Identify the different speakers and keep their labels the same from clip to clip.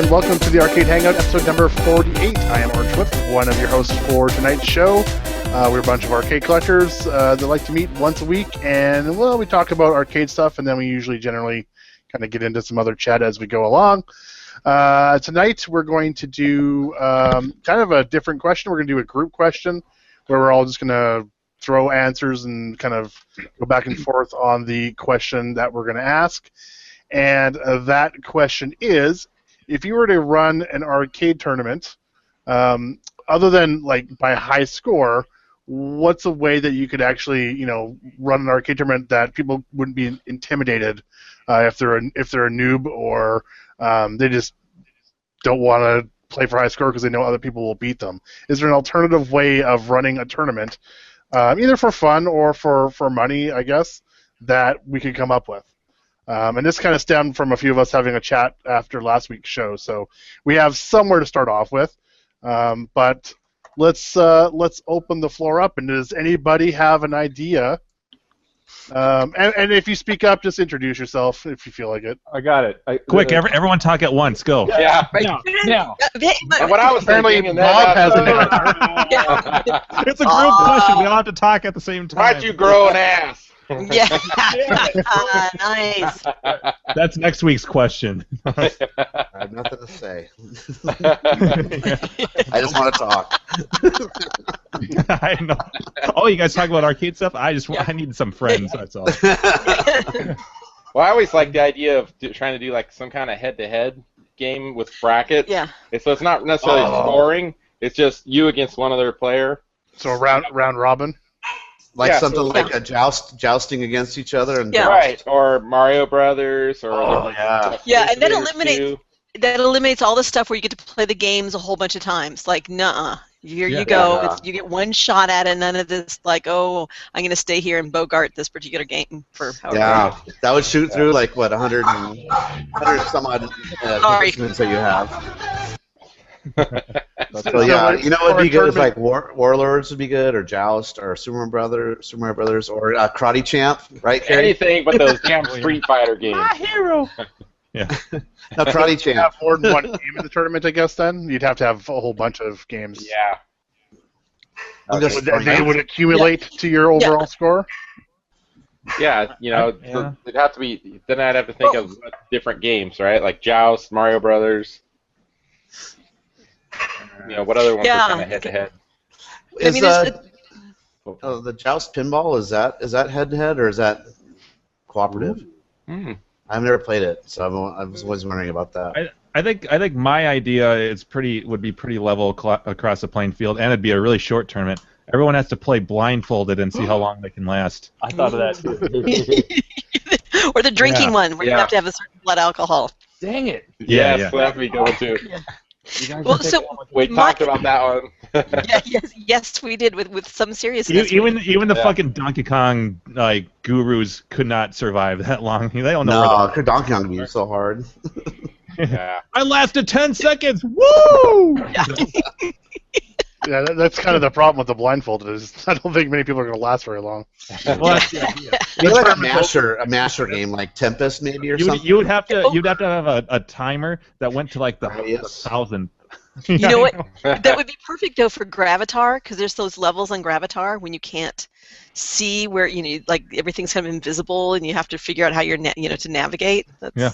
Speaker 1: welcome to the Arcade Hangout, episode number 48. I am Orange Whip, one of your hosts for tonight's show. We're a bunch of arcade collectors that like to meet once a week, and, well, we talk about arcade stuff, and then we usually generally kind of get into some other chat as we go along. Tonight, we're going to do kind of a different question. We're going to do a group question, where we're all just going to throw answers and kind of go back and forth on the question that we're going to ask. And that question is, if you were to run an arcade tournament, other than like by high score, what's a way that you could actually, run an arcade tournament that people wouldn't be intimidated if they're a noob or they just don't want to play for high score because they know other people will beat them? Is there an alternative way of running a tournament, either for fun or for money, I guess, that we could come up with? And this kind of stemmed from a few of us having a chat after last week's show, so we have somewhere to start off with. But let's open the floor up. And does anybody have an idea? And if you speak up, just introduce yourself if you feel like it.
Speaker 2: I got it.
Speaker 3: Quick, everyone talk at once. Go.
Speaker 2: Yeah.
Speaker 4: Now.
Speaker 2: And what I was
Speaker 1: Apparently,
Speaker 2: thinking,
Speaker 1: Bob has an
Speaker 3: It's a group question. We all have to talk at the same time.
Speaker 2: why'd you grow an ass?
Speaker 4: Yeah. Nice.
Speaker 3: That's next week's question.
Speaker 5: I have nothing to say. I just want to talk.
Speaker 3: I know. Oh, you guys talk about arcade stuff? I need some friends, that's all.
Speaker 2: Well, I always like the idea of trying to do like some kind of head-to-head game with brackets.
Speaker 4: Yeah.
Speaker 2: So it's not necessarily scoring. It's just you against one other player.
Speaker 1: So round robin?
Speaker 5: Like
Speaker 2: Yeah,
Speaker 5: something
Speaker 2: so-
Speaker 5: like a jousting against each other. And
Speaker 4: Yeah.
Speaker 2: Right. Or Mario Brothers. Or
Speaker 4: Yeah, and that
Speaker 2: Simulator 2.
Speaker 4: eliminates all the stuff where you get to play the games a whole bunch of times. Like, nuh-uh. Here you go.
Speaker 5: Yeah.
Speaker 4: You get one shot at it, none of this, like, oh, I'm going to stay here and bogart this particular game for however long.
Speaker 5: Yeah, that would shoot through like what 100 some odd participants that you have. So yeah, you know what would be good is like Warlords would be good, or Joust, or Super Mario Brothers, or Karate Champ, right, Kerry?
Speaker 2: Anything but those damn Street Fighter games.
Speaker 3: My hero. Yeah.
Speaker 5: No, Karate
Speaker 1: You'd
Speaker 5: Champ.
Speaker 1: have more than one game in the tournament, I guess. Then you'd have to have a whole bunch of games.
Speaker 2: Yeah.
Speaker 5: I'm just
Speaker 1: They would accumulate to your overall score.
Speaker 2: Yeah,
Speaker 3: Yeah.
Speaker 2: so it'd have to be. Then I'd have to think of different games, right? Like Joust, Mario Brothers. What other ones are kind of head-to-head?
Speaker 4: I mean, there's
Speaker 5: The Joust pinball is that head-to-head or is that cooperative? I've never played it, so I was always wondering about that.
Speaker 3: I think my idea would be pretty level across the playing field, and it'd be a really short tournament. Everyone has to play blindfolded and see how long they can last.
Speaker 6: I thought of that too.
Speaker 4: or the drinking one, where you
Speaker 2: Yeah.
Speaker 4: have to have a certain blood alcohol.
Speaker 6: Dang it!
Speaker 3: Yeah.
Speaker 2: Yes, that'd be good too.
Speaker 4: Well, so
Speaker 2: We talked about that one.
Speaker 4: yes, we did with some seriousness.
Speaker 3: Even the
Speaker 2: Yeah.
Speaker 3: fucking Donkey Kong gurus could not survive that long. They don't know where
Speaker 5: No, Donkey Kong would be so hard.
Speaker 2: Yeah.
Speaker 3: I lasted 10 seconds. Woo!
Speaker 1: Yeah, that's kind of the problem with the blindfolded. Is I don't think many people are going to last very long.
Speaker 3: Well, that's the idea.
Speaker 5: Maybe like a masher game like Tempest maybe or something.
Speaker 3: You'd have to have a timer that went to like the
Speaker 5: Yes.
Speaker 3: 1,000.
Speaker 4: You know what? That would be perfect though for Gravatar, because there's those levels on Gravatar when you can't see where like everything's kind of invisible, and you have to figure out how you're to navigate. That's,
Speaker 3: Yeah.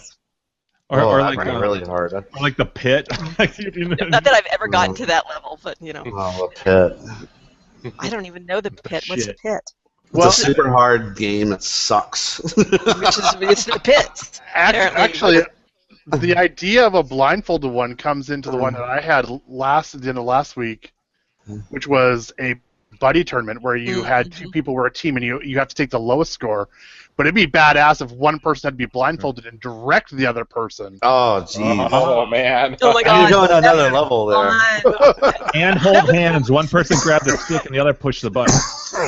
Speaker 3: Or
Speaker 5: that
Speaker 3: like
Speaker 5: might be really hard.
Speaker 3: or like the pit.
Speaker 4: Not that I've ever gotten to that level, but
Speaker 5: Oh, the pit.
Speaker 4: I don't even know the pit. What's the
Speaker 3: Shit.
Speaker 4: pit?
Speaker 5: It's a super hard game. It sucks.
Speaker 4: It's the pit.
Speaker 1: Actually, the idea of a blindfolded one comes into the one that I had at the end of last week, which was a buddy tournament where you had two people were a team and you have to take the lowest score. But it'd be badass if one person had to be blindfolded and direct the other person.
Speaker 5: Oh, jeez.
Speaker 2: Oh man.
Speaker 4: Oh my god.
Speaker 5: You're going to another level there.
Speaker 3: And hold hands. One person grab the stick and the other push the button.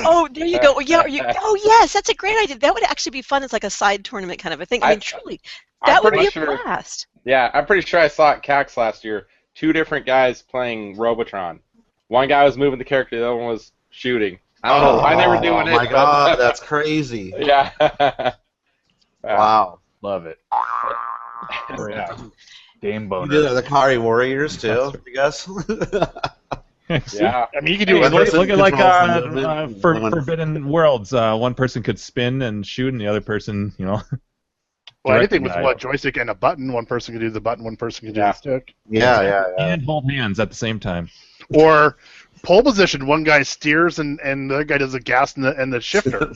Speaker 4: Oh, there you go. Yeah, oh yes, that's a great idea. That would actually be fun. It's like a side tournament kind of a thing. I mean, truly, that would be a blast.
Speaker 2: Yeah, I'm pretty sure I saw at CAX last year. 2 different guys playing Robotron. One guy was moving the character, the other one was shooting. I don't know why they were doing it.
Speaker 5: Oh my god, that's crazy.
Speaker 2: Yeah.
Speaker 5: Wow.
Speaker 6: Love it.
Speaker 2: Yeah.
Speaker 6: Game
Speaker 5: You
Speaker 6: boner.
Speaker 5: did the Kari Warriors too, I guess.
Speaker 2: Yeah.
Speaker 1: I mean, you can do
Speaker 5: Hey,
Speaker 1: it.
Speaker 5: listen,
Speaker 3: Look at like
Speaker 5: controls the movement,
Speaker 3: Forbidden Worlds. One person could spin and shoot, and the other person,
Speaker 1: Well,
Speaker 3: direct
Speaker 1: anything
Speaker 3: the
Speaker 1: with
Speaker 3: guy.
Speaker 1: what joystick and a button. One person can do the button. One person can do
Speaker 2: Yeah.
Speaker 1: the stick.
Speaker 5: Yeah.
Speaker 3: and hold hands at the same time.
Speaker 1: Or pole position. One guy steers and the other guy does the gas and the shifter.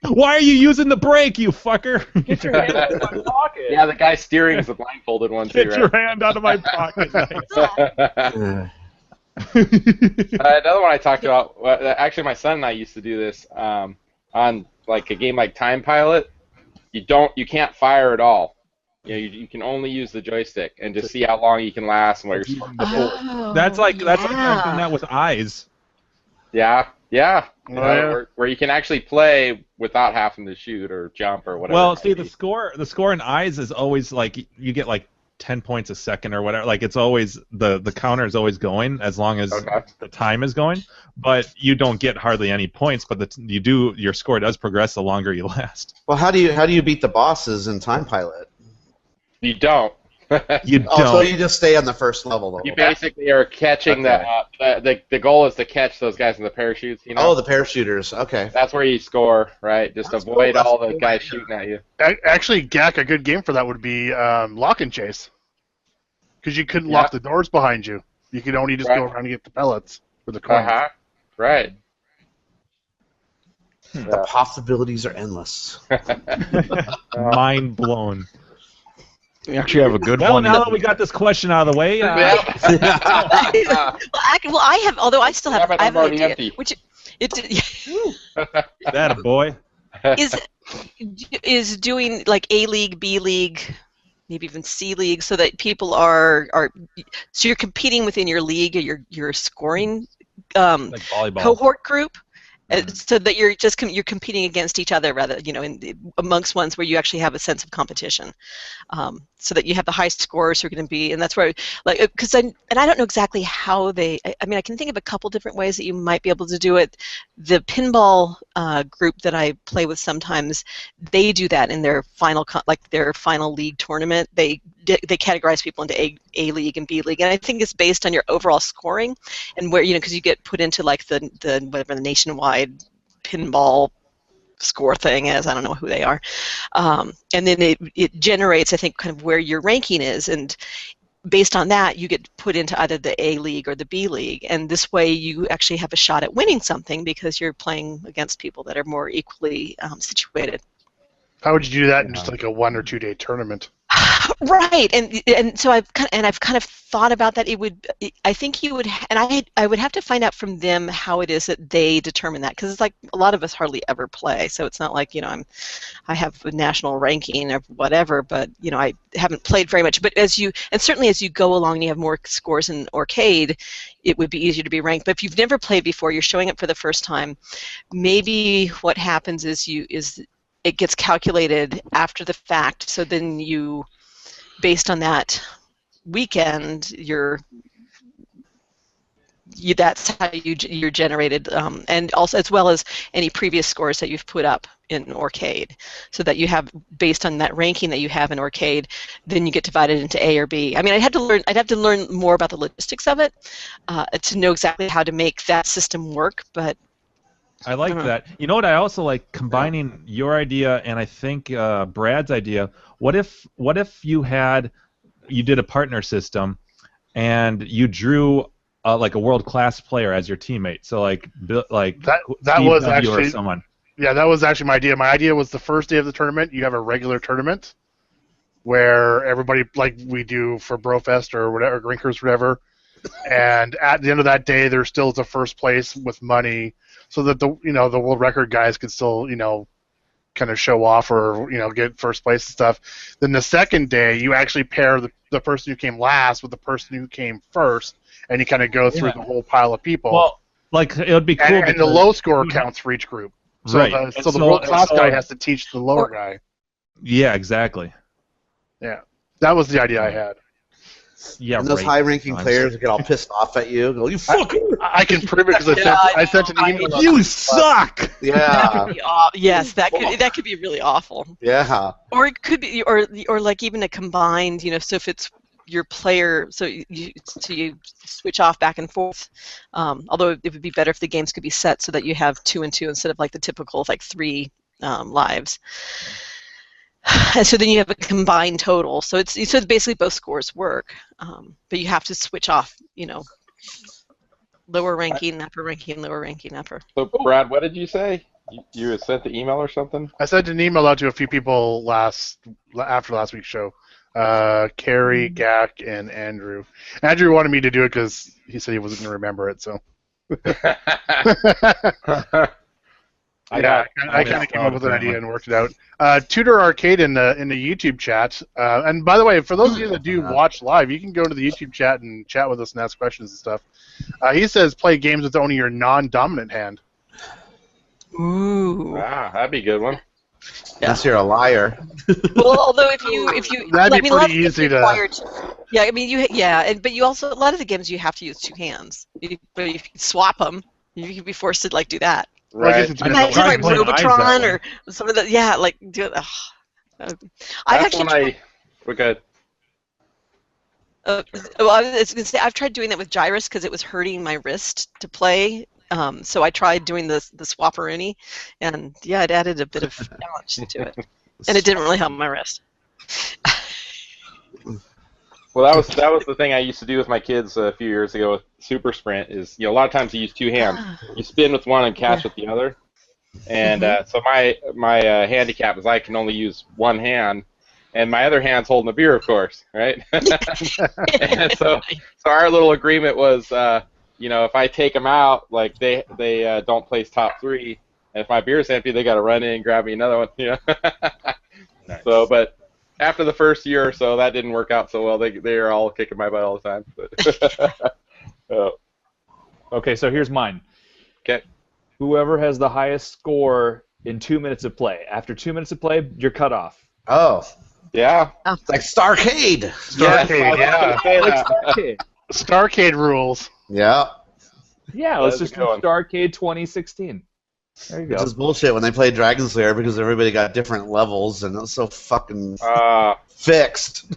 Speaker 3: Why are you using the brake, you fucker?
Speaker 6: Get your hand out of my pocket.
Speaker 2: Yeah, the guy steering is the blindfolded one too,
Speaker 3: Get your
Speaker 2: right?
Speaker 3: hand out of my pocket.
Speaker 2: Another one I talked about. Actually, my son and I used to do this on like a game like Time Pilot. You can't fire at all. You can only use the joystick and just see how long you can last and what you're supposed to do.
Speaker 4: Oh,
Speaker 3: That's like
Speaker 4: yeah.
Speaker 3: doing that with eyes.
Speaker 2: Yeah.
Speaker 1: Yeah.
Speaker 2: Where you can actually play without having to shoot or jump or whatever.
Speaker 3: Well, see, the score in eyes is always like you get like 10 points a second or whatever. Like it's always the counter is always going as long as the time is going. But you don't get hardly any points. But your score does progress the longer you last.
Speaker 5: Well, how do you beat the bosses in Time Pilot?
Speaker 2: You don't.
Speaker 3: You don't.
Speaker 5: Oh, so you just stay on the first level, though.
Speaker 2: You basically are catching the goal is to catch those guys in the parachutes.
Speaker 5: Oh, the parachuters. Okay.
Speaker 2: That's where you score, right? Just
Speaker 5: That's
Speaker 2: avoid
Speaker 5: cool.
Speaker 2: all
Speaker 5: That's
Speaker 2: the
Speaker 5: cool.
Speaker 2: guys shooting at you.
Speaker 1: Actually, Gak, a good game for that would be Lock and Chase. Because you couldn't lock the doors behind you. You could only just go around and get the pellets or the coins.
Speaker 2: Right.
Speaker 5: The possibilities are endless.
Speaker 3: Mind blown.
Speaker 6: We actually have a good
Speaker 3: Well,
Speaker 6: one.
Speaker 3: now that we got this question out of the way,
Speaker 4: Well, I have, although I still have, I have an idea,
Speaker 2: empty.
Speaker 4: which
Speaker 3: that a boy.
Speaker 4: is doing like A League, B League, maybe even C League, so that people are so you're competing within your league or your scoring
Speaker 3: Like volleyball.
Speaker 4: cohort group. So that you're you're competing against each other rather, amongst ones where you actually have a sense of competition, so that you have the highest scores who are going to be, and that's where, because I don't know exactly how they. I mean, I can think of a couple different ways that you might be able to do it. The pinball group that I play with sometimes, they do that in their final league tournament. They categorize people into A League and B League, and I think it's based on your overall scoring, and where because you get put into like the whatever the nationwide pinball score thing is. I don't know who they are, and then it generates, I think, kind of where your ranking is, and based on that you get put into either the A League or the B League, and this way you actually have a shot at winning something because you're playing against people that are more equally situated.
Speaker 1: How would you do that in just like a 1 or 2 day tournament?
Speaker 4: Right, and so I've kind of thought about that. I think you would, and I would have to find out from them how it is that they determine that, because it's like a lot of us hardly ever play, so it's not like I have a national ranking or whatever, but I haven't played very much. But certainly as you go along and you have more scores in arcade, it would be easier to be ranked. But if you've never played before, you're showing up for the first time, maybe what happens is it gets calculated after the fact, so then you, based on that weekend, that's how you're generated, and also as well as any previous scores that you've put up in arcade, so that you have, based on that ranking that you have in arcade, then you get divided into A or B. I mean, I'd have to learn more about the logistics of it to know exactly how to make that system work, but
Speaker 3: I like that. You know what? I also like combining your idea and I think Brad's idea. What if you did a partner system, and you drew like a world-class player as your teammate? So like
Speaker 1: that
Speaker 3: Steve
Speaker 1: was
Speaker 3: W.
Speaker 1: actually
Speaker 3: or someone.
Speaker 1: Yeah, that was actually my idea. My idea was the first day of the tournament, you have a regular tournament where everybody, like we do for Brofest or whatever, Grinkers, whatever, and at the end of that day, there still is a first place with money, so that the world record guys could still kind of show off or get first place and stuff. Then the second day, you actually pair the person who came last with the person who came first, and you kind of go through the whole pile of people.
Speaker 3: Well, like it would be cool.
Speaker 1: And the low score counts for each group. So
Speaker 3: Right.
Speaker 1: the world class guy has to teach the lower guy.
Speaker 3: Yeah, exactly.
Speaker 1: Yeah, that was the idea I had.
Speaker 3: Yeah,
Speaker 5: And those
Speaker 3: right.
Speaker 5: high-ranking
Speaker 3: I'm
Speaker 5: players get all pissed off at you. Go, you fucking.
Speaker 1: I can prove it because I sent an email.
Speaker 3: You suck.
Speaker 5: Yeah.
Speaker 4: Yes, that could be really awful.
Speaker 5: Yeah.
Speaker 4: Or it could be, or like even a combined, so if it's your player, so you switch off back and forth. Although it would be better if the games could be set so that you have 2 and 2 instead of like the typical like 3 lives. And so then you have a combined total. So it's basically both scores work, but you have to switch off. Lower ranking, upper ranking, lower ranking, upper.
Speaker 2: So, Brad, what did you say? You had sent the email or something?
Speaker 1: I sent an email out to a few people after last week's show. Carrie, Gak, and Andrew. Andrew wanted me to do it because he said he wasn't going to remember it. So. I kind of came up with an idea and worked it out. Tudor Arcade in the YouTube chat. And by the way, for those of you that do watch live, you can go to the YouTube chat and chat with us and ask questions and stuff. He says play games with only your non-dominant hand.
Speaker 4: Ooh.
Speaker 2: Wow, that'd be a good one.
Speaker 5: Unless you're a liar.
Speaker 4: Well, although if you
Speaker 1: that'd be pretty easy to.
Speaker 4: Yeah, I mean but you also a lot of the games you have to use 2 hands. But if you swap them, you could be forced to like do that.
Speaker 2: Right.
Speaker 4: Imagine like Robotron or some of the do it.
Speaker 2: We're good.
Speaker 4: Well, I was going to say I've tried doing that with Gyrus because it was hurting my wrist to play. So I tried doing the swapperoonie, and it added a bit of challenge to it, and it didn't really help my wrist.
Speaker 2: Well, that was the thing I used to do with my kids a few years ago with Super Sprint. Is a lot of times you use 2 hands. You spin with one and catch with the other, and so my handicap is I can only use 1 hand, and my other hand's holding a beer, of course, right? And so our little agreement was. If I take them out, like they don't place top 3, and if my beer's empty, they got to run in and grab me another one. Nice. So, but after the first year or so, that didn't work out so well. They are all kicking my butt all the time. But,
Speaker 6: Okay, so here's mine.
Speaker 2: Okay.
Speaker 6: Whoever has the highest score in 2 minutes of play. After 2 minutes of play, you're cut off.
Speaker 5: Oh.
Speaker 2: Yeah.
Speaker 5: It's like Starcade.
Speaker 1: Starcade, yeah.
Speaker 6: Starcade.
Speaker 1: Starcade rules.
Speaker 5: Yeah.
Speaker 6: Yeah, let's just do Starcade 2016. There you go.
Speaker 5: Which is bullshit when they played Dragon Slayer because everybody got different levels and it was so fucking fixed.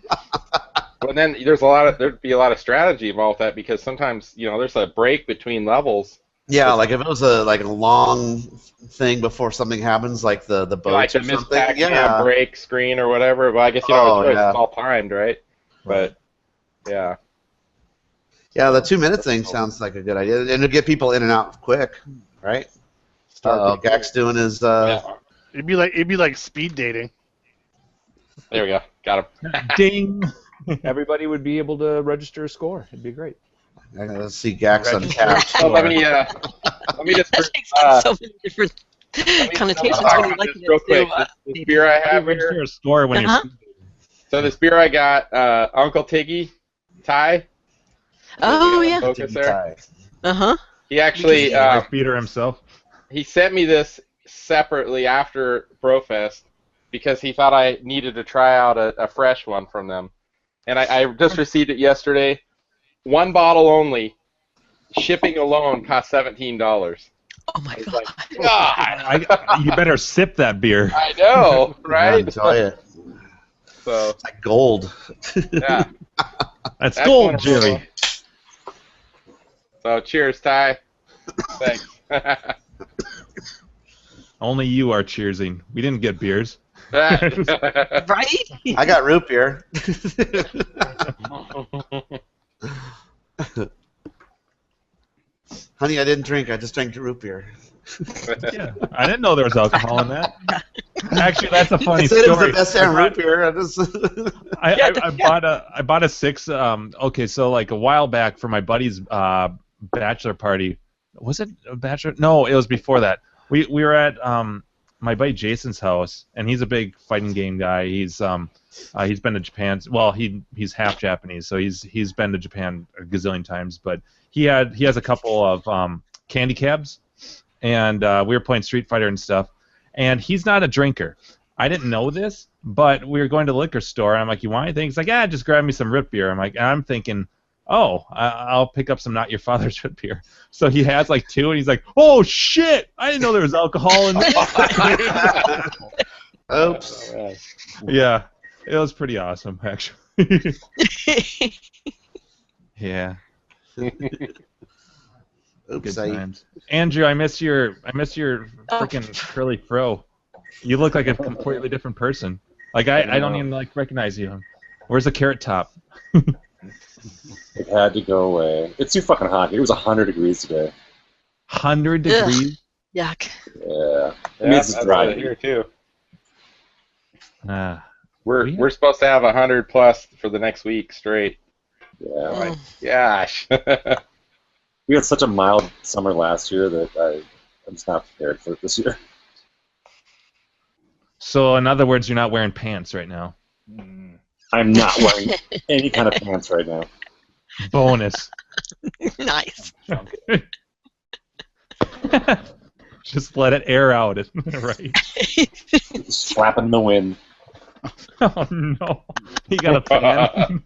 Speaker 2: But then there'd be a lot of strategy involved with that because sometimes there's a break between levels.
Speaker 5: Yeah, like if it was a long thing before something happens, like the boats
Speaker 2: like
Speaker 5: or
Speaker 2: the
Speaker 5: something.
Speaker 2: break screen or whatever. Well, I guess it's all timed, right? But yeah.
Speaker 5: Yeah, the 2 minute thing sounds like a good idea, and it'll get people in and out quick, right? Gak's doing his.
Speaker 1: It'd be like speed dating.
Speaker 2: There we go. Got him.
Speaker 3: Ding.
Speaker 6: Everybody would be able to register a score. It'd be great.
Speaker 5: Let's see Gak's uncapped.
Speaker 2: So let me just.
Speaker 4: That takes like so many different connotations when you like
Speaker 2: this real quick. This beer I have
Speaker 3: Register
Speaker 2: here.
Speaker 3: a score when you're.
Speaker 2: So this beer I got, Uncle Tiggy, Ty.
Speaker 4: Oh yeah.
Speaker 2: Focus there. He actually
Speaker 3: Peter himself.
Speaker 2: he sent me this separately after Brofest because he thought I needed to try out a fresh one from them, and I just received it yesterday. 1 bottle only. Shipping alone cost $17.
Speaker 4: Oh my god.
Speaker 2: Like, God.
Speaker 3: You better sip that beer.
Speaker 2: I know, right?
Speaker 5: Tell you.
Speaker 2: So
Speaker 5: It's like gold.
Speaker 2: yeah.
Speaker 3: That's gold,
Speaker 2: one
Speaker 3: Jerry.
Speaker 2: So cheers, Ty. Thanks.
Speaker 3: Only you are cheersing. We didn't get beers.
Speaker 4: Right?
Speaker 5: I got root beer. Honey, I didn't drink. I just drank root beer.
Speaker 3: Yeah, I didn't know there was alcohol in that. Actually, that's a funny
Speaker 5: I said
Speaker 3: story.
Speaker 5: it was the best damn root beer.
Speaker 3: I bought a 6. Okay, so like a while back for my buddy's bachelor party. Was it a bachelor? No, it was before that. We were at my buddy Jason's house, and he's a big fighting game guy. He's been to Japan. Well, he's half Japanese, so he's been to Japan a gazillion times. But he has a couple of candy cabs, and we were playing Street Fighter and stuff. And he's not a drinker. I didn't know this, but we were going to the liquor store, and I'm like, you want anything? He's like, yeah, just grab me some root beer. I'm thinking, oh, I'll pick up some Not Your Father's root beer. So he has like 2, and he's like, oh, shit, I didn't know there was alcohol in this.
Speaker 5: Oops.
Speaker 3: Yeah, it was pretty awesome, actually. Yeah.
Speaker 5: Oops.
Speaker 3: Good times. Andrew, I miss your freaking curly fro. You look like a completely different person. Like I don't even like recognize you. Where's the carrot top?
Speaker 7: It had to go away. It's too fucking hot here. It was 100 degrees today.
Speaker 3: 100 degrees?
Speaker 4: Yuck.
Speaker 7: Yeah.
Speaker 2: Yeah, that's dry here too. We're supposed to have 100 plus for the next week straight.
Speaker 7: Yeah.
Speaker 2: Oh my gosh.
Speaker 7: We had such a mild summer last year that I'm just not prepared for it this year.
Speaker 3: So, in other words, you're not wearing pants right now.
Speaker 7: I'm not wearing any kind of pants right now.
Speaker 3: Bonus.
Speaker 4: Nice.
Speaker 3: Just let it air out, right?
Speaker 7: Slapping the wind.
Speaker 3: Oh no, he got a fan.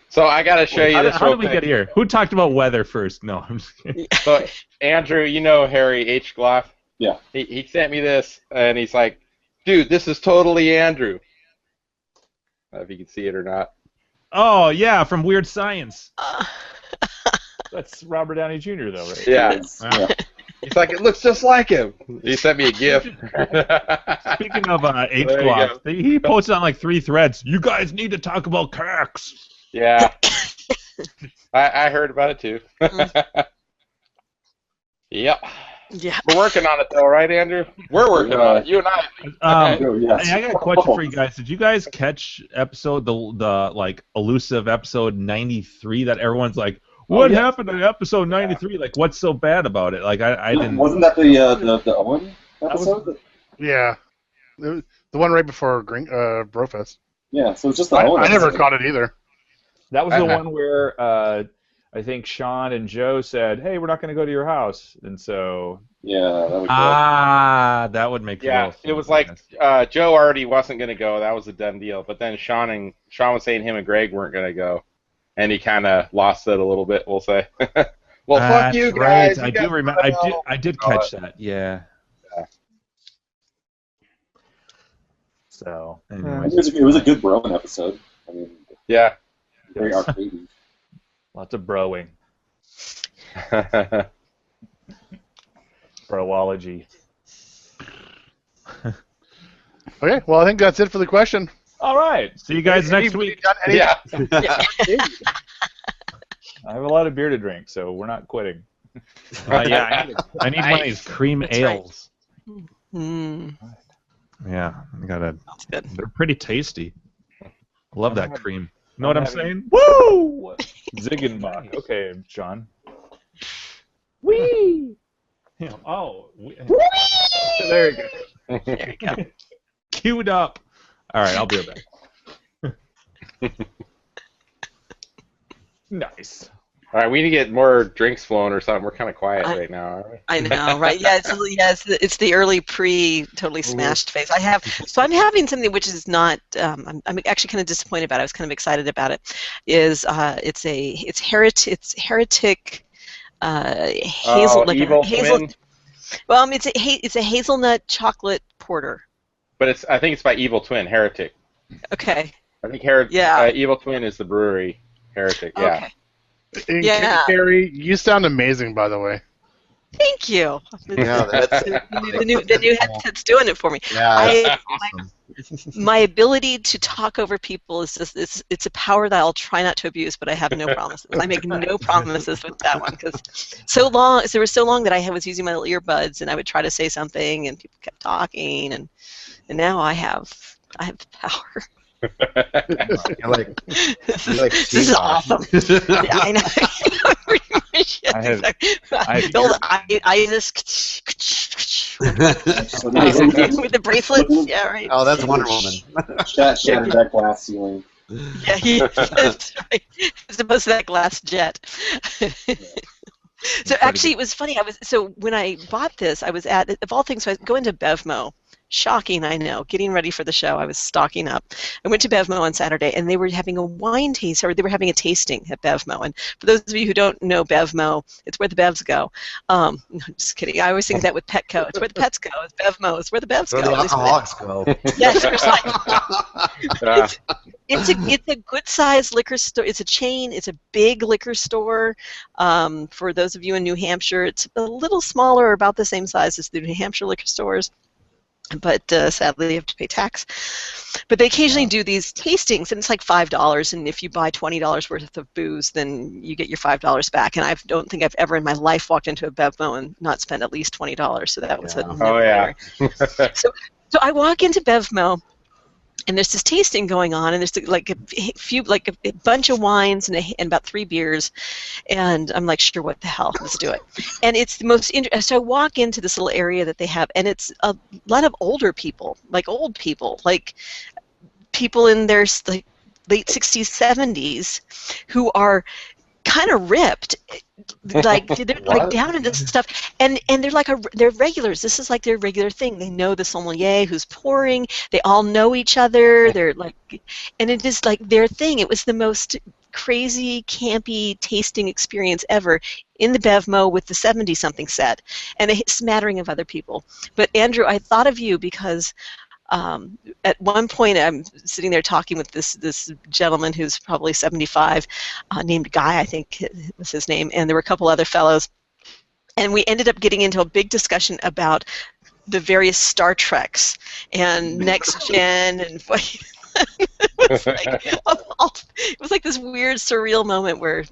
Speaker 2: So I gotta show you this.
Speaker 3: How did we get here? Who talked about weather first? No, I'm just kidding.
Speaker 2: So Andrew, you know Harry H. Gloff?
Speaker 7: Yeah.
Speaker 2: He sent me this, and he's like, "Dude, this is totally Andrew." I don't know if you can see it or not.
Speaker 3: Oh yeah, from Weird Science.
Speaker 6: That's Robert Downey Jr. though, right?
Speaker 2: Yeah.
Speaker 3: Wow.
Speaker 2: He's like, it looks just like him. He sent me a GIF.
Speaker 3: Speaking of H.
Speaker 2: There you
Speaker 3: Gloff, he posted on like 3 threads. You guys need to talk about cacks.
Speaker 2: Yeah. I heard about it too. Yep.
Speaker 4: Yeah.
Speaker 2: We're working on it though, right, Andrew? We're working on it. You and I.
Speaker 3: Hey, I got a question for you guys. Did you guys catch the like elusive episode 93 that everyone's like, what happened in episode 93? Like, what's so bad about it? Like, I didn't.
Speaker 7: Wasn't that the Owen episode?
Speaker 1: Yeah. The one right before Brofest.
Speaker 7: Yeah, so it's just the Owen
Speaker 1: I never
Speaker 7: episode.
Speaker 1: caught it either.
Speaker 6: That was the one where I think Sean and Joe said, "Hey, we're not going to go to your house," and so.
Speaker 7: Yeah, that would.
Speaker 3: That would make.
Speaker 2: Yeah,
Speaker 3: sense.
Speaker 2: it was like Joe already wasn't going to go. That was a done deal. But then Sean was saying him and Greg weren't going to go, and he kind of lost it a little bit. We'll say. Well, fuck you guys.
Speaker 3: Right. I do remember. I did catch that. Yeah.
Speaker 6: So.
Speaker 3: Anyways.
Speaker 7: It was a good Rowan episode. I mean.
Speaker 2: Yeah.
Speaker 7: Very arcadey.
Speaker 6: Lots of broing. Broology.
Speaker 1: Okay, well, I think that's it for the question.
Speaker 6: All right.
Speaker 3: See you guys next week.
Speaker 2: Yeah.
Speaker 6: I have a lot of beer to drink, so we're not quitting.
Speaker 3: Yeah, I need one of these cream
Speaker 4: That's
Speaker 3: ales.
Speaker 4: Mm.
Speaker 3: Yeah, I gotta.
Speaker 4: That's good.
Speaker 3: They're pretty tasty. I love that cream. Know what I'm saying?
Speaker 6: Woo! Ziegenbach. Okay, Sean.
Speaker 3: Wee. Yeah. Oh.
Speaker 6: There you go.
Speaker 4: There you go.
Speaker 3: Queued up. All right, I'll be right back.
Speaker 6: Nice.
Speaker 2: All right, we need to get more drinks flowing or something. We're kind of quiet right now, aren't we?
Speaker 4: I know, right? Yeah, it's the early totally smashed phase. I'm having something which is not. I'm actually kind of disappointed about it. I was kind of excited about it. It's heretic.
Speaker 2: Evil Twin.
Speaker 4: Well, it's a hazelnut chocolate porter.
Speaker 2: But I think it's by Evil Twin, Heretic.
Speaker 4: Okay.
Speaker 2: I think Evil Twin is the brewery. Heretic, yeah.
Speaker 4: Okay.
Speaker 1: And Carrie, you sound amazing, by the way.
Speaker 4: Thank you.
Speaker 5: Yeah, that's
Speaker 4: the new headset's doing it for me.
Speaker 5: yeah.
Speaker 4: My ability to talk over people is just it's a power that I'll try not to abuse, but I have no promises. I make no promises with that one because there was so long that I was using my little earbuds and I would try to say something and people kept talking and now I have power. This is awesome. Yeah, I know. With the bracelets, yeah, right.
Speaker 5: Oh, that's Wonder Woman.
Speaker 7: Shattered that glass ceiling.
Speaker 4: Yeah, that's right. As opposed to that glass jet. So actually, it was funny. When I bought this, I was at, of all things, so I go into Bevmo. Shocking, I know. Getting ready for the show, I was stocking up. I went to Bevmo on Saturday, and they were having a wine taste, or they were having a tasting at Bevmo. And for those of you who don't know Bevmo, it's where the Bevs go. No, just kidding. I always think that with Petco. It's where the pets go. It's Bevmo. It's where the Bevs
Speaker 5: Where
Speaker 4: go.
Speaker 5: the alcoholics go.
Speaker 4: Yes, it's a good-sized liquor store. It's a chain. It's a big liquor store. For those of you in New Hampshire, it's a little smaller, about the same size as the New Hampshire liquor stores. But sadly, you have to pay tax. But they occasionally do these tastings, and it's like $5. And if you buy $20 worth of booze, then you get your $5 back. And I don't think I've ever in my life walked into a Bevmo and not spent at least $20. So that was a no-brainer. So I walk into Bevmo, and there's this tasting going on, and there's like a bunch of wines and about 3 beers, and I'm like, sure, what the hell, let's do it. And it's the most interesting. So I walk into this little area that they have, and it's a lot of older people, like people in their late 60s, 70s, who are kind of ripped, like they're like down into stuff, and they're regulars. This is like their regular thing. They know the sommelier who's pouring. They all know each other. They're like, and it is like their thing. It was the most crazy, campy tasting experience ever in the Bevmo with the 70-something set and a smattering of other people. But Andrew, I thought of you because at one point I'm sitting there talking with this gentleman who's probably 75, named Guy, I think was his name, and there were a couple other fellows, and we ended up getting into a big discussion about the various Star Treks and Next Gen and it was like this weird surreal moment where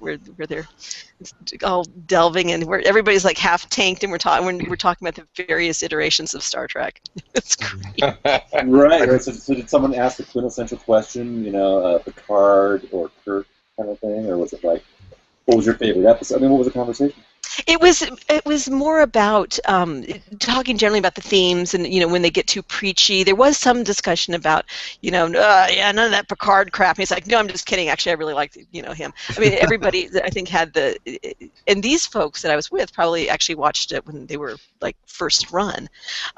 Speaker 4: they're all delving in, where everybody's like half tanked, and we're talking about the various iterations of Star Trek. It's great.
Speaker 7: Right. So did someone ask the quintessential question, Picard or Kirk kind of thing, or was it like, what was your favorite episode? I mean, what was the conversation?
Speaker 4: It was more about talking generally about the themes, and when they get too preachy. There was some discussion about none of that Picard crap. And he's like, no, I'm just kidding. Actually, I really liked him. I mean, everybody I think had and these folks that I was with probably actually watched it when they were like first run,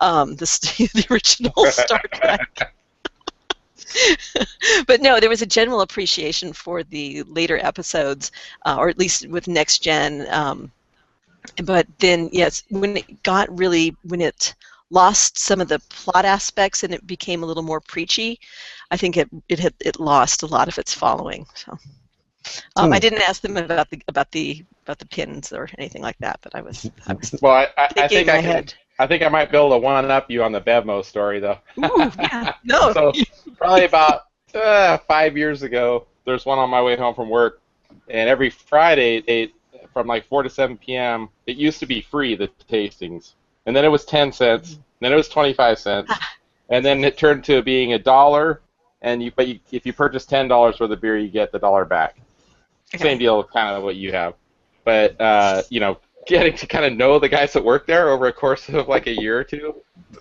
Speaker 4: the original Star Trek. But no, there was a general appreciation for the later episodes, or at least with Next Gen. But then, yes, when it lost some of the plot aspects and it became a little more preachy, I think it lost a lot of its following. So I didn't ask them about the pins or anything like that, but I was
Speaker 2: well, I think
Speaker 4: I
Speaker 2: think I might be able to one-up you on the Bevmo story, though.
Speaker 4: Ooh, yeah, no.
Speaker 2: So probably about 5 years ago, there's one on my way home from work, and every Friday, from like 4 to 7 p.m., it used to be free, the tastings. And then it was 10 cents, then it was 25 cents, and then it turned to being $1, and if you purchase $10 worth of beer, you get the $1 back. Okay. Same deal, kind of what you have. But, getting to kind of know the guys that work there over a course of like a year or two.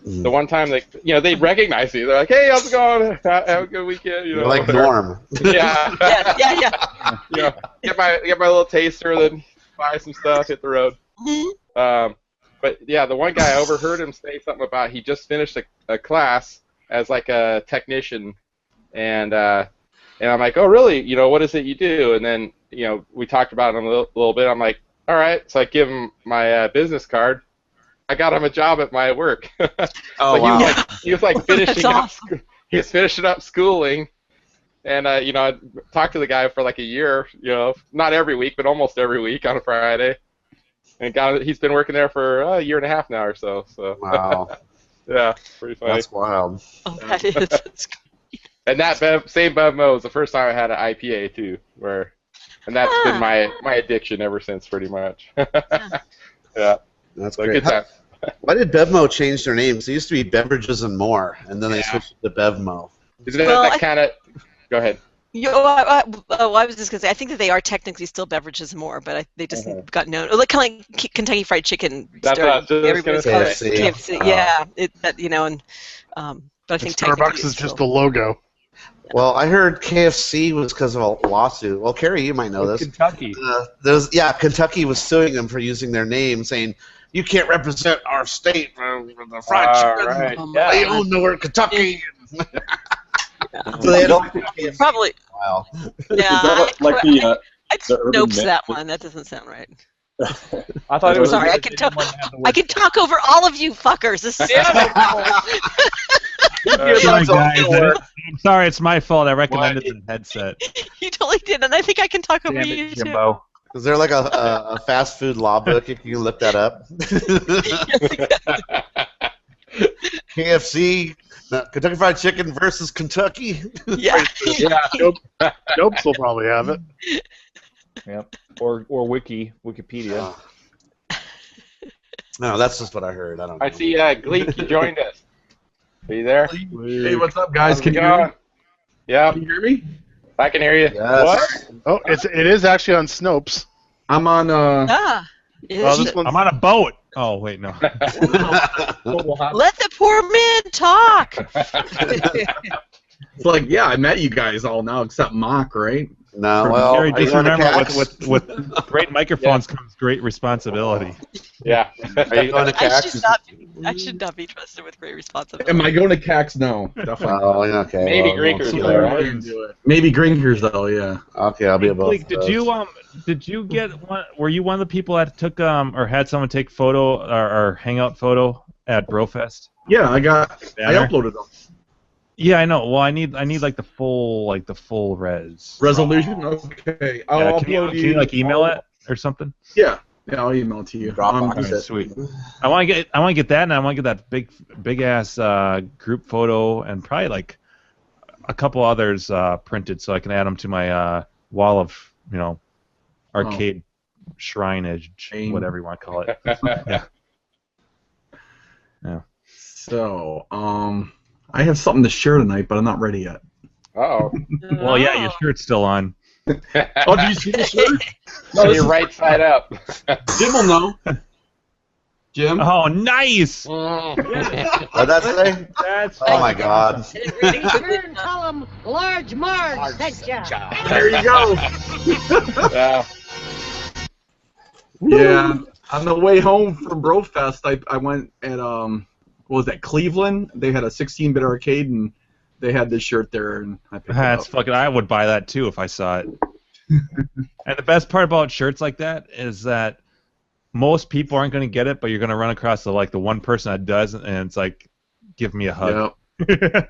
Speaker 2: The one time they recognize you. They're like, "Hey, how's it going? Have a good weekend."
Speaker 5: You're like Norm.
Speaker 2: Yeah.
Speaker 4: Yeah.
Speaker 2: Get my little taster, then buy some stuff, hit the road.
Speaker 4: Mm-hmm.
Speaker 2: But yeah, the one guy, I overheard him say something about he just finished a class as like a technician, and I'm like, "Oh, really? What is it you do?" And then we talked about it a little bit. I'm like, all right, so I give him my business card. I got him a job at my work.
Speaker 5: Oh, wow.
Speaker 2: He was like finishing up.
Speaker 4: Awesome.
Speaker 2: He was finishing up schooling, and I talked to the guy for like a year. Not every week, but almost every week on a Friday. And he's been working there for a year and a half now or so. So.
Speaker 5: Wow.
Speaker 2: Yeah, pretty funny.
Speaker 5: That's wild.
Speaker 4: Oh, that is. That's great.
Speaker 2: And that same Bevmo was the first time I had an IPA too, and that's been my addiction ever since, pretty much. Yeah.
Speaker 5: That's
Speaker 2: so
Speaker 5: great.
Speaker 2: Good time.
Speaker 5: Why did Bevmo change their names? It used to be Beverages and More, and then they switched to Bevmo.
Speaker 2: Isn't that kind of... Go ahead.
Speaker 4: I was just going to say, I think that they are technically still Beverages and More, but they just got known. Like kind of like Kentucky Fried Chicken.
Speaker 2: That's what everybody's
Speaker 4: called it. KFC. Yeah. But I think
Speaker 1: Starbucks is just a logo.
Speaker 5: Well, I heard KFC was because of a lawsuit. Well, Carrie, you might know this.
Speaker 6: Kentucky.
Speaker 5: Kentucky was suing them for using their name, saying you can't represent our state for the fried chicken.
Speaker 2: Right.
Speaker 5: They own the word Kentucky. So they had
Speaker 4: Probably.
Speaker 5: Wow.
Speaker 4: Yeah.
Speaker 7: Is that like the urban
Speaker 4: Nope,
Speaker 7: myth?
Speaker 4: that one. That doesn't sound right.
Speaker 6: I thought it was.
Speaker 4: Sorry, I can talk. I can talk over all of you fuckers. This is
Speaker 3: Sorry, guys. I'm sorry, it's my fault. I recommended the headset.
Speaker 4: You totally did, and I think I can talk over
Speaker 6: Damn
Speaker 4: you
Speaker 6: it,
Speaker 4: too.
Speaker 6: Jimbo.
Speaker 5: Is there like a fast food law book if you can look that up? KFC, Kentucky Fried Chicken versus Kentucky.
Speaker 4: Yeah.
Speaker 2: Yeah.
Speaker 1: Nope, will probably have it.
Speaker 6: Yep. Or Wikipedia.
Speaker 5: No, that's just what I heard. I don't know.
Speaker 2: I see Gleek, you joined us. Are you there?
Speaker 8: Hey, what's up, guys?
Speaker 2: How's
Speaker 8: Can
Speaker 2: it
Speaker 8: you hear me?
Speaker 2: going? Yeah,
Speaker 8: Can you hear me?
Speaker 2: I can hear you.
Speaker 5: Yes.
Speaker 1: Oh, it is actually on Snopes.
Speaker 8: I'm on.
Speaker 4: Ah.
Speaker 1: Well, this one's
Speaker 3: I'm on a boat. Oh wait, no.
Speaker 4: Let the poor man talk.
Speaker 8: It's like, yeah, I met you guys all now except Mock, right?
Speaker 5: No, well,
Speaker 3: Gary,
Speaker 5: are you
Speaker 3: just
Speaker 5: going to
Speaker 3: remember,
Speaker 5: CAX?
Speaker 3: with great microphones comes great responsibility.
Speaker 2: Yeah.
Speaker 5: Are you going to CAX?
Speaker 4: I should not be trusted with great responsibility.
Speaker 8: Am I going to CAX? No, definitely.
Speaker 5: Oh, okay.
Speaker 2: Maybe
Speaker 5: well,
Speaker 2: Greekers
Speaker 5: we'll
Speaker 2: though,
Speaker 5: see.
Speaker 2: right?
Speaker 8: Maybe Grinkers though, yeah.
Speaker 5: Okay, I'll be above.
Speaker 3: Blake, did you get one? Were you one of the people that took or had someone take photo or hangout photo at Brofest?
Speaker 8: Yeah, I
Speaker 3: Banner?
Speaker 8: uploaded them.
Speaker 3: Yeah, I know. Well, I need like the full res.
Speaker 8: Resolution? Okay. I'll
Speaker 3: Yeah,
Speaker 8: upload
Speaker 3: can you like email it or something?
Speaker 8: Yeah, I'll email it to you.
Speaker 5: Dropbox
Speaker 3: All right,
Speaker 5: it.
Speaker 3: sweet. I want to get that, and I want to get that big ass group photo, and probably like a couple others printed, so I can add them to my wall of arcade shrineage, whatever you want to call it. Yeah.
Speaker 8: So, I have something to share tonight, but I'm not ready yet.
Speaker 2: Uh-oh.
Speaker 3: Well, yeah, your shirt's still on.
Speaker 8: Oh, do you see the shirt?
Speaker 2: So you're right side up.
Speaker 8: Jim will know. Jim?
Speaker 3: Oh, nice!
Speaker 5: What'd that say?
Speaker 3: That's
Speaker 5: Oh my God.
Speaker 9: Turn, tell him Large Marge sent ya.
Speaker 8: There you go.
Speaker 2: Yeah.
Speaker 8: Yeah. On the way home from Brofest, I went at what was that, Cleveland? They had a 16-bit arcade, and they had this shirt there, and I picked it
Speaker 3: That's
Speaker 8: up.
Speaker 3: fucking. I would buy that too if I saw it. And the best part about shirts like that is that most people aren't going to get it, but you're going to run across the one person that does, and it's like, give me a hug.
Speaker 8: Yep.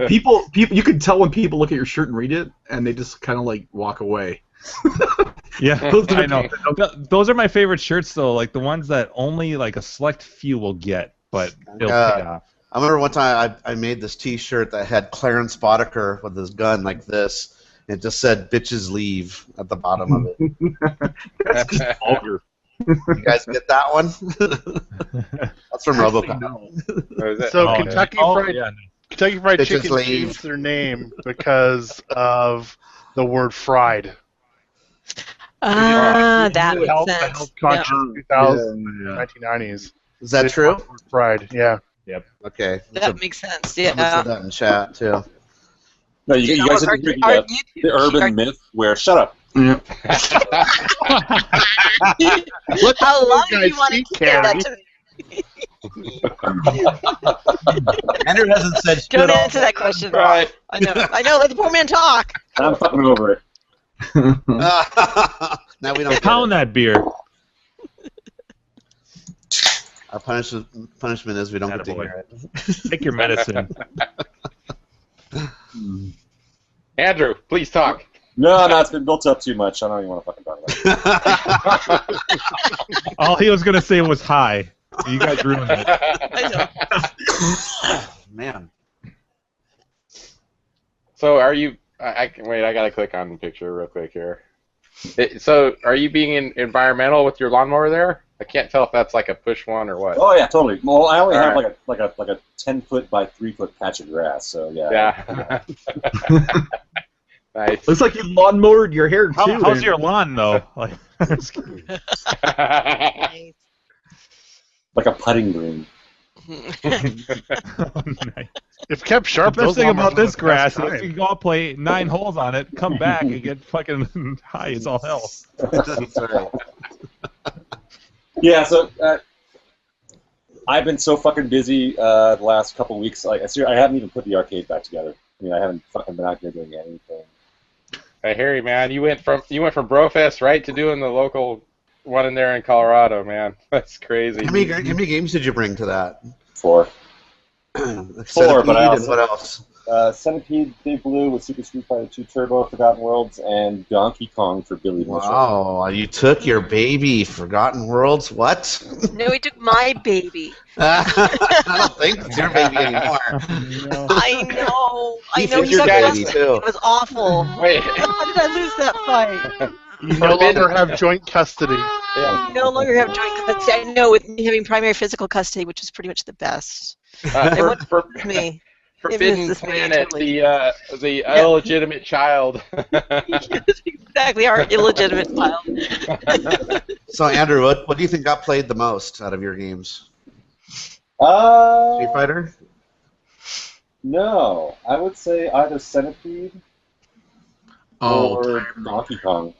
Speaker 8: People, you could tell when people look at your shirt and read it, and they just kind of like walk away.
Speaker 3: Yeah, I know. Those are my favorite shirts, though. Like the ones that only like a select few will get, but it'll pay off.
Speaker 5: I remember one time I made this T-shirt that had Clarence Boddicker with his gun like this. It just said "Bitches Leave" at the bottom of it.
Speaker 8: That's just vulgar.
Speaker 5: You guys get that one? That's from RoboCop.
Speaker 1: So Kentucky Fried
Speaker 5: Bitches
Speaker 1: Chicken
Speaker 5: leave.
Speaker 1: changed their name because of the word fried.
Speaker 4: That
Speaker 1: The health
Speaker 4: makes sense.
Speaker 1: conscious
Speaker 4: Yeah.
Speaker 1: 1990s.
Speaker 5: Is that true?
Speaker 1: Fried, yeah.
Speaker 3: Yep.
Speaker 5: Okay.
Speaker 4: That makes sense.
Speaker 5: Someone
Speaker 4: Yeah.
Speaker 5: said that in chat too.
Speaker 7: No, you guys didn't hear
Speaker 4: Our
Speaker 7: the urban myth where, shut up.
Speaker 8: Yeah.
Speaker 4: How long do
Speaker 1: guys
Speaker 4: you want to
Speaker 1: speak,
Speaker 4: keep that
Speaker 1: Carrie?
Speaker 4: to?
Speaker 5: Andrew hasn't said shit
Speaker 4: Don't
Speaker 5: all
Speaker 4: answer that question.
Speaker 2: Right.
Speaker 4: I know. Let the poor man talk.
Speaker 7: I'm fucking over it.
Speaker 5: Now we don't.
Speaker 3: Pound that beer.
Speaker 5: Our punishment is we don't get to
Speaker 3: Attaboy.
Speaker 5: hear it.
Speaker 3: Take your medicine.
Speaker 2: Andrew, please talk.
Speaker 7: No, it's been built up too much. I don't even want to fucking talk about it.
Speaker 3: All he was gonna say was hi. You guys ruined it.
Speaker 4: I know.
Speaker 5: Man.
Speaker 2: So are you? I gotta click on the picture real quick here. So are you being environmental with your lawnmower there? I can't tell if that's like a push one or what.
Speaker 7: Oh yeah, totally. Well, I only
Speaker 2: All
Speaker 7: have
Speaker 2: right.
Speaker 7: like a 10-foot by 3-foot patch of grass, so yeah.
Speaker 2: Yeah. Nice.
Speaker 8: Looks like you lawnmowered your hair too.
Speaker 3: How's your lawn though? Like,
Speaker 7: Like a putting green.
Speaker 3: Nice.
Speaker 1: If kept sharp,
Speaker 3: The best
Speaker 1: those
Speaker 3: thing
Speaker 1: llamas
Speaker 3: about this
Speaker 1: would have passed
Speaker 3: grass is
Speaker 1: time.
Speaker 3: you can all play 9 holes on it, come back, and get fucking high as all hell.
Speaker 5: That's right.
Speaker 7: Yeah, so I've been so fucking busy the last couple weeks. Like, I haven't even put the arcade back together. I mean, I haven't fucking been out there doing anything.
Speaker 2: I hear you, man. You went from Brofest right to doing the local one in there in Colorado, man. That's crazy.
Speaker 5: How many games did you bring to that?
Speaker 7: 4.
Speaker 5: Centipede,
Speaker 7: but I also,
Speaker 5: and what else?
Speaker 7: Centipede, Big Blue with Super Street Fighter 2 Turbo, Forgotten Worlds, and Donkey Kong for Billy Mitchell.
Speaker 5: Wow, you took your baby, Forgotten Worlds. What?
Speaker 4: No, he took my baby.
Speaker 5: I don't think it's your baby anymore.
Speaker 4: I know. I know.
Speaker 5: took
Speaker 4: He
Speaker 5: your
Speaker 4: got
Speaker 5: baby,
Speaker 4: busted.
Speaker 5: too.
Speaker 4: It was awful.
Speaker 2: Wait.
Speaker 4: How did I lose that fight?
Speaker 1: You no longer have joint custody.
Speaker 4: I no longer have joint custody. I know, with me having primary physical custody, which is pretty much the best. They
Speaker 2: For,
Speaker 4: wouldn't
Speaker 2: for,
Speaker 4: with me.
Speaker 2: Forbidden
Speaker 4: This man,
Speaker 2: Planet,
Speaker 4: totally.
Speaker 2: the illegitimate child.
Speaker 4: Yes, exactly, our illegitimate child.
Speaker 5: So, Andrew, what do you think got played the most out of your games? Street Fighter?
Speaker 7: No, I would say either Centipede or Donkey Kong.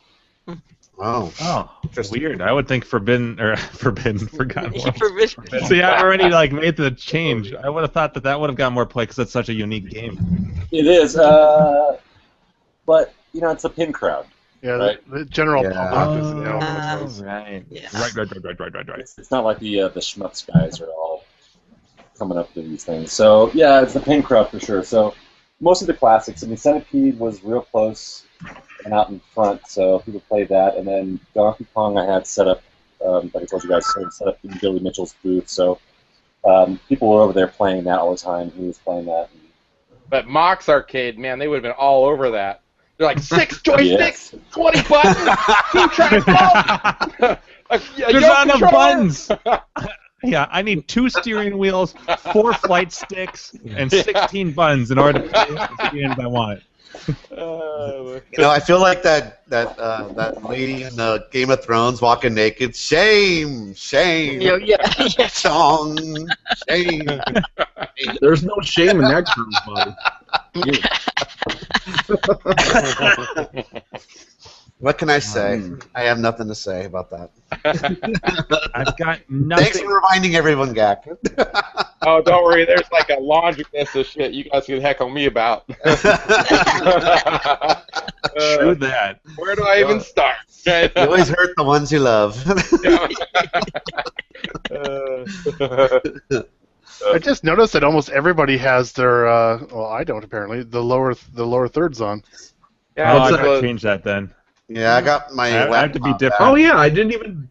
Speaker 5: Oh.
Speaker 3: Oh, weird. I would think Forgotten Worlds.
Speaker 4: Forbidden.
Speaker 3: See, I've already like made the change. I would have thought that would have got more play because it's such a unique game.
Speaker 7: It is, but you know, it's a pin crowd.
Speaker 1: Yeah,
Speaker 7: Right.
Speaker 1: the general
Speaker 5: Yeah.
Speaker 1: public is the element.
Speaker 3: Right.
Speaker 4: Yeah.
Speaker 3: Right.
Speaker 7: It's not like the schmutz guys are all coming up to these things. So yeah, it's the pin crowd for sure. So most of the classics. I mean, Centipede was real close and out in front, so people played that. And then Donkey Kong, I had set up, like I told you guys, set up in Billy Mitchell's booth. So people were over there playing that all the time. He was playing that.
Speaker 2: But Mox Arcade, man, they would have been all over that. They're like 6 joysticks,
Speaker 7: Yes.
Speaker 2: 20 buttons, 2 triangles.
Speaker 3: There's not enough buttons. Yeah, I need 2 steering wheels, 4 flight sticks, and 16 buttons in order to play the games I want.
Speaker 5: You know, I feel like that lady in the Game of Thrones walking naked. Shame, shame,
Speaker 4: Yeah.
Speaker 5: song, shame.
Speaker 8: There's no shame in that groove, buddy.
Speaker 5: What can I say? I have nothing to say about that.
Speaker 3: I've got nothing.
Speaker 5: Thanks for reminding everyone, Gak.
Speaker 2: Oh, don't worry. There's like a laundry list of shit you guys can heckle me about.
Speaker 3: True that.
Speaker 2: Where do I even start?
Speaker 5: You always hurt the ones you love.
Speaker 1: I just noticed that almost everybody has their. Well, I don't apparently. The lower thirds on.
Speaker 2: Yeah,
Speaker 3: Oh, I
Speaker 2: it's
Speaker 3: gotta
Speaker 2: a-
Speaker 3: change that then.
Speaker 5: Yeah, I got my.
Speaker 3: I have to be
Speaker 5: laptop
Speaker 3: different.
Speaker 5: back.
Speaker 8: Oh yeah, I didn't even.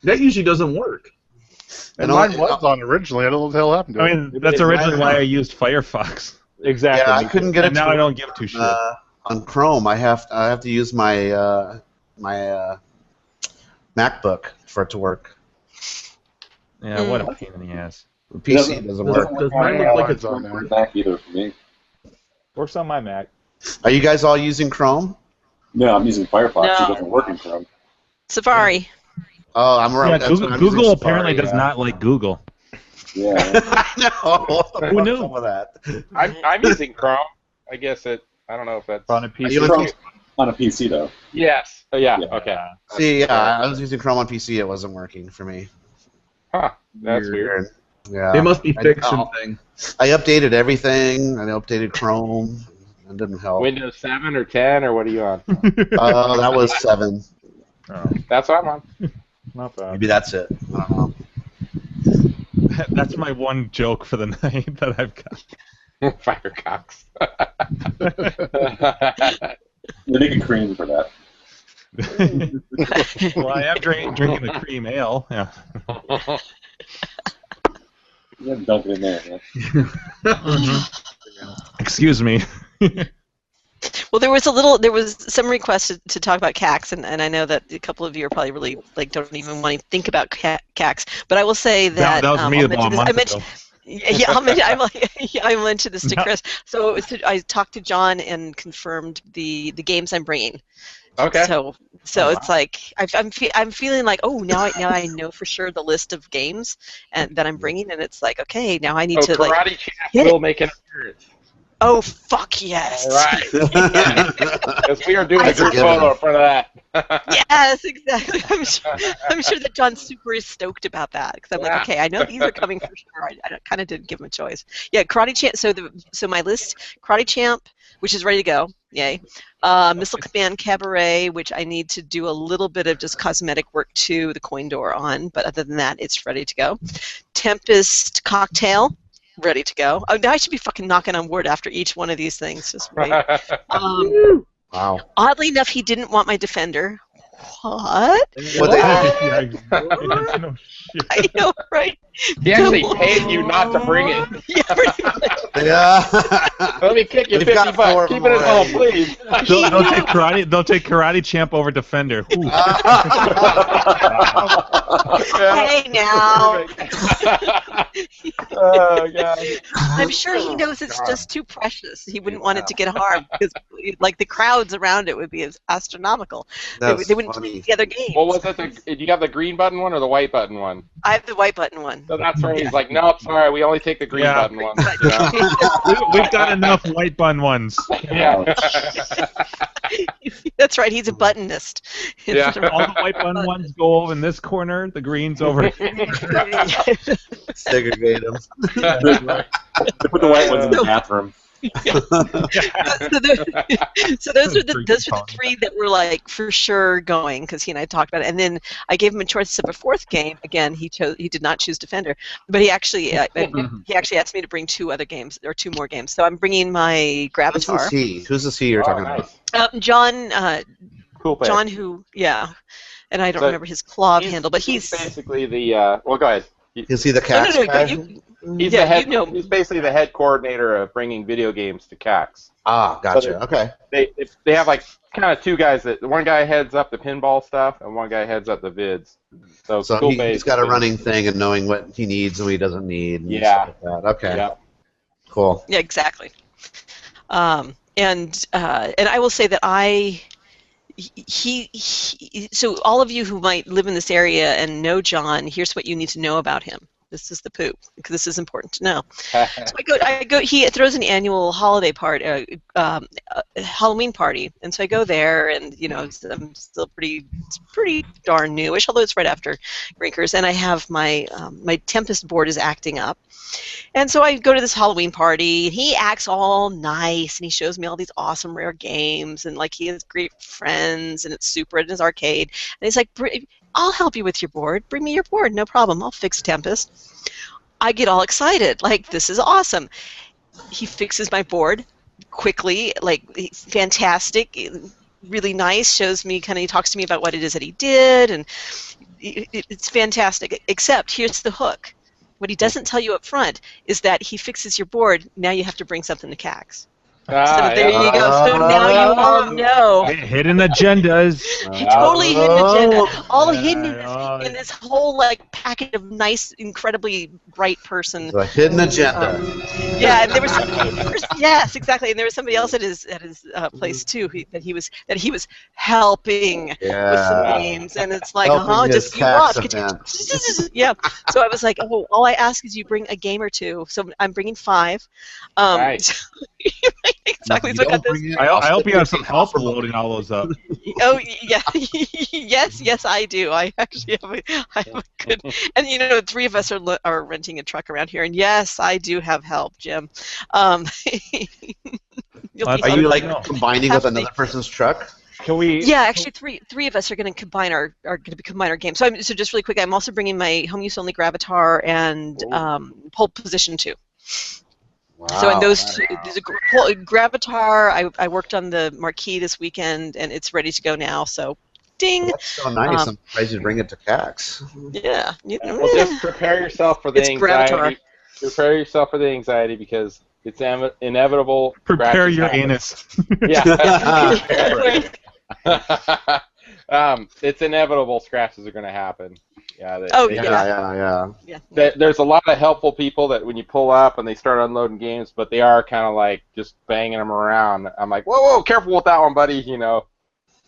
Speaker 8: That usually doesn't work.
Speaker 1: And
Speaker 5: know
Speaker 1: mine
Speaker 5: what?
Speaker 1: was on originally. I don't know what the hell happened to
Speaker 3: I
Speaker 1: it.
Speaker 3: mean, that's originally why I used Firefox.
Speaker 6: Exactly.
Speaker 5: Yeah, I couldn't get it.
Speaker 3: And now
Speaker 5: to
Speaker 3: I don't give two shits.
Speaker 5: on Chrome. I have to use my my MacBook for it to work.
Speaker 3: Yeah, what a pain in the ass.
Speaker 5: The PC doesn't work.
Speaker 8: Does mine look like it's
Speaker 1: on there.
Speaker 7: Back either for me.
Speaker 6: Works on my Mac.
Speaker 5: Are you guys all using Chrome?
Speaker 7: No, I'm using Firefox.
Speaker 4: No.
Speaker 7: It doesn't work in Chrome.
Speaker 4: Safari.
Speaker 5: Oh, I'm around.
Speaker 3: Yeah,
Speaker 5: that's what
Speaker 3: Google,
Speaker 5: I'm using
Speaker 3: Google
Speaker 5: Safari,
Speaker 3: apparently does
Speaker 5: yeah.
Speaker 3: not like Google.
Speaker 7: Yeah.
Speaker 5: I know.
Speaker 3: Who knew?
Speaker 5: Some of that.
Speaker 2: I'm using Chrome. I guess it. I don't know if that's.
Speaker 6: On a
Speaker 5: Are
Speaker 6: PC.
Speaker 5: you on
Speaker 7: Chrome
Speaker 5: PC?
Speaker 7: on a PC though.
Speaker 2: Yes. Oh, yeah.
Speaker 7: Yeah.
Speaker 2: Okay.
Speaker 5: See, yeah, I was using Chrome on PC. It wasn't working for me.
Speaker 2: Huh. That's weird.
Speaker 5: Yeah.
Speaker 8: They must be
Speaker 5: I
Speaker 8: fixing
Speaker 5: know.
Speaker 8: things.
Speaker 5: I updated everything. I updated Chrome. It didn't help.
Speaker 2: Windows 7 or 10 or what are you on?
Speaker 5: That was 7.
Speaker 2: That's what I'm on.
Speaker 6: Not bad.
Speaker 5: Maybe that's it. I don't know.
Speaker 3: That's my one joke for the night that I've got.
Speaker 2: Firecocks.
Speaker 7: They're making cream for that.
Speaker 3: Well, I am drinking the cream ale. Yeah.
Speaker 7: You have to dunk it in there. Yeah.
Speaker 3: Excuse me.
Speaker 4: Well, there was some requests to talk about CACs, and I know that a couple of you are probably really don't even want to think about CACs. But I will say that
Speaker 3: that was me about a month ago.
Speaker 4: Yeah, I mentioned this to Chris. So I talked to John and confirmed the games I'm bringing,
Speaker 2: Okay.
Speaker 4: So it's like I'm feeling like, oh, now I know for sure the list of games and that I'm bringing, and it's like, okay, now I need to
Speaker 2: Karate
Speaker 4: like
Speaker 2: Champ
Speaker 4: hit
Speaker 2: will
Speaker 4: it.
Speaker 2: make an appearance.
Speaker 4: Oh, fuck yes.
Speaker 2: All right. Because we are doing a
Speaker 5: That's a
Speaker 2: group
Speaker 5: given.
Speaker 2: photo in front of that.
Speaker 4: Yes, exactly. I'm sure that John super is stoked about that because I'm like, okay, I know these are coming for sure. I kind of didn't give him a choice. Yeah, Karate Champ. So my list: Karate Champ, which is ready to go. Yay. Missile Command Cabaret, which I need to do a little bit of just cosmetic work to the coin door on, but other than that, it's ready to go. Tempest Cocktail. Ready to go. Oh, now I should be fucking knocking on wood after each one of these things. Just wait.
Speaker 5: Wow.
Speaker 4: Oddly enough, he didn't want my Defender. What?
Speaker 5: What they-
Speaker 3: No shit.
Speaker 4: I know, right?
Speaker 2: He actually paid you not to bring it.
Speaker 4: Yeah, pretty much.
Speaker 5: Yeah.
Speaker 2: Let me kick you
Speaker 5: We've
Speaker 2: 50
Speaker 5: got 4
Speaker 2: bucks.
Speaker 5: of
Speaker 2: Keep
Speaker 5: them
Speaker 2: it at home,
Speaker 5: already.
Speaker 2: please.
Speaker 3: They'll take Karate Champ over Defender. Ooh.
Speaker 4: Hey now.
Speaker 2: Oh, God.
Speaker 4: I'm sure he knows it's just too precious. He wouldn't want it to get harmed because, like, the crowds around it would be astronomical.
Speaker 5: That's
Speaker 4: they wouldn't
Speaker 5: funny.
Speaker 4: play the other games.
Speaker 2: What was it? Did you have the green button one or the white button one?
Speaker 4: I have the white button one.
Speaker 2: So that's where he's like, nope, sorry, we only take the green
Speaker 3: Yeah.
Speaker 2: button one. You know?
Speaker 3: We've got enough white bun ones.
Speaker 2: Yeah.
Speaker 4: That's right. He's a buttonist.
Speaker 2: Yeah.
Speaker 3: All the white bun ones go over in this corner, the greens over.
Speaker 5: Segregate them.
Speaker 7: They put the white ones in the bathroom.
Speaker 4: So those are the 3 that were like for sure going because he and I talked about it, and then I gave him a choice of a 4th game. Again, he did not choose Defender, but he actually asked me to bring 2 other games or 2 more games. So I'm bringing my Gravatar.
Speaker 5: Who's the C? Who's the C you're talking
Speaker 2: nice.
Speaker 5: about?
Speaker 4: John.
Speaker 2: Cool pick.
Speaker 4: John, and I don't
Speaker 2: So
Speaker 4: remember his claw handle, but he's
Speaker 2: basically the. Well, go ahead.
Speaker 5: Is he the CAX
Speaker 4: no,
Speaker 5: guy?
Speaker 2: He's
Speaker 4: Yeah,
Speaker 2: the head.
Speaker 4: you know.
Speaker 2: He's basically the head coordinator of bringing video games to CAX.
Speaker 5: Ah, gotcha.
Speaker 2: So
Speaker 5: Okay.
Speaker 2: They have like kind of 2 guys that one guy heads up the pinball stuff and one guy heads up the vids. So Cool
Speaker 5: he's got a running thing and knowing what he needs and what he doesn't need. And
Speaker 2: Yeah.
Speaker 5: stuff like that. Okay.
Speaker 2: Yeah.
Speaker 5: Cool.
Speaker 4: Yeah, exactly. And I will say that so all of you who might live in this area and know John, here's what you need to know about him. This is the poop because this is important to know. So I go. He throws an annual holiday party, Halloween party, and so I go there, and I'm still pretty darn newish, although it's right after Grinkers, and I have my my Tempest board is acting up, and so I go to this Halloween party, and he acts all nice, and he shows me all these awesome rare games, and like he has great friends, and it's super in his arcade, and he's like, I'll help you with your board. Bring me your board, no problem. I'll fix Tempest. I get all excited, like this is awesome. He fixes my board quickly, like fantastic, really nice. Shows me he talks to me about what it is that he did, and it's fantastic. Except here's the hook: what he doesn't tell you up front is that he fixes your board. Now you have to bring something to CAX. So there you go. So now you all know.
Speaker 3: Hidden agendas.
Speaker 4: Totally hidden agenda. All hidden in this whole packet of nice, incredibly bright person.
Speaker 5: The hidden agenda.
Speaker 4: Yeah, and there was yes, exactly. And there was somebody else at his place too that he was helping with some games, and it's like, just you watch. Yeah. So I was like, oh, all I ask is you bring a game or 2. So I'm bringing 5.
Speaker 2: Nice.
Speaker 4: Exactly. So I got this.
Speaker 3: I hope you have some help loading all those up.
Speaker 4: Oh yeah, yes, I do. I actually have a good, and 3 of us are renting a truck around here, and yes, I do have help, Jim.
Speaker 5: Are you combining with another person's truck?
Speaker 6: Can we?
Speaker 4: Yeah, actually, three of us are going to combine our games. So just really quick, I'm also bringing my home use only Gravatar and pole position 2.
Speaker 5: Wow.
Speaker 4: So in those two, there's a Gravatar. I worked on the marquee this weekend, and it's ready to go now. So, ding.
Speaker 5: That's so nice. I'm surprised you bring it to CAX.
Speaker 4: Yeah.
Speaker 2: Well, just prepare yourself for the anxiety.
Speaker 4: Gravatar.
Speaker 2: Prepare yourself for the anxiety because it's inevitable.
Speaker 3: Prepare your anus.
Speaker 2: Yeah. It's inevitable. Scratches are going to happen. Yeah. There's a lot of helpful people that when you pull up and they start unloading games, but they are kind of like just banging them around. I'm like, whoa, careful with that one, buddy.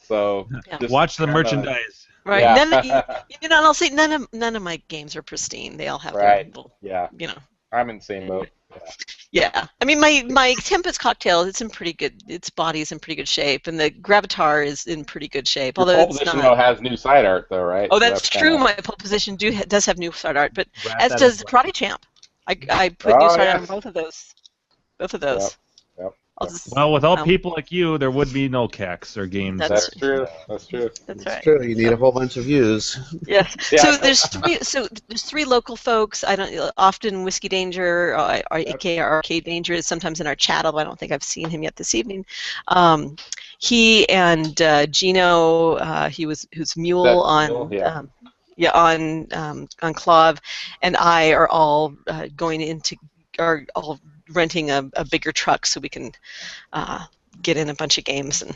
Speaker 2: So
Speaker 4: Yeah.
Speaker 2: just
Speaker 3: Watch the
Speaker 2: kinda-
Speaker 3: merchandise.
Speaker 4: Right.
Speaker 2: Yeah.
Speaker 4: And I'll say none of my games are pristine. They all have their
Speaker 2: Right.
Speaker 4: little,
Speaker 2: Yeah,
Speaker 4: you know.
Speaker 2: I'm in the same boat.
Speaker 4: Yeah. I mean, my Tempest cocktail, it's in pretty good. Its body's in pretty good shape, and the Gravatar is in pretty good shape.
Speaker 2: Your
Speaker 4: Although
Speaker 2: pole
Speaker 4: it's
Speaker 2: position
Speaker 4: not.
Speaker 2: though has new side art though, right?
Speaker 4: Oh,
Speaker 2: So
Speaker 4: that's
Speaker 2: kinda-
Speaker 4: true. My pole position does have new side art, but
Speaker 3: Wrap
Speaker 4: as
Speaker 3: that
Speaker 4: does
Speaker 3: up.
Speaker 4: Karate Champ. I put new
Speaker 2: Oh,
Speaker 4: side art
Speaker 2: yes.
Speaker 4: on both of those. Both of those.
Speaker 2: Yep.
Speaker 4: I'll just,
Speaker 3: Well, without
Speaker 4: um,
Speaker 3: people like you, there would be no CACs or games.
Speaker 4: That's-
Speaker 2: That's true. That's true.
Speaker 4: That's
Speaker 5: It's
Speaker 4: right.
Speaker 5: true. You need a whole bunch of views.
Speaker 4: Yes.
Speaker 2: Yeah.
Speaker 4: So there's three local folks. I don't often Whiskey Danger, aka Arcade Danger, is sometimes in our chat. Although I don't think I've seen him yet this evening. He and Gino, who's Mule
Speaker 2: That's
Speaker 4: on
Speaker 2: Mule, yeah.
Speaker 4: on Clav, and I are all are all renting a bigger truck so we can get in a bunch of games and.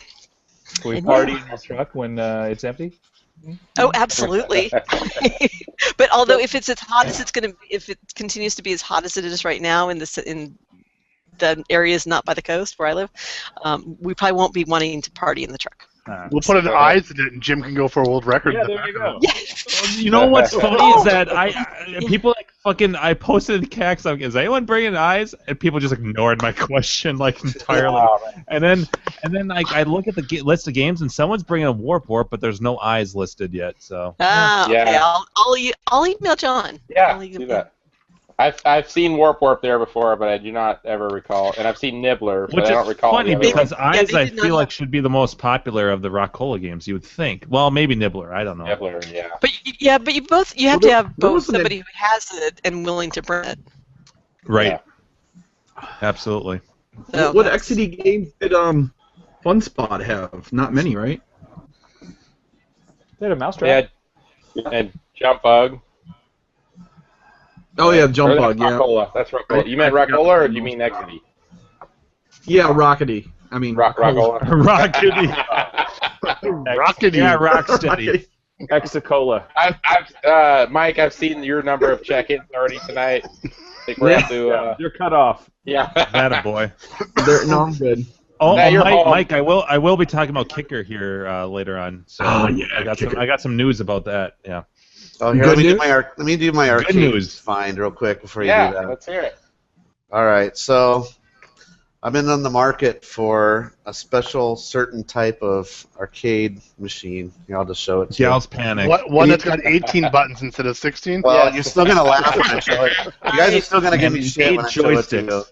Speaker 6: Can we
Speaker 4: And
Speaker 6: party in this truck when it's empty?
Speaker 4: Oh, absolutely. But although if it's as hot as it's going to, if it continues to be as hot as it is right now in the areas not by the coast where I live, we probably won't be wanting to party in the truck.
Speaker 1: We'll put an eyes in it, and Jim can go for a world record.
Speaker 6: Yeah,
Speaker 1: in the
Speaker 6: there you
Speaker 1: back of
Speaker 6: go.
Speaker 1: it.
Speaker 3: You know what's funny is that people like fucking. I posted in CACs like, "Is anyone bringing eyes?" And people just ignored my question like entirely.
Speaker 2: Wow.
Speaker 3: And then like I look at the list of games and someone's bringing a Warp, but there's no eyes listed yet. So
Speaker 4: Okay.
Speaker 2: Yeah.
Speaker 4: I'll email John.
Speaker 2: Yeah,
Speaker 4: I'll
Speaker 2: do that. I've seen Warp there before, but I do not ever recall. And I've seen Nibbler, but
Speaker 3: which
Speaker 2: I don't
Speaker 3: is
Speaker 2: recall.
Speaker 3: funny
Speaker 2: the other
Speaker 3: because
Speaker 2: one.
Speaker 3: eyes
Speaker 4: they
Speaker 3: I
Speaker 4: did not
Speaker 3: feel like
Speaker 4: have-
Speaker 3: should be the most popular of the Rockola games. You would think. Well, maybe Nibbler. I don't know.
Speaker 2: Nibbler, yeah.
Speaker 4: But you have
Speaker 8: Well,
Speaker 4: to have
Speaker 8: there
Speaker 4: both
Speaker 8: was an-
Speaker 4: somebody who has it and willing to bring it.
Speaker 3: Right. Absolutely.
Speaker 4: So
Speaker 8: What
Speaker 4: that's-
Speaker 8: XCD games did Fun Spot have? Not many, right?
Speaker 6: They had a mousetrap.
Speaker 2: Yeah, and Jump Bug.
Speaker 8: Oh yeah, Jump
Speaker 2: Or
Speaker 8: Bug.
Speaker 2: that's
Speaker 8: Yeah,
Speaker 2: Rockola. That's Rockola. You meant
Speaker 8: I forgot
Speaker 2: Rockola, or
Speaker 8: the
Speaker 2: do you mean Exidy?
Speaker 8: yeah, Rockety. I mean,
Speaker 2: Rockola.
Speaker 3: Rockety.
Speaker 1: Rockety.
Speaker 3: Yeah, Rocksteady.
Speaker 6: Exicola.
Speaker 2: Mike, I've seen your number of check-ins already tonight. I think we're up to,
Speaker 6: You're cut off.
Speaker 2: yeah.
Speaker 3: That boy.
Speaker 8: No, I'm good.
Speaker 3: Oh,
Speaker 2: Now you're home.
Speaker 3: Mike, I will be talking about Kicker here later on. So
Speaker 8: Oh, yeah,
Speaker 3: I got some news about that. Yeah.
Speaker 5: Oh, here,
Speaker 8: Good
Speaker 5: let
Speaker 8: news?
Speaker 5: me do my arcade
Speaker 3: news.
Speaker 5: find real quick before you
Speaker 2: Yeah,
Speaker 5: do that.
Speaker 2: let's hear it.
Speaker 5: All right, so I've been on the market for a special certain type of arcade machine. Here, I'll just show it to
Speaker 3: Gals Panic.
Speaker 1: One that's got 18 buttons instead of 16.
Speaker 5: you. Well,
Speaker 2: Yeah.
Speaker 5: you're still gonna laugh when I show it. You guys are still gonna give me
Speaker 3: And
Speaker 5: shit when I
Speaker 3: 8
Speaker 5: show it to you.
Speaker 3: joysticks.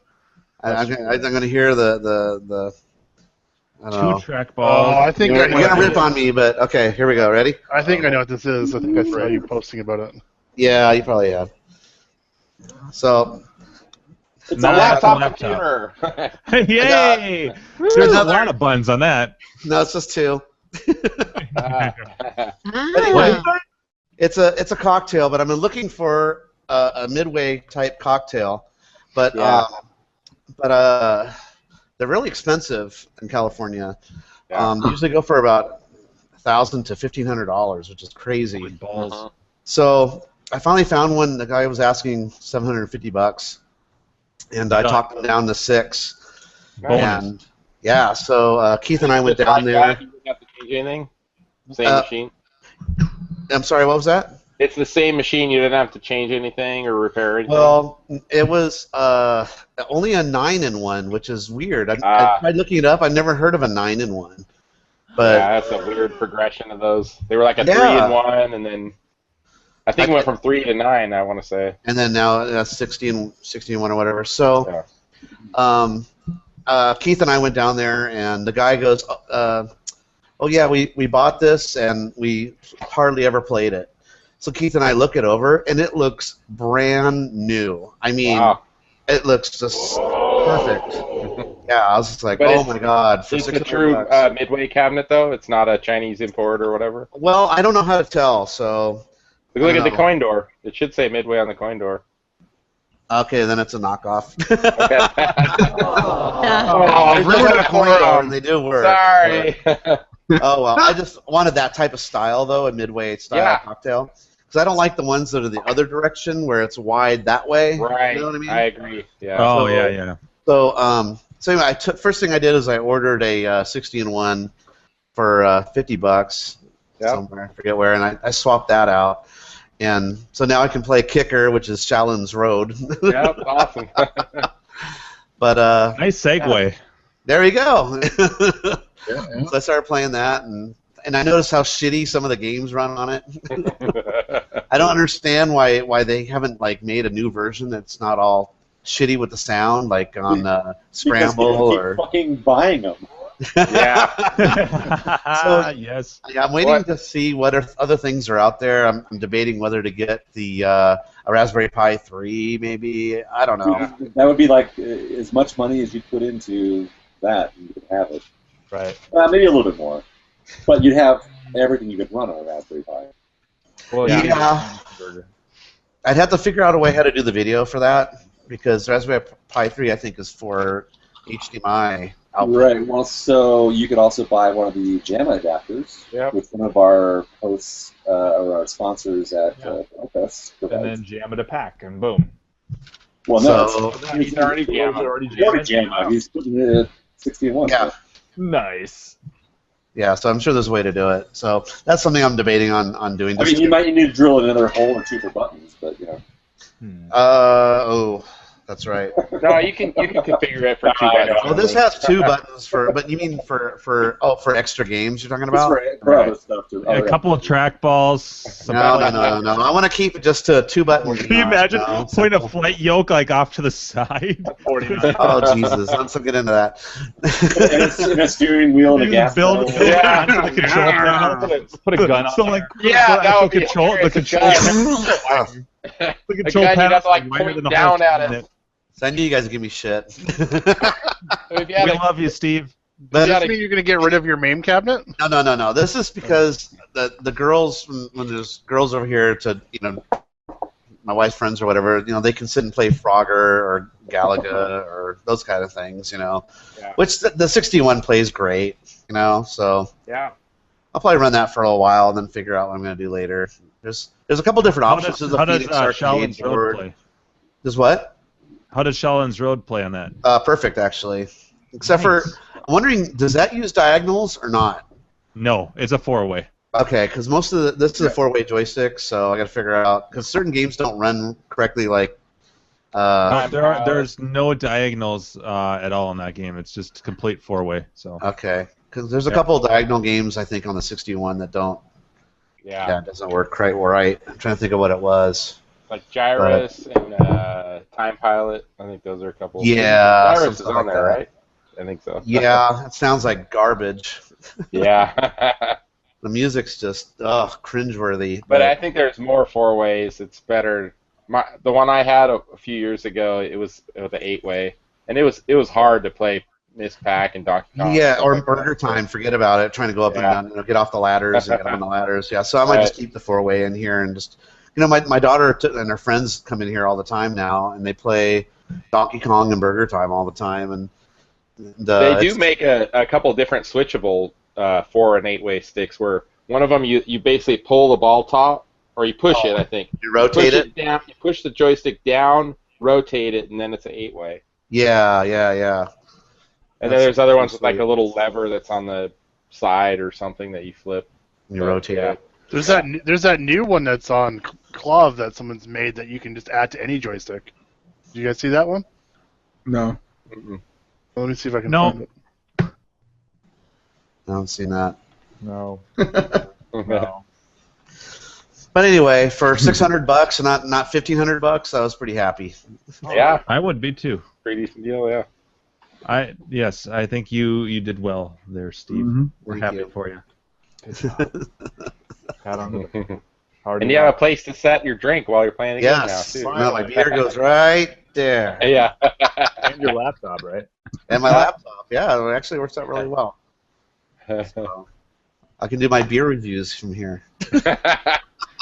Speaker 5: I'm gonna hear the I don't know.
Speaker 3: 2 trackball.
Speaker 1: Oh, I think
Speaker 5: You're
Speaker 1: I know
Speaker 5: gonna
Speaker 1: what
Speaker 5: rip on me, but okay, here we go. Ready?
Speaker 1: I think I know what this is. I think I saw you posting about it.
Speaker 5: Yeah, you probably have. So
Speaker 2: It's
Speaker 3: Not
Speaker 2: a laptop
Speaker 3: laptop.
Speaker 2: computer.
Speaker 3: Yay! There's a
Speaker 5: Another-
Speaker 3: lot of buns on that.
Speaker 5: no, it's just two.
Speaker 4: Ah.
Speaker 5: It's a cocktail, but I'm looking for a midway type cocktail, but
Speaker 2: Yeah.
Speaker 5: they're really expensive in California.
Speaker 2: Yeah.
Speaker 5: They usually go for about $1,000 to $1,500, which is crazy.
Speaker 3: Balls.
Speaker 2: Uh-huh.
Speaker 5: So I finally found one. The guy was asking $750, and I
Speaker 3: Done.
Speaker 5: talked him down to $6.
Speaker 3: Bonus.
Speaker 5: And yeah, so Keith and I went down there.
Speaker 2: You didn't have to change anything? Same
Speaker 5: Uh,
Speaker 2: machine?
Speaker 5: I'm sorry, what was that?
Speaker 2: It's the same machine. You didn't have to change anything or repair anything?
Speaker 5: Well, it was only a 9-in-1, which is weird. I tried looking it up. I've never heard of a 9-in-1. But
Speaker 2: yeah, that's a weird progression of those. They were like a
Speaker 5: Yeah.
Speaker 2: 3-in-1, and then I think it went from 3 to 9, I want to say.
Speaker 5: and then now that's 16-1 or whatever. So Keith and I went down there, and the guy goes, "Oh yeah, we bought this, and we hardly ever played it." So Keith and I look it over, and it looks brand new. I mean,
Speaker 2: Wow.
Speaker 5: it looks just perfect. Yeah, I was just like,
Speaker 2: But
Speaker 5: oh
Speaker 2: it's-
Speaker 5: my god, for
Speaker 2: It's a
Speaker 5: $600
Speaker 2: true
Speaker 5: bucks.
Speaker 2: Midway cabinet, though. It's not a Chinese import or whatever.
Speaker 5: Well, I don't know how to tell, so
Speaker 2: Look at the
Speaker 5: know.
Speaker 2: coin door. It should say Midway on the coin door.
Speaker 5: okay, then it's a knockoff.
Speaker 2: Okay.
Speaker 5: I
Speaker 2: ruined
Speaker 5: got
Speaker 2: the
Speaker 5: a coin
Speaker 2: coin.
Speaker 5: door, and they do work.
Speaker 2: Sorry.
Speaker 5: Oh well, I just wanted that type of style though, a midway style
Speaker 2: Yeah.
Speaker 5: cocktail, because I don't like the ones that are the other direction where it's wide that way.
Speaker 2: Right.
Speaker 5: You know what I mean?
Speaker 2: I agree. Yeah.
Speaker 3: Oh,
Speaker 5: So-
Speaker 3: yeah.
Speaker 5: So, so anyway, first thing I did is I ordered a 60-in-1, for $50
Speaker 2: Yep.
Speaker 5: somewhere. I forget where, and I swapped that out. And so now I can play Kicker, which is Shaolin's Road.
Speaker 2: Yep, awesome.
Speaker 5: But
Speaker 3: Nice segue.
Speaker 5: there you go.
Speaker 8: Yeah, yeah.
Speaker 5: So I started playing that, and I noticed how shitty some of the games run on it. I don't understand why they haven't like made a new version that's not all shitty with the sound, like on Scramble
Speaker 7: Because people
Speaker 5: or.
Speaker 7: keep fucking buying them.
Speaker 2: Yeah.
Speaker 5: So-
Speaker 3: Yes.
Speaker 5: Yeah, I'm waiting to see what other things are out there. I'm debating whether to get the a Raspberry Pi 3, maybe. I don't know.
Speaker 7: That would be like as much money as you put into that, you could have it.
Speaker 6: Right.
Speaker 7: Maybe a little bit more. But you'd have everything you could run on a Raspberry Pi.
Speaker 6: Well,
Speaker 5: Yeah. I'd have to figure out a way how to do the video for that, because Raspberry Pi 3, I think, is for HDMI output.
Speaker 7: Right. Well, so you could also buy one of the JAMA adapters,
Speaker 2: Yep.
Speaker 7: which one of our hosts or our sponsors at Fest
Speaker 6: And
Speaker 7: provides.
Speaker 6: then jam it a pack, and boom.
Speaker 7: Well, no,
Speaker 5: So-
Speaker 7: it's
Speaker 2: already
Speaker 6: It's
Speaker 2: jammed.
Speaker 6: already
Speaker 7: he's already
Speaker 6: jammed.
Speaker 7: JAMA. He's putting it at 61.
Speaker 5: Yeah.
Speaker 6: Nice.
Speaker 5: Yeah, so I'm sure there's a way to do it. So that's something I'm debating on doing.
Speaker 7: I mean, you might need to drill another hole or two for buttons, but you know.
Speaker 5: Oh, that's right.
Speaker 2: No, you can configure it for 2 buttons.
Speaker 5: Well, this has 2 buttons for, but you mean for extra games you're talking
Speaker 7: That's
Speaker 5: about?
Speaker 7: right. For other stuff too.
Speaker 3: A couple of trackballs. Some
Speaker 5: No. I want to keep it just to 2 buttons.
Speaker 3: Can you imagine
Speaker 5: No.
Speaker 3: putting a flight yoke like off to the side?
Speaker 5: Oh Jesus! Let's not get into that.
Speaker 7: and a steering wheel and a gas
Speaker 3: Build
Speaker 7: pedal.
Speaker 2: Yeah.
Speaker 3: the control panel.
Speaker 6: Put a gun on
Speaker 3: So
Speaker 6: there.
Speaker 3: like
Speaker 2: Yeah,
Speaker 3: the
Speaker 2: that
Speaker 3: actual
Speaker 2: would be
Speaker 3: control, the
Speaker 2: hilarious.
Speaker 3: control,
Speaker 5: Oh,
Speaker 3: the control
Speaker 2: gun you'd
Speaker 3: panel
Speaker 2: have to, like,
Speaker 3: is wider
Speaker 2: point
Speaker 3: than the
Speaker 2: down
Speaker 3: whole
Speaker 2: at
Speaker 3: thing.
Speaker 2: it.
Speaker 5: so I knew you guys would give me shit.
Speaker 2: If you had
Speaker 3: We
Speaker 2: a-
Speaker 3: love you, Steve.
Speaker 5: But
Speaker 1: Does this mean you're going to get rid of your MAME cabinet?
Speaker 5: no. This is because the girls, when there's girls over here to my wife's friends or whatever, they can sit and play Frogger or Galaga or those kind of things,
Speaker 2: Yeah.
Speaker 5: Which the 61 plays great, So
Speaker 2: Yeah.
Speaker 5: I'll probably run that for a little while and then figure out what I'm going to do later. There's a couple different
Speaker 3: How
Speaker 5: options.
Speaker 3: does,
Speaker 5: There's a
Speaker 3: how does
Speaker 5: Phoenix Arcade
Speaker 3: Shaolin's Road
Speaker 5: board.
Speaker 3: play?
Speaker 5: Does what?
Speaker 3: How does Shaolin's Road play on that?
Speaker 5: Perfect, actually. Except for, I'm wondering, does that use diagonals or not?
Speaker 3: No, it's a 4-way.
Speaker 5: Okay, because this is a 4-way joystick, so I got to figure out, because certain games don't run correctly, like.
Speaker 3: There's no diagonals at all in that game. It's just complete 4-way. So.
Speaker 5: Okay, because there's a couple of diagonal games I think on the 61 that don't.
Speaker 2: Yeah.
Speaker 5: It doesn't work quite right. I'm trying to think of what it was.
Speaker 2: Like Gyrus and Time Pilot. I think those are a couple.
Speaker 5: Yeah,
Speaker 2: Gyrus is
Speaker 5: something
Speaker 2: on
Speaker 5: like
Speaker 2: there,
Speaker 5: that.
Speaker 2: right? I think so.
Speaker 5: Yeah, it sounds like garbage.
Speaker 2: Yeah.
Speaker 5: The music's just cringeworthy.
Speaker 2: But I think there's more 4-ways. It's better. The one I had a few years ago, it was an 8-way, and it was hard to play Miss Pac and Donkey Kong.
Speaker 5: Yeah,
Speaker 2: and
Speaker 5: or
Speaker 2: stuff like
Speaker 5: Burger
Speaker 2: that.
Speaker 5: Time. Forget about it. Trying to go up
Speaker 2: Yeah.
Speaker 5: and down, get off the ladders and get on the ladders. Yeah, so I might just
Speaker 2: Right.
Speaker 5: keep the 4-way in here and just, my daughter and her friends come in here all the time now, and they play Donkey Kong and Burger Time all the time, and
Speaker 2: They do
Speaker 5: it's-
Speaker 2: make a couple different switchable 4 and 8-way sticks where one of them you basically pull the ball top or you push it. I think
Speaker 5: you rotate
Speaker 2: push
Speaker 5: it.
Speaker 2: down. You push the joystick down, rotate it, and then it's an 8-way.
Speaker 5: Yeah.
Speaker 2: And then
Speaker 5: That's
Speaker 2: there's other ones with
Speaker 5: sweet.
Speaker 2: like a little lever that's on the side or something that you flip.
Speaker 5: You
Speaker 2: But,
Speaker 5: rotate
Speaker 2: yeah.
Speaker 5: it.
Speaker 1: There's that new one that's on Clove that someone's made that you can just add to any joystick. Did you guys see that one?
Speaker 8: No.
Speaker 2: Mm-mm.
Speaker 1: Let me see if I can
Speaker 3: No.
Speaker 1: find it.
Speaker 5: I haven't seen that.
Speaker 6: No.
Speaker 5: But anyway, for $600 and not $1,500, I was pretty happy.
Speaker 2: Yeah,
Speaker 3: I would be too.
Speaker 2: pretty decent deal. Yeah.
Speaker 3: Yes, I think you did well there, Steve.
Speaker 8: Mhm.
Speaker 3: We're
Speaker 5: Thank
Speaker 3: happy
Speaker 5: you.
Speaker 3: for you.
Speaker 6: Pat on the hard
Speaker 2: And you have a place to set your drink while you're playing the
Speaker 5: Yes.
Speaker 2: game now too.
Speaker 5: No, my beer goes right there.
Speaker 2: Yeah.
Speaker 6: and your laptop, right?
Speaker 5: And my laptop. Yeah, it actually works out really well. So I can do my beer reviews from here.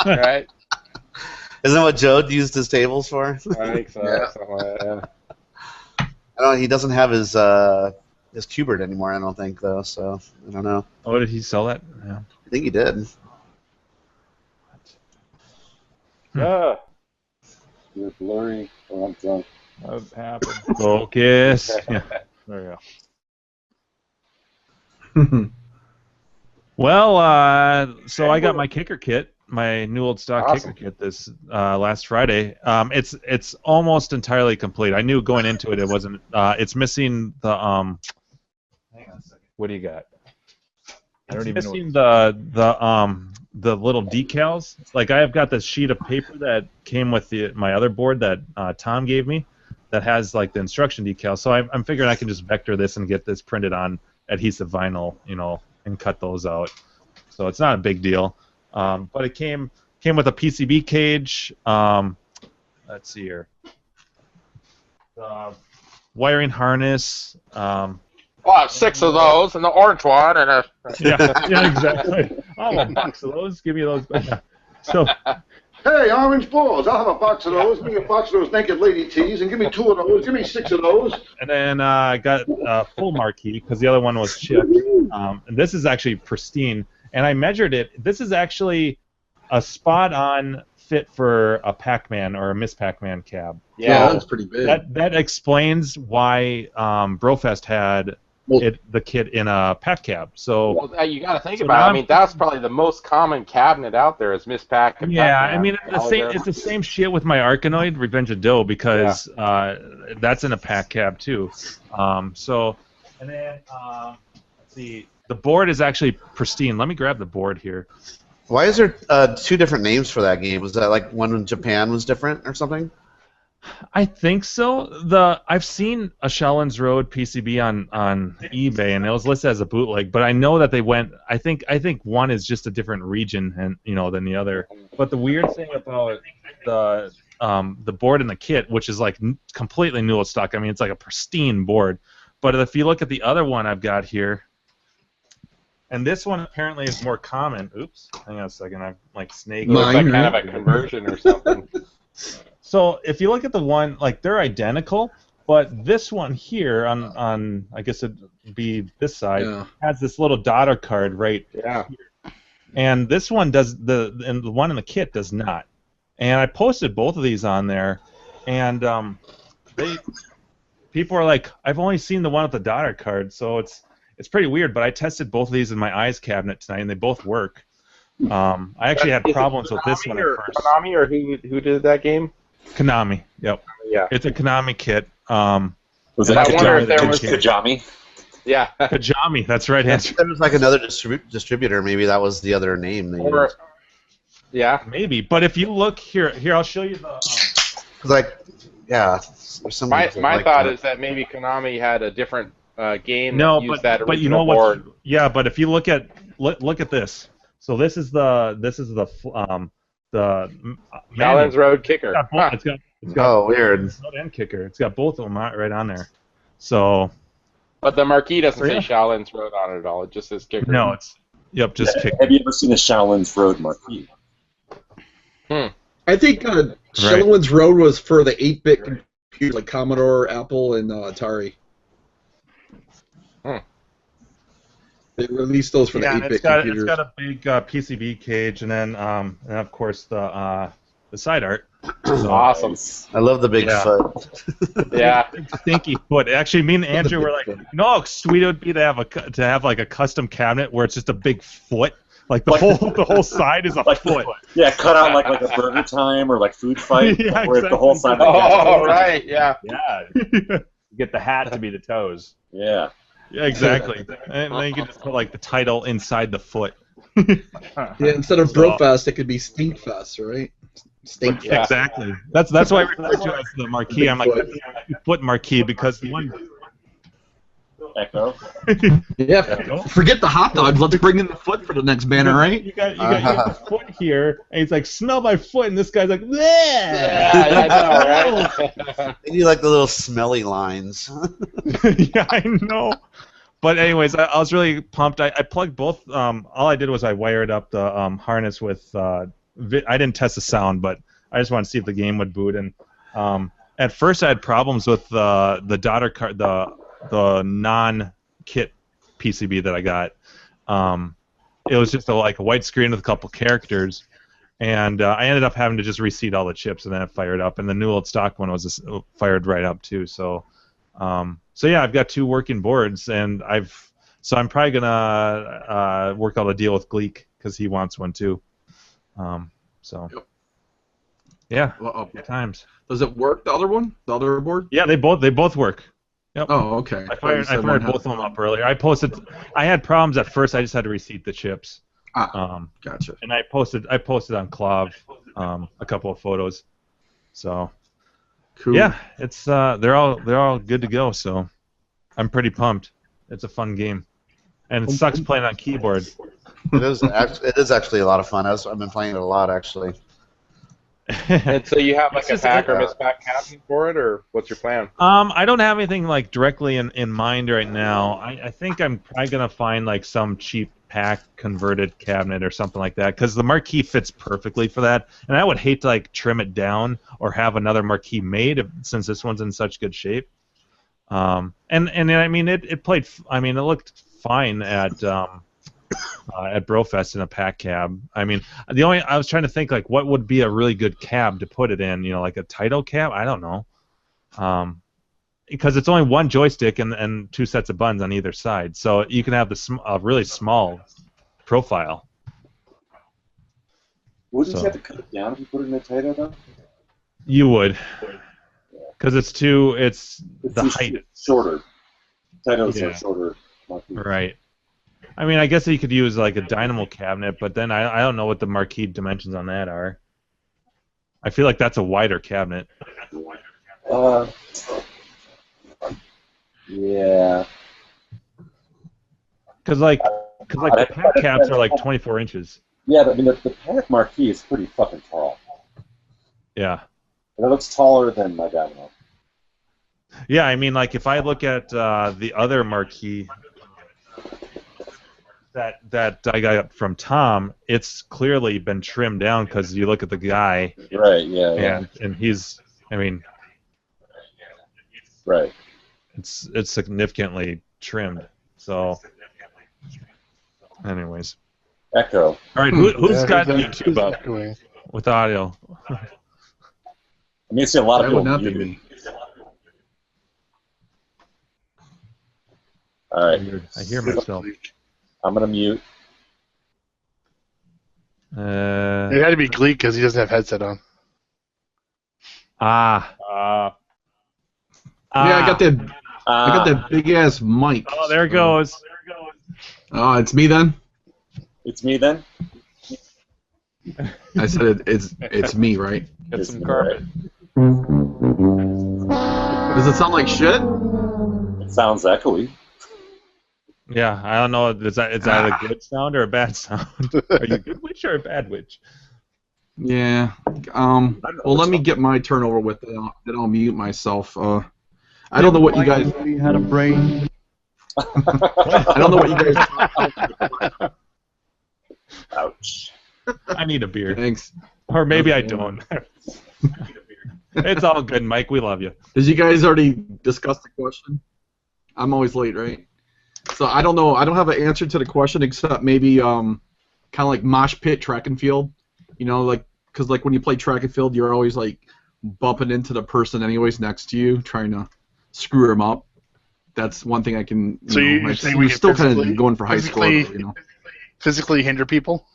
Speaker 2: Right.
Speaker 5: Isn't that what Joe used his tables for?
Speaker 2: I think so.
Speaker 5: Yeah.
Speaker 2: Something like that,
Speaker 5: I don't. He doesn't have his cubert anymore. I don't think though. So I don't know.
Speaker 3: Oh, did he sell that? Yeah.
Speaker 5: I think he did.
Speaker 6: Yeah.
Speaker 7: You're blurry or I'm drunk.
Speaker 6: That happened.
Speaker 3: Focus. Yeah.
Speaker 6: There you go.
Speaker 3: Well, so I got my kicker kit, my new old stock
Speaker 2: Awesome.
Speaker 3: kicker kit this last Friday. It's almost entirely complete. I knew going into it wasn't. It's missing the Hang on a second.
Speaker 6: What do you got? I don't
Speaker 3: It's
Speaker 6: even know.
Speaker 3: missing the little decals. Like I have got this sheet of paper that came with my other board that Tom gave me, that has like the instruction decals. So I'm figuring I can just vector this and get this printed on adhesive vinyl, and cut those out. So it's not a big deal. But it came with a PCB cage. Let's see here. Wiring harness.
Speaker 2: Well, I have 6 of those, and the orange one, and a.
Speaker 3: yeah, exactly. Oh, a box of those. Give me those. Yeah. So.
Speaker 10: Hey, orange balls, I'll have a box of those. Give me a box of those naked lady tees, and give me 2 of those. Give me 6 of those.
Speaker 3: And then I got a full marquee because the other one was chipped. And this is actually pristine. And I measured it. This is actually a spot-on fit for a Pac-Man or a Miss Pac-Man cab.
Speaker 8: Yeah, that's pretty big.
Speaker 3: That explains why Brofest had the kit in a Pac cab. So
Speaker 2: Well, you got to think about it. I mean, that's probably the most common cabinet out there is Miss Pac. and
Speaker 3: yeah,
Speaker 2: Pac-Man.
Speaker 3: I mean it's the same shit with my Arkanoid Revenge of Doe because that's in a Pac cab too. And then let's see, the board is actually pristine. Let me grab the board here.
Speaker 5: Why is there 2 different names for that game? Was that like one in Japan was different or something?
Speaker 3: I think so. I've seen a Shaolin's Road PCB on eBay, and it was listed as a bootleg. But I know that they went. I think one is just a different region, and than the other. But the weird thing about the board in the kit, which is like completely new stock. I mean, it's like a pristine board. But if you look at the other one I've got here, and this one apparently is more common. Oops, hang on a second. I'm like snaking.
Speaker 2: Looks like kind of a conversion or something.
Speaker 3: So if you look at the one, like they're identical, but this one here on I guess it'd be this side has this little daughter card right here. And this one does and the one in the kit does not. And I posted both of these on there, and people are like, I've only seen the one with the daughter card, so it's pretty weird. But I tested both of these in my eyes cabinet tonight, and they both work. I actually had problems with this one at first.
Speaker 2: Konami or who did that game?
Speaker 3: Konami, yep.
Speaker 2: Yeah.
Speaker 3: It's a Konami kit.
Speaker 7: Was it
Speaker 2: Kajami? Yeah.
Speaker 3: Kajami, that's right answer.
Speaker 5: There was like another distributor. Maybe that was the other name they used.
Speaker 2: Yeah.
Speaker 3: Maybe, but if you look here, I'll show you the.
Speaker 2: My thought is that maybe Konami had a different game that used that original
Speaker 3: but you know
Speaker 2: board.
Speaker 3: what? Yeah, but if you look at this. So this is the
Speaker 2: Shaolin's Road kicker.
Speaker 3: It's got
Speaker 5: weird.
Speaker 3: Road and kicker. It's got both of them right on there. So.
Speaker 2: But the marquee doesn't say Shaolin's Road on it at all. It just says kicker.
Speaker 3: No, just kicker.
Speaker 7: Have you ever seen a Shaolin's Road marquee?
Speaker 8: I think Shaolin's Road was for the 8-bit computers like Commodore, Apple, and Atari. They released those for the 8-bit computers.
Speaker 3: It's got a big PCB cage, and then of course the side art. So,
Speaker 2: awesome.
Speaker 5: I love the big foot.
Speaker 2: Yeah.
Speaker 3: Big stinky foot. Actually, me and Andrew were like, how sweet it would be to have like a custom cabinet where it's just a big foot. Like the whole side is a foot.
Speaker 7: Yeah, cut out like a Burger Time or like Food Fight,
Speaker 3: Yeah,
Speaker 7: where
Speaker 3: exactly.
Speaker 7: the whole side.
Speaker 2: Oh, right, yeah.
Speaker 6: Yeah. Get the hat to be the toes.
Speaker 7: Yeah.
Speaker 3: Yeah, exactly. And then you can just put like the title inside the foot.
Speaker 8: Yeah, instead of Brofest, it could be Stinkfest, right? Stinkfest.
Speaker 3: Yeah. Exactly. That's why I refer to it as the marquee. I'm like, foot marquee because the one.
Speaker 7: Echo.
Speaker 8: Yeah, forget the hot dogs. Let's bring in the foot for the next banner, right?
Speaker 3: You got your foot here, and he's like, smell my foot, and this guy's like, bleh!
Speaker 2: Yeah, I know, right?
Speaker 5: They do like the little smelly lines.
Speaker 3: Yeah, I know. But anyways, I was really pumped. I plugged both. All I did was I wired up the harness with. I didn't test the sound, but I just wanted to see if the game would boot. And at first, I had problems with the daughter card, the non-kit PCB that I got. It was just a white screen with a couple characters, and I ended up having to just reseat all the chips, and then it fired up. And the new old stock one was fired right up too. So yeah, I've got 2 working boards, and So I'm probably gonna work out a deal with Gleek because he wants one too. So
Speaker 8: Yep.
Speaker 3: yeah,
Speaker 8: Well,
Speaker 3: good times.
Speaker 8: does it work? The other one, the other board?
Speaker 3: Yeah, they both work. Yep.
Speaker 8: Oh, okay.
Speaker 3: I fired both of them up earlier. I had problems at first. I just had to reseat the chips.
Speaker 8: Gotcha.
Speaker 3: And I posted on Clav a couple of photos. So
Speaker 8: Cool.
Speaker 3: yeah, it's they're all good to go. So I'm pretty pumped. It's a fun game, and it sucks playing on keyboard.
Speaker 5: It is actually a lot of fun. I've been playing it a lot actually.
Speaker 2: And so you have like a pack or mispack cabinet for it, or what's your plan?
Speaker 3: I don't have anything like directly in mind right now. I think I'm probably gonna find like some cheap pack converted cabinet or something like that, because the marquee fits perfectly for that. And I would hate to like trim it down or have another marquee made since this one's in such good shape. And I mean it played. I mean it looked fine at Brofest in a pack cab. I mean, I was trying to think like what would be a really good cab to put it in. You know, like a title cab. I don't know, because it's only one joystick and two sets of buttons on either side, so you can have a really small profile.
Speaker 7: Wouldn't you have to cut it down if you put it in a title though?
Speaker 3: You would, because it's the height
Speaker 7: shorter. Titles
Speaker 3: Yeah.
Speaker 7: are shorter.
Speaker 3: Right. I mean, I guess you could use like a dynamo cabinet, but then I don't know what the marquee dimensions on that are. I feel like that's a wider cabinet.
Speaker 7: Yeah.
Speaker 3: Because the pack cabs are like 24 inches.
Speaker 7: Yeah, but I mean the pack marquee is pretty fucking tall.
Speaker 3: Yeah.
Speaker 7: And it looks taller than my dynamo.
Speaker 3: Yeah, I mean, like if I look at the other marquee that I got from Tom, it's clearly been trimmed down because you look at the guy.
Speaker 7: Right. Yeah.
Speaker 3: And he's, I mean,
Speaker 7: right.
Speaker 3: It's significantly trimmed. So, anyways.
Speaker 7: Echo.
Speaker 3: All right, who's got
Speaker 1: who's
Speaker 3: YouTube up
Speaker 1: echoing?
Speaker 3: with audio?
Speaker 7: I mean, it's a lot of
Speaker 8: That would
Speaker 7: people
Speaker 8: not be
Speaker 7: muted.
Speaker 8: me.
Speaker 7: All right.
Speaker 3: I hear myself.
Speaker 7: I'm gonna mute.
Speaker 1: It had to be Gleek because he doesn't have headset on.
Speaker 8: Yeah, I got that big ass mic.
Speaker 3: Oh, there it goes.
Speaker 8: Oh, it's me then.
Speaker 7: It's me then.
Speaker 8: I said it's me, right?
Speaker 2: Get some carpet.
Speaker 8: Does it sound like shit?
Speaker 7: It sounds echoey.
Speaker 3: Yeah, I don't know. Is that a good sound or a bad sound? Are you a good witch or a bad witch?
Speaker 8: Yeah. Well, let me get my turn over with, then I'll mute myself. I don't know what you guys
Speaker 11: had a brain.
Speaker 8: I don't know what you guys.
Speaker 7: Ouch.
Speaker 3: I need a beer.
Speaker 8: Thanks.
Speaker 3: Or maybe I don't. It's all good, Mike. We love you.
Speaker 8: Did you guys already discuss the question? I'm always late, right? So I don't know. I don't have an answer to the question except maybe kind of like mosh pit track and field. You know, like because like when you play track and field, you're always like bumping into the person anyways next to you, trying to screw them up. That's one thing I can.
Speaker 1: You're saying we
Speaker 8: you're
Speaker 1: can
Speaker 8: still kind of going for high score, you know.
Speaker 1: Physically hinder people?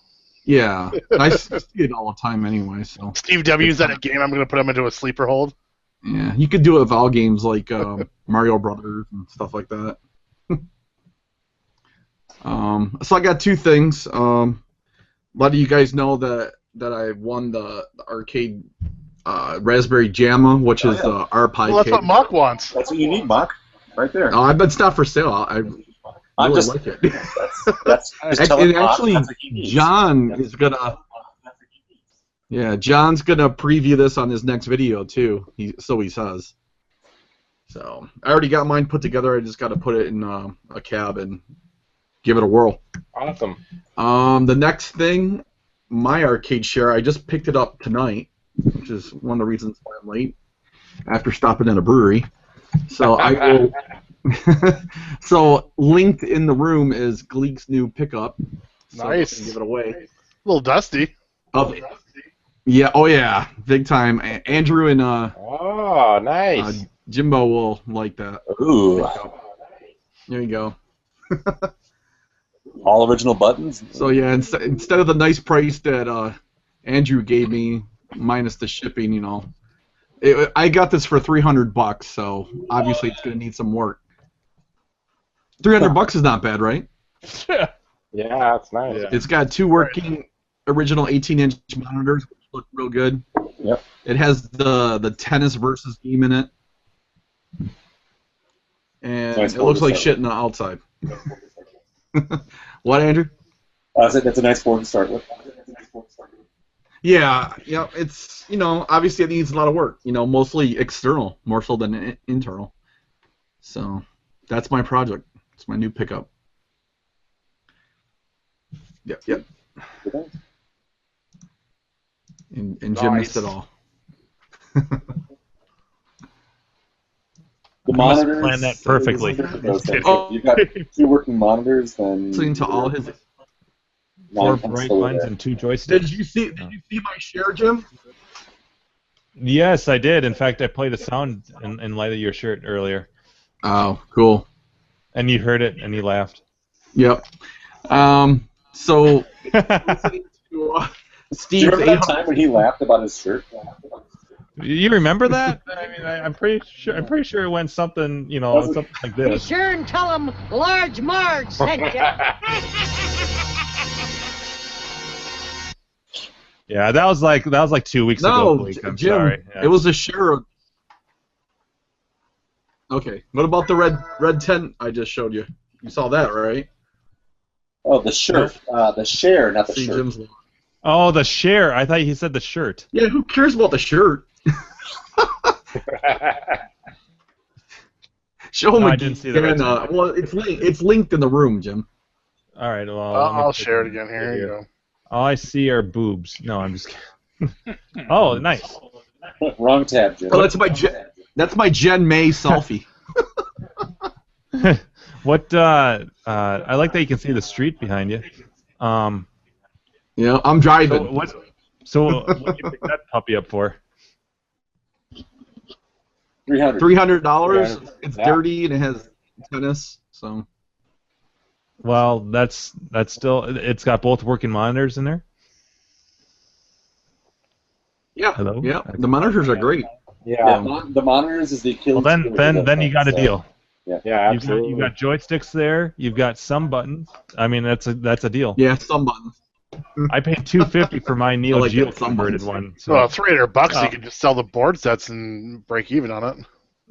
Speaker 8: Yeah, I see it all the time anyway. So
Speaker 1: Steve W's at a game. I'm going to put him into a sleeper hold.
Speaker 8: yeah, you could do it with all games like Mario Brothers and stuff like that. So I got two things. A lot of you guys know that I won the arcade Raspberry Jamma, which is the RPi.
Speaker 1: Well, that's what Mock wants.
Speaker 7: That's what you need, Mock. Right there.
Speaker 8: I bet it's not for sale. I really
Speaker 7: just
Speaker 8: like it.
Speaker 7: That's just tell him, Mock,
Speaker 8: actually,
Speaker 7: that's what he needs.
Speaker 8: John is gonna. Yeah, John's gonna preview this on his next video too. So he says. So I already got mine put together. I just got to put it in a cab and give it a whirl.
Speaker 2: Awesome.
Speaker 8: The next thing, my arcade share, I just picked it up tonight, which is one of the reasons why I'm late. After stopping at a brewery, so I will. So linked in the room is Gleek's new pickup. So
Speaker 1: Nice.
Speaker 8: Give it away.
Speaker 1: A little dusty.
Speaker 8: Yeah. Oh yeah. Big time. Andrew and
Speaker 2: Oh, nice.
Speaker 8: Jimbo will like that.
Speaker 7: Ooh.
Speaker 8: There you go.
Speaker 7: All original buttons.
Speaker 8: So yeah, instead of the nice price that Andrew gave me, minus the shipping, I got this for $300. So obviously it's gonna need some work. $300 is not bad, right?
Speaker 2: Yeah, that's nice.
Speaker 6: Yeah.
Speaker 8: It's got 2 working original 18-inch monitors, which look real good.
Speaker 7: Yep.
Speaker 8: It has the tennis versus game in it, and
Speaker 7: Nice
Speaker 8: it looks
Speaker 7: board
Speaker 8: like
Speaker 7: to
Speaker 8: shit in the outside. What, Andrew?
Speaker 7: I said that's a nice board to start with.
Speaker 8: Yeah, it's obviously it needs a lot of work. Mostly external, more so than internal. So that's my project. It's my new pickup. Yep. And Jim missed it all.
Speaker 7: The
Speaker 3: must
Speaker 7: monitors.
Speaker 3: plan that perfectly.
Speaker 7: If you've got 2 working monitors, then
Speaker 8: Listening to all his
Speaker 3: 4
Speaker 7: 9
Speaker 3: bright
Speaker 7: still
Speaker 3: buttons
Speaker 7: there.
Speaker 3: and 2 joysticks.
Speaker 8: Did you see my share, Jim?
Speaker 3: Yes, I did. In fact, I played a sound in light of your shirt earlier.
Speaker 8: Oh, cool.
Speaker 3: And you heard it, and you laughed.
Speaker 8: Yep. So listening to
Speaker 7: Do you
Speaker 8: Steve's
Speaker 7: remember that time when he laughed about his shirt?
Speaker 3: You remember that? I mean, I'm pretty sure it went something, something like
Speaker 9: Be
Speaker 3: this.
Speaker 9: sure and tell him Large Marge sent you.
Speaker 3: Yeah, that was like 2 weeks ago. Blake. I'm
Speaker 8: Jim,
Speaker 3: sorry. Yeah.
Speaker 8: it was a share of... Okay, what about the red tent I just showed you? You saw that, right?
Speaker 7: Oh, the shirt. The share, not the
Speaker 8: See
Speaker 7: shirt.
Speaker 8: Jim's...
Speaker 3: Oh, the share. I thought he said the shirt.
Speaker 8: Yeah, who cares about the shirt? Show him
Speaker 3: No, I
Speaker 8: again.
Speaker 3: didn't see the red tent.
Speaker 8: Well, it's linked in the room, Jim.
Speaker 3: All right. Well,
Speaker 1: I'll share it again. Here you go.
Speaker 3: All I see are boobs. No, I'm just kidding. Oh, nice.
Speaker 7: Wrong tab, Jim.
Speaker 8: Oh, that's my Jen May selfie.
Speaker 3: What? I like that you can see the street behind you.
Speaker 8: Yeah, I'm driving.
Speaker 3: So what did you pick that puppy up for?
Speaker 8: $300. It's
Speaker 2: Yeah.
Speaker 8: dirty and it has tennis. So
Speaker 3: Well, that's still. It's got both working monitors in there.
Speaker 8: yeah,
Speaker 3: Hello?
Speaker 8: yeah. The monitors are great.
Speaker 7: Yeah, the monitors is the Achilles.
Speaker 3: Well,
Speaker 7: heel
Speaker 3: then
Speaker 7: of that
Speaker 3: you got a
Speaker 7: thing, so,
Speaker 3: deal.
Speaker 2: Yeah, absolutely.
Speaker 3: You've got joysticks there. You've got some buttons. I mean, that's a deal.
Speaker 8: Yeah, some buttons.
Speaker 3: I paid $250 for my Neo
Speaker 8: I like
Speaker 3: Geo
Speaker 8: that, some
Speaker 3: converted
Speaker 8: buttons.
Speaker 3: one. So
Speaker 1: Well, $300,
Speaker 3: Oh.
Speaker 1: you could just sell the board sets and break even on it.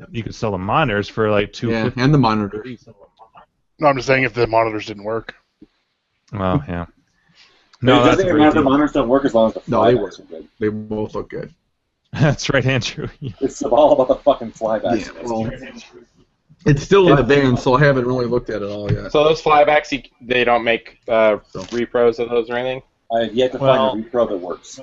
Speaker 3: you could sell the monitors for like
Speaker 8: Yeah,
Speaker 3: $250.
Speaker 8: and the monitors.
Speaker 1: No, I'm just saying if the monitors didn't work.
Speaker 3: Well, yeah.
Speaker 7: No,
Speaker 3: No,
Speaker 7: it
Speaker 3: that's
Speaker 7: doesn't
Speaker 3: a
Speaker 7: even
Speaker 3: great
Speaker 7: matter. The
Speaker 3: deal.
Speaker 7: monitors don't work as long as the
Speaker 8: No, they
Speaker 7: flybacks are good.
Speaker 8: They both look good.
Speaker 3: That's right, Andrew.
Speaker 7: It's all about the fucking flybacks.
Speaker 8: Yeah, well, it's still in the van, so I haven't really looked at it all yet.
Speaker 2: So those flybacks, they don't make repros of those or anything?
Speaker 7: I have yet to
Speaker 3: Well-
Speaker 7: find a repro that works.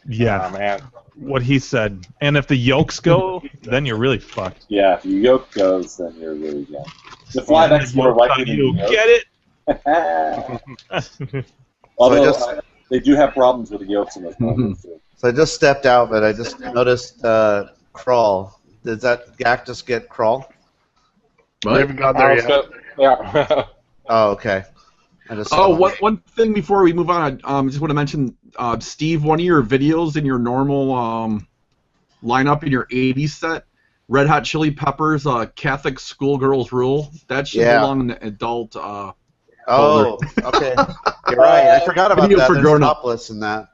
Speaker 3: Yeah,
Speaker 2: Oh, man.
Speaker 3: what he said. And if the yolks go, then you're really fucked.
Speaker 7: Yeah, if your yoke goes, then you're really done. The flyback's more likely than
Speaker 3: you
Speaker 7: the yoke.
Speaker 3: get it?
Speaker 7: Although
Speaker 5: So I just-
Speaker 7: they do have problems with the yokes in those monitors too.
Speaker 5: So I just stepped out, but I just noticed crawl. Does that Gak just get crawl?
Speaker 1: We haven't got there yet.
Speaker 2: Yeah.
Speaker 5: Oh, okay. I just
Speaker 8: Oh,
Speaker 5: saw
Speaker 8: one thing before we move on, I just want to mention, Steve, one of your videos in your normal lineup in your 80s set, Red Hot Chili Peppers, Catholic Schoolgirls Rule, that should
Speaker 5: Yeah.
Speaker 8: belong in the adult.
Speaker 5: Oh, okay. You're right. I forgot about
Speaker 8: Video
Speaker 5: that.
Speaker 8: for
Speaker 5: There's
Speaker 8: grown-up.
Speaker 5: topless in that.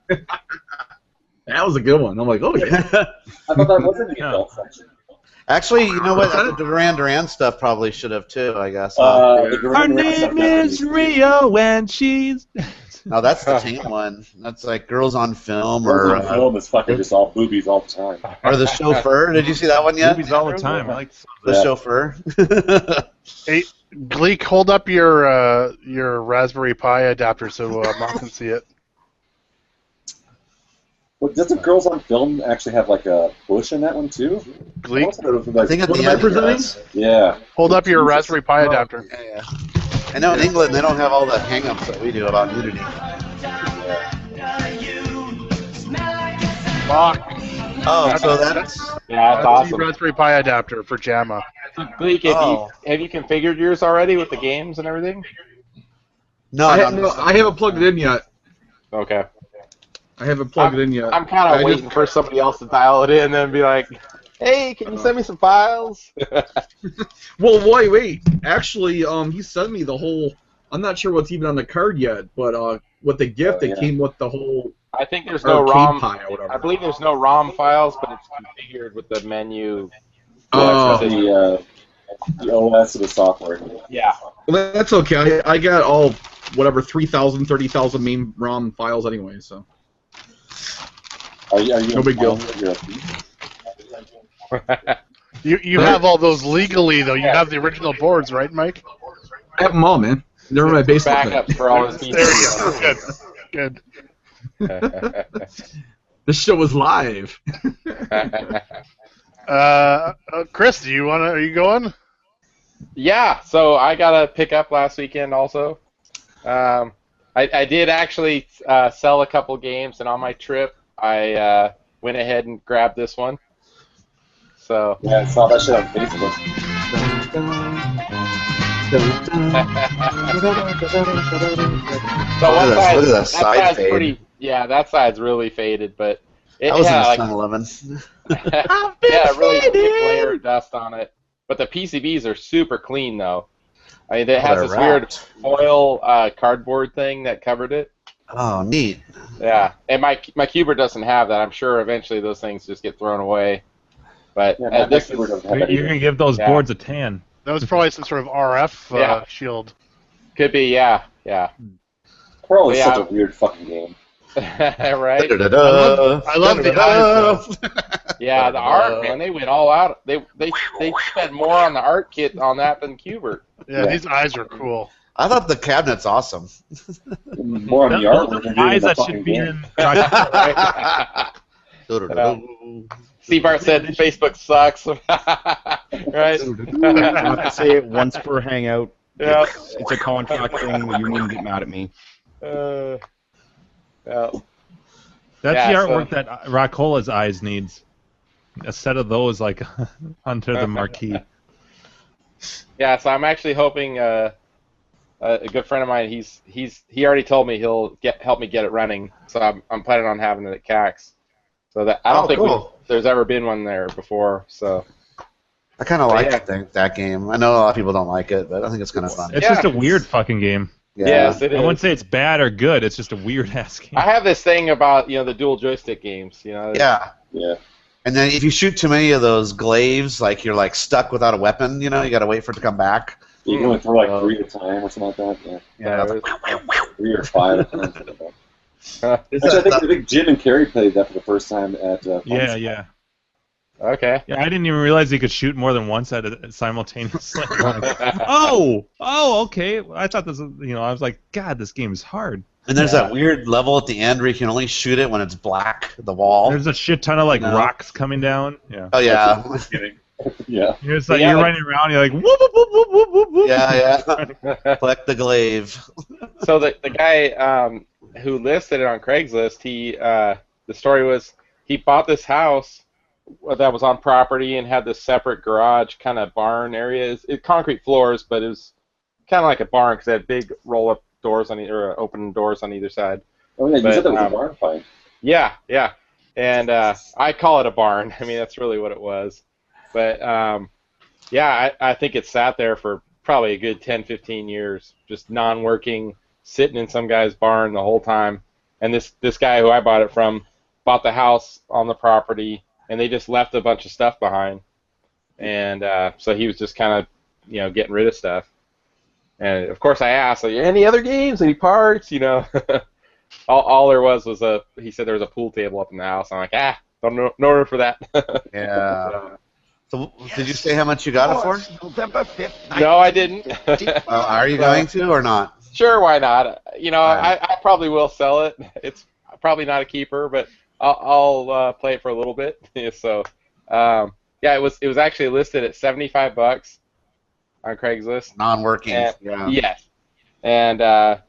Speaker 8: That was a good one. I'm like, oh yeah.
Speaker 7: I thought that was in the adult section.
Speaker 5: Actually, you know what? The Duran Duran stuff probably should have too, I guess.
Speaker 7: The
Speaker 3: Her
Speaker 7: Duran Duran stuff
Speaker 3: name is
Speaker 7: definitely-
Speaker 3: Rio, and she's.
Speaker 5: No, that's the tame one. That's like Girls on Film
Speaker 7: Girls
Speaker 5: or
Speaker 7: on Film is fucking just all boobies all the time.
Speaker 5: or The Chauffeur. Did you see that one yet?
Speaker 3: Movies all the time. I like
Speaker 5: The
Speaker 7: Yeah.
Speaker 5: Chauffeur.
Speaker 1: Hey, Gleek, hold up your Raspberry Pi adapter so Mom can see it.
Speaker 7: Well, doesn't Girls on Film actually have like a bush in that one too?
Speaker 1: Gleek,
Speaker 5: I think at
Speaker 8: What
Speaker 5: the
Speaker 8: am I
Speaker 5: end. it
Speaker 8: presenting?
Speaker 5: does.
Speaker 7: Yeah.
Speaker 1: hold up your
Speaker 7: Jesus.
Speaker 1: Raspberry Pi adapter.
Speaker 5: Yeah, yeah. I know in England they don't have all the hang-ups that we do about nudity.
Speaker 1: Fuck.
Speaker 5: Oh, so that's
Speaker 2: Yeah, that's
Speaker 1: the
Speaker 2: awesome.
Speaker 1: Raspberry Pi adapter for JAMA.
Speaker 2: Gleek,
Speaker 5: Oh.
Speaker 2: have you configured yours already with the games and everything?
Speaker 5: No,
Speaker 8: I
Speaker 5: no,
Speaker 8: haven't plugged it in yet.
Speaker 2: Okay.
Speaker 8: I haven't plugged it in yet.
Speaker 2: I'm kind of waiting for somebody else to dial it in and then be like, hey, can you send me some files?
Speaker 8: Well, wait. Actually, he sent me the whole. I'm not sure what's even on the card yet, but with the gift, it came with the whole.
Speaker 2: I think there's no
Speaker 8: arcade
Speaker 2: ROM.
Speaker 8: pie or whatever.
Speaker 2: I believe there's no ROM files, but it's configured with the menu.
Speaker 7: The OS of the software.
Speaker 2: Yeah.
Speaker 8: Well, that's okay. I got all 3,000, 30,000 main ROM files anyway, so.
Speaker 7: Are you
Speaker 8: No big deal.
Speaker 1: You have all those legally though. You have the original boards, right, Mike?
Speaker 8: I have them all, man. They're in my basement.
Speaker 2: Backup for all his
Speaker 1: There you go. Good.
Speaker 8: This show was live.
Speaker 1: Chris, are you going?
Speaker 2: Yeah, so I got a pickup last weekend also. I did actually sell a couple games, and on my trip, I went ahead and grabbed this one. So
Speaker 7: Yeah, I saw that shit on Facebook.
Speaker 2: So one side,
Speaker 5: look at that
Speaker 2: that
Speaker 5: side
Speaker 2: side's
Speaker 5: fade.
Speaker 2: pretty. Yeah, that side's really faded, but it
Speaker 5: That was
Speaker 2: had
Speaker 5: in
Speaker 2: like
Speaker 5: 7-Eleven.
Speaker 2: yeah, a really thick layer of dust on it. But the PCBs are super clean though. I mean, it has
Speaker 5: they're
Speaker 2: this weird
Speaker 5: wrapped.
Speaker 2: foil cardboard thing that covered it.
Speaker 5: Oh, neat.
Speaker 2: Yeah, and my Cuber doesn't have that. I'm sure eventually those things just get thrown away. But
Speaker 7: Yeah,
Speaker 2: this
Speaker 7: Cuber
Speaker 2: is,
Speaker 7: doesn't have
Speaker 3: You're
Speaker 7: that either.
Speaker 3: gonna give those
Speaker 2: Yeah.
Speaker 3: boards a tan.
Speaker 1: That was probably some sort of RF
Speaker 2: Yeah.
Speaker 1: shield.
Speaker 2: could be, yeah.
Speaker 7: Pearl is
Speaker 2: Yeah.
Speaker 7: such a weird fucking game.
Speaker 2: Right?
Speaker 5: Da-da-da.
Speaker 1: I love the eyes though.
Speaker 2: Yeah, the art, man, they went all out. They spent more on the art kit on that than Cuber.
Speaker 1: Yeah, these eyes are cool.
Speaker 5: I thought the cabinet's awesome.
Speaker 7: More on the
Speaker 3: Those
Speaker 7: artwork
Speaker 3: are
Speaker 7: than
Speaker 3: eyes
Speaker 7: the
Speaker 3: that
Speaker 7: fucking
Speaker 3: should be
Speaker 7: game.
Speaker 3: in.
Speaker 5: Da-da-da.
Speaker 2: Steve Bart said Facebook sucks. Right?
Speaker 11: I have to say it once per hangout.
Speaker 2: Yeah.
Speaker 11: It's a contract thing. You wouldn't get mad at me.
Speaker 2: Yeah.
Speaker 3: That's
Speaker 2: Yeah,
Speaker 3: the
Speaker 2: so-
Speaker 3: artwork that Rockola's eyes needs. A set of those, like, under the marquee.
Speaker 2: Yeah, so I'm actually hoping a good friend of mine. He already told me he'll help me get it running. So I'm planning on having it at CAX. So that I don't think
Speaker 5: cool.
Speaker 2: there's ever been one there before. So
Speaker 5: I kind of like
Speaker 2: yeah.
Speaker 5: that game. I know a lot of people don't like it, but I think it's kind of fun.
Speaker 3: It's
Speaker 2: Yeah.
Speaker 3: just a weird fucking game.
Speaker 5: Yeah.
Speaker 2: yes, it
Speaker 3: I
Speaker 2: is.
Speaker 3: wouldn't say it's bad or good. It's just a weird ass game.
Speaker 2: I have this thing about the dual joystick games.
Speaker 5: Yeah.
Speaker 7: Yeah.
Speaker 5: And then if you shoot too many of those glaives, like you're like stuck without a weapon, you got to wait for it to come back.
Speaker 7: You can only throw like 3 at a time or something like that. Yeah.
Speaker 5: Yeah.
Speaker 7: 3 or 5 at a time.
Speaker 5: Is
Speaker 7: Actually,
Speaker 5: that-
Speaker 7: I think Jim and Carrie played that for the first time at
Speaker 3: Yeah.
Speaker 2: Okay.
Speaker 3: Yeah, I didn't even realize you could shoot more than once at it simultaneously. Like, oh, okay. I thought this was, I was like, God, this game is hard.
Speaker 5: And there's that weird level at the end where you can only shoot it when it's black, the wall.
Speaker 3: There's a shit ton of, like,
Speaker 5: No.
Speaker 3: rocks coming down. Yeah.
Speaker 5: Oh, yeah.
Speaker 7: Yeah.
Speaker 3: You're just like,
Speaker 2: Yeah,
Speaker 3: you're
Speaker 2: like-
Speaker 3: running around, you're like, whoop, whoop, whoop, whoop, whoop, whoop, whoop.
Speaker 5: Yeah. Collect the glaive.
Speaker 2: So the guy who listed it on Craigslist, the story was he bought this house that was on property and had this separate garage kind of barn area. It's concrete floors, but it was kind of like a barn because it had big roll-up doors on or open doors on either side.
Speaker 7: Oh yeah, you
Speaker 2: But,
Speaker 7: said that was a barn find.
Speaker 2: Yeah. And I call it a barn. I mean, that's really what it was. But I think it sat there for probably a good 10, 15 years, just non-working, sitting in some guy's barn the whole time. And this guy who I bought it from bought the house on the property, and they just left a bunch of stuff behind. And so he was just kind of, getting rid of stuff. And of course I asked, like, any other games, any parts, all there was he said there was a pool table up in the house. I'm like, no room for that.
Speaker 5: Yeah. So did you say how much you got it for?
Speaker 9: November 5th.
Speaker 2: No, I didn't.
Speaker 5: Are you going to or not?
Speaker 2: Sure, why not? I probably will sell it. It's probably not a keeper, but I'll play it for a little bit. So, it was actually listed at $75 on Craigslist.
Speaker 5: Non-working.
Speaker 2: And, yes. And the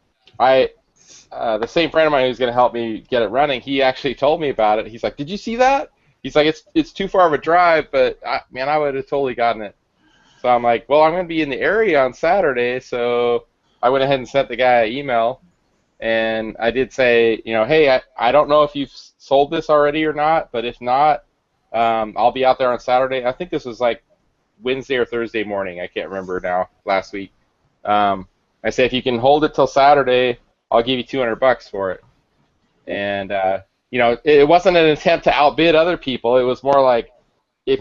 Speaker 2: same friend of mine who's going to help me get it running, he actually told me about it. He's like, "Did you see that?" He's like, "It's too far of a drive, but I would have totally gotten it." So I'm like, "Well, I'm going to be in the area on Saturday, so I went ahead and sent the guy an email, and I did say, hey, I don't know if you've sold this already or not, but if not, I'll be out there on Saturday. I think this was like Wednesday or Thursday morning. I can't remember now. Last week. I said, if you can hold it till Saturday, I'll give you $200 for it. And it wasn't an attempt to outbid other people. It was more like, if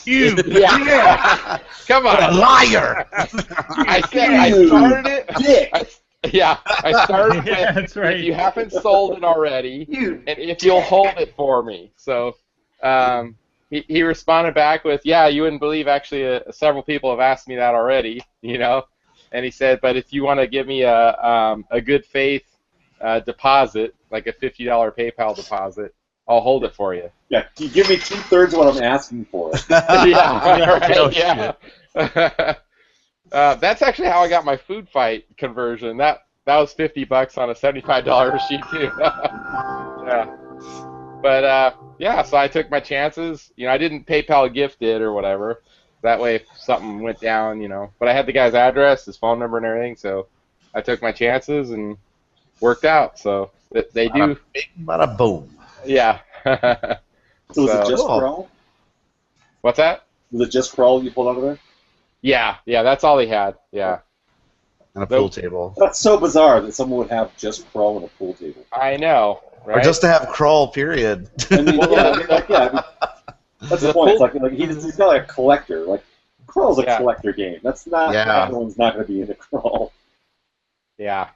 Speaker 2: you didn't, yeah. Come on,
Speaker 5: a liar.
Speaker 2: I said I started it. I started it.
Speaker 3: Yeah, that's right.
Speaker 2: If you haven't sold it already, and if you'll hold it for me. So he responded back with, yeah, you wouldn't believe, actually, several people have asked me that already, And he said, but if you want to give me a good faith deposit, like a $50 PayPal deposit, I'll hold it for you.
Speaker 7: Yeah, you give me 2/3 what I'm asking for.
Speaker 2: Yeah. That's actually how I got my food fight conversion. That was $50 on a $75 machine too. Yeah. But so I took my chances. I didn't PayPal gift it or whatever. That way, if something went down, But I had the guy's address, his phone number, and everything. So I took my chances and worked out. So they do.
Speaker 5: Bada boom.
Speaker 2: Yeah.
Speaker 7: So was it just crawl?
Speaker 2: What's that?
Speaker 7: Was it just crawl you pulled out of there?
Speaker 2: Yeah, that's all he had. Yeah.
Speaker 5: And a pool table.
Speaker 7: That's so bizarre that someone would have just crawl and a pool table.
Speaker 2: I know, right?
Speaker 5: Or just to have crawl, period.
Speaker 7: I mean, that's the point. It's like he's not like a collector. Like crawl's a collector game. That's not. Everyone's not going to be into crawl.
Speaker 2: Yeah.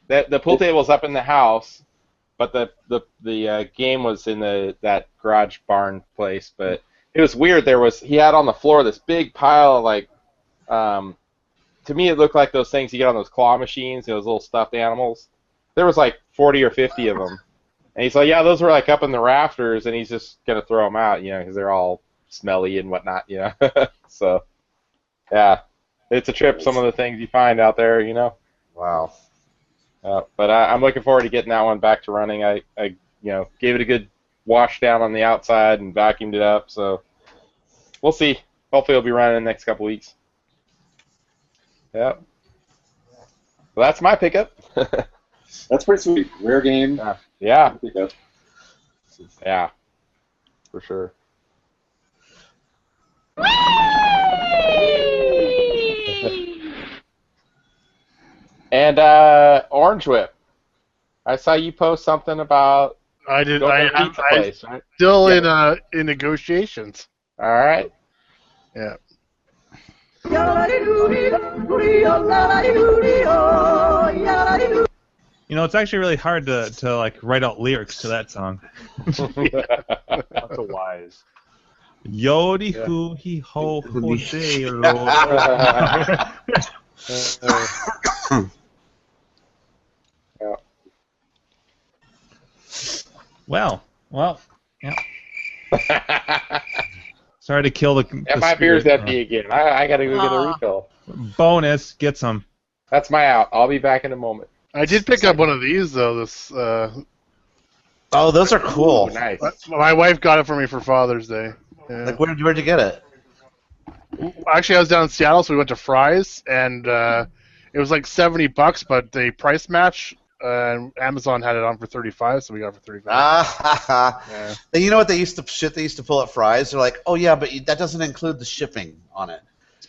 Speaker 2: The pool table's up in the house. But the game was in that garage barn place. But it was weird. He had on the floor this big pile of to me it looked like those things you get on those claw machines, those little stuffed animals. There was like 40 or 50 of them. And he's like, yeah, those were like up in the rafters, and he's just gonna throw them out, because they're all smelly and whatnot, So yeah, it's a trip. Some of the things you find out there,
Speaker 5: Wow.
Speaker 2: But I'm looking forward to getting that one back to running. I gave it a good wash down on the outside and vacuumed it up. So we'll see. Hopefully it'll be running in the next couple weeks. Yep. Well, that's my pickup.
Speaker 7: That's pretty sweet. Rare game.
Speaker 2: Yeah.
Speaker 7: Pickup.
Speaker 2: Yeah. For sure. And Orange Whip, I saw you post something about.
Speaker 1: I did.
Speaker 2: I'm right?
Speaker 1: Still in negotiations.
Speaker 2: All right.
Speaker 1: Yeah.
Speaker 3: It's actually really hard to like write out lyrics to that song.
Speaker 6: That's a wise.
Speaker 3: Yodi hoo he ho ho day ro. Well, yeah. Sorry to kill the.
Speaker 2: And my beer's empty again. I gotta go get a refill.
Speaker 3: Bonus, get some.
Speaker 2: That's my out. I'll be back in a moment.
Speaker 1: I did pick up one of these though.
Speaker 5: Oh, those are cool.
Speaker 2: Ooh, nice.
Speaker 1: My wife got it for me for Father's Day. Yeah.
Speaker 5: Like, where'd you get it?
Speaker 1: Actually, I was down in Seattle, so we went to Fry's, and it was like $70, but the price match. Amazon had it on for $35, so we got it for $35.
Speaker 5: Yeah. And you know what they used to pull at Fry's? They're like, oh yeah, but that doesn't include the shipping on it.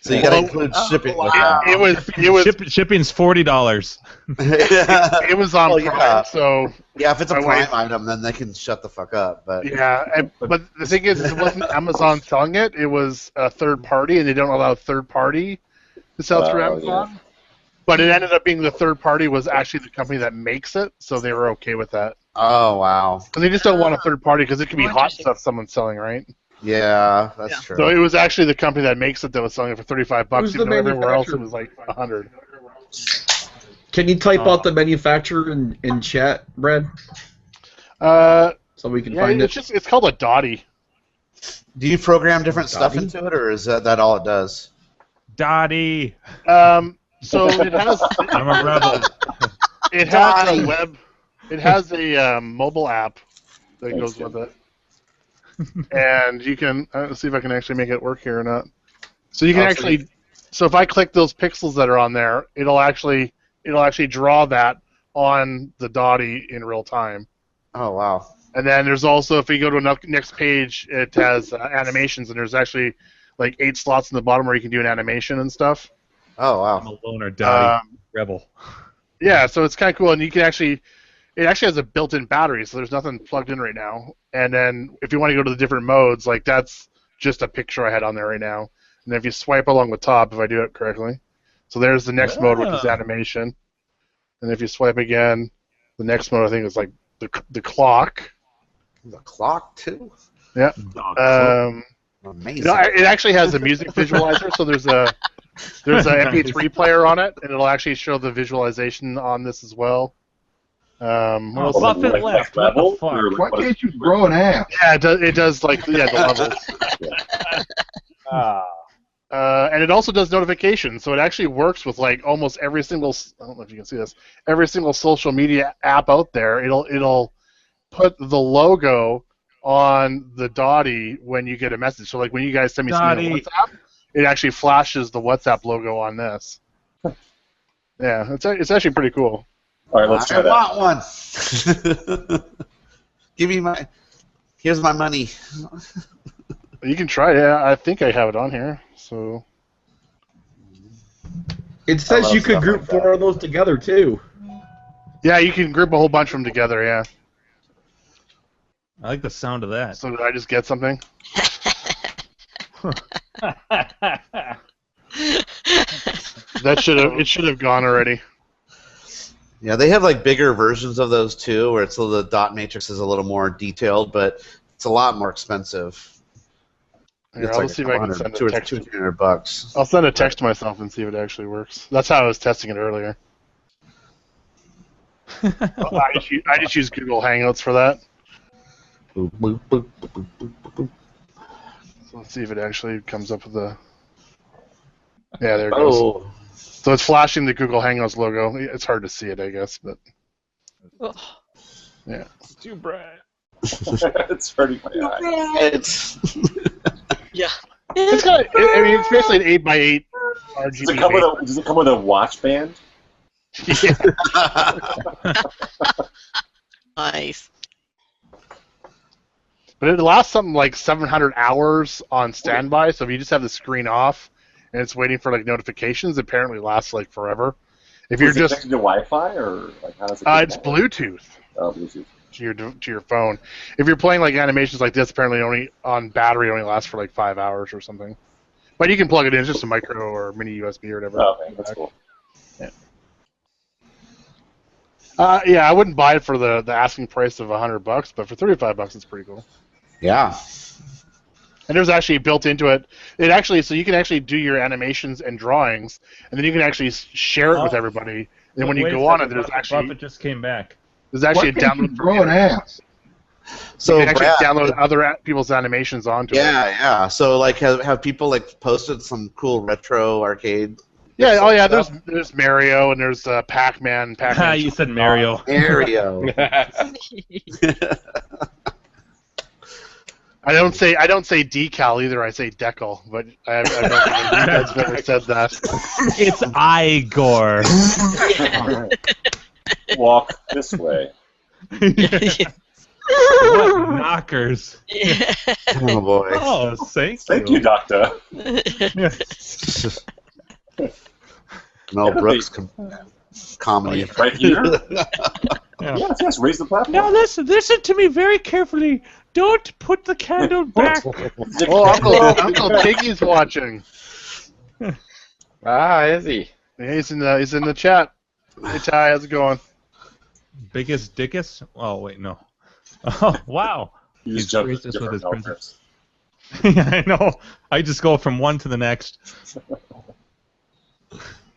Speaker 5: So you got to include shipping.
Speaker 1: Wow. It was
Speaker 3: shipping's $40.
Speaker 1: it was on Prime, so
Speaker 5: yeah, if it's a Prime item, then they can shut the fuck up. But
Speaker 1: but the thing is, it wasn't Amazon selling it; it was a third party, and they don't allow third party to sell through Amazon. Yeah. But it ended up being the third party was actually the company that makes it, so they were okay with that.
Speaker 5: Oh wow!
Speaker 1: Because they just don't want a third party because it could be hot stuff someone's selling, right?
Speaker 5: Yeah, that's true.
Speaker 1: So it was actually the company that makes it that was selling it for $35. Even though everywhere else it was like $100.
Speaker 8: Can you type out the manufacturer in chat, Brad? So we can find it.
Speaker 1: It's called a Dottie.
Speaker 5: Do you program different stuff into it, or is that all it does?
Speaker 3: Dottie.
Speaker 1: So it has.
Speaker 3: I'm a rebel.
Speaker 1: It has a web. It has a mobile app that goes with it. And you can let's see if I can actually make it work here or not. So you can so if I click those pixels that are on there, it'll it'll actually draw that on the Dottie in real time.
Speaker 5: Oh wow.
Speaker 1: And then there's also, if you go to the next page, it has animations, and there's actually like 8 slots in the bottom where you can do an animation and stuff.
Speaker 5: Oh wow.
Speaker 3: I'm a loner, Dottie. Rebel.
Speaker 1: Yeah, so it's kind of cool, and you can actually, it actually has a built-in battery, so there's nothing plugged in right now. And then if you want to go to the different modes, like that's just a picture I had on there right now. And then if you swipe along the top, if I do it correctly, so there's the next mode, which is animation. And if you swipe again, the next mode I think is like the clock.
Speaker 5: The clock too.
Speaker 1: Yeah.
Speaker 5: Amazing.
Speaker 1: You know, it actually has a music visualizer, so there's an MP3 player on it, and it'll actually show the visualization on this as well.
Speaker 3: Buffett left. What the fuck?
Speaker 10: Why can't you grow an ass?
Speaker 1: Yeah, it does like the levels. And it also does notifications, so it actually works with like almost every single. I don't know if you can see this. Every single social media app out there, it'll put the logo on the Dottie when you get a message. So like when you guys send me something on WhatsApp, it actually flashes the WhatsApp logo on this. Yeah, it's actually pretty cool.
Speaker 7: All right, let's try that.
Speaker 5: I want one. Give me my. Here's my money.
Speaker 1: You can try it. Yeah, I think I have it on here. So.
Speaker 8: It says you could group 4 of those together too.
Speaker 1: Yeah, you can group a whole bunch of them together. Yeah.
Speaker 3: I like the sound of that.
Speaker 1: So did I just get something? It should have gone already.
Speaker 5: Yeah, they have like bigger versions of those too, where it's the dot matrix is a little more detailed, but it's a lot more expensive.
Speaker 1: Here,
Speaker 5: It's
Speaker 1: I'll
Speaker 5: like
Speaker 1: see if I can send a text.
Speaker 5: $200.
Speaker 1: I'll send a text to myself and see if it actually works. That's how I was testing it earlier. I just use Google Hangouts for that.
Speaker 5: Boop, boop, boop, boop, boop, boop, boop.
Speaker 1: So let's see if it actually comes up with the. Yeah, there it goes. So it's flashing the Google Hangouts logo. It's hard to see it, I guess, but. Yeah.
Speaker 6: It's too bright.
Speaker 7: It's hurting my eyes.
Speaker 4: Yeah.
Speaker 1: It's got. I mean, it's basically an 8x8 RGB.
Speaker 7: Does it come with a watch band?
Speaker 1: Yeah.
Speaker 4: Nice.
Speaker 1: But it lasts something like 700 hours on standby, so if you just have the screen off and it's waiting for like notifications, it apparently lasts like forever. If you're just
Speaker 7: connected to Wi-Fi or like how does it?
Speaker 1: It's Bluetooth.
Speaker 7: Oh, Bluetooth.
Speaker 1: To your phone. If you're playing like animations like this, apparently only on battery only lasts for like 5 hours or something. But you can plug it in. It's just a micro or mini USB or whatever.
Speaker 7: Oh, okay, that's cool.
Speaker 1: Yeah, I wouldn't buy it for the asking price of $100, but for $35, it's pretty cool.
Speaker 5: Yeah.
Speaker 1: And there's actually built into it. So you can actually do your animations and drawings, and then you can actually share it with everybody. And when you go on it, there's actually
Speaker 3: Buffett just came back.
Speaker 1: There's actually a download.
Speaker 10: Grow an ass.
Speaker 5: So
Speaker 1: you can actually
Speaker 5: Brad,
Speaker 1: download other people's animations onto it.
Speaker 5: Yeah. So like, have people like posted some cool retro arcade?
Speaker 1: Yeah. Oh yeah. There's Mario and there's Pac-Man. Pac-Man.
Speaker 3: You said Mario.
Speaker 5: Mario.
Speaker 1: I don't say decal either. I say decal, but I don't think you guys have ever said that.
Speaker 3: It's Igor.
Speaker 7: Walk this way.
Speaker 3: What knockers?
Speaker 5: Oh boy.
Speaker 3: Oh, thank
Speaker 7: you, Doctor.
Speaker 5: Mel Brooks comedy.
Speaker 7: Right here. Yes, raise the platform.
Speaker 3: Now listen to me very carefully. Don't put the candle back.
Speaker 1: Oh, Uncle Piggy's watching.
Speaker 2: Is he?
Speaker 1: Yeah, he's in the chat. Hey Ty, how's it going?
Speaker 3: Biggest dickus? Oh wait, no. Oh wow.
Speaker 7: He's
Speaker 3: racist with his presents. Yeah, I know. I just go from one to the next.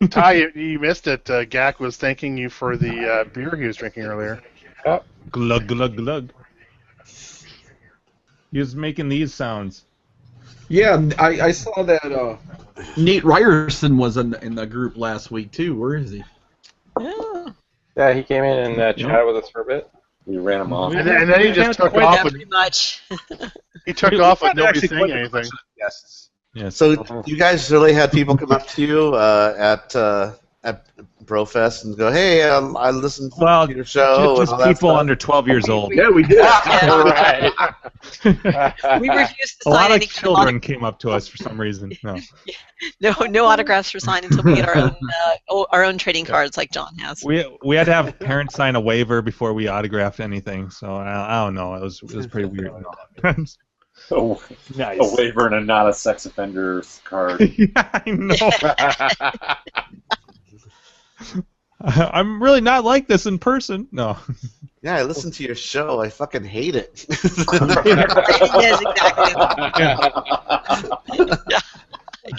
Speaker 1: Ty, you missed it. Gak was thanking you for the beer he was drinking earlier.
Speaker 3: Oh. Glug glug glug. He was making these sounds.
Speaker 8: Yeah, I saw that Nate Ryerson was in the group last week too. Where is he?
Speaker 2: Yeah, he came in and chatted with us for a bit.
Speaker 7: We ran him off.
Speaker 1: And then he just took off.
Speaker 4: Pretty much.
Speaker 1: He took off with nobody saying anything.
Speaker 11: Yes.
Speaker 3: Yes.
Speaker 5: So you guys really had people come up to you at at Brofest and go, hey, I listened
Speaker 3: Well,
Speaker 5: to your show.
Speaker 3: just
Speaker 5: and all that
Speaker 3: people
Speaker 5: stuff.
Speaker 3: under 12 years old.
Speaker 8: Yeah, we did.
Speaker 2: Right.
Speaker 4: We refuse to
Speaker 3: A lot
Speaker 4: sign
Speaker 3: of
Speaker 4: any
Speaker 3: children came up to us for some reason. No.
Speaker 4: no autographs were signed until we get our own trading cards like John has.
Speaker 3: We had to have parents sign a waiver before we autographed anything, so I don't know. It was pretty weird.
Speaker 7: Oh,
Speaker 6: Nice.
Speaker 7: a waiver and a not a sex offender's card.
Speaker 3: Yeah, I know. I'm really not like this in person. No.
Speaker 5: Yeah, I listened to your show. I fucking hate it.
Speaker 4: Yes, exactly.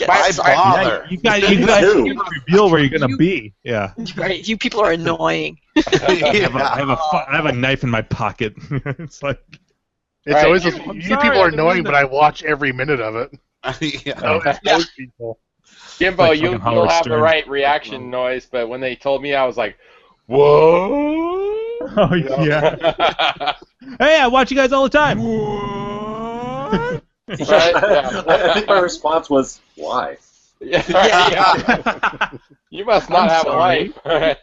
Speaker 5: Why bother?
Speaker 3: You guys reveal where you're gonna be. Yeah.
Speaker 4: Right, you people are annoying.
Speaker 3: I have a knife in my pocket. It's like
Speaker 1: It's
Speaker 2: Right.
Speaker 1: always
Speaker 3: I'm
Speaker 1: you
Speaker 3: sorry,
Speaker 1: people
Speaker 3: I
Speaker 1: are
Speaker 3: didn't
Speaker 1: annoying,
Speaker 3: mean
Speaker 1: but I watch every minute of it.
Speaker 5: Yeah.
Speaker 1: So it's those people.
Speaker 2: Jimbo,
Speaker 3: Like
Speaker 2: you'll
Speaker 3: fucking Howard
Speaker 2: have the
Speaker 3: Stern.
Speaker 2: right reaction noise, but when they told me, I was like, whoa.
Speaker 3: Oh yeah. Hey, I watch you guys all the time.
Speaker 2: Right? Yeah.
Speaker 7: I think my response was, why?
Speaker 2: Yeah. You must not
Speaker 3: I'm
Speaker 2: have
Speaker 3: sorry.
Speaker 2: a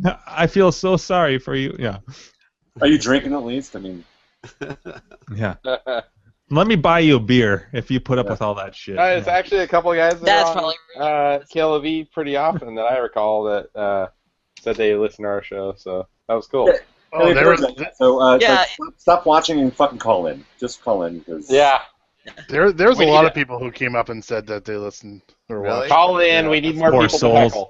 Speaker 2: life.
Speaker 3: I feel so sorry for you. Yeah.
Speaker 7: Are you drinking at least? I mean,
Speaker 3: Yeah. Let me buy you a beer if you put up with all that shit.
Speaker 2: It's actually a couple of guys that
Speaker 4: That's
Speaker 2: are on KLV pretty often that I recall that said they listen to our show, so that was cool.
Speaker 1: Oh, there was
Speaker 7: so
Speaker 4: Yeah.
Speaker 7: stop watching and fucking call in. Just call in because
Speaker 2: Yeah.
Speaker 1: there's a
Speaker 2: We
Speaker 1: lot
Speaker 2: need
Speaker 1: of people who came up and said that they listened or
Speaker 5: Really?
Speaker 1: watched.
Speaker 2: Call in. We need more
Speaker 3: Poor
Speaker 2: people
Speaker 3: souls.
Speaker 2: to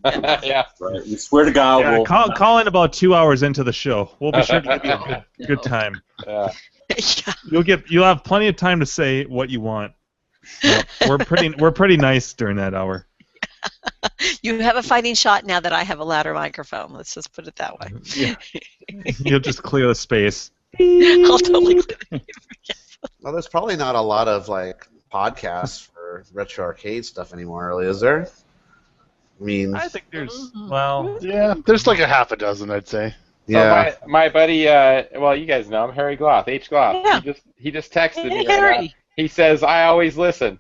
Speaker 2: heckle. Yeah.
Speaker 7: right. We swear to God,
Speaker 3: Yeah,
Speaker 7: we'll
Speaker 3: call in about 2 hours into the show. We'll be sure to give you a good time.
Speaker 2: Yeah.
Speaker 4: Yeah.
Speaker 3: You'll have plenty of time to say what you want. Yep, we're pretty nice during that hour.
Speaker 4: You have a fighting shot now that I have a louder microphone. Let's just put it that way.
Speaker 3: Yeah. You'll just clear the space.
Speaker 4: I'll totally clear it.
Speaker 5: Well, there's probably not a lot of like podcasts for retro arcade stuff anymore, really, is there? I mean,
Speaker 3: I think there's
Speaker 1: Yeah, there's like a half a dozen, I'd say.
Speaker 5: yeah.
Speaker 2: So my buddy, well, you guys know him, Harry Gloth, H. Gloth.
Speaker 4: Yeah.
Speaker 2: He just texted me.
Speaker 4: Hey,
Speaker 2: right now.
Speaker 4: Harry.
Speaker 2: He says, "I always listen."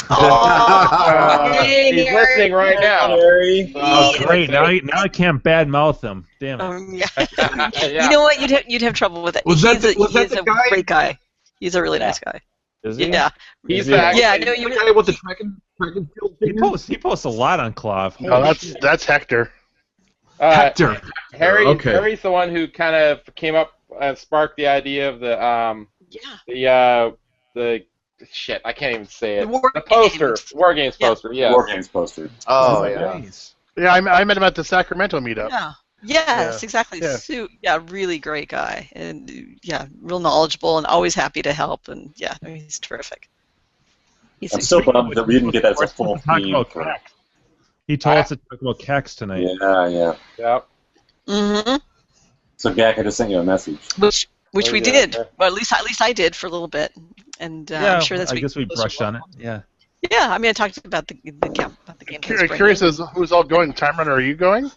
Speaker 4: Hey,
Speaker 2: He's
Speaker 4: Harry.
Speaker 2: listening right now.
Speaker 7: Harry.
Speaker 3: Oh, great! Now I can't badmouth him. Damn it!
Speaker 4: Yeah.
Speaker 2: Yeah.
Speaker 4: You know what? You'd have trouble with it.
Speaker 8: Was that
Speaker 4: He's
Speaker 8: the
Speaker 4: a
Speaker 8: guy?
Speaker 4: great guy. He's a really nice guy.
Speaker 6: Is he?
Speaker 4: Yeah.
Speaker 2: He's
Speaker 6: Yeah.
Speaker 2: the
Speaker 4: Yeah. I know you.
Speaker 8: The guy with the track and field
Speaker 3: He posts a lot on Clav.
Speaker 1: No, that's Hector.
Speaker 8: Hector.
Speaker 2: Harry's the one who kind of came up and sparked the idea of the shit. I can't even say it.
Speaker 4: The
Speaker 2: The poster, War Games
Speaker 4: Yeah.
Speaker 2: poster. Yeah.
Speaker 7: War Games poster.
Speaker 5: Oh, yeah.
Speaker 1: Yeah, I met him at the Sacramento meetup.
Speaker 4: Yeah. Yes,
Speaker 1: Yeah.
Speaker 4: exactly.
Speaker 1: Yeah.
Speaker 4: Really great guy, and real knowledgeable, and always happy to help, and he's terrific.
Speaker 7: I'm so bummed that we didn't get that as a full theme.
Speaker 3: He told us to talk about Cax tonight.
Speaker 7: Yeah.
Speaker 2: Yep.
Speaker 4: Mm-hmm.
Speaker 7: So Gak, I just sent you a message.
Speaker 4: Which
Speaker 2: Oh,
Speaker 4: we
Speaker 2: yeah,
Speaker 4: did.
Speaker 2: yeah.
Speaker 4: Well, at least I did for a little bit, and I'm sure that's.
Speaker 3: I guess we brushed on it. Yeah.
Speaker 4: Yeah, I mean, I talked about the game.
Speaker 1: Curious as who's all going. Time Runner, are you going?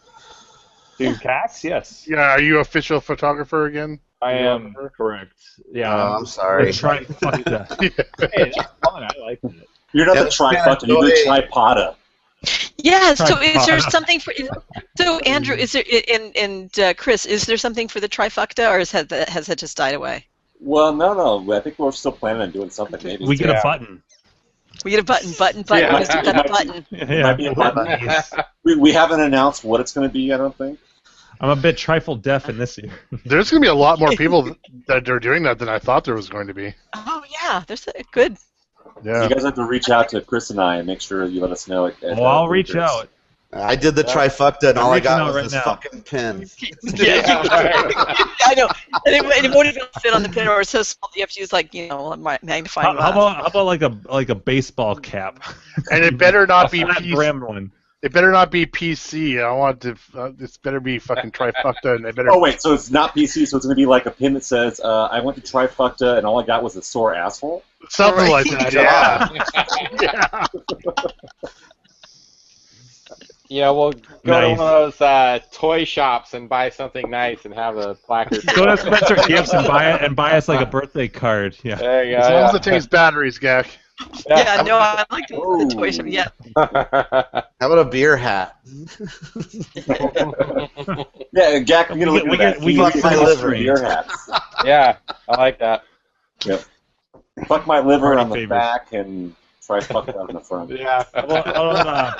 Speaker 6: To Cax? Yes.
Speaker 1: Yeah, are you official photographer again?
Speaker 6: I am correct. Yeah.
Speaker 5: Oh, I'm sorry.
Speaker 3: Trifecta.
Speaker 6: Hey, that's fun. I like it.
Speaker 7: You're not
Speaker 5: Yeah,
Speaker 7: the trifecta, you're the tripoda.
Speaker 4: Yeah. So is there
Speaker 3: Trifecta.
Speaker 4: something for? So Andrew, is there and Chris, is there something for the trifecta, or has that just died away?
Speaker 7: Well, no. I think we're still planning on doing something. Maybe
Speaker 3: We get a button.
Speaker 4: We get a button.
Speaker 7: Yeah.
Speaker 4: Mr. Got a button.
Speaker 3: Yeah.
Speaker 7: Might be a button. We haven't announced what it's going to be. I don't think.
Speaker 3: I'm a bit trifle deaf in this year.
Speaker 1: There's going to be a lot more people that are doing that than I thought there was going to be.
Speaker 4: Oh yeah, there's a good.
Speaker 1: Yeah.
Speaker 7: You guys have to reach out to Chris and I and make sure you let us know.
Speaker 3: Well, I'll reach out.
Speaker 5: I did the trifecta, and all I
Speaker 3: reaching
Speaker 5: got
Speaker 3: out
Speaker 5: was
Speaker 3: right
Speaker 5: this
Speaker 3: now.
Speaker 5: fucking pin.
Speaker 4: I know. And it won't even fit on the pin, or it's so small you have to use a magnifying
Speaker 3: How
Speaker 4: glass.
Speaker 3: about like a baseball cap?
Speaker 1: And it better not be
Speaker 3: Flat
Speaker 1: PC.
Speaker 3: brimmed one.
Speaker 1: It better not be PC. I want to. It's better be fucking trifecta, and they better.
Speaker 7: Oh wait, so it's not PC, so it's going to be like a pin that says, "I went to trifecta and all I got was a sore asshole."
Speaker 1: Something like that. Yeah.
Speaker 2: Yeah, we'll go
Speaker 3: Nice.
Speaker 2: to one of those toy shops and buy something nice and have a placard.
Speaker 3: Go to Spencer Gifts and buy us like a birthday card. Yeah.
Speaker 2: There you go.
Speaker 1: As long as
Speaker 2: yeah.
Speaker 1: it takes batteries, Gak.
Speaker 4: Yeah, no, I like the toy shop. Yeah.
Speaker 5: How about a beer hat?
Speaker 7: Yeah, Jack, we get
Speaker 5: my liver.
Speaker 7: Beer hats.
Speaker 2: Yeah, I like that.
Speaker 7: Yep. Fuck my liver
Speaker 3: Party
Speaker 7: on the
Speaker 3: favors.
Speaker 7: back and try fuck it on the front.
Speaker 2: Yeah.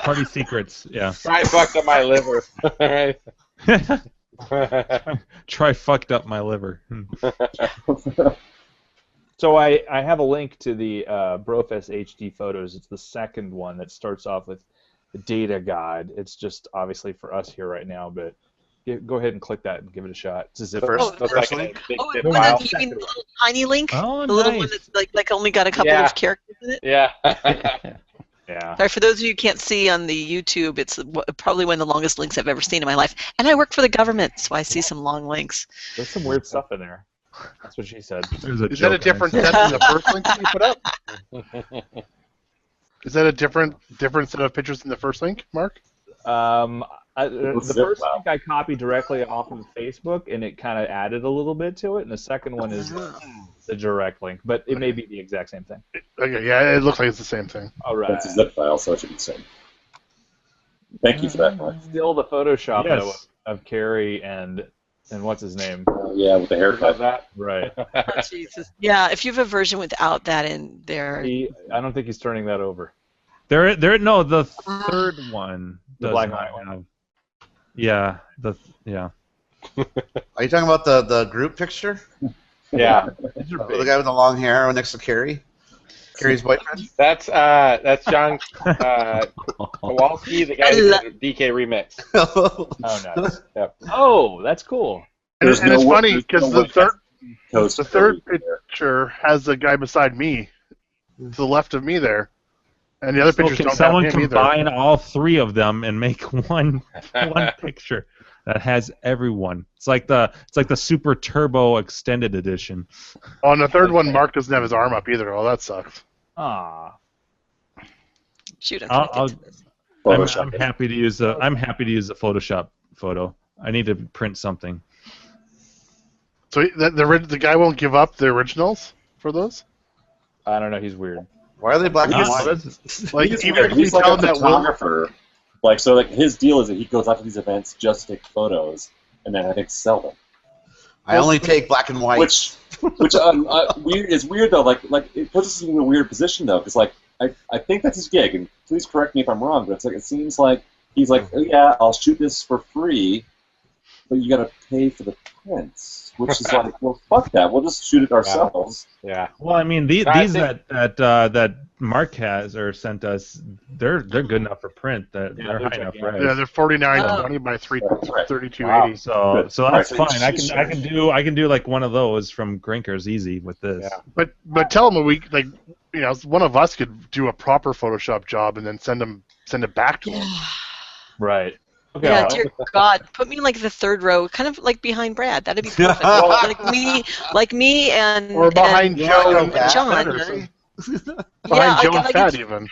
Speaker 3: Party secrets. Yeah.
Speaker 2: Try fucked up my liver. Right.
Speaker 3: Try fucked up my liver.
Speaker 6: So I have a link to the Brofest HD photos. It's the second one that starts off with the data guide. It's just obviously for us here right now, but go ahead and click that and give it a shot. It's a zip
Speaker 5: First-
Speaker 6: file.
Speaker 5: first
Speaker 2: like
Speaker 5: link?
Speaker 2: Big
Speaker 4: Oh,
Speaker 2: zip
Speaker 4: you
Speaker 2: file.
Speaker 4: mean the little tiny link?
Speaker 3: Oh,
Speaker 4: The little
Speaker 3: nice.
Speaker 4: one that's like only got a couple
Speaker 2: Yeah.
Speaker 4: of characters in it?
Speaker 2: Yeah.
Speaker 6: Yeah.
Speaker 4: Sorry, for those of you who can't see on the YouTube, it's probably one of the longest links I've ever seen in my life. And I work for the government, so I see some long links.
Speaker 6: There's some weird stuff in there. That's what she said.
Speaker 3: There's a
Speaker 1: Is that a
Speaker 3: joke
Speaker 1: different
Speaker 3: there.
Speaker 1: set than the first link that you put up? Is that a different set of pictures than the first link, Mark?
Speaker 6: The
Speaker 7: zip
Speaker 6: first
Speaker 7: file?
Speaker 6: link I copied directly off of Facebook, and it kind of added a little bit to it. And the second one is the direct link, but it may be the exact same thing.
Speaker 1: Okay, yeah, it looks like it's the same thing.
Speaker 6: All right.
Speaker 7: That's a zip file, so it should be the same. Thank you for that, Mark.
Speaker 6: Still the Photoshop
Speaker 3: Yes.
Speaker 6: though, of Carrie and what's his name?
Speaker 7: Yeah, with the haircut.
Speaker 2: that?
Speaker 6: Right.
Speaker 4: Oh, Jesus. Yeah, if you have a version without that in there.
Speaker 6: I don't think he's turning that over.
Speaker 3: No, the third one
Speaker 6: The
Speaker 3: does
Speaker 6: black
Speaker 3: not
Speaker 6: and white
Speaker 3: have. Yeah, yeah.
Speaker 5: Are you talking about the group picture?
Speaker 2: Yeah.
Speaker 5: The guy with the long hair next to Carrie? Carrie's boyfriend?
Speaker 2: That's John Kowalski, the guy who did DK Remix.
Speaker 6: Oh, nice. Yep. Oh, that's cool.
Speaker 1: And
Speaker 7: There's
Speaker 1: it's
Speaker 7: no
Speaker 1: funny
Speaker 7: way-
Speaker 1: because
Speaker 7: there's no way Toast
Speaker 1: the third
Speaker 7: there.
Speaker 1: picture has the guy beside me, to the left of me there, and the other
Speaker 3: So
Speaker 1: pictures
Speaker 3: can
Speaker 1: don't
Speaker 3: someone
Speaker 1: have him either.
Speaker 3: combine all three of them and make one picture that has everyone? It's like the Super Turbo Extended Edition.
Speaker 1: On the third one, Mark doesn't have his arm up either. Oh, that sucks.
Speaker 6: Ah.
Speaker 4: Shoot, I'm
Speaker 3: I'll,
Speaker 4: trying to get to this.
Speaker 3: I'm happy to use the Photoshop photo. I need to print something.
Speaker 1: So the guy won't give up the originals for those?
Speaker 6: I don't know. He's weird.
Speaker 5: Why are they black and
Speaker 3: Ah,
Speaker 5: white?
Speaker 1: Like,
Speaker 7: He's
Speaker 1: even
Speaker 7: weird.
Speaker 1: if we
Speaker 7: He's like
Speaker 1: tell
Speaker 7: a
Speaker 1: him that Will,
Speaker 7: photographer. Like, so like his deal is that he goes out to these events just to take photos and then I think sell them.
Speaker 5: I only take black and white.
Speaker 7: Which weird is weird though. Like it puts us in a weird position though, because like I think that's his gig, and please correct me if I'm wrong, but it's like it seems like he's like, oh, yeah, I'll shoot this for free, but you gotta pay for the prints, which is like, well, fuck that. We'll just shoot it ourselves.
Speaker 2: Yeah.
Speaker 3: Well, I mean, these
Speaker 2: I think-
Speaker 3: that Mark has or sent us, they're good enough for print. They're
Speaker 6: Yeah,
Speaker 3: high
Speaker 6: they're
Speaker 3: enough
Speaker 6: gigantic.
Speaker 3: res.
Speaker 1: yeah, they're 4920
Speaker 4: Oh.
Speaker 1: by
Speaker 7: Right.
Speaker 1: 3280.
Speaker 3: So
Speaker 7: Good.
Speaker 3: so
Speaker 7: Alright,
Speaker 3: that's
Speaker 7: so
Speaker 3: fine. I
Speaker 7: you
Speaker 3: can do like one of those from Grinkers easy with this.
Speaker 2: Yeah.
Speaker 1: But tell them one of us could do a proper Photoshop job and then send it back to them.
Speaker 6: Right. Okay.
Speaker 4: Yeah,
Speaker 6: well,
Speaker 4: dear God, put me like the third row, kind of like behind Brad. That'd be perfect. like me and
Speaker 1: Or behind
Speaker 4: and,
Speaker 1: Joe
Speaker 4: and
Speaker 1: and
Speaker 4: John.
Speaker 1: Fed or something.
Speaker 4: Yeah,
Speaker 1: Behind Joe
Speaker 4: I
Speaker 1: and
Speaker 4: like
Speaker 1: Fed
Speaker 4: it.
Speaker 1: even.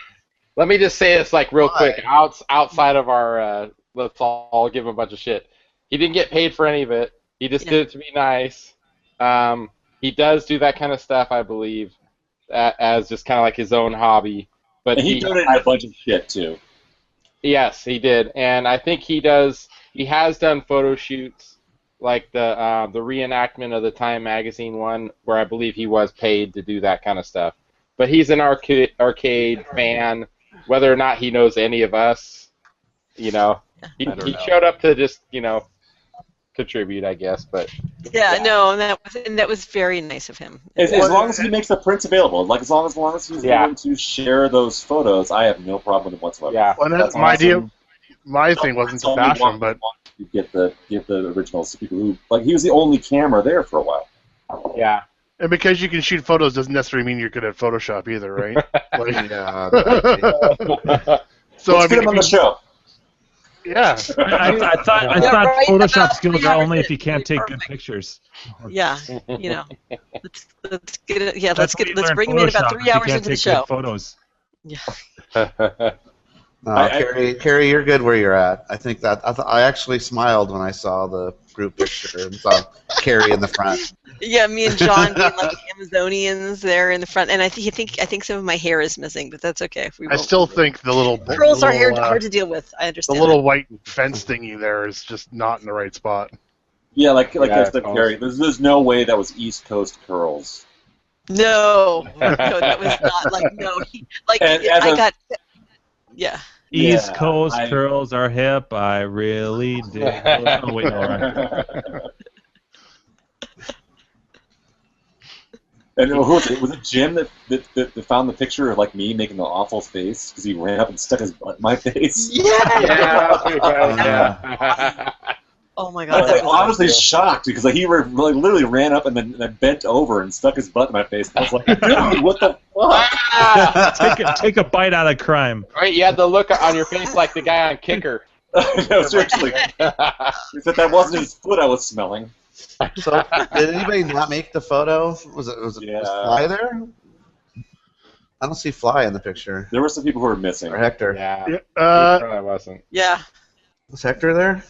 Speaker 2: Let me just say this like real quick. Outside of our, let's all give him a bunch of shit. He didn't get paid for any of it. He just did it to be nice. He does do that kind of stuff, I believe, as just kind of like his own hobby. But
Speaker 7: And he donated a bunch of shit too.
Speaker 2: Yes, he did, and I think he does. He has done photo shoots, like the reenactment of the Time magazine one, where I believe he was paid to do that kind of stuff. But he's an arcade fan, whether or not he knows any of us. You know, he showed up to just contribute, I guess. But
Speaker 4: Yeah, no, and that was very nice of him.
Speaker 7: As long as he makes the prints available, like as long as he's willing to share those photos, I have no problem with it whatsoever.
Speaker 2: Yeah,
Speaker 1: well, that's my idea. My thing wasn't to bash him, but
Speaker 7: you get the originals to people who like he was the only camera there for a while.
Speaker 2: Yeah.
Speaker 1: And because you can shoot photos doesn't necessarily mean you're good at Photoshop either, right?
Speaker 5: Yeah.
Speaker 1: So
Speaker 7: Let's get him on the show.
Speaker 1: Yeah.
Speaker 3: I thought
Speaker 4: right,
Speaker 3: Photoshop
Speaker 4: about
Speaker 3: skills
Speaker 4: 3
Speaker 3: are only
Speaker 4: hours
Speaker 3: if you can't take good
Speaker 4: perfect.
Speaker 3: pictures.
Speaker 4: Yeah, let's get it. Yeah,
Speaker 3: That's
Speaker 4: let's
Speaker 3: when you
Speaker 4: let's
Speaker 3: learn
Speaker 4: bring him in about
Speaker 3: Photoshop,
Speaker 4: 3
Speaker 3: if you
Speaker 4: hours
Speaker 3: can't
Speaker 4: into the
Speaker 3: take good
Speaker 4: show.
Speaker 3: Photos.
Speaker 4: Yeah.
Speaker 5: No, Carrie, you're good where you're at. I think that I actually smiled when I saw the group picture and saw Carrie in the front.
Speaker 4: Yeah, me and John being like Amazonians there in the front, and I think some of my hair is missing, but that's okay.
Speaker 1: I still think the little
Speaker 4: curls are hard to deal with. I understand.
Speaker 1: The little white fence thingy there is just not in the right spot.
Speaker 7: Yeah, like I said, Carrie, there's no way that was East Coast curls.
Speaker 4: No, that was not like no. Yeah.
Speaker 3: East Coast curls are hip. I really did. Oh, wait, no, right.
Speaker 7: And who was it? Was it Jim that found the picture of like me making the awful face because he ran up and stuck his butt in my face?
Speaker 4: Yeah. Oh my God!
Speaker 7: I was honestly shocked because he literally ran up and then bent over and stuck his butt in my face. I was like, dude, what the fuck?
Speaker 3: Take a bite out of crime.
Speaker 2: Right, you had the look on your face like the guy on Kicker.
Speaker 7: No, seriously. Except that wasn't his foot I was smelling.
Speaker 5: So, did anybody not make the photo? Was Fly there? I don't see Fly in the picture.
Speaker 7: There were some people who were missing.
Speaker 5: Or Hector.
Speaker 2: Yeah.
Speaker 1: He
Speaker 2: probably wasn't.
Speaker 4: Yeah.
Speaker 5: Was Hector there?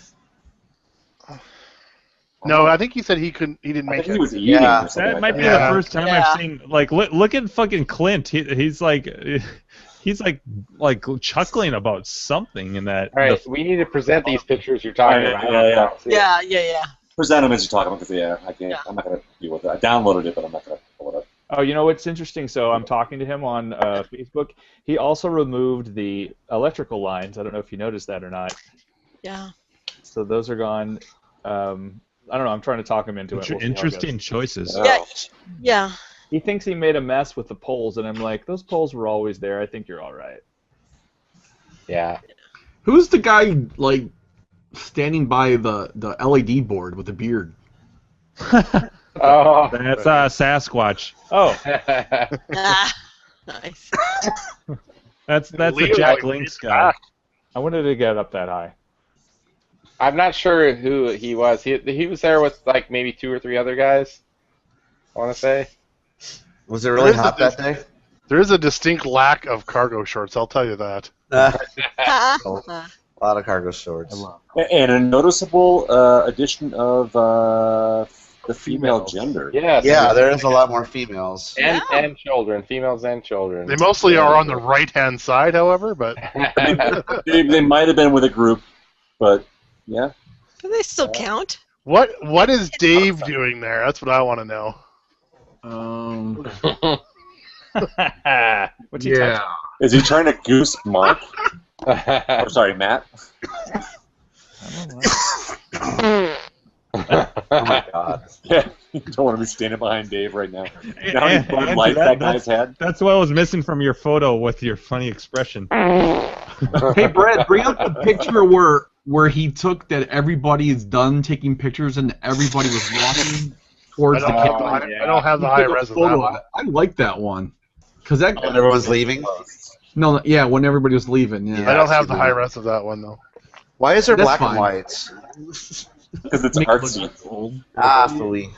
Speaker 1: No, I think he said he couldn't. He didn't make it.
Speaker 7: He was eating.
Speaker 5: Yeah.
Speaker 3: That might be the first time I've seen. Like, look at fucking Clint. He's like chuckling about something in that.
Speaker 2: All right, we need to present these pictures you're talking about.
Speaker 4: Yeah.
Speaker 7: Present them as you're talking about because I can't. I'm not gonna deal with it. I downloaded it, but I'm not gonna pull it up.
Speaker 6: Oh, you know what's interesting? So I'm talking to him on Facebook. He also removed the electrical lines. I don't know if you noticed that or not.
Speaker 4: Yeah.
Speaker 6: So those are gone. I don't know. I'm trying to talk him into it. We'll
Speaker 3: Interesting choices.
Speaker 4: Yeah.
Speaker 6: He thinks he made a mess with the poles, and I'm like, those poles were always there. I think you're all right.
Speaker 2: Yeah.
Speaker 8: Who's the guy like standing by the LED board with the beard?
Speaker 2: Oh,
Speaker 3: that's Sasquatch.
Speaker 6: Oh.
Speaker 4: Nice.
Speaker 3: That's the Jack Link's guy.
Speaker 6: I wanted to get up that high.
Speaker 2: I'm not sure who he was. He was there with like maybe 2 or 3 other guys, I want to say.
Speaker 5: Was it really hot that day?
Speaker 1: There is a distinct lack of cargo shorts, I'll tell you that.
Speaker 5: A lot of cargo shorts.
Speaker 7: And a noticeable addition of the female gender.
Speaker 2: Yes.
Speaker 5: Yeah, there is a lot more females.
Speaker 2: And children, females and children.
Speaker 1: They mostly are on the right-hand side, however, but...
Speaker 7: they might have been with a group, but... Yeah.
Speaker 4: Do they still count?
Speaker 1: What is Dave doing there? That's what I want to know.
Speaker 6: What's he touching?
Speaker 7: Is he trying to goose Mark? Or sorry, Matt.
Speaker 5: Oh my God.
Speaker 7: Yeah, you don't want to be standing behind Dave right now. Now he's Bud Light that guy's head.
Speaker 3: That's what I was missing from your photo with your funny expression.
Speaker 8: Hey, Brad, bring up the picture where he took that everybody is done taking pictures and everybody was walking towards the camera.
Speaker 1: I don't have the high res of that one.
Speaker 8: I like that one. Because that
Speaker 5: when everyone's leaving?
Speaker 8: No, yeah, when everybody was leaving. Yeah.
Speaker 1: I don't have the high res of that one, though.
Speaker 5: Why is there
Speaker 8: That's
Speaker 5: black
Speaker 8: fine.
Speaker 5: and whites?
Speaker 7: Because it's artsy.
Speaker 5: Fully.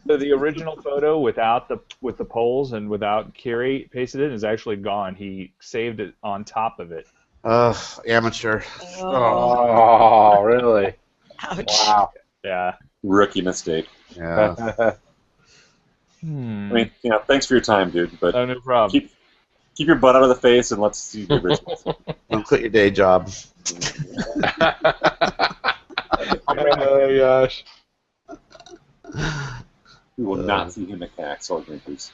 Speaker 6: The original photo with the poles and without Kiri pasted in is actually gone. He saved it on top of it.
Speaker 5: Ugh, amateur.
Speaker 2: Oh, really?
Speaker 4: Ouch.
Speaker 2: Wow.
Speaker 6: Yeah.
Speaker 7: Rookie mistake.
Speaker 5: Yeah.
Speaker 7: I mean, thanks for your time, dude. But
Speaker 6: no problem.
Speaker 7: Keep your butt out of the face and let's see the originals.
Speaker 5: Don't quit your day job.
Speaker 2: Oh my gosh.
Speaker 7: We will not see him at CAX or drinkers.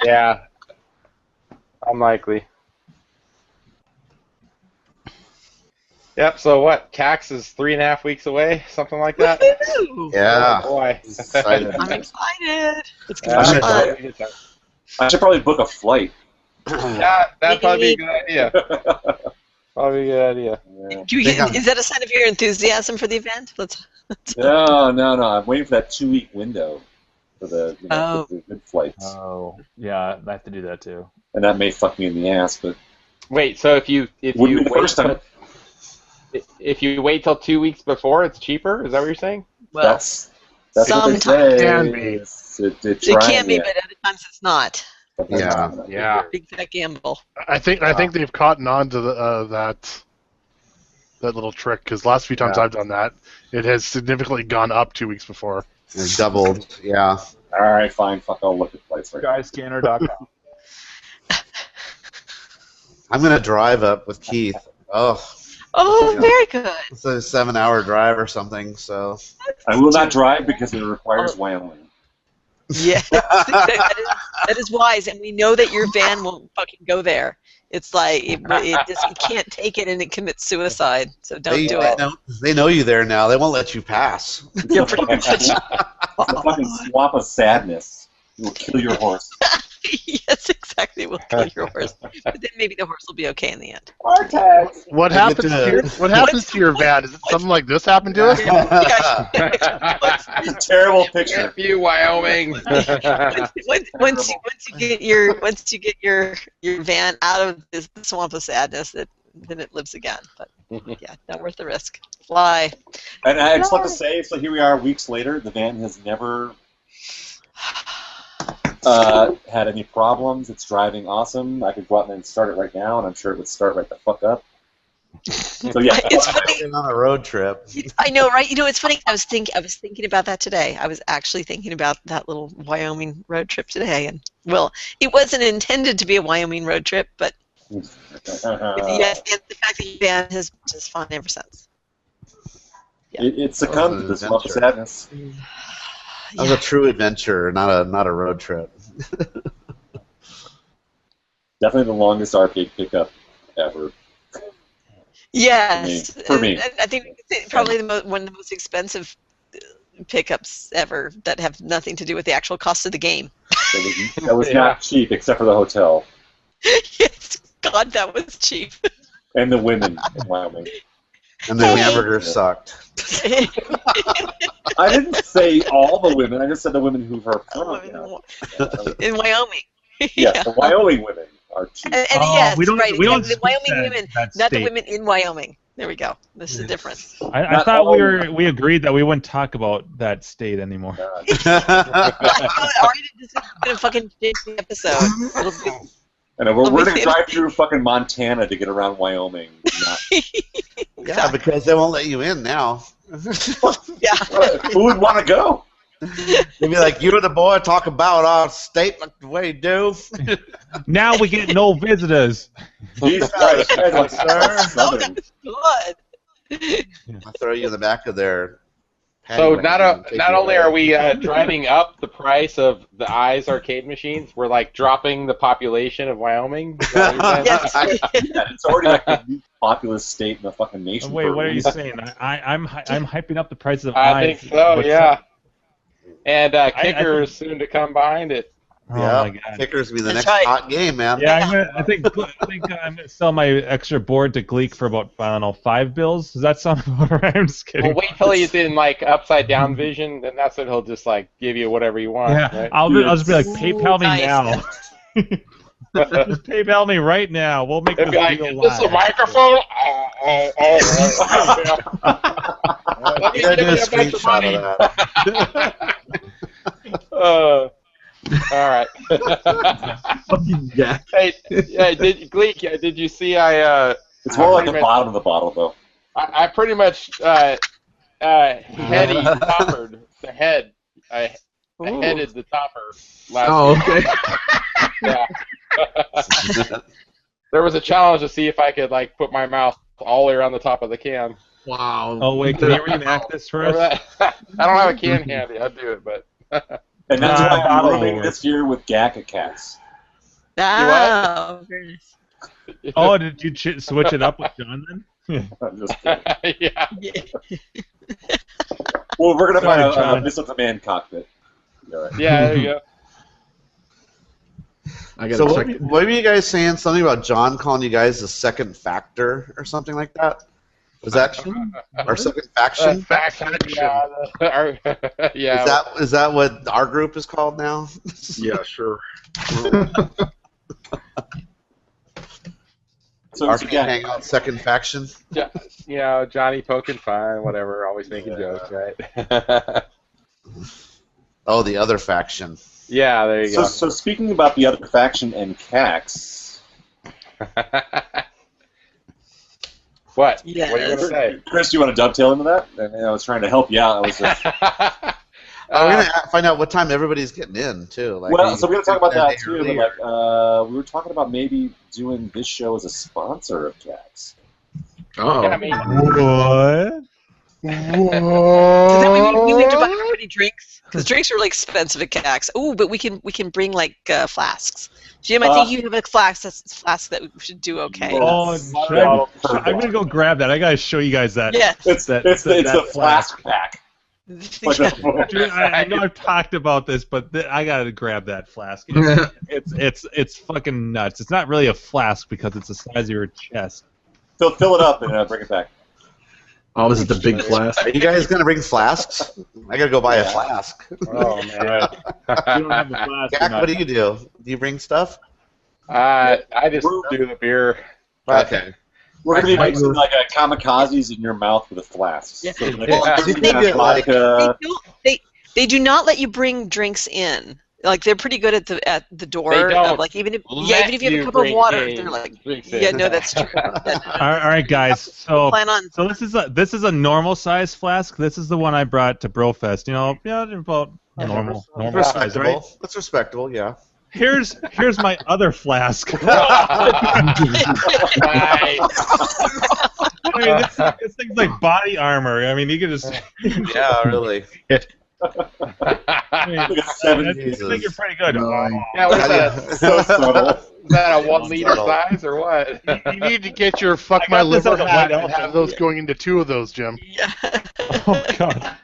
Speaker 2: Yeah. Unlikely. Yep, so what? CAX is 3.5 weeks away? Something like that?
Speaker 4: Woohoo!
Speaker 5: Yeah.
Speaker 2: Oh, boy.
Speaker 5: Excited.
Speaker 4: I'm excited. It's going to be fun.
Speaker 7: I should probably book a flight.
Speaker 2: Yeah, that'd probably be a good idea. Probably a good idea.
Speaker 4: Is that a sign of your enthusiasm for the event?
Speaker 7: No. I'm waiting for that 2-week window for the good flights.
Speaker 6: Oh, yeah, I have to do that too.
Speaker 7: And that may fuck me in the ass, but
Speaker 2: wait. So if you wait till 2 weeks before, it's cheaper. Is that what you're saying?
Speaker 4: Well,
Speaker 7: that's what they
Speaker 4: sometimes
Speaker 7: say.
Speaker 1: Can be.
Speaker 7: It
Speaker 4: can be, but other times it's not.
Speaker 5: Yeah.
Speaker 2: Yeah.
Speaker 4: Big fat gamble.
Speaker 1: I think they've caught on to that little trick because last few times
Speaker 2: Yeah.
Speaker 1: I've done that, it has significantly gone up 2 weeks before.
Speaker 5: It's doubled. Yeah.
Speaker 7: All right, fine. Fuck, I'll look at flights right now.
Speaker 6: Skyscanner.com.
Speaker 5: I'm gonna drive up with Keith. Oh,
Speaker 4: Oh,
Speaker 5: Yeah.
Speaker 4: very good.
Speaker 5: it's a 7-hour drive or something. So.
Speaker 7: I will not drive because it requires Wyoming.
Speaker 4: Yeah, that is wise, and we know that your van won't fucking go there. It's like it can't take it, and it commits suicide. So don't do it.
Speaker 5: They know you there now. They won't let you pass.
Speaker 4: Yeah, pretty much.
Speaker 7: It's a fucking swamp of sadness. It will kill your horse.
Speaker 4: Yes, exactly. We'll kill your horse, but then maybe the horse will be okay in the end.
Speaker 1: What happens to your van? Is it something like this happened to us?
Speaker 7: Terrible picture.
Speaker 2: You, Wyoming.
Speaker 4: once you get your van out of the swamp of sadness, then it lives again. But yeah, not worth the risk. Fly.
Speaker 7: And I just want to say, so here we are weeks later, the van has never had any problems. It's driving awesome. I could go out and start it right now, and I'm sure it would start right the fuck up. So yeah,
Speaker 4: It's funny.
Speaker 5: On a road trip.
Speaker 4: I know, right? You know, it's funny. I was thinking about that today. I was actually thinking about that little Wyoming road trip today, and well, it wasn't intended to be a Wyoming road trip, but yes, and the fact that your van has just fun ever since. Yeah.
Speaker 7: it succumbed to this love of sadness.
Speaker 5: That was a true adventure, not a road trip.
Speaker 7: Definitely the longest arcade pickup ever.
Speaker 4: Yes,
Speaker 7: For me.
Speaker 4: I think it's probably one of the most expensive pickups ever that have nothing to do with the actual cost of the game.
Speaker 7: That was not cheap, except for the hotel
Speaker 4: Yes, God, that was cheap.
Speaker 7: and the women in Wyoming.
Speaker 5: And the hamburger sucked.
Speaker 7: I didn't say all the women. I just said the women who are from
Speaker 4: In Wyoming.
Speaker 7: Yes, the Wyoming women are cheap.
Speaker 4: And yes,
Speaker 3: we don't-
Speaker 4: right.
Speaker 3: we don't
Speaker 4: the Wyoming
Speaker 3: speak
Speaker 4: women,
Speaker 3: that
Speaker 4: not the
Speaker 3: state.
Speaker 4: women in Wyoming. There we go. This is the difference.
Speaker 3: I
Speaker 7: Not
Speaker 3: thought
Speaker 7: all
Speaker 3: we agreed that we wouldn't talk about that state anymore.
Speaker 4: Already, this has been a fucking shitty episode. It'll be-
Speaker 7: And we're going to drive through fucking Montana to get around Wyoming.
Speaker 5: Yeah, because they won't let you in now.
Speaker 4: Yeah.
Speaker 7: Who would want to go?
Speaker 5: They'd be like, "You're the boy. Talk about our state like the way you do."
Speaker 3: Now we get no visitors.
Speaker 7: Jesus Christ, guys are
Speaker 5: Sir.
Speaker 7: Southern.
Speaker 4: Good.
Speaker 5: I'll throw you in the back of their.
Speaker 2: So
Speaker 5: paddy wagon and take
Speaker 2: not
Speaker 5: you
Speaker 2: only
Speaker 5: away.
Speaker 2: are we driving up the price of the Eyes arcade machines, we're like dropping the population of Wyoming. Is that what you're saying?
Speaker 4: Yes.
Speaker 7: Yeah, it's already like the least populous state in the fucking nation.
Speaker 3: Wait,
Speaker 7: for a
Speaker 3: what are you
Speaker 7: reason.
Speaker 3: saying? I'm hyping up the prices of
Speaker 2: I
Speaker 3: eyes.
Speaker 2: think so,
Speaker 3: What's
Speaker 2: yeah.
Speaker 3: that?
Speaker 2: And
Speaker 3: I
Speaker 2: Kicker
Speaker 3: think-
Speaker 2: is soon to come behind it.
Speaker 3: Oh
Speaker 5: Yeah,
Speaker 3: my God.
Speaker 5: Kicker's gonna be the
Speaker 4: That's
Speaker 5: next
Speaker 4: right.
Speaker 5: hot game, man.
Speaker 3: Yeah, I think I'm gonna sell my extra board to Gleek for about I don't know $5. Does that sound about right? I'm just kidding.
Speaker 2: Well, wait till he's in like upside down vision, then that's when he'll just like give you whatever you want.
Speaker 3: Yeah,
Speaker 2: Right?
Speaker 3: I'll just be like, PayPal me
Speaker 4: nice.
Speaker 3: now. Just PayPal me right now. We'll make
Speaker 2: It'd
Speaker 3: this
Speaker 2: be like,
Speaker 3: deal
Speaker 2: is this a
Speaker 3: live.
Speaker 2: microphone? Let me
Speaker 5: You gotta
Speaker 2: give
Speaker 5: do a
Speaker 2: you a bunch of
Speaker 5: screenshot
Speaker 2: money.
Speaker 5: of that.
Speaker 2: All right.
Speaker 8: Yeah.
Speaker 2: Hey, Gleek, did you see
Speaker 7: It's more like the
Speaker 2: pretty much-
Speaker 7: bottom of the bottle, though.
Speaker 2: I pretty much heady toppered the head. I headed the topper last
Speaker 8: Oh,
Speaker 2: week.
Speaker 8: okay.
Speaker 2: Yeah. There was a challenge to see if I could like put my mouth all the way around the top of the can.
Speaker 8: Wow.
Speaker 3: Oh wait, can you reenact this for
Speaker 2: Remember
Speaker 3: us?
Speaker 2: that? I don't have a can handy. I'd do it, but
Speaker 7: And that's why I'm
Speaker 3: bottle
Speaker 7: rooming
Speaker 3: works.
Speaker 7: this year with Gaka Cats.
Speaker 4: Oh, very nice.
Speaker 3: Oh, did you switch it up with John then?
Speaker 7: I'm just kidding.
Speaker 2: yeah.
Speaker 4: Yeah.
Speaker 7: Well, we're going to
Speaker 3: Sorry,
Speaker 7: find a
Speaker 3: John.
Speaker 7: missile command cockpit. All right.
Speaker 2: Yeah, there you go.
Speaker 8: I gotta
Speaker 5: So
Speaker 8: check.
Speaker 5: what were you guys saying? Something about John calling you guys the second factor or something like that? Was that our second faction?
Speaker 1: Faction.
Speaker 2: Yeah.
Speaker 5: Is that what our group is called now?
Speaker 10: Yeah, sure.
Speaker 7: So,
Speaker 5: Arcade
Speaker 7: yeah,
Speaker 5: Hangout second faction.
Speaker 2: You know, Johnny poking fun, whatever, always making jokes, right?
Speaker 5: Oh, the other faction.
Speaker 2: Yeah, there you go.
Speaker 7: So speaking about the other faction and CAX,
Speaker 2: What?
Speaker 4: Yes.
Speaker 2: What are you gonna say?
Speaker 7: Chris, do you want to dovetail into that? I mean, I was trying to help you out. I was just,
Speaker 5: We're gonna find out what time everybody's getting in too. Like,
Speaker 7: well, so we're going to talk about that too.
Speaker 5: early,
Speaker 7: But we were talking about maybe doing this show as a sponsor of CAX.
Speaker 8: Oh.
Speaker 2: Yeah, I mean,
Speaker 3: What?
Speaker 4: So then we have to buy everybody drinks because drinks are really expensive at CAX. Oh, but we can bring like flasks. Jim, I think you have a flask that we should do okay.
Speaker 3: Oh, I'm gonna go grab that. I gotta show you guys that.
Speaker 4: Yeah.
Speaker 7: It's the flask pack. Like
Speaker 3: Dude, I know I've talked about this, but I gotta grab that flask. It's fucking nuts. It's not really a flask because it's the size of your chest.
Speaker 7: Fill it up and bring it back.
Speaker 8: Oh, this is the big flask.
Speaker 5: Are you guys gonna bring flasks? I gotta go buy a flask.
Speaker 2: oh man.
Speaker 6: You don't have the flask.
Speaker 5: Jack, what do you do? Do you bring stuff?
Speaker 2: I just do the beer.
Speaker 5: Okay.
Speaker 7: We're going to be mixing like a kamikazes in your mouth with a flask.
Speaker 4: Yeah.
Speaker 7: So, like,
Speaker 5: Well, you think it, like,
Speaker 4: They do not let you bring drinks in. Like they're pretty good at the door.
Speaker 2: They don't
Speaker 4: Like even if you
Speaker 2: let
Speaker 4: have a
Speaker 2: you
Speaker 4: cup of
Speaker 2: bring
Speaker 4: water,
Speaker 2: in
Speaker 4: they're like,
Speaker 2: drinks
Speaker 4: yeah,
Speaker 2: in.
Speaker 4: no, that's true.
Speaker 3: All right, guys. So this is a normal size flask. This is the one I brought to Brofest. You know, yeah, they're about normal size, right?
Speaker 5: Respectable. That's respectable, yeah.
Speaker 3: Here's my other flask.
Speaker 2: Nice.
Speaker 3: I mean, this thing's like body armor. I mean, you can just.
Speaker 5: Yeah, really.
Speaker 3: I mean, I think you're pretty good.
Speaker 2: Yeah, what's that?
Speaker 7: So subtle.
Speaker 2: Is that a 1 liter size or what?
Speaker 1: You need to get your fuck my
Speaker 3: got this
Speaker 1: liver
Speaker 3: as a
Speaker 1: hat
Speaker 3: white
Speaker 1: and have those going into 2 of those, Jim.
Speaker 4: Yeah.
Speaker 3: Oh God.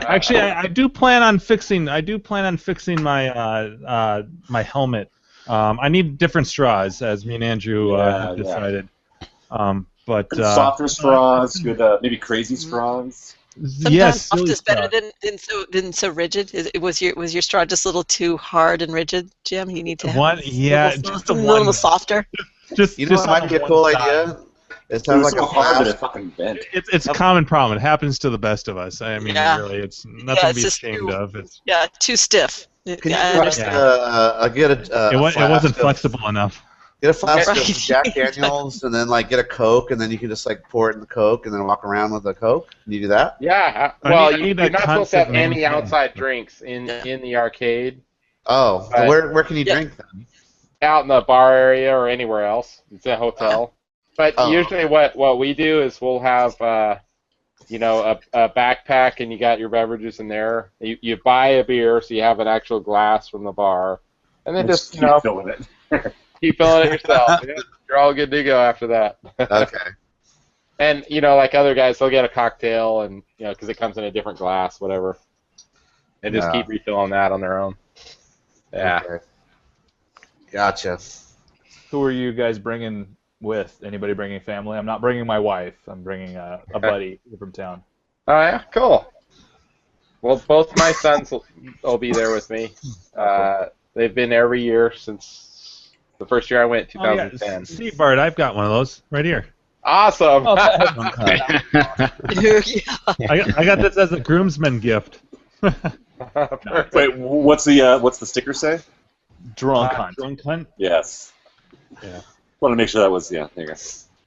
Speaker 3: Actually, I do plan on fixing my my helmet. I need different straws, as me and Andrew have decided. But
Speaker 7: Good softer straws, good maybe crazy straws.
Speaker 4: Sometimes
Speaker 3: yes,
Speaker 4: soft
Speaker 3: silly
Speaker 4: is better
Speaker 3: straw.
Speaker 4: than so rigid. Was your straw just a little too hard and rigid, Jim? You need to have
Speaker 3: One, yeah,
Speaker 4: a
Speaker 3: just a
Speaker 4: little
Speaker 3: one.
Speaker 4: softer.
Speaker 3: Just,
Speaker 5: You know
Speaker 3: just
Speaker 5: what might be a
Speaker 3: on
Speaker 5: cool
Speaker 3: one side.
Speaker 5: idea? Is to
Speaker 7: It
Speaker 5: have
Speaker 7: was
Speaker 5: like
Speaker 7: so
Speaker 5: a
Speaker 7: hard that
Speaker 5: flask.
Speaker 7: it fucking bent.
Speaker 3: It's a common problem. It happens to the best of us. I mean,
Speaker 4: Yeah.
Speaker 3: really, it's nothing
Speaker 4: Yeah,
Speaker 3: to
Speaker 4: it's
Speaker 3: be
Speaker 4: just
Speaker 3: ashamed of. It's,
Speaker 4: Yeah, too stiff.
Speaker 5: Can
Speaker 4: I
Speaker 5: you
Speaker 4: understand.
Speaker 5: get a
Speaker 3: it
Speaker 5: flask
Speaker 3: wasn't
Speaker 5: of-
Speaker 3: flexible enough.
Speaker 5: Get a flask
Speaker 4: Right.
Speaker 5: of Jack Daniels and then like get a Coke and then you can just like pour it in the Coke and then walk around with the Coke. Can you do that?
Speaker 2: Yeah,
Speaker 3: I
Speaker 2: well,
Speaker 3: need
Speaker 2: you're
Speaker 3: that
Speaker 2: not supposed to have
Speaker 3: constant
Speaker 2: any
Speaker 3: maintain.
Speaker 2: outside drinks in the arcade.
Speaker 5: Oh,
Speaker 2: Right.
Speaker 5: where can you
Speaker 4: Yeah.
Speaker 5: drink then?
Speaker 2: Out in the bar area or anywhere else. It's a hotel. But
Speaker 5: Oh.
Speaker 2: usually what we do is we'll have a backpack and you got your beverages in there. You buy a beer so you have an actual glass from the bar. And then just,
Speaker 7: keep filling it.
Speaker 2: keep filling it yourself. Yeah, you're all good to go after that.
Speaker 5: Okay.
Speaker 2: And, like other guys, they'll get a cocktail and, because it comes in a different glass, whatever. And just
Speaker 5: Yeah.
Speaker 2: keep refilling that on their own. Yeah.
Speaker 5: Okay. Gotcha.
Speaker 6: Who are you guys bringing with? Anybody bringing family? I'm not bringing my wife. I'm bringing a buddy from town.
Speaker 2: Oh, yeah? Cool. Well, both my sons will be there with me. They've been every year since the first year I went,
Speaker 3: Oh, yeah.
Speaker 2: 2010.
Speaker 3: See, Bart, I've got one of those right here.
Speaker 2: Awesome!
Speaker 4: Yeah.
Speaker 3: I got this as a groomsman gift.
Speaker 7: Wait, what's the sticker say?
Speaker 6: Drunk hunt.
Speaker 3: Drunk hunt.
Speaker 7: Yes.
Speaker 3: Yeah.
Speaker 7: Want to make sure that was there you go.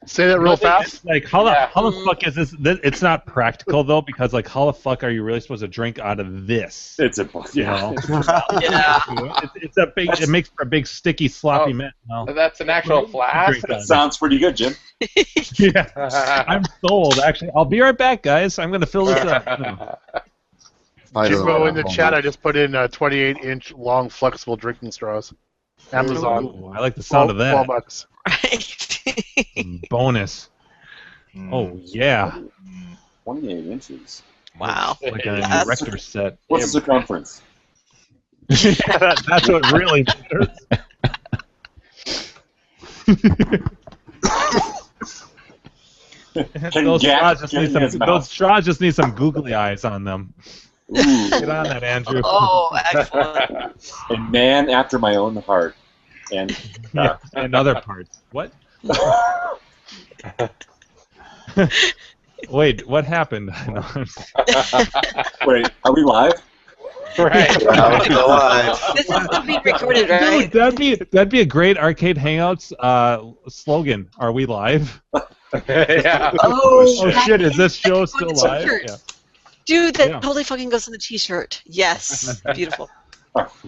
Speaker 1: Say that real fast.
Speaker 3: Like how the fuck is this? It's not practical though, because like how the fuck are you really supposed to drink out of this?
Speaker 7: It's a
Speaker 3: You know?
Speaker 4: Yeah.
Speaker 3: It's a big. It makes for a big sticky sloppy mess. No.
Speaker 2: That's an actual flask?
Speaker 3: Drink
Speaker 7: Sounds pretty good, Jim.
Speaker 3: Yeah, I'm sold. Actually, I'll be right back, guys. I'm gonna fill this up.
Speaker 1: Jimbo in the chat, I just put in 28-inch long flexible drinking straws. Amazon.
Speaker 3: Ooh, I like the sound of that.
Speaker 1: $12.
Speaker 4: Right.
Speaker 3: Bonus. Oh yeah,
Speaker 7: 28 inches.
Speaker 4: Wow.
Speaker 3: like an
Speaker 4: Yes.
Speaker 3: erector set.
Speaker 7: What's the circumference?
Speaker 3: Yeah, that's what really matters. Those straws just need some googly eyes on them. Get on that, Andrew.
Speaker 4: Oh, excellent.
Speaker 7: A man after my own heart. And
Speaker 3: Yeah, and other parts. What? Wait, what happened?
Speaker 7: wait, are we live?
Speaker 2: Right.
Speaker 5: Yeah, let's go live.
Speaker 4: This is still being recorded,
Speaker 3: Dude,
Speaker 4: right?
Speaker 3: that'd be a great Arcade Hangouts slogan. Are we live?
Speaker 2: Yeah.
Speaker 3: Oh shit! Is this show
Speaker 4: That could go
Speaker 3: still
Speaker 4: on a
Speaker 3: live?
Speaker 4: t-shirt.
Speaker 3: Yeah.
Speaker 4: Dude, that
Speaker 3: Yeah.
Speaker 4: totally fucking goes on the t-shirt. Yes. Beautiful.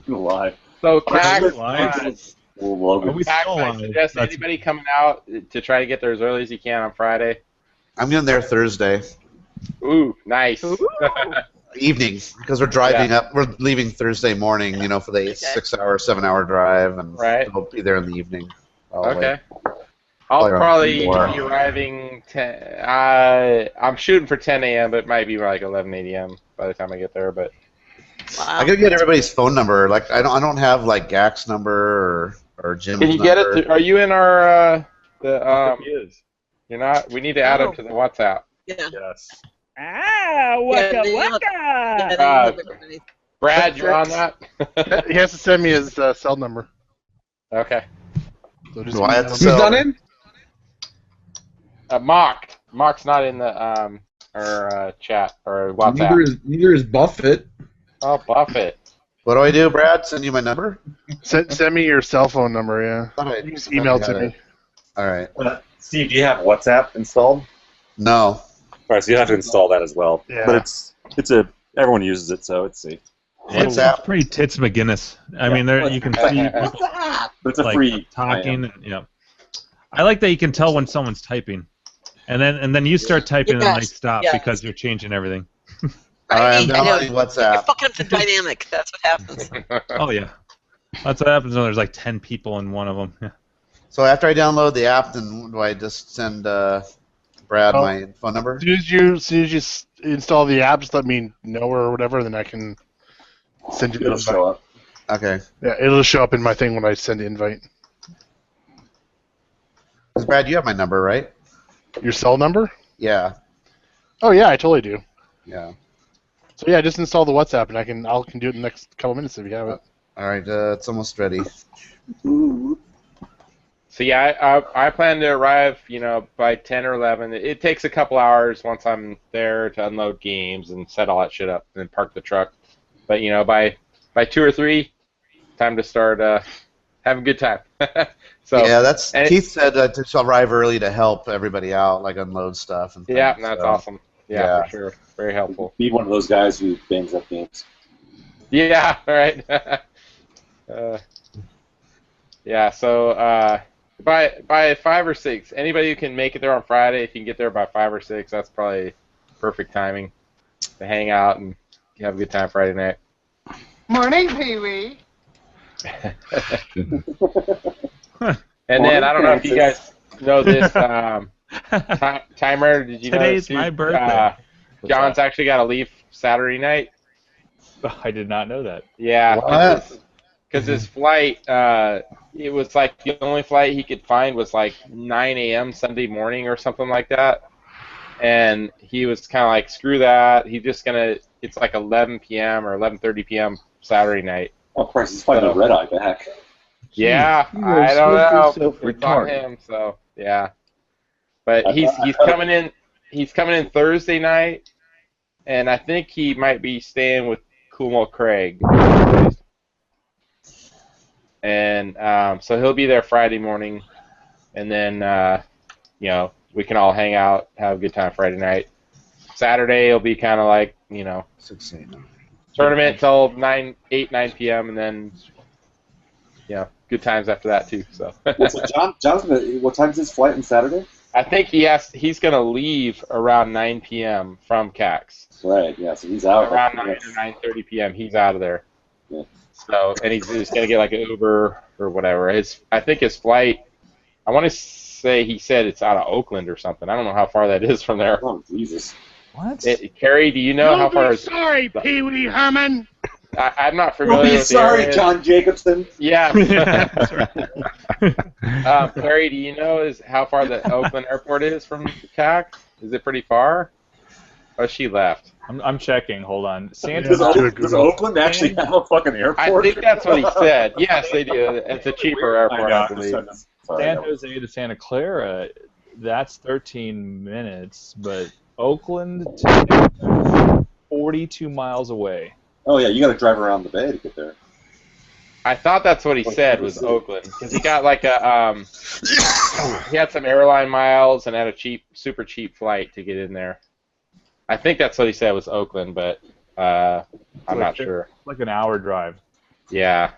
Speaker 7: Live.
Speaker 2: So, Cax,
Speaker 3: Live.
Speaker 7: Logan.
Speaker 3: Are we
Speaker 2: Cax,
Speaker 3: still
Speaker 2: I
Speaker 3: live?
Speaker 2: suggest
Speaker 3: That's-
Speaker 2: anybody coming out to try to get there as early as you can on Friday.
Speaker 5: I'm getting there Thursday
Speaker 2: Ooh, nice.
Speaker 5: evening because we're driving up. We're leaving Thursday morning, for the
Speaker 4: Okay.
Speaker 5: 6-hour, 7-hour drive, and
Speaker 2: Right.
Speaker 5: we'll be there in the evening.
Speaker 2: Okay. I'll
Speaker 5: Probably
Speaker 2: probably
Speaker 5: around
Speaker 2: be arriving 10. I'm shooting for 10 a.m., but it might be like 11 a.m. by the time I get there. But
Speaker 4: Wow.
Speaker 5: I gotta get everybody's phone number. Like I don't have like Gak's number or Jim's
Speaker 2: can you
Speaker 5: number.
Speaker 2: get it? Are you in our
Speaker 6: He is.
Speaker 2: You're not. We need to add him to the WhatsApp.
Speaker 4: Yeah.
Speaker 6: Yes.
Speaker 9: Ah, waka
Speaker 4: they
Speaker 9: waka.
Speaker 4: Yeah, they
Speaker 2: Uh,
Speaker 4: have everybody.
Speaker 2: Brad, you're on that.
Speaker 1: He has to send me his cell number.
Speaker 2: Okay.
Speaker 1: So just
Speaker 5: Do I have to
Speaker 1: email
Speaker 5: sell-
Speaker 1: him.
Speaker 5: Who's not in?
Speaker 2: Mark's not in the our chat or WhatsApp.
Speaker 8: Neither is Buffett.
Speaker 2: Oh, Buffett.
Speaker 5: What do I do, Brad? Send you my number?
Speaker 1: Send me your cell phone number. Yeah.
Speaker 5: Thought I-
Speaker 1: You just email it to
Speaker 5: got it.
Speaker 1: me.
Speaker 5: All right.
Speaker 7: Steve, do you have WhatsApp installed?
Speaker 5: No.
Speaker 7: All right, so you have to install that as well.
Speaker 1: Yeah.
Speaker 7: But everyone uses it, so it's safe.
Speaker 3: It's pretty tits McGinnis. I mean, there you can see people
Speaker 7: But it's a
Speaker 3: like
Speaker 7: free
Speaker 3: talking. And, yeah. I like that you can tell when someone's typing, and then you start typing and then they
Speaker 4: Yes,
Speaker 3: stop
Speaker 4: yes.
Speaker 3: because you're changing everything.
Speaker 5: All right, I'm
Speaker 4: I know.
Speaker 5: downloading
Speaker 4: You're
Speaker 5: WhatsApp.
Speaker 4: fucking up the dynamic. That's what happens.
Speaker 3: Oh yeah, that's what happens when there's like 10 people in one of them. Yeah.
Speaker 5: So after I download the app, then do I just send Brad
Speaker 1: Oh.
Speaker 5: my phone number?
Speaker 1: As soon as you install the app, just let me know or whatever, then I can send you the
Speaker 7: It'll
Speaker 1: invite.
Speaker 7: show up.
Speaker 5: Okay.
Speaker 1: Yeah, it'll show up in my thing when I send the invite.
Speaker 5: 'Cause Brad, you have my number, right?
Speaker 1: Your cell number?
Speaker 5: Yeah.
Speaker 1: Oh yeah, I totally do.
Speaker 5: Yeah.
Speaker 1: So yeah, just install the WhatsApp and I can do it in the next couple minutes if you have it.
Speaker 5: All right, it's almost ready.
Speaker 2: So yeah, I plan to arrive, by 10 or 11. It takes a couple hours once I'm there to unload games and set all that shit up and then park the truck. But by 2 or 3, time to start having a good time. So
Speaker 5: yeah,
Speaker 2: and
Speaker 5: Keith said to arrive early to help everybody out, like unload stuff and things.
Speaker 2: yeah, that's
Speaker 5: so.
Speaker 2: awesome. Yeah,
Speaker 5: Yeah.
Speaker 2: for sure. Very helpful.
Speaker 7: Be one of those guys who bangs up games.
Speaker 2: Yeah, right. Yeah, so by 5 or 6, anybody who can make it there on Friday, if you can get there by 5 or 6, that's probably perfect timing to hang out and have a good time Friday night.
Speaker 9: Morning, Pee-wee.
Speaker 2: And then I don't know if you guys know this timer. Did you know
Speaker 3: Today's
Speaker 2: this,
Speaker 3: my
Speaker 2: dude?
Speaker 3: birthday.
Speaker 2: John's actually got to leave Saturday night.
Speaker 6: I did not know that.
Speaker 2: Yeah,
Speaker 5: What?
Speaker 2: because his flight, it was like the only flight he could find was like 9 a.m. Sunday morning or something like that. And he was kind of like, screw that. He's just going to, it's like 11 p.m. or 11:30 p.m. Saturday night.
Speaker 7: Oh, Christ, he's flying a red eye back.
Speaker 2: Yeah,
Speaker 11: You are
Speaker 2: I don't know.
Speaker 11: so
Speaker 2: It's on
Speaker 11: retarded.
Speaker 2: him, so yeah. But he's coming in. He's coming in Thursday night, and I think he might be staying with Kumo Craig. And so he'll be there Friday morning, and then we can all hang out, have a good time Friday night. Saturday it'll be kind of like
Speaker 5: 6 a.m.
Speaker 2: tournament till 9 p.m. and then good times after that too. So
Speaker 7: So John's what time's his flight on Saturday?
Speaker 2: I think he's gonna leave around 9 p.m. from CAX.
Speaker 7: Right, yeah, so he's out.
Speaker 2: Around 9 or 9:30 p.m. he's out of there.
Speaker 7: Yeah.
Speaker 2: So and he's gonna get like an Uber or whatever. I think his flight. I want to say he said it's out of Oakland or something. I don't know how far that is from there.
Speaker 7: Oh, Jesus.
Speaker 6: What?
Speaker 2: Carrie, do you know how far?
Speaker 9: You'll be sorry, Pee-wee Herman.
Speaker 2: I'm not
Speaker 7: You'll
Speaker 2: familiar
Speaker 7: be
Speaker 2: with the
Speaker 7: sorry,
Speaker 2: area.
Speaker 7: John Jacobson.
Speaker 2: Yeah.
Speaker 3: That's right.
Speaker 2: Carrie, do you know how far the Oakland airport is from CAC? Is it pretty far? Oh, she left.
Speaker 6: I'm checking. Hold on.
Speaker 7: Does,
Speaker 6: Santa's
Speaker 7: does Oakland actually have a fucking airport?
Speaker 2: I think that's what he said. Yes, they do. It's a cheaper airport, I believe.
Speaker 6: San Jose to Santa Clara, that's 13 minutes, but Oakland to 42 miles away.
Speaker 7: Oh yeah, you got to drive around the bay to get there.
Speaker 2: I thought that's what he said was Oakland, because he got like a he had some airline miles and had a super cheap flight to get in there. I think that's what he said was Oakland, but I'm not sure.
Speaker 6: Like an hour drive.
Speaker 2: Yeah.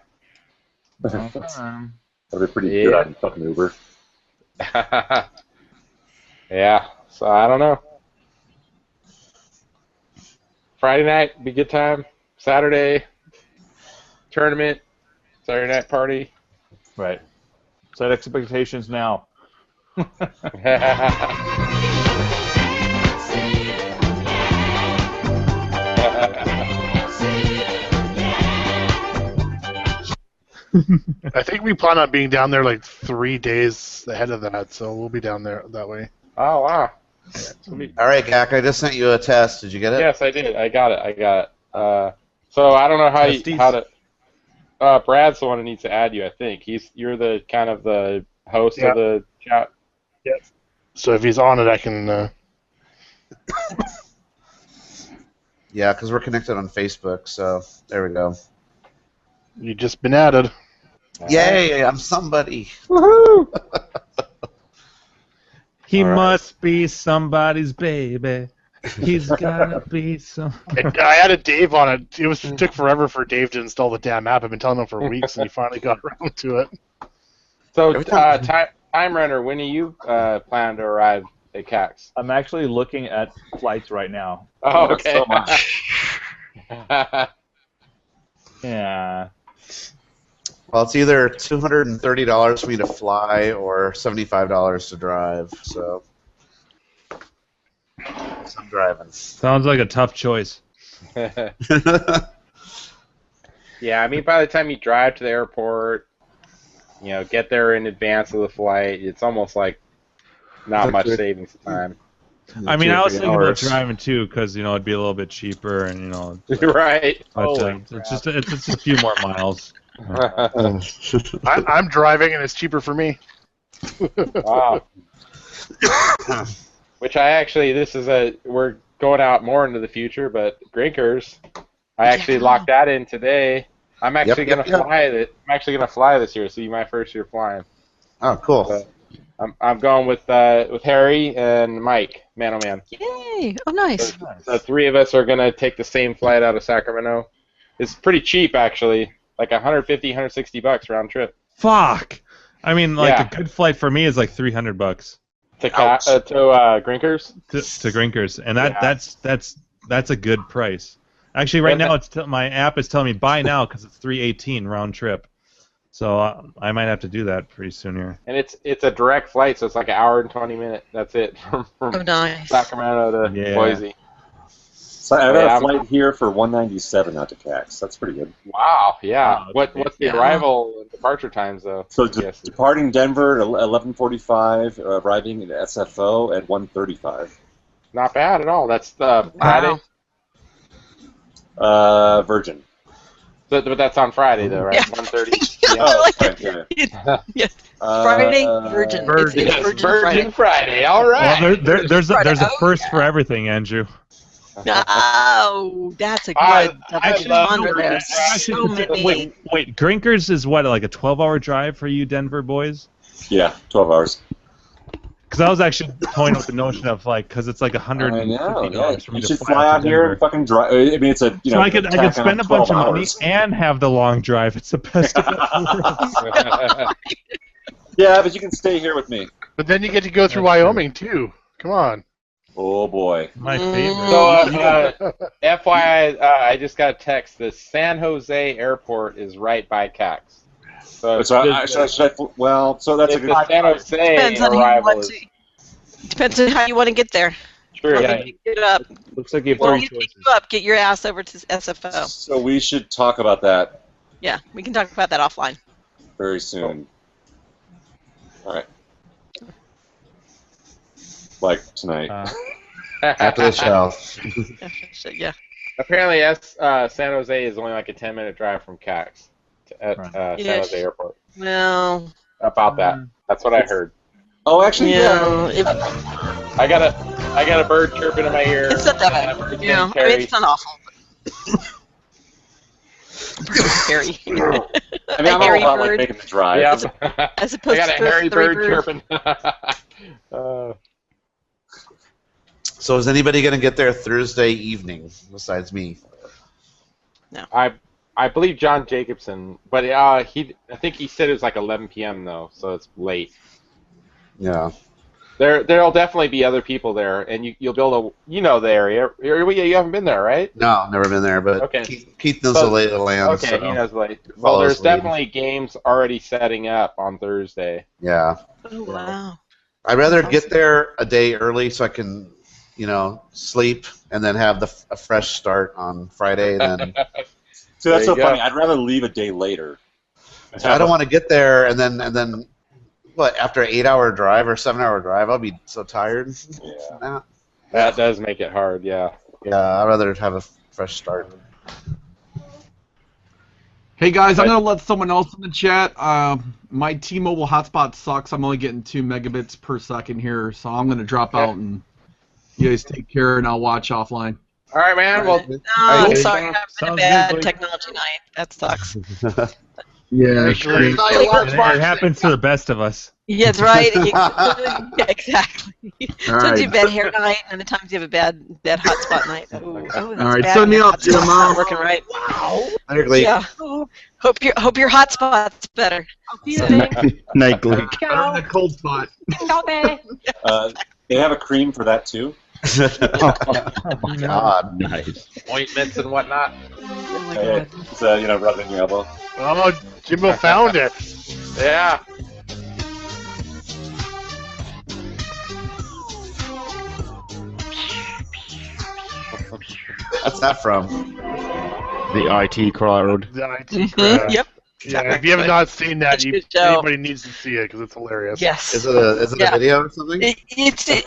Speaker 7: That'd be pretty good on fucking Uber.
Speaker 2: Yeah. So I don't know. Friday night be a good time. Saturday tournament. Saturday night party.
Speaker 6: Right. Set expectations now.
Speaker 1: I think we plan on being down there like 3 days ahead of that, so we'll be down there that way.
Speaker 2: Oh wow!
Speaker 5: All right, Gak, I just sent you a test. Did you get it?
Speaker 2: Yes, I did. I got it. So I don't know how to. Brad's the one who needs to add you. I think you're the kind of the host of the chat.
Speaker 1: Yep. So if he's on it, I can.
Speaker 5: Yeah, because we're connected on Facebook. So there we go.
Speaker 1: You've just been added.
Speaker 5: Yay! I'm somebody.
Speaker 1: Woohoo!
Speaker 3: He must be somebody's baby. He's gotta be some.
Speaker 1: I added Dave on it. It took forever for Dave to install the damn app. I've been telling him for weeks, and he finally got around to it.
Speaker 2: So, Time Runner, when do you plan to arrive at CAX?
Speaker 6: I'm actually looking at flights right now.
Speaker 2: Oh, okay.
Speaker 7: So much.
Speaker 6: Yeah.
Speaker 5: Well, it's either $230 for me to fly or $75 to drive. So I'm driving.
Speaker 3: Sounds like a tough choice.
Speaker 2: Yeah, I mean, by the time you drive to the airport, get there in advance of the flight, it's almost like not much savings of time.
Speaker 3: I mean, I was thinking about driving too, because it'd be a little bit cheaper, and
Speaker 2: right.
Speaker 3: But, it's just a few more miles.
Speaker 1: I'm driving, and it's cheaper for me.
Speaker 2: Wow. Which we're going out more into the future, but Grinkers, I actually locked that in today. I'm actually gonna fly it. I'm actually gonna fly this year. So you my first year flying.
Speaker 5: Oh, cool.
Speaker 2: So I'm going with Harry and Mike, man oh man.
Speaker 4: Yay! Oh, nice.
Speaker 2: So the three of us are gonna take the same flight out of Sacramento. It's pretty cheap actually, like $150, $160 round trip.
Speaker 3: Fuck. I mean, a good flight for me is like $300
Speaker 2: to Grinkers.
Speaker 3: To Grinkers, and that's a good price. Actually, right now my app is telling me buy now because it's $318 round trip. So I might have to do that pretty soon here.
Speaker 2: And it's a direct flight, so it's like an hour and 20 minutes. That's it from
Speaker 4: nice.
Speaker 2: Sacramento to Boise.
Speaker 7: So I got a flight here for $197 out to CAX. That's pretty good.
Speaker 2: Wow, yeah. What's the arrival and departure times though?
Speaker 7: So departing Denver at 11:45, arriving at SFO at 1:35.
Speaker 2: Not bad at all. That's Friday.
Speaker 7: Virgin.
Speaker 2: But that's on Friday though, right? 1:30.
Speaker 4: Yeah. Friday, Virgin.
Speaker 2: Virgin Friday. All right.
Speaker 3: Well, there's a first for everything, Andrew.
Speaker 4: Oh, that's a good.
Speaker 3: Wait. Grinkers is what, like a 12-hour drive for you, Denver boys?
Speaker 7: Yeah, 12 hours.
Speaker 3: Because I was actually toying with the notion of because it's like $150 for me
Speaker 7: you
Speaker 3: to
Speaker 7: should fly out here and fucking drive. I mean, it's a
Speaker 3: so I could spend a bunch of money and have the long drive. It's the best of both worlds.
Speaker 7: Yeah, but you can stay here with me.
Speaker 1: But then you get to go through Wyoming too. Come on.
Speaker 7: Oh boy.
Speaker 3: My favorite.
Speaker 2: So, FYI, I just got a text. The San Jose airport is right by CAX. So
Speaker 7: so that's a good.
Speaker 2: San Jose arrival
Speaker 4: depends on how you want to get there.
Speaker 2: True.
Speaker 4: Get up.
Speaker 6: Looks like you have three choices.
Speaker 4: Get your ass over to SFO.
Speaker 7: So we should talk about that.
Speaker 4: Yeah, we can talk about that offline.
Speaker 7: Very soon. All right. Like tonight.
Speaker 5: After the show.
Speaker 4: Yeah.
Speaker 2: Apparently, San Jose is only like a 10-minute drive from CAX at San Jose Airport.
Speaker 4: Well.
Speaker 2: About that. That's what I heard.
Speaker 7: Oh, actually, yeah.
Speaker 2: I got a bird chirping in my ear.
Speaker 4: It's not that bad. I mean, it's not awful. Hairy.
Speaker 7: I mean,
Speaker 4: A
Speaker 7: I'm all
Speaker 4: hairy
Speaker 7: about like
Speaker 4: bird.
Speaker 7: making the drive.
Speaker 2: Yep.
Speaker 4: As
Speaker 2: I
Speaker 4: opposed
Speaker 2: got a
Speaker 4: to
Speaker 2: hairy
Speaker 4: three
Speaker 2: bird
Speaker 4: birds.
Speaker 2: chirping.
Speaker 5: So is anybody going to get there Thursday evening besides me?
Speaker 2: I believe John Jacobson, but I think he said it was like 11 p.m. though, so it's late.
Speaker 5: Yeah.
Speaker 2: There'll definitely be other people there, and you'll be able to, you know the area. You haven't been there, right?
Speaker 5: No, never been there, but
Speaker 2: Okay.
Speaker 5: Keith knows the lay of the land.
Speaker 2: Okay,
Speaker 5: so
Speaker 2: he knows the lay. Well,
Speaker 5: follow
Speaker 2: there's
Speaker 5: his lead.
Speaker 2: definitely games already setting up on Thursday.
Speaker 5: Yeah.
Speaker 4: Oh, wow.
Speaker 5: I'd rather
Speaker 4: That's
Speaker 5: get
Speaker 4: awesome.
Speaker 5: there a day early so I can, sleep and then have a fresh start on Friday. Then
Speaker 7: So that's so
Speaker 2: There you
Speaker 7: funny.
Speaker 2: go.
Speaker 7: I'd rather leave a day later.
Speaker 5: I don't want to get there and then what, after an 8-hour drive or 7-hour drive, I'll be so tired.
Speaker 7: Yeah.
Speaker 2: That does make it hard, yeah.
Speaker 5: Yeah, I'd rather have a fresh start.
Speaker 8: Hey guys, I'm gonna let someone else in the chat. My T-Mobile hotspot sucks. I'm only getting 2 megabits per second here, so I'm gonna drop out and you guys take care, and I'll watch offline.
Speaker 2: All right, man. Well,
Speaker 4: I'm
Speaker 2: Hey,
Speaker 4: sorry. Having a
Speaker 3: sounds
Speaker 4: bad
Speaker 3: good.
Speaker 4: technology night. That sucks.
Speaker 8: Yeah,
Speaker 1: Sure.
Speaker 3: It happens to the best of us.
Speaker 4: Yeah, that's right. Yeah, exactly.
Speaker 8: All
Speaker 4: Sometimes you
Speaker 8: right.
Speaker 4: have a bad hair night, and other times you have a bad hotspot night. Ooh, that's
Speaker 8: All right,
Speaker 4: bad
Speaker 8: send me
Speaker 4: when your
Speaker 8: up, Jim.
Speaker 4: hotspot's not working right.
Speaker 5: Yeah.
Speaker 4: Yeah. Hope your hotspot's better.
Speaker 11: Night, Gleek.
Speaker 8: I'm in a cold spot.
Speaker 7: They have a cream for that too.
Speaker 5: Oh my God.
Speaker 11: Nice.
Speaker 2: ointments and whatnot.
Speaker 4: Oh my
Speaker 7: Yeah,
Speaker 4: God.
Speaker 7: it's rubbing your elbow.
Speaker 1: Oh, Jimbo found it.
Speaker 2: Yeah.
Speaker 5: What's that from?
Speaker 11: The IT crowd.
Speaker 1: The IT crowd.
Speaker 4: Yep.
Speaker 1: Yeah, if you have not seen that,
Speaker 4: It's a good show.
Speaker 1: anybody needs to see it because it's hilarious.
Speaker 4: Yes.
Speaker 5: Is it a
Speaker 4: Yeah.
Speaker 5: video or something?
Speaker 4: It's a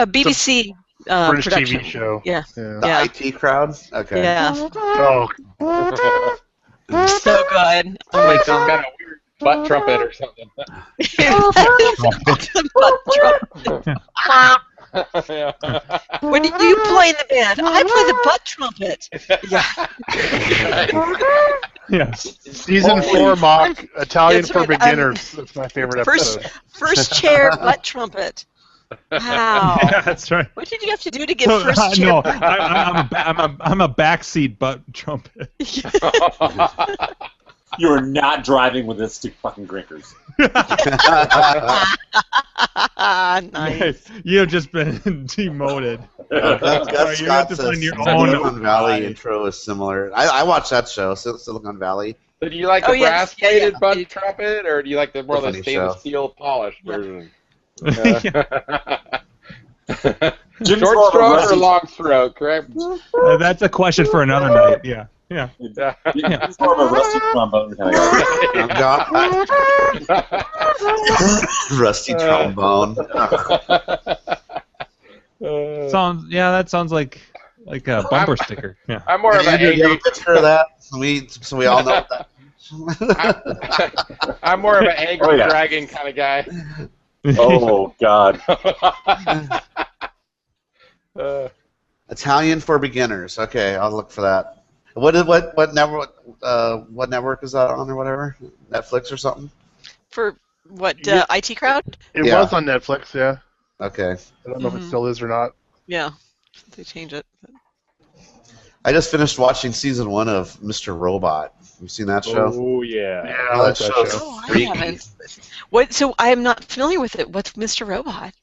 Speaker 4: BBC
Speaker 1: British
Speaker 4: production.
Speaker 1: TV show.
Speaker 4: Yeah.
Speaker 5: The
Speaker 4: Yeah.
Speaker 5: IT crowd? Okay.
Speaker 4: Yeah.
Speaker 1: Oh,
Speaker 4: So good. Oh my
Speaker 2: Like some
Speaker 4: God.
Speaker 2: kind of weird butt trumpet or something.
Speaker 4: Butt trumpet.
Speaker 2: Yeah.
Speaker 4: What do you play in the band? I play the butt trumpet. Yeah.
Speaker 3: Yes.
Speaker 1: season 4 mock Italian
Speaker 4: That's
Speaker 1: for
Speaker 4: right,
Speaker 1: beginners. That's my favorite
Speaker 4: First,
Speaker 1: episode.
Speaker 4: first chair butt trumpet. Wow.
Speaker 3: Yeah, that's right.
Speaker 4: What did you have to do to get
Speaker 3: So,
Speaker 4: first chair?
Speaker 3: no, I'm a backseat butt trumpet.
Speaker 7: You are not driving with this to fucking drinkers.
Speaker 4: Nice.
Speaker 3: You've just been demoted.
Speaker 5: Gus
Speaker 3: you have
Speaker 5: Scott
Speaker 3: to
Speaker 5: says
Speaker 3: find your own
Speaker 5: Silicon Valley
Speaker 3: ride.
Speaker 5: intro is similar. I watched that show, Silicon Valley.
Speaker 2: So do you like
Speaker 4: Oh,
Speaker 2: the
Speaker 4: yes.
Speaker 2: brass-plated
Speaker 4: Yeah.
Speaker 2: butt trumpet, or do you like the more
Speaker 5: Funny
Speaker 2: the stainless
Speaker 5: show.
Speaker 2: steel polished version?
Speaker 7: Jim's
Speaker 2: Short
Speaker 7: more of a
Speaker 2: stroke or
Speaker 7: rusty-
Speaker 2: long stroke, correct?
Speaker 3: That's a question for another night. Yeah. Yeah.
Speaker 7: Jim's more of a rusty trombone kind of guy.
Speaker 5: Rusty trombone.
Speaker 3: That sounds like a bumper sticker. Yeah.
Speaker 2: I'm more of an
Speaker 5: Andrew, do you have
Speaker 2: angry.
Speaker 5: a picture of that? So we all know what that.
Speaker 2: I'm more of an angry
Speaker 7: Oh, yeah.
Speaker 2: dragon kind of guy.
Speaker 7: Oh God.
Speaker 5: Italian for beginners. Okay, I'll look for that. What network is that on or whatever? Netflix or something?
Speaker 4: For what,
Speaker 1: Yeah.
Speaker 4: IT crowd?
Speaker 1: It
Speaker 5: Yeah.
Speaker 1: was on Netflix, yeah.
Speaker 5: Okay.
Speaker 1: I don't know if it
Speaker 4: Mhm.
Speaker 1: still is or not.
Speaker 4: Yeah. They change it.
Speaker 5: I just finished watching season 1 of Mr. Robot. You seen that show?
Speaker 2: Oh yeah.
Speaker 1: Yeah, I
Speaker 5: Oh,
Speaker 1: like
Speaker 5: that
Speaker 1: that
Speaker 5: show's
Speaker 1: show.
Speaker 4: Oh, I
Speaker 5: freaky.
Speaker 4: haven't. What? So I am not familiar with it. What's Mr. Robot?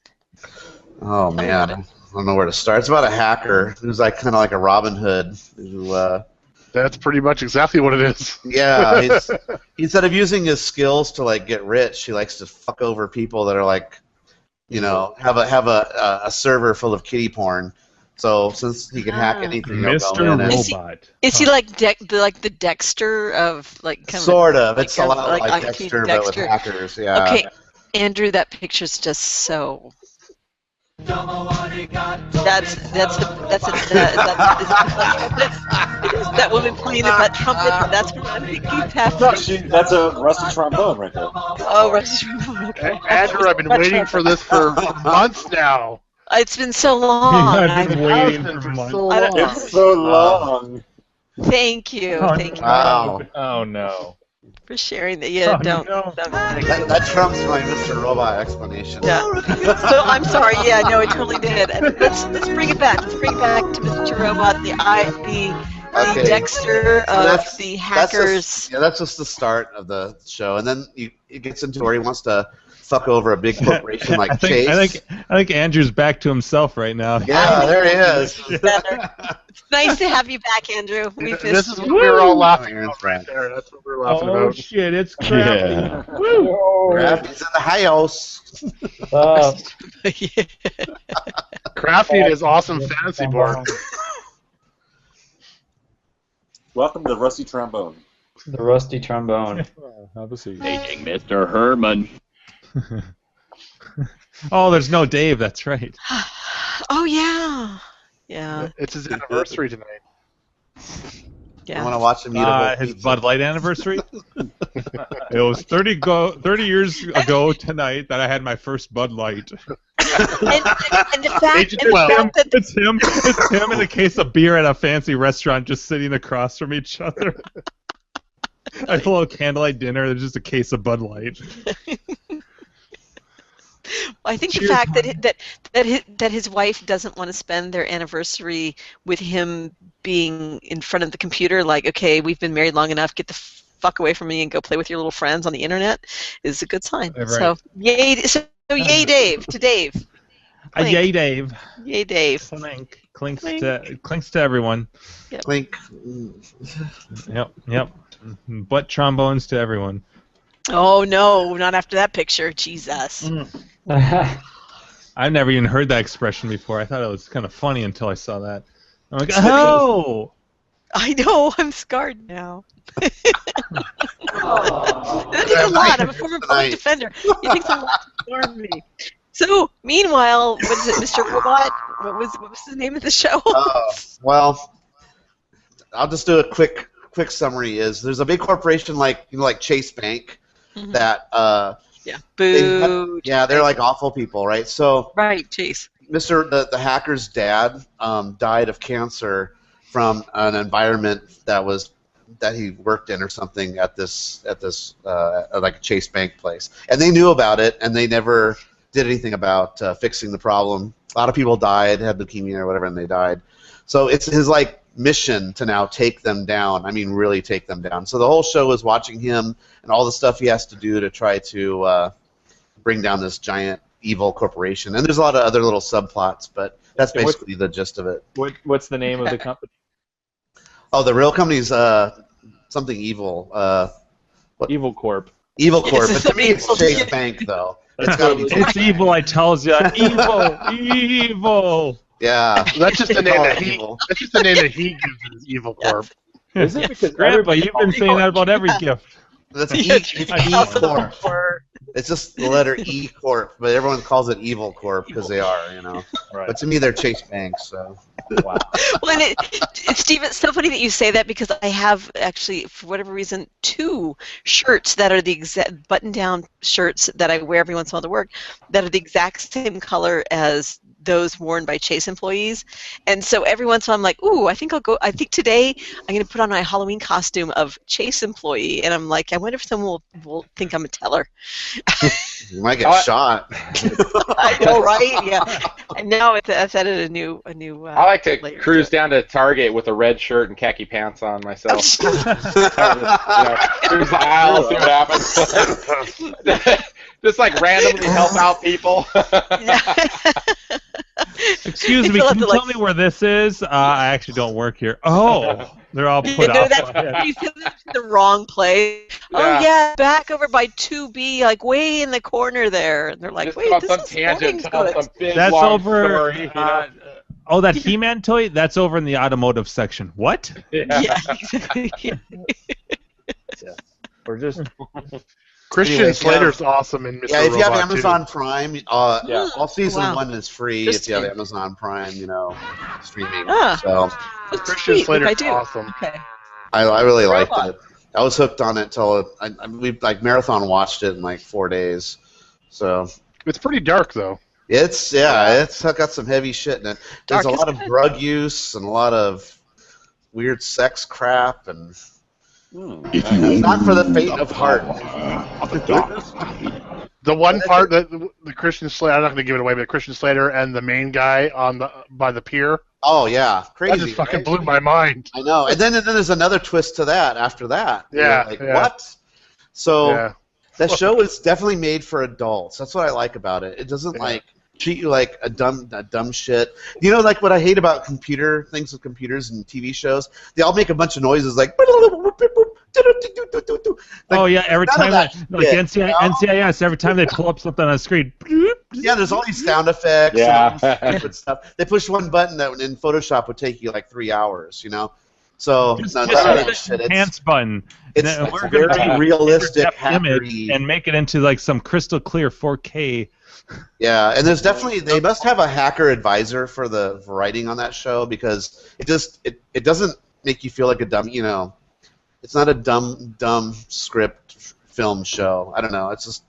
Speaker 5: Oh
Speaker 4: me
Speaker 5: man,
Speaker 4: about
Speaker 5: I don't know where to start. It's about a hacker who's like kind of like a Robin Hood. Who,
Speaker 1: That's pretty much exactly what it is.
Speaker 5: yeah, instead of using his skills to like get rich, he likes to fuck over people that are like, have a server full of kiddie porn. So since he can hack
Speaker 4: Ah.
Speaker 5: anything, he'll go
Speaker 3: Mr.
Speaker 5: in and-
Speaker 4: Is he-
Speaker 3: Robot.
Speaker 4: Is he like the Dexter of like kind
Speaker 5: sort of.
Speaker 4: like
Speaker 5: It's a lot like
Speaker 4: IT
Speaker 5: Dexter, but with
Speaker 4: Dexter.
Speaker 5: hackers. Yeah.
Speaker 4: Okay, Andrew, that picture's just so. That's that woman playing the butt trumpet. That's what I'm thinking.
Speaker 7: No, that's a rusty trombone right there.
Speaker 4: Oh, Rusty Trombone. Okay.
Speaker 1: Andrew, I've been waiting for this for months now.
Speaker 4: It's been so long.
Speaker 3: I've been
Speaker 1: It has
Speaker 3: waiting
Speaker 1: been
Speaker 3: for
Speaker 1: for
Speaker 3: months.
Speaker 1: so
Speaker 4: I don't-
Speaker 1: long.
Speaker 7: It's so long.
Speaker 4: Thank you.
Speaker 3: Oh,
Speaker 4: Thank you
Speaker 5: Wow.
Speaker 6: Oh no.
Speaker 4: for sharing that. Yeah,
Speaker 3: Oh,
Speaker 4: don't.
Speaker 3: no.
Speaker 5: That trumps my Mr. Robot explanation.
Speaker 4: Yeah. So I'm sorry. Yeah, no, it totally did. And let's bring it back. Let's bring it back to Mr. Robot, the
Speaker 5: Okay.
Speaker 4: Dexter
Speaker 5: So
Speaker 4: of
Speaker 5: that's-
Speaker 4: the
Speaker 5: That's
Speaker 4: hackers.
Speaker 5: just the start of the show, and then it gets into where he wants to fuck over a big corporation like
Speaker 3: I
Speaker 5: Chase.
Speaker 3: think Andrew's back to himself right now.
Speaker 5: Yeah, there he is.
Speaker 4: It's nice to have you back, Andrew. We've
Speaker 1: This
Speaker 4: missed
Speaker 1: is
Speaker 4: you.
Speaker 1: what we were all laughing
Speaker 5: Aaron's
Speaker 1: about right
Speaker 5: friend.
Speaker 1: there. That's what we were laughing
Speaker 3: Oh
Speaker 1: about.
Speaker 3: shit! It's Crafty.
Speaker 11: Yeah.
Speaker 5: He's in the house.
Speaker 1: Crafty and his awesome fantasy board.
Speaker 7: Welcome to Rusty Trombone.
Speaker 12: The rusty trombone.
Speaker 6: Have a seat.
Speaker 11: Paging Mr. Herman.
Speaker 3: Oh, there's no Dave. That's right.
Speaker 4: Oh yeah. Yeah.
Speaker 1: It's his anniversary tonight.
Speaker 5: I want to watch him eat a whole
Speaker 3: His
Speaker 5: pizza.
Speaker 3: Bud Light anniversary. It was 30 years ago tonight that I had my first Bud Light.
Speaker 4: And the fact,
Speaker 1: Agent
Speaker 4: and the
Speaker 1: 12.
Speaker 4: fact that
Speaker 3: It's him and a case of beer at a fancy restaurant just sitting across from each other. I had a little candlelight dinner. There's just a case of Bud Light.
Speaker 4: I think the
Speaker 3: Cheers,
Speaker 4: fact that his wife doesn't want to spend their anniversary with him being in front of the computer, like, okay, we've been married long enough, get the fuck away from me and go play with your little friends on the internet, is a good sign.
Speaker 3: Right.
Speaker 4: So yay, yay, Dave, to Dave. Clink.
Speaker 3: Yay, Dave.
Speaker 4: Yay, Dave.
Speaker 3: Clinks to everyone.
Speaker 5: Clink.
Speaker 3: Yep. Butt trombones to everyone.
Speaker 4: Oh no, not after that picture, Jesus.
Speaker 3: I've never even heard that expression before. I thought it was kind of funny until I saw that. I'm like, oh!
Speaker 4: I know, I'm scarred now. That takes a lot. I'm a former public defender. It takes a lot to scar me. So, meanwhile, what is it, Mr. Robot? What was the name of the show?
Speaker 5: Well, I'll just do a quick summary. There's a big corporation like Chase Bank that
Speaker 4: Boo.
Speaker 5: they're like awful people, right? So
Speaker 4: Right, Chase.
Speaker 5: the hacker's dad died of cancer from an environment that he worked in or something at this like a Chase Bank place, and they knew about it and they never did anything about fixing the problem. A lot of people died, had leukemia or whatever, and they died. So it's his mission to now take them down. I mean, really take them down. So the whole show is watching him and all the stuff he has to do to try to bring down this giant evil corporation. And there's a lot of other little subplots, but that's basically the gist of it.
Speaker 6: What's the name of the company?
Speaker 5: Oh, the real company's something evil.
Speaker 6: Evil Corp.
Speaker 5: Evil Corp.
Speaker 4: It's
Speaker 5: But to me, it's
Speaker 4: something-
Speaker 5: Chase Bank, though. It's got to be.
Speaker 3: It's evil, I tells ya. Evil.
Speaker 5: Yeah.
Speaker 1: That's just the name
Speaker 5: Call
Speaker 1: that
Speaker 5: it
Speaker 1: he.
Speaker 5: evil.
Speaker 1: That's just the name that he gives his evil corp.
Speaker 6: Is it because
Speaker 3: Grandpa, you've been saying that about every gift.
Speaker 5: That's
Speaker 4: It's
Speaker 5: E
Speaker 4: also
Speaker 5: Corp.
Speaker 4: for-
Speaker 5: It's just the letter E Corp, but everyone calls it Evil Corp because they are,
Speaker 6: Right.
Speaker 5: But to me, they're Chase Banks, so.
Speaker 6: Wow.
Speaker 4: Well, and Steve, it's so funny that you say that because I have actually, for whatever reason, 2 shirts that are the exact button-down shirts that I wear every once in a while to work that are the exact same color as those worn by Chase employees. And so every once in a while I'm like, ooh, I think today I'm going to put on my Halloween costume of Chase employee. And I'm like, I wonder if someone will think I'm a teller.
Speaker 5: You might get shot.
Speaker 4: I know, right? Yeah. And now it's added a new.
Speaker 2: I like to
Speaker 4: layer
Speaker 2: cruise
Speaker 4: to it.
Speaker 2: down to Target with a red shirt and khaki pants on myself. Cruise the aisle, see what happens. Just like randomly help out people.
Speaker 3: Excuse
Speaker 4: They
Speaker 3: me,
Speaker 4: fill out
Speaker 3: can you
Speaker 4: the,
Speaker 3: tell me where this is? I actually don't work here. Oh, they're all put
Speaker 4: No,
Speaker 3: out.
Speaker 4: that's you send them to the wrong place.
Speaker 2: Yeah.
Speaker 4: Oh yeah, back over by 2B, like way in the corner there. And they're like,
Speaker 2: Just
Speaker 4: wait,
Speaker 2: on
Speaker 4: this
Speaker 2: some
Speaker 4: is
Speaker 2: tangent,
Speaker 4: sporting
Speaker 2: tell
Speaker 4: goods.
Speaker 2: some big
Speaker 3: That's
Speaker 2: long
Speaker 3: over.
Speaker 2: story, you know?
Speaker 3: Oh, that He-Man toy? That's over in the automotive section. What?
Speaker 4: Yeah, exactly.
Speaker 6: Or just
Speaker 1: Christian
Speaker 5: Anyway,
Speaker 1: Slater's awesome in Mr.
Speaker 5: Yeah, if you have
Speaker 1: Robot,
Speaker 5: Amazon Prime, all season
Speaker 4: Wow.
Speaker 5: 1 is free
Speaker 4: Just
Speaker 5: if you have
Speaker 4: two.
Speaker 5: Amazon Prime, streaming.
Speaker 4: Ah.
Speaker 5: So
Speaker 1: too.
Speaker 4: That's
Speaker 1: Christian
Speaker 4: sweet, if I
Speaker 1: Slater's
Speaker 4: do.
Speaker 1: awesome.
Speaker 4: Okay.
Speaker 5: I really liked
Speaker 4: Robot.
Speaker 5: it. I was hooked on it till we marathon watched it in like 4 days. So
Speaker 1: It's pretty dark though.
Speaker 5: it's got some heavy shit in it. There's
Speaker 4: Dark
Speaker 5: a
Speaker 4: is
Speaker 5: lot of
Speaker 4: good.
Speaker 5: drug use and a lot of weird sex crap, and
Speaker 7: Nice.
Speaker 5: not for the faint of heart.
Speaker 1: The one part that the Christian Slater, I'm not going to give it away, but Christian Slater and the main guy by the pier.
Speaker 5: Oh yeah, crazy.
Speaker 1: That just fucking
Speaker 5: right?
Speaker 1: blew my mind.
Speaker 5: I know, and then there's another twist to that after that.
Speaker 1: Yeah,
Speaker 5: You're like,
Speaker 1: yeah.
Speaker 5: what? So
Speaker 1: Yeah.
Speaker 5: that show is definitely made for adults. That's what I like about it. It doesn't like treat you like a dumb shit. You know, like what I hate about things with computers and TV shows. They all make a bunch of noises like.
Speaker 3: Oh yeah, every
Speaker 5: none of
Speaker 3: time
Speaker 5: that
Speaker 3: like
Speaker 5: shit,
Speaker 3: NCIS, every time they pull up something on the screen.
Speaker 5: Yeah, there's all these sound effects
Speaker 2: Yeah.
Speaker 5: and all this stupid stuff. They push one button that in Photoshop would take you like 3 hours, you know? So,
Speaker 3: Just
Speaker 5: no,
Speaker 3: hit
Speaker 5: that
Speaker 3: the
Speaker 5: shit,
Speaker 3: enhance button.
Speaker 5: it's
Speaker 3: And we're
Speaker 5: very
Speaker 3: gonna take
Speaker 5: realistic,
Speaker 3: depth image
Speaker 5: hackery.
Speaker 3: and make it into like some crystal clear 4K.
Speaker 5: Yeah, and there's definitely, they must have a hacker advisor for the writing on that show because it doesn't make you feel like a dumb, you know, it's not a dumb script film show. I don't know, it's just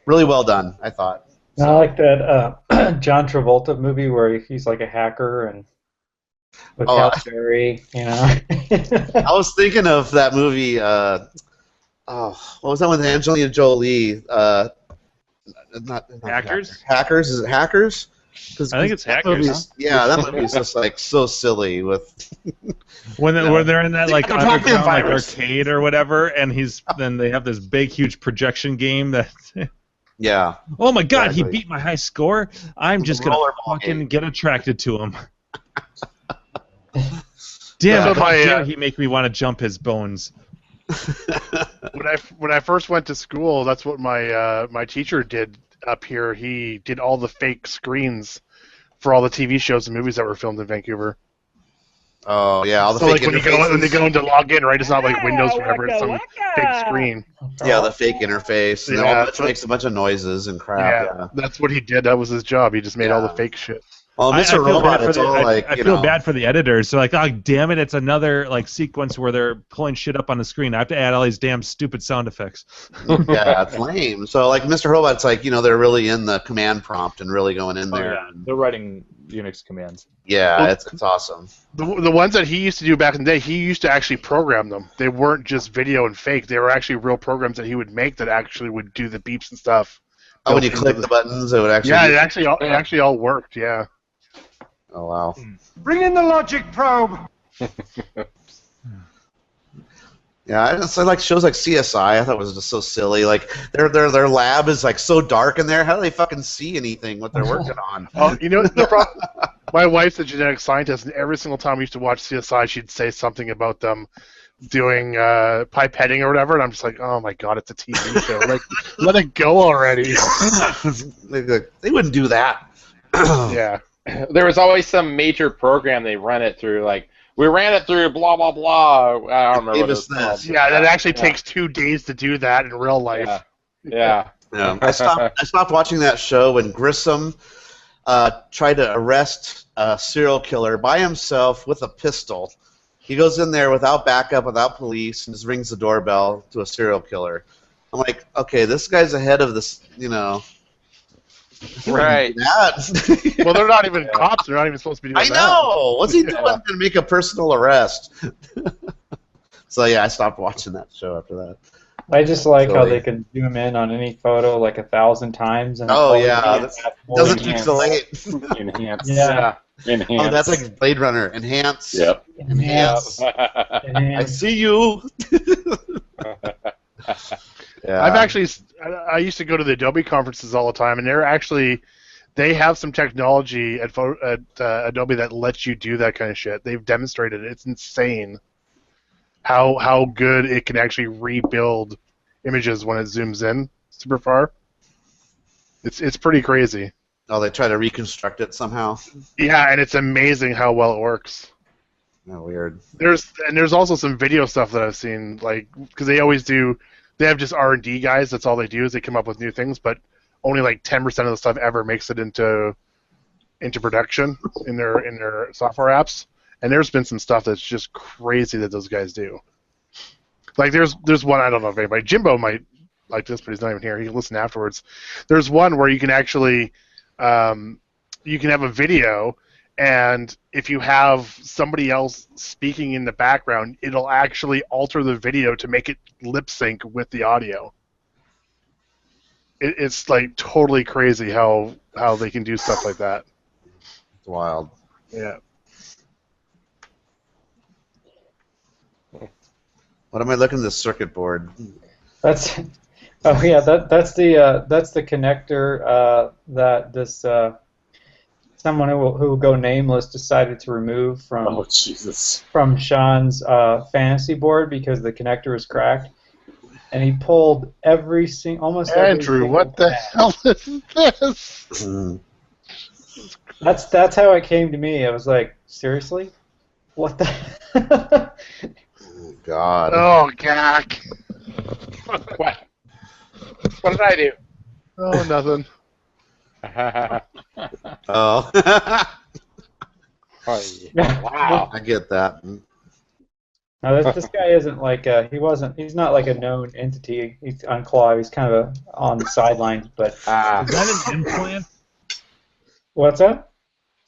Speaker 5: really well done, I thought.
Speaker 12: I like that John Travolta movie where he's like a hacker and with Halle Berry, you know.
Speaker 5: I was thinking of that movie. What was that with Angelina Jolie? Not
Speaker 3: Hackers?
Speaker 5: Hackers? Is it Hackers?
Speaker 3: I think it's
Speaker 5: that
Speaker 3: Hackers,
Speaker 5: movie's- Yeah, that movie's just like so silly with.
Speaker 3: When they're in that like
Speaker 5: They're talking
Speaker 3: underground like
Speaker 5: virus.
Speaker 3: arcade or whatever, and then they have this big huge projection game that.
Speaker 5: Yeah.
Speaker 3: Oh my God,
Speaker 5: Exactly.
Speaker 3: he beat my high score. I'm just gonna
Speaker 5: Rollerball
Speaker 3: fucking get attracted to him. Damn,
Speaker 1: So
Speaker 3: how
Speaker 1: my,
Speaker 3: dare he make me want to jump his bones?
Speaker 1: When I first went to school, that's what my teacher did up here. He did all the fake screens for all the TV shows and movies that were filmed in Vancouver.
Speaker 5: Oh yeah, all the
Speaker 1: So
Speaker 5: fake
Speaker 1: like when they go into log in, right? It's not like Windows or whatever. It's some fake screen.
Speaker 5: Yeah, the fake interface, and
Speaker 1: Yeah.
Speaker 5: it makes a bunch of noises and crap.
Speaker 1: Yeah, that's what he did. That was his job. He just made all the fake shit.
Speaker 5: Well,
Speaker 3: I
Speaker 5: Mr.
Speaker 3: feel
Speaker 5: Robot,
Speaker 3: bad for
Speaker 5: it's
Speaker 3: the,
Speaker 5: all like
Speaker 3: I
Speaker 5: you
Speaker 3: feel
Speaker 5: know.
Speaker 3: bad for the editors. They're like, oh damn it, it's another like sequence where they're pulling shit up on the screen. I have to add all these damn stupid sound effects.
Speaker 5: Yeah, it's lame. So like Mr. Robot's like, you know, they're really in the command prompt and really going in
Speaker 6: Oh,
Speaker 5: there.
Speaker 6: yeah. They're writing Unix commands.
Speaker 5: Yeah,
Speaker 1: Well,
Speaker 5: it's awesome.
Speaker 1: The ones that he used to do back in the day, he used to actually program them. They weren't just video and fake. They were actually real programs that he would make that actually would do the beeps and stuff.
Speaker 5: Oh, when you
Speaker 1: Built
Speaker 5: click
Speaker 1: into
Speaker 5: the buttons, it would actually.
Speaker 1: Yeah,
Speaker 5: do-
Speaker 1: it actually all worked. Yeah.
Speaker 5: Oh wow.
Speaker 9: Bring in the logic probe.
Speaker 5: Yeah, it's like shows like CSI. I thought it was just so silly. Like their lab is like so dark in there. How do they fucking see anything what they're working on?
Speaker 1: Oh, you know the problem? My wife's a genetic scientist, and every single time we used to watch CSI, she'd say something about them doing pipetting or whatever, and I'm just like, oh my god, it's a TV show. Like, let it go already.
Speaker 5: They wouldn't do that.
Speaker 1: Yeah.
Speaker 2: There was always some major program they run it through, like we ran it through blah blah blah. I don't remember
Speaker 5: Gave
Speaker 2: what it
Speaker 5: us
Speaker 2: was called.
Speaker 5: this.
Speaker 1: Yeah, that actually takes 2 days to do that in real life.
Speaker 2: Yeah.
Speaker 5: Yeah, I stopped watching that show when Grissom tried to arrest a serial killer by himself with a pistol. He goes in there without backup, without police, and just rings the doorbell to a serial killer. I'm like, okay, this guy's ahead of this, you know.
Speaker 2: Right.
Speaker 5: That.
Speaker 1: Well, they're not even cops. They're not even supposed to be doing
Speaker 5: I
Speaker 1: that.
Speaker 5: know. What's he doing to make a personal arrest? So yeah, I stopped watching that show after that.
Speaker 12: I just like how
Speaker 5: Silly.
Speaker 12: they can zoom in on any photo like 1,000 times. And
Speaker 5: Oh
Speaker 12: it's
Speaker 5: yeah,
Speaker 12: always-
Speaker 5: that doesn't pixelate.
Speaker 7: Enhance.
Speaker 12: Yeah.
Speaker 7: Enhance.
Speaker 5: Oh, that's like Blade Runner. Enhance.
Speaker 7: Yep.
Speaker 5: Enhance. I
Speaker 12: And
Speaker 5: see you. Yeah.
Speaker 1: I used to go to the Adobe conferences all the time, and they have some technology at Adobe that lets you do that kind of shit. They've demonstrated it. It's insane how good it can actually rebuild images when it zooms in super far. It's pretty crazy.
Speaker 5: Oh, they try to reconstruct it somehow.
Speaker 1: Yeah, and it's amazing how well it works.
Speaker 5: Oh, weird.
Speaker 1: There's also some video stuff that I've seen, like, because they have just R&D guys. That's all they do is they come up with new things, but only like 10% of the stuff ever makes it into production in their software apps. And there's been some stuff that's just crazy that those guys do. Like there's one, I don't know if anybody, Jimbo might like this, but he's not even here. He can listen afterwards. There's one where you can actually you can have a video, and if you have somebody else speaking in the background, it'll actually alter the video to make it lip sync with the audio. It's like totally crazy how they can do stuff like that.
Speaker 5: It's wild.
Speaker 1: Yeah.
Speaker 5: What am I looking at the circuit board?
Speaker 12: That's that's the connector that this someone who will go nameless decided to remove from from Sean's fantasy board because the connector is cracked, and he pulled almost every
Speaker 1: Andrew,
Speaker 12: single
Speaker 1: what the hell is this?
Speaker 12: That's how it came to me. I was like, seriously, what the?
Speaker 5: God.
Speaker 1: Oh, gack.
Speaker 2: What? What did I do?
Speaker 1: Oh, nothing.
Speaker 5: Oh.
Speaker 2: Oh, yeah. Wow.
Speaker 5: I get that.
Speaker 12: No, this guy isn't like he's not like a known entity. He's on Claw. He's kind of on the sidelines, but
Speaker 3: Is that an implant,
Speaker 12: what's that?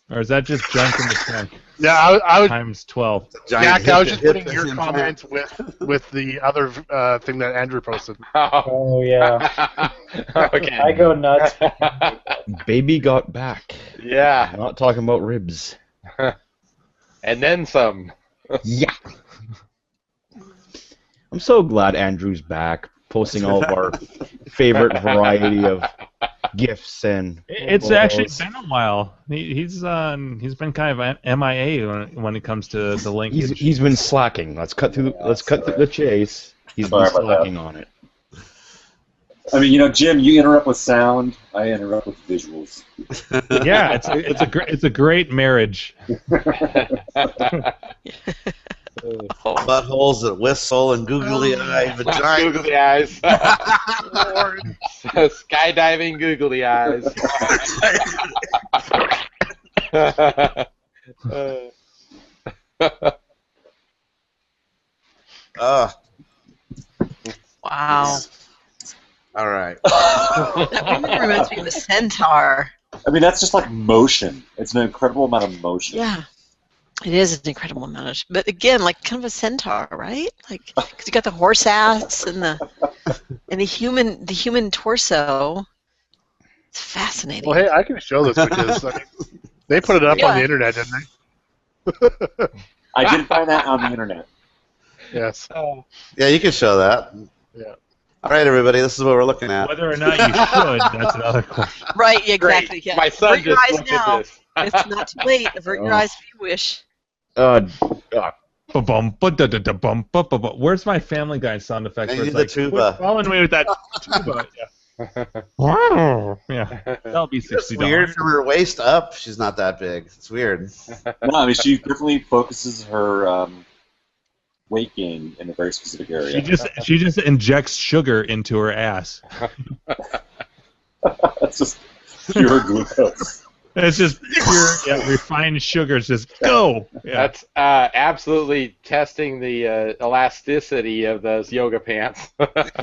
Speaker 3: or is that just junk in the trunk?
Speaker 1: Yeah, I would.
Speaker 3: Times 12.
Speaker 1: Jack, I was just putting your comment with the other thing that Andrew posted.
Speaker 12: Oh yeah.
Speaker 2: Okay.
Speaker 12: I go nuts.
Speaker 13: Baby got back.
Speaker 2: Yeah.
Speaker 13: I'm not talking about ribs.
Speaker 2: And then some.
Speaker 13: Yeah. I'm so glad Andrew's back, posting all of our favorite variety of gifts and.
Speaker 3: It's actually been a while. He's been kind of MIA when it comes to the linkage.
Speaker 13: He's been slacking. Let's cut through the chase. He's been slacking on it.
Speaker 7: I mean, Jim, you interrupt with sound. I interrupt with visuals.
Speaker 3: Yeah, it's a great marriage.
Speaker 5: Buttholes that whistle and googly eye vagina.
Speaker 2: Googly eyes. Skydiving googly eyes.
Speaker 4: Wow.
Speaker 5: All right.
Speaker 4: That really reminds me of a centaur.
Speaker 7: I mean, that's just like motion. It's an incredible amount of motion.
Speaker 4: Yeah. It is an incredible amount of, but again, like kind of a centaur, right? Like, because you got the horse ass and the human torso. It's fascinating.
Speaker 1: Well, hey, I can show this because they put it up on the internet, didn't they?
Speaker 7: I did find that on the internet.
Speaker 1: Yes.
Speaker 5: Yeah, you can show that.
Speaker 1: Yeah.
Speaker 5: All right, everybody, this is what we're looking at.
Speaker 3: Whether or not you should, that's another question.
Speaker 4: Right, exactly.
Speaker 2: Great.
Speaker 4: Yeah.
Speaker 2: My son
Speaker 4: Avert your
Speaker 2: just
Speaker 4: eyes
Speaker 2: looked
Speaker 4: now.
Speaker 2: at this.
Speaker 4: It's not too late. Avert your eyes if you wish.
Speaker 3: Where's my Family Guy sound effect?
Speaker 5: I
Speaker 3: where
Speaker 5: need
Speaker 3: it's
Speaker 5: the
Speaker 3: like,
Speaker 5: tuba.
Speaker 3: quit following me with that tuba. Yeah. Yeah. That'll be
Speaker 5: It's
Speaker 3: $60.
Speaker 5: weird from her waist up. She's not that big. It's weird.
Speaker 7: No, I mean, she definitely focuses her weight gain in a very specific area.
Speaker 3: She just injects sugar into her ass.
Speaker 7: That's just pure glucose.
Speaker 3: It's just pure refined sugars. Just go. Yeah.
Speaker 2: That's absolutely testing the elasticity of those yoga pants.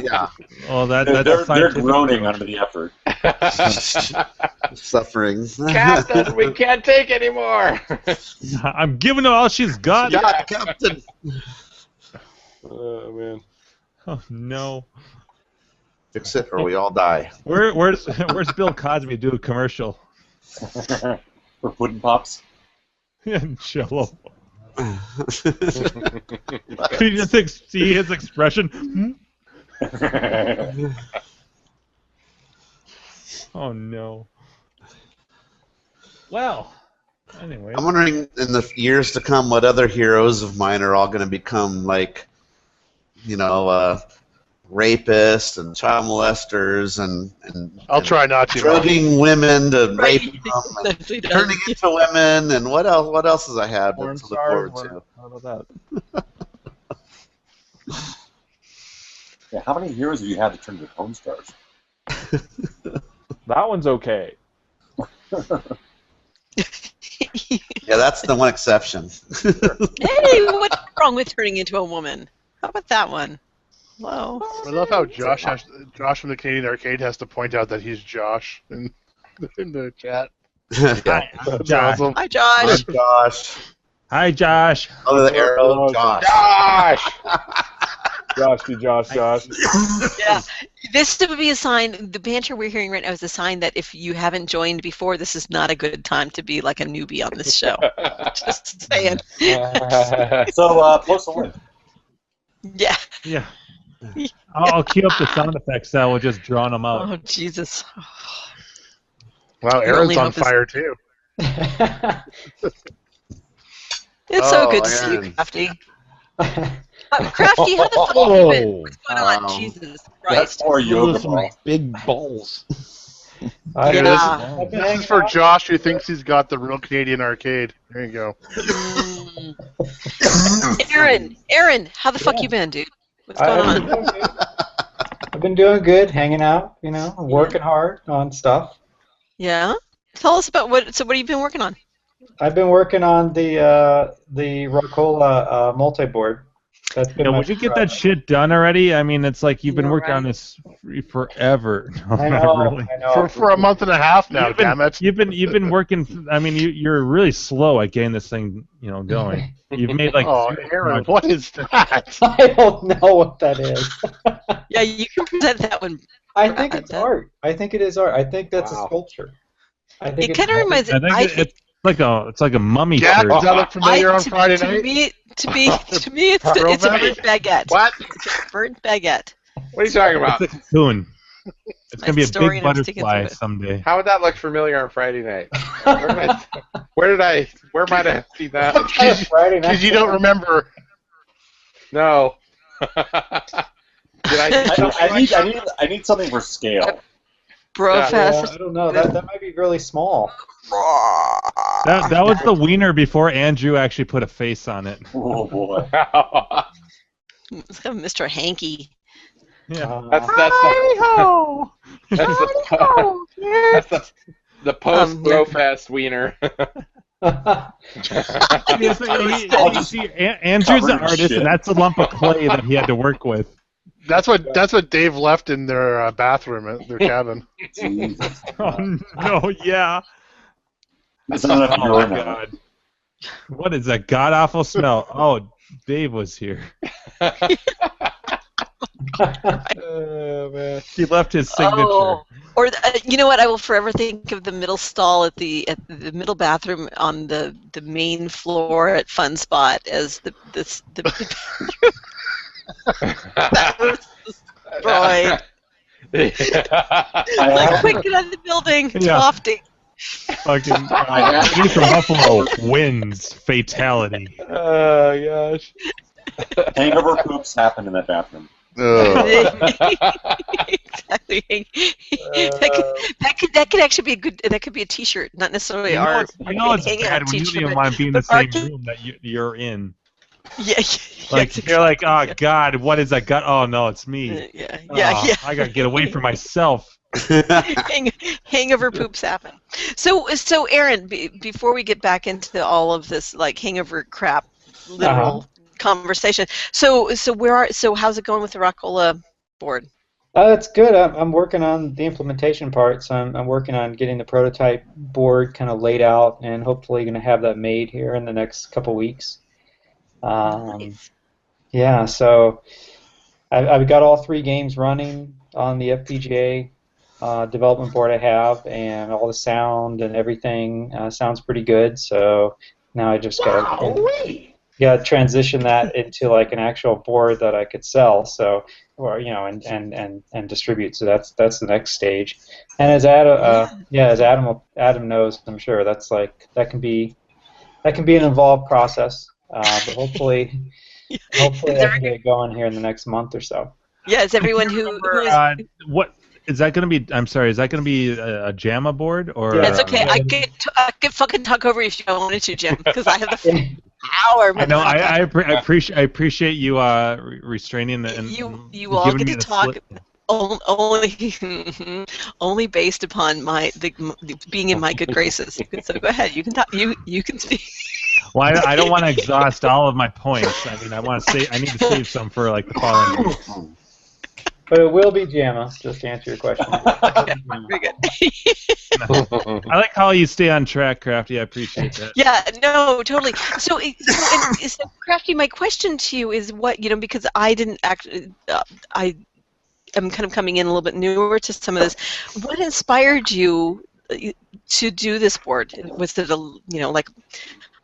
Speaker 5: Yeah.
Speaker 3: Well,
Speaker 7: they're groaning under the effort.
Speaker 5: Suffering.
Speaker 2: Captain, we can't take anymore.
Speaker 3: I'm giving her all she's got.
Speaker 5: Yeah, Captain.
Speaker 2: Oh man.
Speaker 3: Oh no.
Speaker 5: Fix it or we all die.
Speaker 3: Where's Bill Cosby do a commercial?
Speaker 7: For Puddin' Pops?
Speaker 3: And Jello. Could you just see his expression? Oh no. Well, anyway.
Speaker 5: I'm wondering in the years to come what other heroes of mine are all going to become like, rapists and child molesters and
Speaker 1: I'll try not to.
Speaker 5: drugging women to
Speaker 4: Right.
Speaker 5: rape them and turning into women and what else has I had to
Speaker 6: Porn
Speaker 5: look
Speaker 6: stars.
Speaker 5: forward to?
Speaker 6: How about that?
Speaker 7: Yeah, how many heroes have you had to turn into porn stars?
Speaker 6: That one's okay.
Speaker 5: Yeah, that's the one exception.
Speaker 4: Hey, what's wrong with turning into a woman? How about that one? Hello.
Speaker 1: I love how Josh from the Canadian Arcade has to point out that he's Josh in the chat.
Speaker 5: Yeah.
Speaker 3: Josh.
Speaker 1: Awesome.
Speaker 4: Hi, Josh.
Speaker 5: Josh.
Speaker 3: Hi, Josh.
Speaker 5: Oh, the arrow, Josh.
Speaker 2: Josh!
Speaker 4: Yeah, this would be a sign. The banter we're hearing right now is a sign that if you haven't joined before, this is not a good time to be like a newbie on this show. Just saying.
Speaker 7: So, post a link.
Speaker 4: Yeah.
Speaker 3: Yeah. I'll cue up the sound effects that will just drown them out.
Speaker 4: Oh Jesus.
Speaker 1: Wow,
Speaker 4: Your
Speaker 1: Aaron's
Speaker 4: only
Speaker 1: on
Speaker 4: hope is-
Speaker 1: fire too.
Speaker 4: It's so good to see you,
Speaker 5: Aaron.
Speaker 4: Crafty. Crafty, how the fuck have you been? What's going on?
Speaker 5: Wow.
Speaker 4: Jesus
Speaker 7: That's
Speaker 4: Christ.
Speaker 7: more yoga
Speaker 13: Those are
Speaker 7: ball.
Speaker 13: big balls.
Speaker 4: Yeah.
Speaker 1: This is for Josh, who thinks he's got the real Canadian arcade. There you go.
Speaker 4: Aaron, how the fuck you been, dude? What's going on?
Speaker 12: I've been doing good, hanging out, working hard on stuff.
Speaker 4: Yeah. Tell us about what have you been working on?
Speaker 12: I've been working on the Rockola multi-board. That's been my
Speaker 3: Would you get that shit done already? I mean, it's like you've been
Speaker 4: Yeah,
Speaker 3: working on
Speaker 4: right.
Speaker 3: this forever. No,
Speaker 12: I
Speaker 3: not
Speaker 12: know,
Speaker 3: really.
Speaker 12: I know.
Speaker 1: For a month and a half now,
Speaker 3: You've been-
Speaker 1: damn it.
Speaker 3: You've been working. I mean, you're really slow at getting this thing, going. You've made like.
Speaker 1: Oh, Aaron, what is that?
Speaker 12: I don't know what that is.
Speaker 4: Yeah, you can present that one.
Speaker 12: I think it's art. I think it is art. I think that's a sculpture. I think
Speaker 4: It kind of reminds.
Speaker 3: I think it's like a mummy
Speaker 1: Jack,
Speaker 3: shirt.
Speaker 1: does that look familiar on
Speaker 4: to,
Speaker 1: Friday
Speaker 4: to
Speaker 1: night?
Speaker 4: Me, to me, it's a burnt baguette.
Speaker 1: What?
Speaker 4: It's a burnt baguette.
Speaker 2: What are you talking about?
Speaker 3: It's a cocoon. It's gonna be a
Speaker 4: story
Speaker 3: big
Speaker 4: and I'm sticking to
Speaker 3: butterfly
Speaker 4: it.
Speaker 3: someday.
Speaker 2: How would that look familiar on Friday night? Where might I have seen that?
Speaker 12: Friday night.
Speaker 1: Because you don't remember.
Speaker 2: No. Did
Speaker 7: I need something for scale.
Speaker 4: Brofest.
Speaker 12: I don't know. That might be really small.
Speaker 3: That was the wiener before Andrew actually put a face on it.
Speaker 7: Oh boy.
Speaker 4: It's kind of Mr. Hanky.
Speaker 3: Yeah.
Speaker 2: That's the post Brofest wiener.
Speaker 3: Andrew's an artist, and that's a lump of clay that he had to work with.
Speaker 1: That's what Dave left in their bathroom, their cabin.
Speaker 3: Oh no! Yeah.
Speaker 7: It's not enough
Speaker 3: Oh
Speaker 7: urine
Speaker 3: my
Speaker 7: now.
Speaker 3: god! What is that god awful smell? Oh, Dave was here.
Speaker 2: Oh man.
Speaker 3: He left his signature.
Speaker 4: Oh. Or you know what? I will forever think of the middle stall at the middle bathroom on the main floor at Fun Spot as the that was destroyed. Like, quick, get out of the building. It's
Speaker 3: Yeah.
Speaker 4: lofty.
Speaker 3: Fucking He's from Buffalo wins fatality.
Speaker 2: Oh gosh.
Speaker 7: Hangover poops happen in that bathroom.
Speaker 4: Exactly. That could actually be a good. That could be a T-shirt, not necessarily
Speaker 3: You know
Speaker 4: art.
Speaker 3: it's bad when you don't even want to be in the same room that you're in.
Speaker 4: Yeah.
Speaker 3: Like you're like, oh God, what is that gut? Oh no, it's me.
Speaker 4: Yeah.
Speaker 3: I gotta get away from myself.
Speaker 4: Hangover poops happen. So Aaron, before we get back into all of this like hangover crap, literal conversation. So how's it going with the Rockola board?
Speaker 12: It's good. I'm working on the implementation part, so I'm working on getting the prototype board kind of laid out, and hopefully going to have that made here in the next couple weeks.
Speaker 4: Nice.
Speaker 12: Yeah, so I've got all 3 games running on the FPGA development board I have, and all the sound and everything sounds pretty good. So now I just got to transition that into like an actual board that I could sell. So, or and distribute. So that's the next stage. And as Adam knows, I'm sure that can be an involved process. But hopefully I can get it going here in the next month or so.
Speaker 4: Yeah, is everyone who is...
Speaker 3: what is that going to be? I'm sorry, is that going to be a JAMA board or?
Speaker 4: That's okay. I could fucking talk over you if you wanted to, Jim, because I have the power.
Speaker 3: I know. I appreciate you restraining and
Speaker 4: you all
Speaker 3: giving
Speaker 4: get
Speaker 3: me
Speaker 4: to
Speaker 3: the
Speaker 4: talk
Speaker 3: slip.
Speaker 4: only based upon being in my good graces. So go ahead. You can talk. You can speak.
Speaker 3: Well, I don't want to exhaust all of my points. I mean, I need to save some for like the following week.
Speaker 12: But it will be JAMA, just to answer your question.
Speaker 4: Okay, very good.
Speaker 3: I like how you stay on track, Crafty. I appreciate that.
Speaker 4: Yeah, no, totally. So Crafty, my question to you is what, because I didn't I am kind of coming in a little bit newer to some of this. What inspired you to do this board? Was it like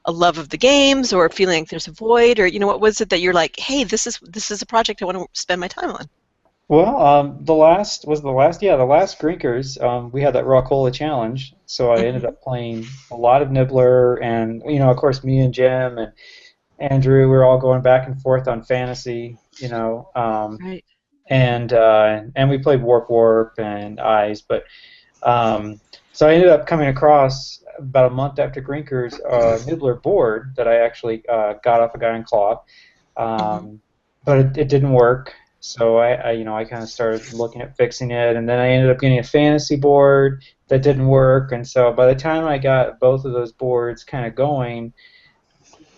Speaker 4: a love of the games, or feeling like there's a void, or what was it that you're like, hey, this is a project I want to spend my time on?
Speaker 12: Well, the last Grinkers, we had that Rockola challenge, so I ended up playing a lot of Nibbler, and of course, me and Jim and Andrew, we were all going back and forth on fantasy,
Speaker 4: Right.
Speaker 12: and we played Warp and Eyes, but so I ended up coming across about a month after Grinkers Nibbler board that I actually got off a guy in Claw, but it didn't work. So I kind of started looking at fixing it, and then I ended up getting a fantasy board that didn't work. And so by the time I got both of those boards kind of going,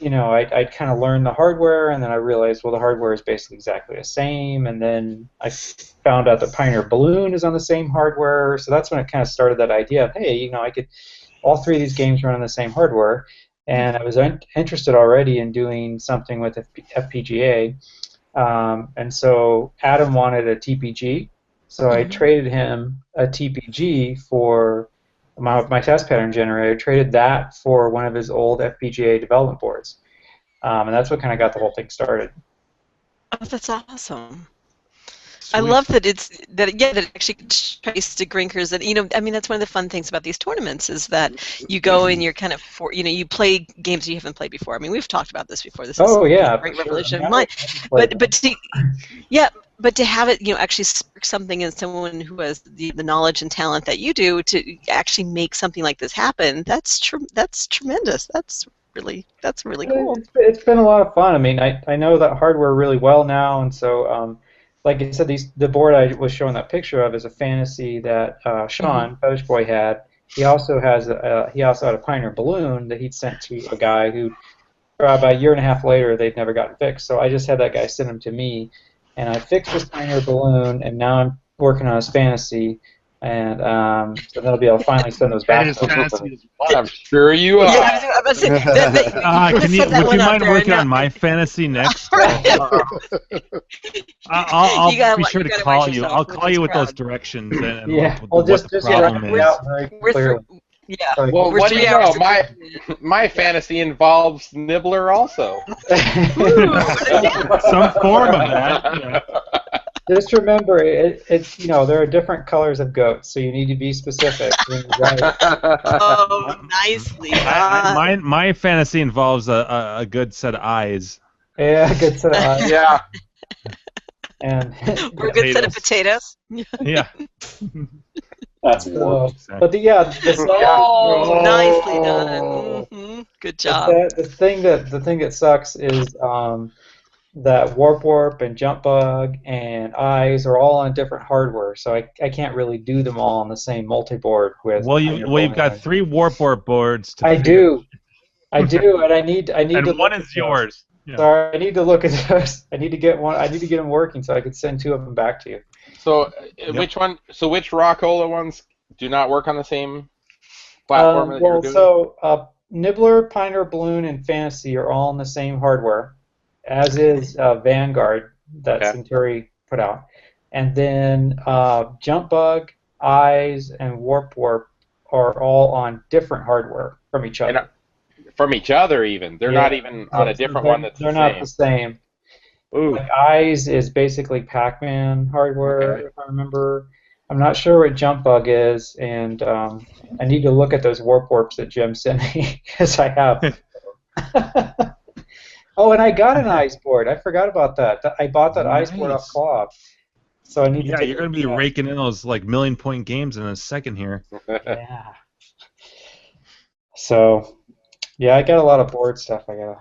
Speaker 12: I kind of learned the hardware, and then I realized, well, the hardware is basically exactly the same. And then I found out that Pioneer Balloon is on the same hardware. So that's when it kind of started that idea of, hey, I could all three of these games run on the same hardware. And I was interested already in doing something with FPGA. And so Adam wanted a TPG, so I traded him a TPG for my test pattern generator, traded that for one of his old FPGA development boards. And that's what kind of got the whole thing started.
Speaker 4: Oh, that's awesome.
Speaker 3: Sweet.
Speaker 4: I love that that it actually traced to Grinkers. And that's one of the fun things about these tournaments is that you go and you're kind of you play games you haven't played before. I mean, we've talked about this before. This is a great revelation of mine. But to have it actually spark something in someone who has the knowledge and talent that you do to actually make something like this happen, that's tremendous. That's really cool.
Speaker 12: It's been a lot of fun. I mean, I know that hardware really well now, and so like I said, the board I was showing that picture of is a fantasy that Sean Fetish Boy had. He also had a Pioneer Balloon that he'd sent to a guy who about a year and a half later they'd never gotten fixed. So I just had that guy send them to me, and I fixed his Pioneer Balloon, and now I'm working on his fantasy, and so then I'll be able to finally send those back.
Speaker 2: I'm sure you are.
Speaker 4: Yeah, I was about to say,
Speaker 3: would you mind working on my fantasy next? I'll be sure to call you. I'll call you with those directions and what the problem is.
Speaker 4: Yeah.
Speaker 2: Well, what do you know? My fantasy involves Nibbler also.
Speaker 3: Some form of that. Yeah.
Speaker 12: Just remember, it's there are different colors of goats, so you need to be specific.
Speaker 4: Oh, nicely.
Speaker 3: My fantasy involves a good set of eyes.
Speaker 12: Yeah, a good set of eyes.
Speaker 2: Yeah.
Speaker 12: And
Speaker 4: or a good set of potatoes.
Speaker 3: Yeah.
Speaker 7: That's cool.
Speaker 12: But nicely
Speaker 4: done. Good job.
Speaker 12: The thing that sucks is that Warp and Jump Bug and Eyes are all on different hardware, so I can't really do them all on the same multi-board with.
Speaker 3: Well, you've got 3 Warp boards.
Speaker 12: I do, and I need
Speaker 3: and
Speaker 12: to.
Speaker 3: One is yours. Yeah.
Speaker 12: Sorry, I need to look at those. I need to get one. I need to get them working so I could send 2 of them back to you.
Speaker 2: So which Rockola ones do not work on the same platform that you're doing?
Speaker 12: So Nibbler, Pioneer Balloon, and Fantasy are all on the same hardware, as is Vanguard that Centauri put out. And then Jump Bug, Eyes, and Warp are all on different hardware from each other.
Speaker 2: From each other, even. They're not even on a different one that's the same.
Speaker 12: They're not the same.
Speaker 2: Ooh.
Speaker 12: Like Eyes is basically Pac-Man hardware, if I remember. I'm not sure what Jump Bug is, and I need to look at those Warps that Jim sent me, because I have. Oh, and I got an Eyes board. I forgot about that. I bought that Eyes board off Claw. So I need to.
Speaker 3: Yeah, you're going to be raking in those million-point games in a second here.
Speaker 12: Yeah. So, yeah, I got a lot of board stuff. I gotta.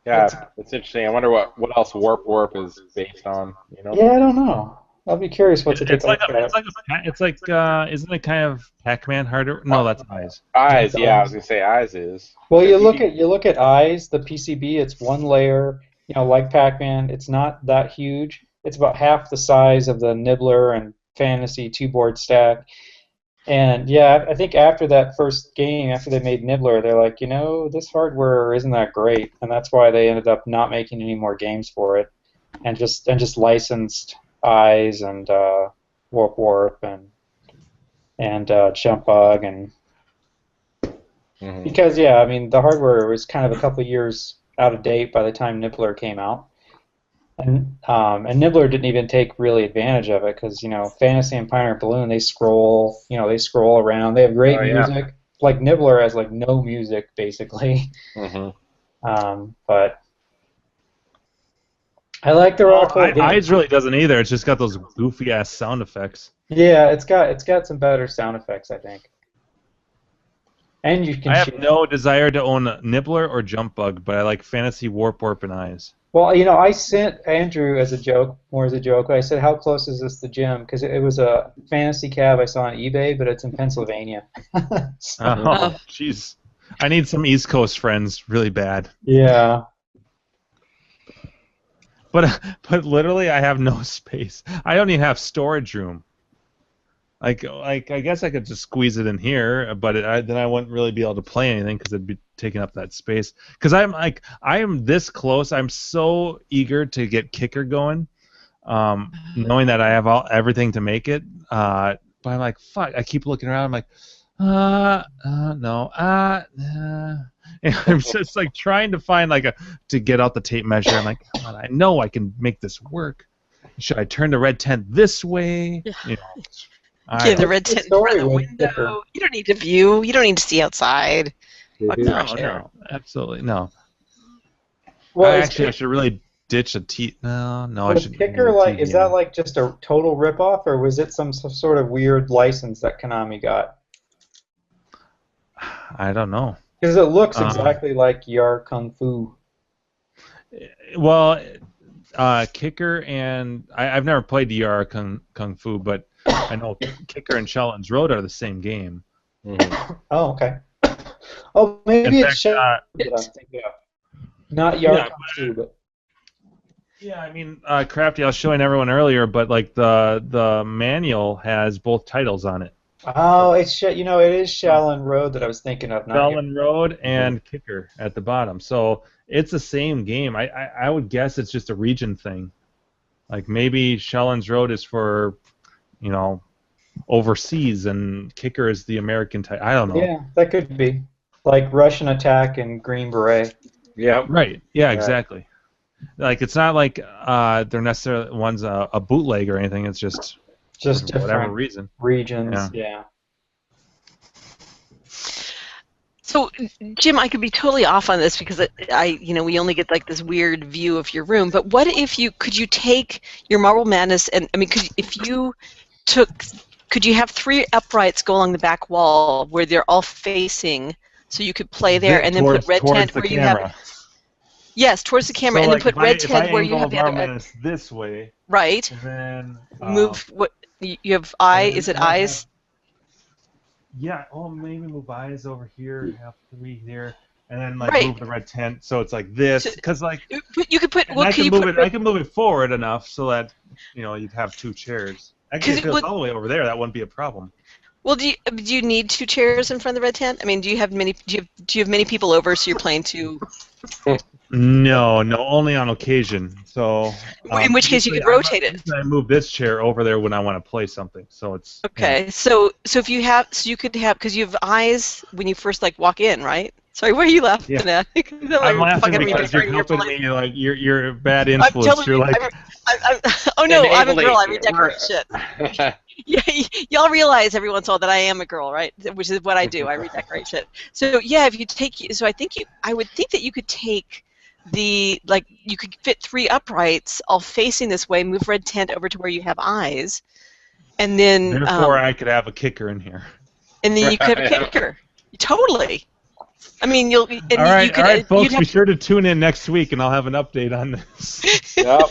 Speaker 2: Yeah, it's interesting. I wonder what else Warp is based on.
Speaker 12: Yeah, I don't know. I'll be curious what to take.
Speaker 3: Isn't it kind of Pac-Man hardware? No, that's Eyes.
Speaker 2: Eyes, yeah, I was gonna say Eyes is.
Speaker 12: Well, you look at Eyes, the PCB. It's one layer. like Pac-Man. It's not that huge. It's about half the size of the Nibbler and Fantasy two-board stack. And yeah, I think after that first game, after they made Nibbler, they're like, this hardware isn't that great, and that's why they ended up not making any more games for it, and just licensed Eyes and Warp and Jump Bug and because the hardware was kind of a couple years out of date by the time Nibbler came out. And Nibbler didn't even take really advantage of it because Fantasy and Pioneer Balloon, they scroll around. They have great music. Like Nibbler has like no music basically. But I like the rock.
Speaker 3: Eyes really doesn't either. It's just got those goofy ass sound effects.
Speaker 12: Yeah, it's got some better sound effects, I think. And you can.
Speaker 3: I have no desire to own Nibbler or Jump Bug, but I like Fantasy Warp and Eyes.
Speaker 12: Well, I sent Andrew as a joke. I said, "How close is this to Jim?" Because it was a fantasy cab I saw on eBay, but it's in Pennsylvania.
Speaker 3: Oh, jeez. I need some East Coast friends really bad.
Speaker 12: Yeah.
Speaker 3: But literally, I have no space. I don't even have storage room. Like I guess I could just squeeze it in here, but then I wouldn't really be able to play anything because it'd be taking up that space. Because I am this close. I'm so eager to get Kicker going, knowing that I have everything to make it. But I'm like, fuck. I keep looking around. I'm like, no, And I'm just like trying to find to get out the tape measure. I'm like, God, I know I can make this work. Should I turn the red tent this way?
Speaker 4: Yeah, the red tent in front of the window. You don't need to view. You don't need to see outside.
Speaker 3: No, absolutely no.
Speaker 12: Well,
Speaker 3: I should really ditch a T. No, I should.
Speaker 12: Kicker is that just a total ripoff, or was it some sort of weird license that Konami got?
Speaker 3: I don't know.
Speaker 12: Because it looks exactly like Yar Kung Fu.
Speaker 3: Well, Kicker and I've never played Yar Kung Fu, but I know Kicker and Sheldon's Road are the same game.
Speaker 12: Oh, okay. Oh, maybe it's not Yar Kung Fu, but.
Speaker 3: Yeah, I mean, Crafty, I was showing everyone earlier, but the manual has both titles on it.
Speaker 12: Oh, it is Shaolin Road that I was thinking of.
Speaker 3: Shaolin Road and Kicker at the bottom, so it's the same game. I would guess it's just a region thing. Like maybe Shaolin's Road is for, overseas, and Kicker is the American title. I don't know.
Speaker 12: Yeah, that could be. Like Russian Attack and Green Beret.
Speaker 3: Yeah. Right. Yeah, exactly. Like it's not like they're necessarily one's a bootleg or anything. It's just for whatever reason.
Speaker 12: Regions. Yeah.
Speaker 4: So, Jim, I could be totally off on this because we only get this weird view of your room. But what if could you take your Marble Madness and could you have 3 uprights go along the back wall where they're all facing, so you could play there, and then put red tent where you have. Yes, towards the camera, and then put red tent where you have the other.
Speaker 3: This way.
Speaker 4: Right.
Speaker 3: And then
Speaker 4: move what you have. Is it eyes?
Speaker 3: Yeah. Oh, maybe move eyes over here. Have 3 here, and then move the red tent so it's like this. Because
Speaker 4: you could put.
Speaker 3: I can move it forward enough so that you'd have 2 chairs. Actually, if it goes all the way over there, that wouldn't be a problem.
Speaker 4: Well, do you need 2 chairs in front of the red tent? I mean, do you have many people over so you're playing 2?
Speaker 3: No, only on occasion. So
Speaker 4: in which case you could rotate it.
Speaker 3: I move this chair over there when I want to play something. So it's
Speaker 4: okay. Yeah. So if you have, you could have, because you have eyes when you first walk in, right? Sorry, what are you laughing at?
Speaker 3: I'm laughing because you're helping me. You're a bad influence. You're
Speaker 4: oh no, I'm a girl. I redecorate shit. Yeah, y'all realize every once in a while that I am a girl, right? Which is what I do. I redecorate shit. So yeah, if you take, I would think that you could take you could fit 3 uprights all facing this way, move red tent over to where you have eyes, and then.
Speaker 3: Therefore, I could have a kicker in here.
Speaker 4: And then you could have a kicker. Totally. I mean, all
Speaker 3: right, folks. Be sure to tune in next week, and I'll have an update on this.
Speaker 2: Yep.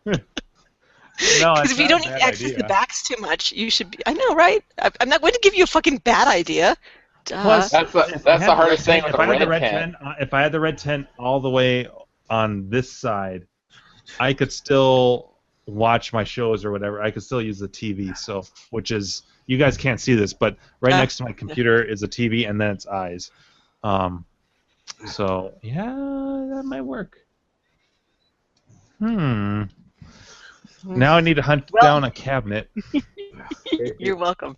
Speaker 4: Because if you don't need to access the backs too much, you should be. I know, right? I'm not going to give you a fucking bad idea.
Speaker 2: Plus, that's the hardest thing with the red tent.
Speaker 3: If I had the red tent all the way on this side, I could still watch my shows or whatever. I could still use the TV. So, which is, you guys can't see this, but right next to my computer is a TV, and then it's eyes. So yeah, that might work. Now I need to hunt down a cabinet.
Speaker 4: You're welcome.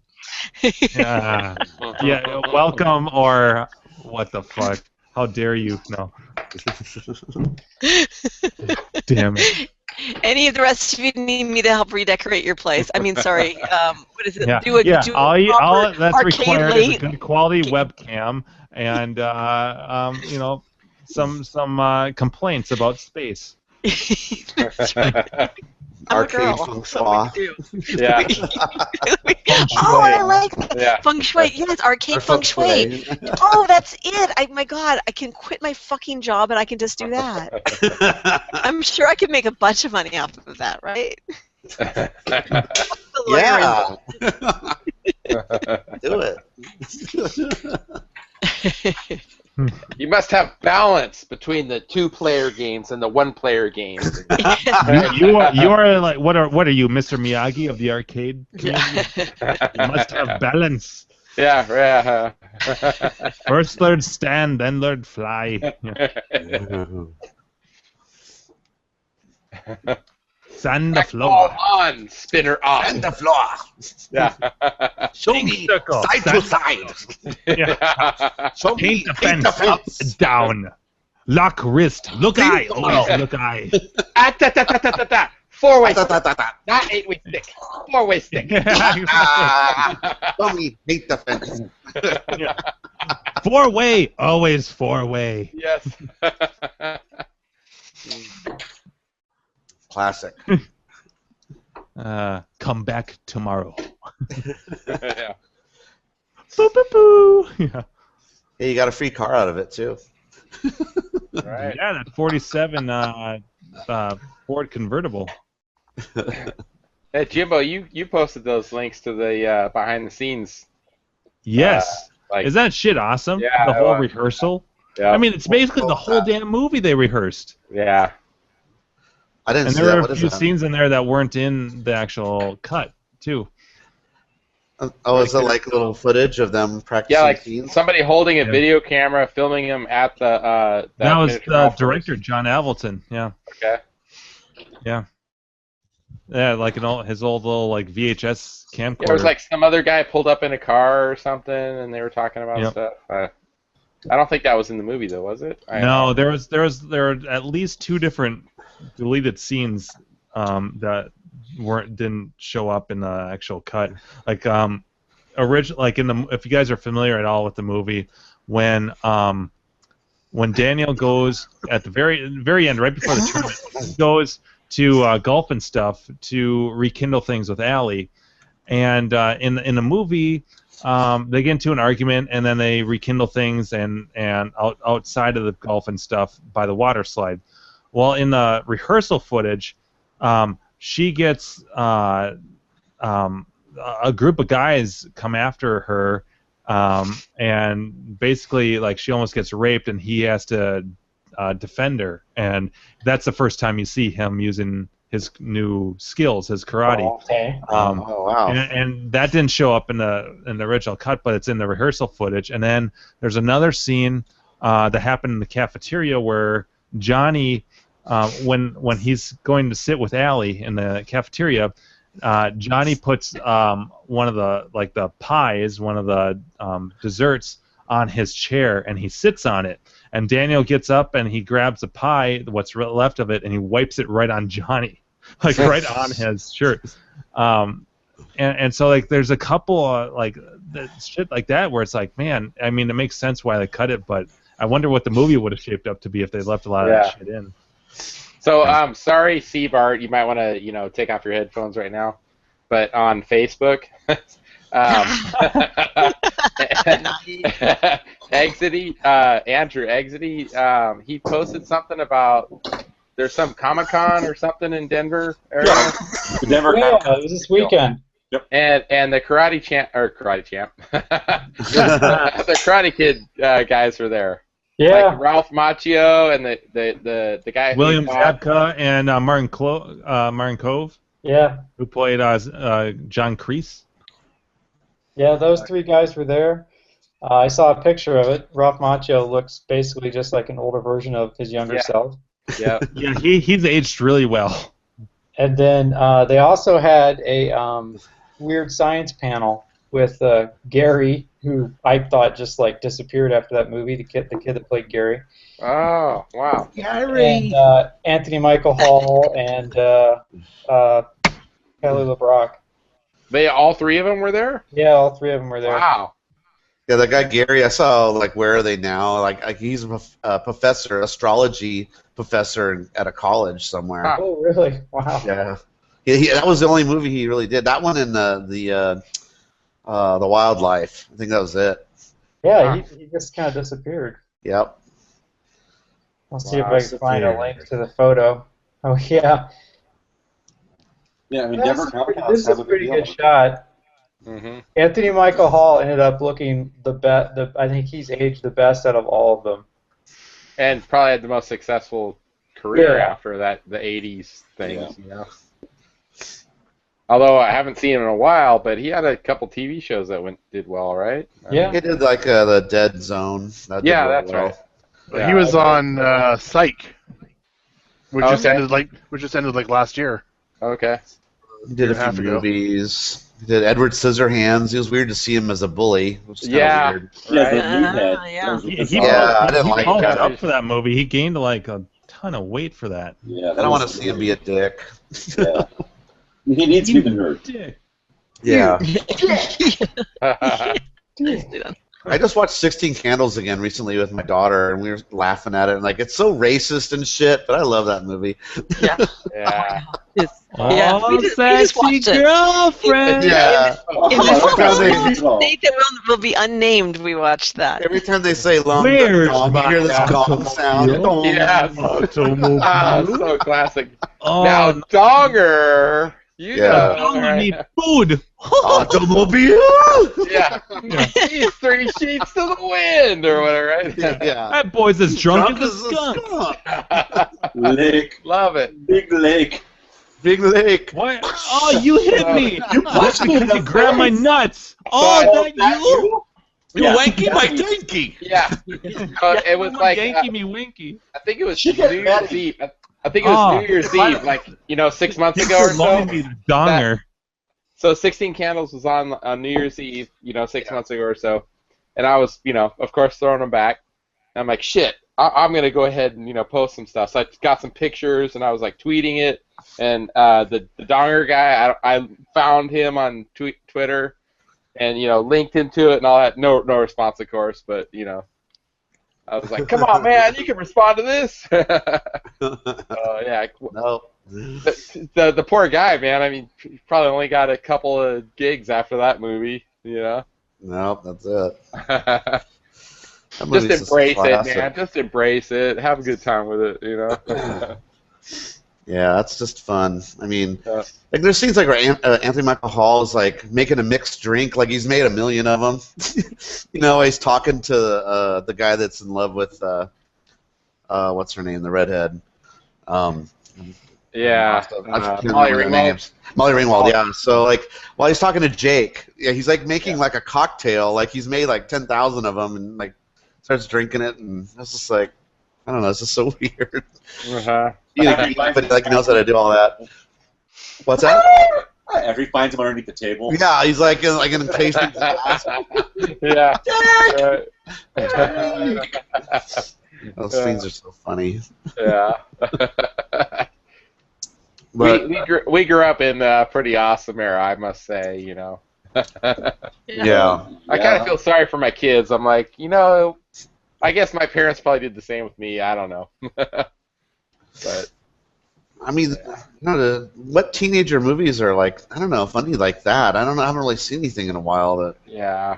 Speaker 3: Yeah, welcome or what the fuck? How dare you? No. Damn it.
Speaker 4: Any of the rest of you need me to help redecorate your place? I mean, sorry. What is it?
Speaker 3: Yeah,
Speaker 4: Do a
Speaker 3: all
Speaker 4: proper
Speaker 3: that's
Speaker 4: arcade
Speaker 3: required is a
Speaker 4: late.
Speaker 3: good quality webcam and some complaints about space.
Speaker 4: I'm a
Speaker 5: Arcade
Speaker 4: girl.
Speaker 5: feng
Speaker 4: That's what
Speaker 5: shui.
Speaker 4: we do.
Speaker 2: Yeah.
Speaker 4: Oh, I like that.
Speaker 5: Yeah.
Speaker 4: Feng shui. Yes, arcade
Speaker 5: Or
Speaker 4: feng shui. Oh, that's it. My God, I can quit my fucking job and I can just do that. I'm sure I could make a bunch of money off of that, right?
Speaker 5: Yeah. Do it.
Speaker 2: You must have balance between the 2-player games and the 1-player games.
Speaker 3: you are like, what are you, Mr. Miyagi of the arcade community? You must have balance.
Speaker 2: Yeah.
Speaker 3: First learn stand, then learn fly. Sand the floor.
Speaker 2: Ball on, spinner off.
Speaker 5: And the floor.
Speaker 2: Yeah.
Speaker 5: Show me
Speaker 3: circle.
Speaker 5: side to side.
Speaker 3: Yeah.
Speaker 5: Show
Speaker 3: Paint
Speaker 5: me
Speaker 3: the fence up, down. Lock wrist. Look eye. Oh, look eye.
Speaker 2: Ta-ta-ta-ta-ta-ta. 4-way stick. Not 8-way stick. 4-way stick.
Speaker 5: Show me paint the fence.
Speaker 3: 4-way. Always 4-way.
Speaker 2: Yes.
Speaker 5: Classic.
Speaker 3: Come back tomorrow.
Speaker 2: Yeah.
Speaker 3: Boo, boo, boo. Yeah.
Speaker 5: Hey, you got a free car out of it too.
Speaker 2: Right.
Speaker 3: Yeah, that 47 Ford convertible.
Speaker 2: Hey, Jimbo, you posted those links to the behind the scenes.
Speaker 3: Yes.
Speaker 2: Like,
Speaker 3: Is that shit awesome?
Speaker 2: Yeah,
Speaker 3: The whole
Speaker 2: well,
Speaker 3: rehearsal?
Speaker 2: yeah.
Speaker 3: I mean, it's basically the whole damn movie they rehearsed.
Speaker 2: Yeah.
Speaker 5: I didn't
Speaker 3: And
Speaker 5: see
Speaker 3: there
Speaker 5: that.
Speaker 3: were
Speaker 5: What
Speaker 3: a
Speaker 5: is
Speaker 3: few
Speaker 5: that?
Speaker 3: scenes in there that weren't in the actual cut, too.
Speaker 5: Oh, is it like little footage of them practicing
Speaker 2: Yeah, like
Speaker 5: scenes?
Speaker 2: somebody holding a
Speaker 3: Yeah.
Speaker 2: video camera, filming them at the.
Speaker 3: That was
Speaker 2: miniature
Speaker 3: the
Speaker 2: golf course.
Speaker 3: director, John Avildsen. Yeah.
Speaker 2: Okay.
Speaker 3: Yeah. Yeah, like his old little like VHS camcorder.
Speaker 2: Yeah, it was like some other guy pulled up in a car or something, and they were talking about
Speaker 3: Yep.
Speaker 2: stuff. I don't think that was in the movie, though, was it?
Speaker 3: No, there were at least 2 different deleted scenes that didn't show up in the actual cut. Like like if you guys are familiar at all with the movie, when Daniel goes at the very end, right before the tournament, he goes to golf and stuff to rekindle things with Allie, and in the movie. They get into an argument and then they rekindle things and outside of the golf and stuff by the water slide. Well, in the rehearsal footage, she gets a group of guys come after her, and basically like she almost gets raped and he has to defend her, and that's the first time you see him using his new skills, his karate.
Speaker 12: Okay.
Speaker 5: Oh wow.
Speaker 3: And that didn't show up in the original cut, but it's in the rehearsal footage. And then there's another scene that happened in the cafeteria where Johnny, when he's going to sit with Allie in the cafeteria, Johnny puts one of the pies, one of the desserts, on his chair, and he sits on it. And Daniel gets up and he grabs a pie, what's left of it, and he wipes it right on Johnny, like right on his shirt. And so like there's a couple like shit like that where it's like, man, I mean, it makes sense why they cut it, but I wonder what the movie would have shaped up to be if they left a lot of that shit in.
Speaker 2: So sorry, Seabart, you might want to take off your headphones right now, but on Facebook. Andrew Exity, he posted something about there's some Comic-Con or something in Denver area.
Speaker 7: The Denver
Speaker 12: Yeah,
Speaker 7: Comic-Con.
Speaker 12: it was this weekend.
Speaker 2: And the Karate Champ, the Karate Kid guys were there.
Speaker 12: Yeah.
Speaker 2: Like Ralph Macchio and the guy who
Speaker 3: William
Speaker 2: fought-
Speaker 3: Zabka and Martin Cove,
Speaker 12: Yeah.
Speaker 3: who played John Kreese.
Speaker 12: Yeah, those three guys were there. I saw a picture of it. Ralph Macchio looks basically just like an older version of his younger
Speaker 2: Yeah.
Speaker 12: self.
Speaker 2: Yeah.
Speaker 3: Yeah, he's aged really well.
Speaker 12: And then they also had a weird science panel with Gary, who I thought just like disappeared after that movie. The kid that played Gary.
Speaker 2: Oh, wow.
Speaker 12: And Anthony Michael Hall and Kelly LeBrock.
Speaker 2: They all three of them were there?
Speaker 12: Yeah, all three of them were there.
Speaker 2: Wow.
Speaker 5: Yeah, that guy Gary, I saw, like, where are they now? Like he's a professor, astrology professor at a college somewhere.
Speaker 2: Huh.
Speaker 12: Oh, really? Wow.
Speaker 5: Yeah. That was the only movie he really did. That one and the Wildlife. I think that was it.
Speaker 12: Yeah, he just kind of disappeared.
Speaker 5: Yep.
Speaker 12: I'll see if I can find a link to the photo. Oh, yeah.
Speaker 7: Yeah, I mean,
Speaker 12: This
Speaker 7: Denver
Speaker 12: is
Speaker 7: Comic
Speaker 12: pretty-
Speaker 7: Con
Speaker 12: this is
Speaker 7: have
Speaker 12: a
Speaker 7: a
Speaker 12: pretty
Speaker 7: good
Speaker 12: good shot.
Speaker 2: Mm-hmm.
Speaker 12: Anthony Michael Hall ended up looking the best. I think he's aged the best out of all of them.
Speaker 2: And probably had the most successful career
Speaker 12: Yeah.
Speaker 2: after the 80s things, you know. Although I haven't seen him in a while, but he had a couple TV shows that did well, right?
Speaker 12: Yeah.
Speaker 5: He did like the Dead Zone. That did
Speaker 2: Yeah,
Speaker 5: really
Speaker 2: that's
Speaker 5: well.
Speaker 2: right. Yeah,
Speaker 1: he was on Psych, which just
Speaker 2: Okay.
Speaker 1: ended like last year.
Speaker 2: Okay.
Speaker 5: He did
Speaker 1: Year and a
Speaker 5: a
Speaker 1: half
Speaker 5: few
Speaker 1: ago.
Speaker 5: movies. He did Edward Scissorhands. It was weird to see him as a bully. Which is
Speaker 2: Yeah.
Speaker 5: Kind of weird.
Speaker 7: Yeah, the
Speaker 2: Right.
Speaker 7: meathead.
Speaker 4: yeah.
Speaker 7: That was
Speaker 3: He,
Speaker 7: bizarre.
Speaker 5: Yeah, I didn't like
Speaker 3: bulked
Speaker 5: that.
Speaker 3: up for that movie. He gained like a ton of weight for that.
Speaker 7: Yeah,
Speaker 5: I don't want to see him be a dick.
Speaker 7: Yeah. He needs to be the nerd.
Speaker 3: Dick.
Speaker 5: Yeah.
Speaker 2: Yeah.
Speaker 5: I just watched 16 Candles again recently with my daughter, and we were laughing at it. And like, it's so racist and shit, but I love that movie.
Speaker 4: Yeah.
Speaker 2: Yeah.
Speaker 4: Yeah,
Speaker 3: Oh,
Speaker 4: we just
Speaker 3: sexy
Speaker 4: watched it.
Speaker 3: girlfriend.
Speaker 5: Yeah.
Speaker 4: In this
Speaker 7: Oh,
Speaker 4: state that will be unnamed, we watched that.
Speaker 5: Every time they say long
Speaker 3: Where's
Speaker 5: dong, you hear this
Speaker 3: my
Speaker 5: gong sound.
Speaker 3: automobile?
Speaker 2: Yeah.
Speaker 3: Automobile.
Speaker 2: So classic.
Speaker 3: Oh,
Speaker 2: Now, Donger. You
Speaker 5: Yeah.
Speaker 2: know,
Speaker 3: I
Speaker 2: right?
Speaker 3: need food.
Speaker 5: Automobile!
Speaker 2: Yeah. He's 3 sheets to the wind, or whatever, right?
Speaker 5: Yeah.
Speaker 3: That boy's as drunk as a
Speaker 5: a
Speaker 3: skunk.
Speaker 7: Lake.
Speaker 2: Love it.
Speaker 7: Big lake.
Speaker 5: Big lake.
Speaker 3: What? Oh, you hit me.
Speaker 7: You
Speaker 3: That's
Speaker 7: punched me in
Speaker 3: because
Speaker 7: the
Speaker 3: you grabbed my
Speaker 7: face.
Speaker 3: nuts. Oh,
Speaker 2: So,
Speaker 3: is that you?
Speaker 5: You
Speaker 7: Yeah.
Speaker 5: wanky my dinky.
Speaker 2: Yeah. It was
Speaker 3: Come on,
Speaker 2: like,
Speaker 3: Yankee me winky.
Speaker 2: I think it was
Speaker 7: She
Speaker 2: New
Speaker 7: got
Speaker 2: Year's
Speaker 7: mad.
Speaker 2: Eve. I think it was
Speaker 3: Oh.
Speaker 2: New Year's Eve, like, 6 months ago or so.
Speaker 3: Loaning me the donger.
Speaker 2: So 16 Candles was on New Year's Eve, 6 months ago or so. And I was, of course, throwing them back. And I'm like, shit, I'm going to go ahead and, post some stuff. So I got some pictures, and I was, like, tweeting it. And the Donger guy, I found him on Twitter and, linked into it and all that. No response, of course, but, I was like, come on, man, you can respond to this. Yeah.
Speaker 5: No.
Speaker 2: The poor guy, man. I mean, he probably only got a couple of gigs after that movie,
Speaker 5: No, that's it. That
Speaker 2: Just
Speaker 5: movie's
Speaker 2: embrace it,
Speaker 5: classic.
Speaker 2: man. Just embrace it. Have a good time with it,
Speaker 5: Yeah, that's just fun. I mean,
Speaker 2: Yeah.
Speaker 5: like there's scenes like where Anthony Michael Hall is like making a mixed drink, like he's made 1 million of them. He's talking to the guy that's in love with what's her name, the redhead.
Speaker 2: Yeah.
Speaker 5: I can't
Speaker 2: Molly
Speaker 5: remember their
Speaker 2: Ringwald.
Speaker 5: names. Molly Ringwald, yeah. So like while he's talking to Jake, yeah, he's like making like a cocktail, like he's made like 10,000 of them, and like starts drinking it, and it's just like I don't know, it's just so weird.
Speaker 2: Uh-huh.
Speaker 5: But like knows how to do all that. What's that?
Speaker 7: Every finds him underneath the table.
Speaker 5: Yeah, he's like in a tasting glass.
Speaker 2: Yeah.
Speaker 5: Those scenes are so funny.
Speaker 2: Yeah.
Speaker 5: But
Speaker 2: we grew up in a pretty awesome era, I must say,
Speaker 5: yeah.
Speaker 2: I kind of feel sorry for my kids. I'm like, I guess my parents probably did the same with me. I don't know. But
Speaker 5: I mean, what teenager movies are like? I don't know, funny like that. I don't know. I haven't really seen anything in a while that
Speaker 2: yeah,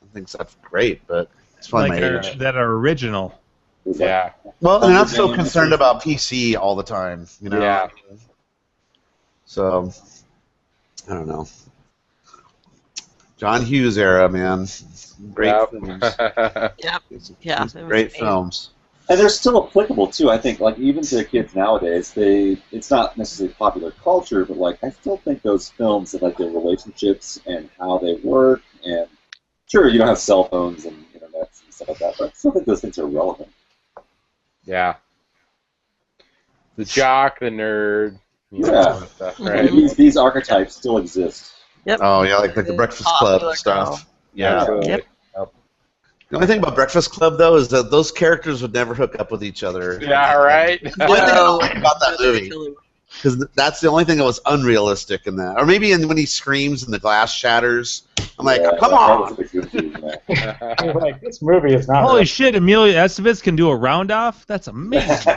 Speaker 5: I think that's great. But it's probably
Speaker 3: Like
Speaker 5: my age.
Speaker 3: that are original.
Speaker 2: yeah,
Speaker 5: Well, they're not so concerned about PC all the time,
Speaker 2: yeah.
Speaker 5: So I don't know. John Hughes era, man. Great
Speaker 2: Yep.
Speaker 5: films.
Speaker 4: Yep. Yeah.
Speaker 5: These
Speaker 4: it was
Speaker 5: great
Speaker 4: amazing.
Speaker 5: films.
Speaker 7: And they're still applicable too. I think, like even to kids nowadays, it's not necessarily popular culture, but like I still think those films and like their relationships and how they work, and sure you don't have cell phones and internet and stuff like that, but I still think those things are relevant.
Speaker 2: Yeah. The jock, the nerd.
Speaker 7: Yeah.
Speaker 2: Stuff, right?
Speaker 7: These archetypes still exist.
Speaker 4: Yep.
Speaker 5: Oh yeah, like the Breakfast Club
Speaker 4: Popular
Speaker 5: stuff.
Speaker 4: girl.
Speaker 5: Yeah.
Speaker 2: Absolutely.
Speaker 4: Yep.
Speaker 5: The only thing about Breakfast Club though is that those characters would never hook up with each other.
Speaker 2: Yeah, right.
Speaker 5: The only thing I don't like about that movie, because that's the only thing that was unrealistic in that. Or maybe when he screams and the glass shatters. I'm like,
Speaker 7: Yeah,
Speaker 5: come
Speaker 7: that
Speaker 5: on!
Speaker 7: was a big goofy, man.
Speaker 12: Like, this movie is not.
Speaker 3: Holy
Speaker 12: real.
Speaker 3: shit, Emilio Estevez can do a round off? That's amazing.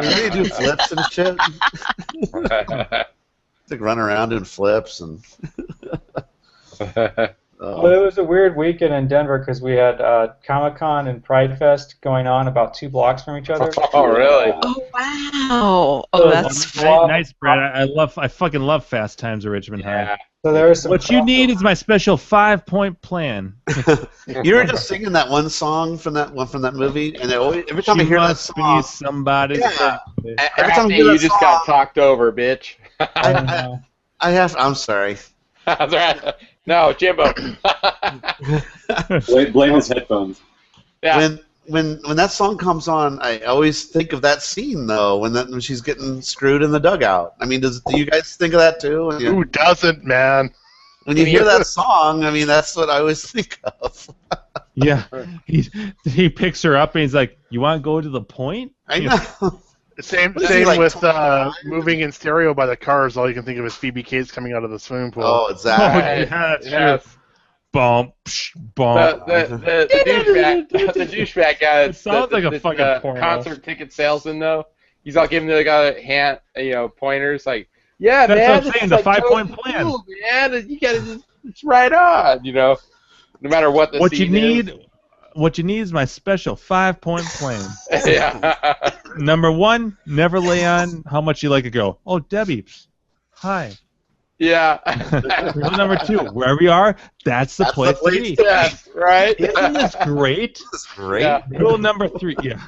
Speaker 5: They do flips and shit. Like run around doing flips and.
Speaker 12: Well, it was a weird weekend in Denver because we had Comic-Con and Pride Fest going on about 2 blocks from each other.
Speaker 2: Oh, really?
Speaker 4: Oh wow! Oh, that's fun.
Speaker 3: Nice, Brad. I fucking love Fast Times at Richmond High.
Speaker 12: So there was some.
Speaker 3: What you need is my special 5-point plan.
Speaker 5: You were just singing that one song from that movie, and every time I hear that
Speaker 3: must
Speaker 5: song,
Speaker 3: be somebody's.
Speaker 5: yeah,
Speaker 2: Every time you just got talked over, bitch.
Speaker 5: I have. I'm sorry.
Speaker 2: That's right. No, Jimbo.
Speaker 7: Blame his headphones.
Speaker 2: Yeah.
Speaker 5: When that song comes on, I always think of that scene though, when she's getting screwed in the dugout. I mean, do you guys think of that too?
Speaker 1: Who doesn't, man?
Speaker 5: When you hear that song, I mean, that's what I always think of.
Speaker 3: Yeah, he picks her up and he's like, "You want to go to the point?"
Speaker 5: I know.
Speaker 1: Same
Speaker 5: What is he, like,
Speaker 1: with
Speaker 5: 25?
Speaker 1: moving in stereo by the cars. All you can think of is Phoebe Cates coming out of the swimming pool.
Speaker 5: Oh,
Speaker 3: Oh,
Speaker 5: exactly.
Speaker 3: yeah, that's
Speaker 2: Yes.
Speaker 3: true. Bump, psh, bump.
Speaker 2: The douchebag guy.
Speaker 3: It sounds like a
Speaker 2: that's,
Speaker 3: fucking porno.
Speaker 2: concert ticket salesman though. He's all giving the guy hand, pointers like, yeah,
Speaker 3: That's
Speaker 2: man.
Speaker 3: what I'm
Speaker 2: this
Speaker 3: saying,
Speaker 2: is
Speaker 3: the
Speaker 2: like
Speaker 3: 5-point
Speaker 2: so
Speaker 3: plan.
Speaker 2: cool, man. You gotta just, it's right on, No matter what the
Speaker 3: What you
Speaker 2: scene is.
Speaker 3: need is my special 5-point plan.
Speaker 2: Yeah.
Speaker 3: Number 1, never lay on how much you like a girl. Oh, Debbie, psh, hi.
Speaker 2: Yeah.
Speaker 3: Rule number 2, wherever you are, that's the place to be.
Speaker 2: Yes, right.
Speaker 3: Isn't this great?
Speaker 5: That's great.
Speaker 2: Yeah.
Speaker 3: Rule number 3, yeah.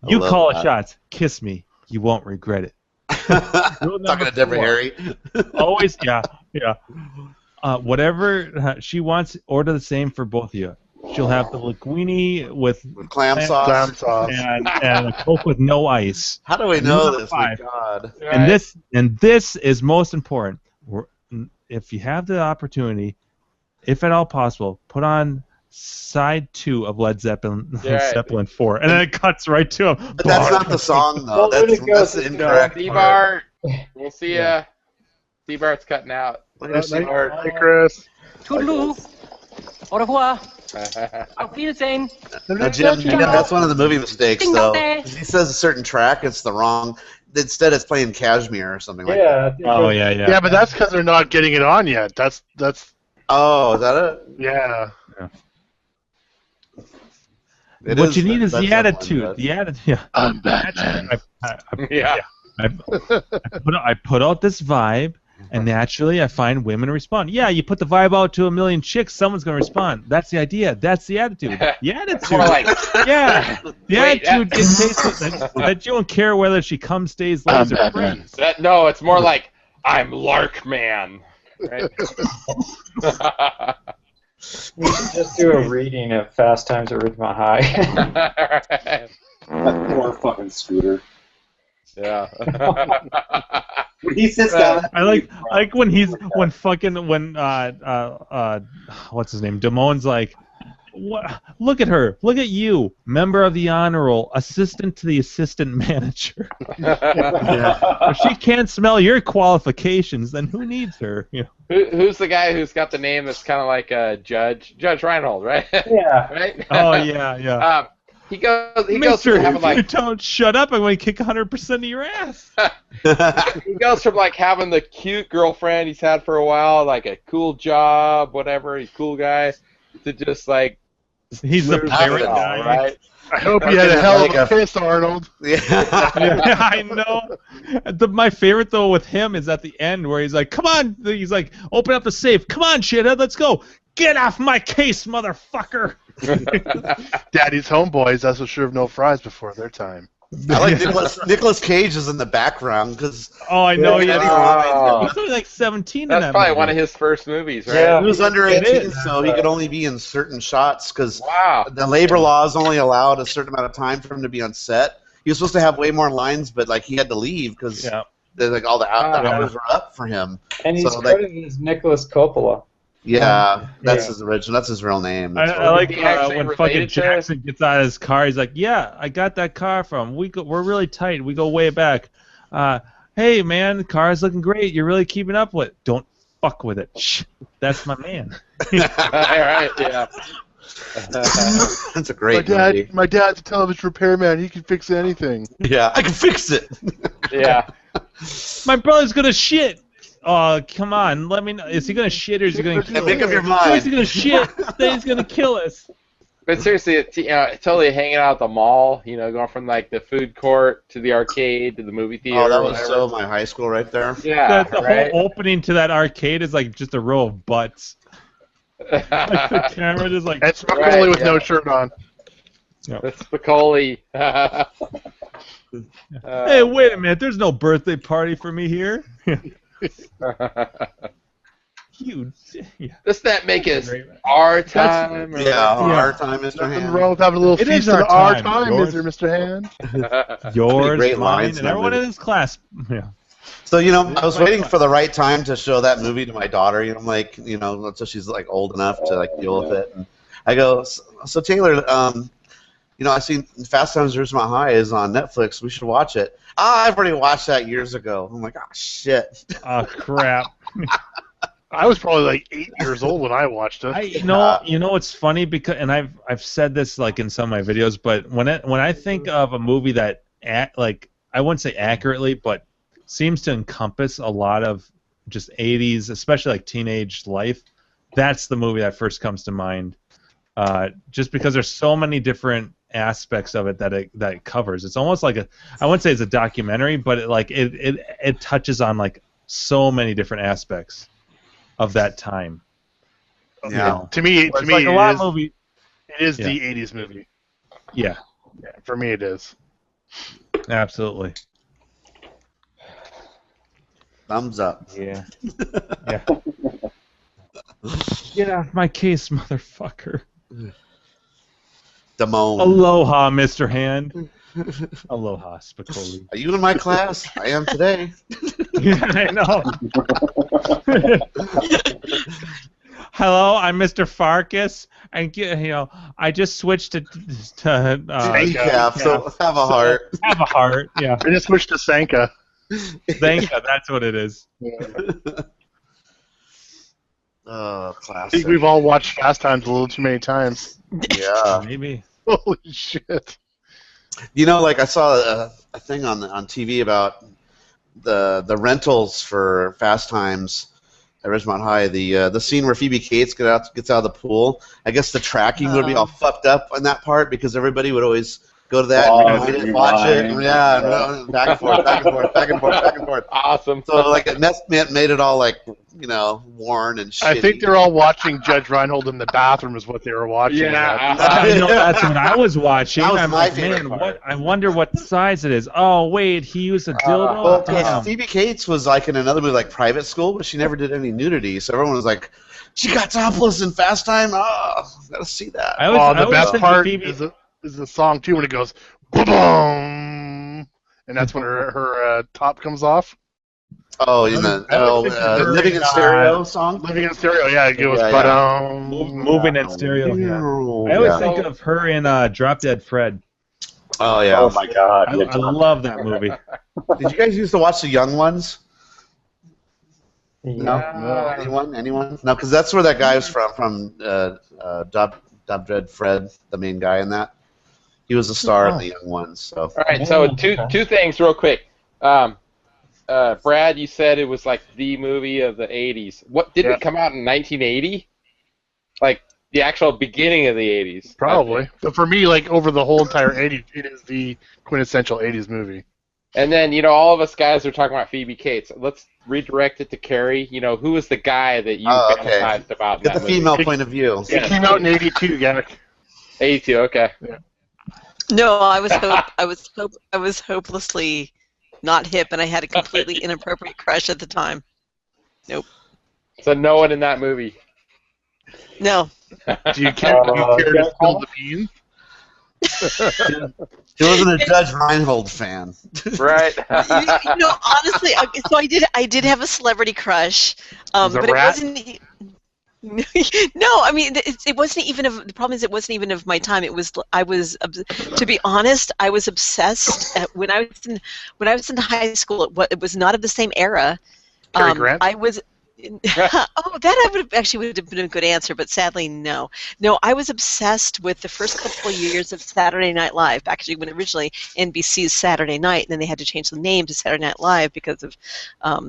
Speaker 3: You
Speaker 5: love
Speaker 3: call
Speaker 5: that.
Speaker 3: it shots. Kiss me. You won't regret it.
Speaker 5: Talking to Deborah
Speaker 3: 4.
Speaker 5: Harry.
Speaker 3: Always, yeah. Whatever she wants, order the same for both of you. She'll have the linguine with
Speaker 5: Clam sauce.
Speaker 1: Clam sauce.
Speaker 3: and a Coke with no ice.
Speaker 5: How do we know
Speaker 3: Number
Speaker 5: this? My
Speaker 3: 5.
Speaker 5: God.
Speaker 3: And this is most important. If you have the opportunity, if at all possible, put on side 2 of Led Zeppelin,
Speaker 2: Yeah.
Speaker 3: Zeppelin 4, and then it cuts right to him.
Speaker 5: But that's not the song, though.
Speaker 12: Well, when
Speaker 5: That's
Speaker 12: it goes-
Speaker 5: the incorrect
Speaker 2: Steve
Speaker 5: part.
Speaker 2: Art. We'll see ya. Steve Art's cutting out.
Speaker 5: Later, Steve Art.
Speaker 1: Hi, Chris.
Speaker 9: Toodaloo. Au revoir. Auf Wiedersehen.
Speaker 5: Jim, that's one of the movie mistakes,
Speaker 9: Ding
Speaker 5: though.
Speaker 9: dong.
Speaker 5: He says a certain track, it's the wrong. Instead, it's playing Kashmir or something like that.
Speaker 12: Yeah. I think
Speaker 3: Oh
Speaker 12: that's-
Speaker 3: yeah.
Speaker 1: Yeah, but that's because they're not getting it on yet. That's
Speaker 5: Oh, is that it?
Speaker 1: yeah.
Speaker 5: It
Speaker 3: What
Speaker 5: is
Speaker 3: you need is
Speaker 5: Led
Speaker 3: the
Speaker 5: Zeppelin,
Speaker 3: attitude.
Speaker 5: but-
Speaker 3: The attitude. Yeah.
Speaker 1: I'm Batman.
Speaker 2: Yeah.
Speaker 3: I put out this vibe, and naturally I find women respond. Yeah, you put the vibe out to a million chicks, someone's going to respond. That's the idea. That's the attitude. The attitude.
Speaker 2: More like,
Speaker 3: Yeah. The
Speaker 2: Wait,
Speaker 3: attitude dictates that you don't care whether she comes, stays, lays, or prays.
Speaker 2: no, it's more like, I'm Lark Man. Right?
Speaker 12: We should just do a reading of Fast Times at Ridgemont High.
Speaker 7: That poor fucking Scooter.
Speaker 2: Yeah.
Speaker 7: When he sits down.
Speaker 3: I like when what's his name? Damone's like, what? Look at her. Look at you, member of the honor roll, assistant to the assistant manager. If she can't smell your qualifications, then who needs her? You know?
Speaker 2: Who's the guy who's got the name that's kind of like Judge Reinhold, right?
Speaker 12: Yeah.
Speaker 2: Right?
Speaker 3: Oh yeah.
Speaker 2: He goes
Speaker 3: Mister,
Speaker 2: from having
Speaker 3: if you
Speaker 2: like
Speaker 3: don't shut up, I'm going to kick 100% of your ass.
Speaker 2: he goes from like having the cute girlfriend he's had for a while, like a cool job, whatever, he's a cool guy, to just like
Speaker 3: He's the pirate
Speaker 2: All
Speaker 3: guy.
Speaker 2: right.
Speaker 1: I hope you had a hell of a kiss, Arnold.
Speaker 5: Yeah.
Speaker 3: Yeah, I know. My favorite though with him is at the end where he's like, "Come on!" He's like, "Open up the safe. Come on, shithead, let's go. Get off my case, motherfucker."
Speaker 1: Daddy's homeboys also should have no fries before their time.
Speaker 5: I like Nicolas Cage is in the background because
Speaker 3: Oh, I know.
Speaker 5: Yeah,
Speaker 2: Oh.
Speaker 3: He's only like 17 in
Speaker 2: That's
Speaker 3: that
Speaker 2: probably
Speaker 3: movie.
Speaker 2: one of his first movies, right?
Speaker 12: Yeah.
Speaker 5: he was under
Speaker 12: It
Speaker 5: 18,
Speaker 12: is.
Speaker 5: so he could only be in certain shots because
Speaker 2: Wow.
Speaker 5: the labor laws only allowed a certain amount of time for him to be on set. He was supposed to have way more lines, but like he had to leave because
Speaker 3: Yeah.
Speaker 5: like all the
Speaker 2: Ah.
Speaker 5: hours were up for him.
Speaker 12: And he's
Speaker 5: So, like-
Speaker 12: credited as Nicholas Coppola.
Speaker 5: Yeah, that's
Speaker 12: Yeah.
Speaker 5: his original. That's his real name.
Speaker 3: I,
Speaker 5: That's
Speaker 3: I like
Speaker 2: He actually
Speaker 3: when
Speaker 2: related
Speaker 3: fucking
Speaker 2: to
Speaker 3: Jackson gets out of his car. He's like, "Yeah, I got that car from. We're really tight. We go way back. Hey man, the car's looking great. You're really keeping up with it. Don't fuck with it. Shh, that's my man."
Speaker 2: All right. Yeah.
Speaker 5: That's a great
Speaker 1: my
Speaker 5: movie.
Speaker 1: my dad's a television repairman. He can fix anything.
Speaker 5: Yeah, I can fix it.
Speaker 2: Yeah.
Speaker 3: My brother's gonna shit. Oh, come on. Let me know. Is he gonna shit or is he gonna kill
Speaker 5: Make
Speaker 3: us?
Speaker 5: up your
Speaker 3: If
Speaker 5: mind.
Speaker 3: he's gonna shit, then he's gonna kill us.
Speaker 2: But seriously, totally hanging out at the mall. Going from like the food court to the arcade to the movie theater.
Speaker 5: Oh, that
Speaker 2: or
Speaker 5: was
Speaker 2: whatever.
Speaker 5: so my high school right there.
Speaker 2: Yeah.
Speaker 3: The
Speaker 2: Right.
Speaker 3: whole opening to that arcade is like just a row of butts. Like the camera just like.
Speaker 1: And Spicoli
Speaker 2: Right,
Speaker 1: with no
Speaker 2: yeah.
Speaker 1: shirt on.
Speaker 2: That's Spicoli.
Speaker 3: Hey, wait a minute. There's no birthday party for me here. Huge. Yeah.
Speaker 2: Does that make it
Speaker 3: Great.
Speaker 2: our time? or-
Speaker 5: Yeah, our time, Mr.
Speaker 1: Nothing
Speaker 5: Hand.
Speaker 1: wrong with having a little
Speaker 3: It
Speaker 1: feast
Speaker 3: is our
Speaker 1: of our
Speaker 3: time,
Speaker 1: time,
Speaker 3: George.
Speaker 1: is there, Mr. Hand?
Speaker 3: Yours,
Speaker 5: great
Speaker 3: mine,
Speaker 5: lines in
Speaker 3: and
Speaker 5: that
Speaker 3: everyone
Speaker 5: movie.
Speaker 3: in his class. Yeah.
Speaker 5: So, I was waiting for the right time to show that movie to my daughter. I'm like, until she's like old enough to like deal with it. And I go, so Taylor, I seen Fast Times at Ridgemont High is on Netflix. We should watch it. I've already watched that years ago. I'm like, oh shit.
Speaker 3: Oh crap.
Speaker 1: I was probably like 8 years old when I watched it.
Speaker 3: You know what's funny because, and I've said this like in some of my videos, but when I think of a movie that I wouldn't say accurately, but seems to encompass a lot of just 80s, especially like teenage life, that's the movie that first comes to mind. Just because there's so many different aspects of it that it covers. It's almost like I wouldn't say it's a documentary, but it touches on like so many different aspects of that time.
Speaker 5: Yeah.
Speaker 3: You know?
Speaker 1: To me,
Speaker 3: Whereas, like, a lot of movie.
Speaker 1: it is
Speaker 3: Yeah.
Speaker 1: the 80s movie.
Speaker 3: Yeah,
Speaker 1: Yeah, for me, it is.
Speaker 3: absolutely.
Speaker 5: Thumbs up.
Speaker 3: Yeah. Yeah. Get off my case, motherfucker.
Speaker 5: Damone.
Speaker 3: Aloha, Mr. Hand. Aloha, Spicoli.
Speaker 5: Are you in my class? I am today.
Speaker 3: Yeah, I know. Hello, I'm Mr. Farkas, and I just switched to
Speaker 5: Handicap, so have a heart.
Speaker 3: Have a heart. Yeah,
Speaker 1: I just switched to Sanka.
Speaker 3: thank you. That's what it is.
Speaker 5: Oh,
Speaker 1: I
Speaker 5: classic.
Speaker 1: think we've all watched Fast Times a little too many times.
Speaker 5: Yeah.
Speaker 3: Maybe.
Speaker 1: Holy shit.
Speaker 5: Like I saw a thing on TV about the rentals for Fast Times at Ridgemont High. The scene where Phoebe Cates gets out of the pool. I guess the tracking would be all fucked up on that part because everybody would always go to that and rewind it, watch it, and back and forth, back and forth, back and forth, back and forth.
Speaker 2: Awesome.
Speaker 5: So like it made it all like worn and shitty.
Speaker 1: I think they're all watching Judge Reinhold in the bathroom is what they were watching.
Speaker 2: Yeah.
Speaker 3: That's what I was watching.
Speaker 5: That was
Speaker 3: I'm
Speaker 5: my
Speaker 3: like,
Speaker 5: favorite
Speaker 3: man,
Speaker 5: part.
Speaker 3: I wonder what size it is. Oh wait, he used a dildo.
Speaker 5: Well, 'cause
Speaker 3: Damn.
Speaker 5: Phoebe Cates was like in another movie like Private School, but she never did any nudity, so everyone was like, she got topless in Fast Time. Oh, gotta see that.
Speaker 3: I always
Speaker 1: The best
Speaker 3: think
Speaker 1: part
Speaker 3: Phoebe,
Speaker 1: is the song too when it goes boom, and that's when her top comes off.
Speaker 5: Oh, in the Living in Stereo song.
Speaker 1: Living in Stereo, yeah, it goes
Speaker 5: Yeah,
Speaker 1: ba-dum.
Speaker 3: moving in stereo. Yeah. I always think of her in Drop Dead Fred.
Speaker 5: Oh yeah.
Speaker 7: Oh my God!
Speaker 3: I love that movie.
Speaker 5: Did you guys used to watch The Young Ones?
Speaker 12: Yeah.
Speaker 5: No. Anyone? No, because that's where that guy was from Drop Dead Fred, the main guy in that. He was a star in The Young Ones. So.
Speaker 2: All right. So two things real quick. Brad, you said it was like the movie of the '80s. What didn't it come out in 1980? Like The actual beginning of the 80s.
Speaker 1: Probably. But for me, like, over the whole entire 80s, it is the quintessential 80s movie.
Speaker 2: And then, all of us guys are talking about Phoebe Cates. Let's redirect it to Carrie. Who was the guy that you fantasized about in
Speaker 5: Get the
Speaker 2: that movie?
Speaker 5: female point of view.
Speaker 1: It came out in 82, Yannick.
Speaker 2: 82, okay.
Speaker 1: Yeah.
Speaker 4: No, I was hopelessly not hip, and I had a completely inappropriate crush at the time. Nope.
Speaker 2: So no one in that movie.
Speaker 4: No.
Speaker 1: Do you care to spill the beans?
Speaker 5: She wasn't a Judge Reinhold fan.
Speaker 2: Right.
Speaker 4: Honestly, so I did have a celebrity crush, but it wasn't. No, I mean it wasn't even of the problem is it wasn't even of my time. It was to be honest, I was obsessed when I was in high school. It was not of the same era.
Speaker 1: Cary Grant?
Speaker 4: I was. That would have been a good answer, but sadly, no. No, I was obsessed with the first couple of years of Saturday Night Live, actually when originally NBC's Saturday Night, and then they had to change the name to Saturday Night Live because of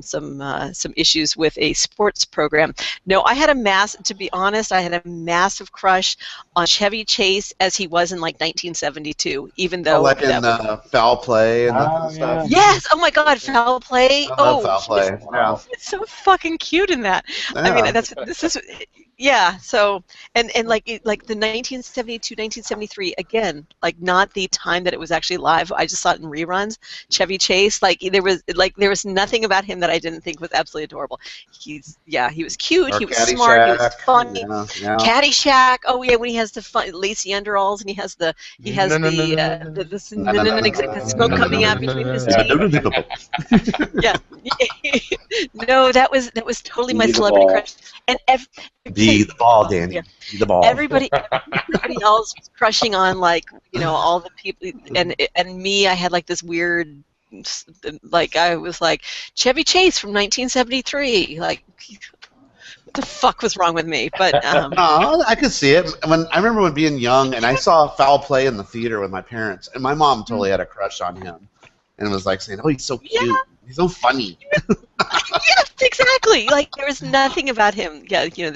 Speaker 4: some issues with a sports program. No, to be honest, I had a massive crush on Chevy Chase as he was in like 1972, even though
Speaker 5: like in Foul Play and that stuff.
Speaker 4: Yes, oh my God, Foul Play.
Speaker 5: I love Foul Play. Wow.
Speaker 4: It's so fucking cute in that.
Speaker 5: Yeah.
Speaker 4: I mean, yeah. So and like the 1972, 1973 again, like not the time that it was actually live. I just saw it in reruns. Chevy Chase, there was nothing about him that I didn't think was absolutely adorable. He was cute. He was smart. He was funny.
Speaker 5: Yeah.
Speaker 4: Caddyshack. Oh yeah, when he has the lacy underalls and he has the smoke coming out between his teeth. Yeah. No, that was totally my celebrity crush. And
Speaker 5: Be the ball, Danny.
Speaker 4: Yeah.
Speaker 5: Be the ball.
Speaker 4: Everybody else was crushing on all the people, and me. I had like this weird, I was like Chevy Chase from 1973. Like, what the fuck was wrong with me? But
Speaker 5: no, I could see it. I remember being young and I saw Foul Play in the theater with my parents, and my mom totally had a crush on him, and was like saying, "Oh, he's so cute. Yeah. He's so funny."
Speaker 4: Yes, exactly. Like there was nothing about him. Yeah, he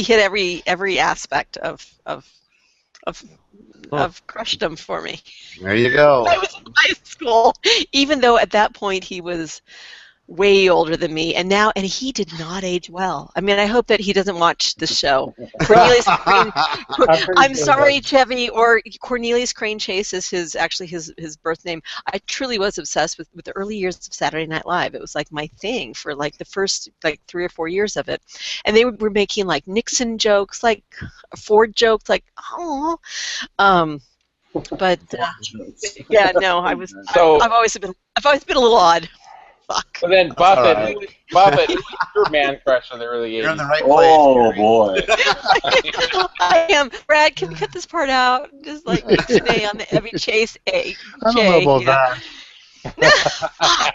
Speaker 4: hit every aspect of crushdom for me.
Speaker 5: There you go.
Speaker 4: I was in high school, even though at that point he was way older than me, and he did not age well. I mean, I hope that he doesn't watch the show. Cornelius Crane, I'm sorry, Chevy, or Cornelius Crane Chase is his birth name. I truly was obsessed with the early years of Saturday Night Live. It was like my thing for like the first 3 or 4 years of it, and they were making like Nixon jokes, like Ford jokes, like but yeah, no, I was.
Speaker 2: So
Speaker 4: I've always been a little odd. Fuck.
Speaker 2: But then Buffett, who's your man crush of the early 80s?
Speaker 5: You're in the right place.
Speaker 7: Oh boy.
Speaker 4: I am. Brad, can we cut this part out? Just like stay on the Chevy Chase A.
Speaker 1: I don't know about that.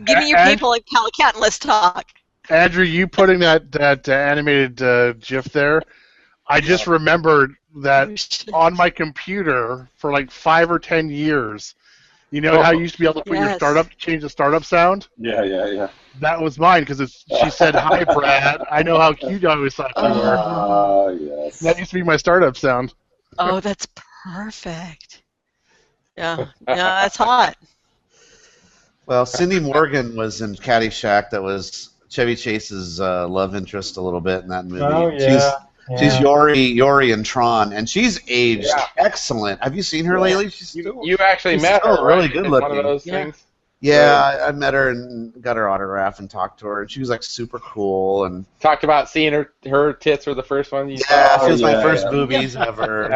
Speaker 4: Give me your people like Calicat and let's talk.
Speaker 1: Andrew, you putting that animated GIF there, I just remembered that on my computer for like 5 or 10 years. You know how you used to be able to put your startup, change the startup sound?
Speaker 7: Yeah.
Speaker 1: That was mine because she said, "Hi, Brad. I know how cute I always thought you were."
Speaker 7: Yes.
Speaker 1: That used to be my startup sound.
Speaker 4: Oh, that's perfect. Yeah, that's hot.
Speaker 5: Well, Cindy Morgan was in Caddyshack. That was Chevy Chase's love interest a little bit in that movie.
Speaker 12: Oh, yeah.
Speaker 5: She's Yori in Tron, and she's aged excellent. Have you seen her lately?
Speaker 2: You actually met her,
Speaker 5: really
Speaker 2: right?
Speaker 5: good
Speaker 2: In
Speaker 5: looking.
Speaker 2: one of those things?
Speaker 5: Yeah, I met her and got her autograph and talked to her, and she was like super cool. And
Speaker 2: talked about seeing her tits were the first one you
Speaker 5: saw.
Speaker 2: saw.
Speaker 5: She was my first boobies ever.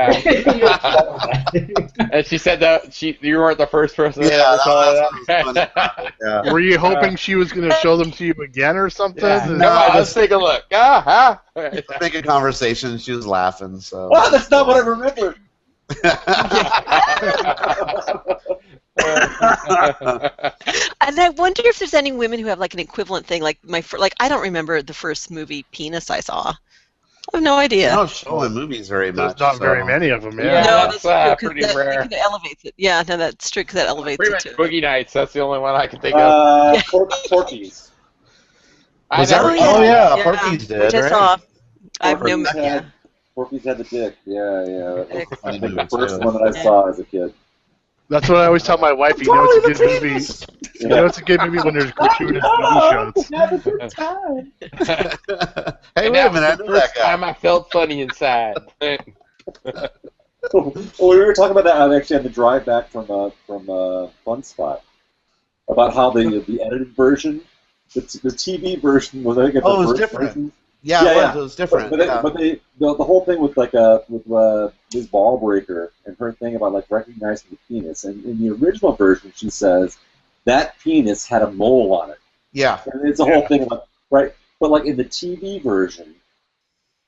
Speaker 2: And she said that you weren't the first person that ever saw that.
Speaker 5: Yeah.
Speaker 1: Were you hoping she was going to show them to you again or something?
Speaker 2: Yeah. No, let's take a look.
Speaker 5: Making conversation, she was laughing. So.
Speaker 7: Wow, that's not what I remember.
Speaker 4: And I wonder if there's any women who have like an equivalent thing, like I don't remember the first movie Penis I saw. I have no idea.
Speaker 5: I don't show in movies very much.
Speaker 1: There's not very many of them.
Speaker 2: Yeah,
Speaker 4: no, that's true,
Speaker 2: pretty rare.
Speaker 4: It elevates it. Yeah, no, that's true because that elevates
Speaker 2: Pretty
Speaker 4: it
Speaker 2: much
Speaker 4: too.
Speaker 2: Boogie Nights. That's the only one I can think of.
Speaker 7: Porkies.
Speaker 5: Was that right? Oh yeah, Porky's did.
Speaker 4: Which I
Speaker 5: right?
Speaker 4: saw. I have no.
Speaker 7: Porky's
Speaker 4: Yeah.
Speaker 7: had, Porky's had the dick. Yeah, yeah.
Speaker 4: Dick.
Speaker 7: I think the
Speaker 5: Movie,
Speaker 7: first
Speaker 5: too.
Speaker 7: one that I saw as a kid.
Speaker 1: That's what I always tell my wife. You know it's a good movie. You know it's a good movie when there's gratuitous BB shots.
Speaker 7: Have a good time.
Speaker 5: Hey,
Speaker 2: And
Speaker 5: wait a
Speaker 2: that was
Speaker 5: minute, I
Speaker 2: the
Speaker 5: knew that
Speaker 2: first
Speaker 5: guy.
Speaker 2: time I felt funny inside.
Speaker 7: Well, we were talking about that. I actually had the drive back from Fun Spot about how the edited version, the TV version was, I think,
Speaker 5: Oh, it was
Speaker 7: the first
Speaker 5: different.
Speaker 7: version.
Speaker 5: Yeah,
Speaker 7: Yeah,
Speaker 5: it was different.
Speaker 7: But the whole thing with with Ms. Ballbreaker and her thing about like recognizing the penis, and in the original version she says that penis had a mole on it.
Speaker 5: Yeah.
Speaker 7: And it's a whole thing about right. But like in the TV version,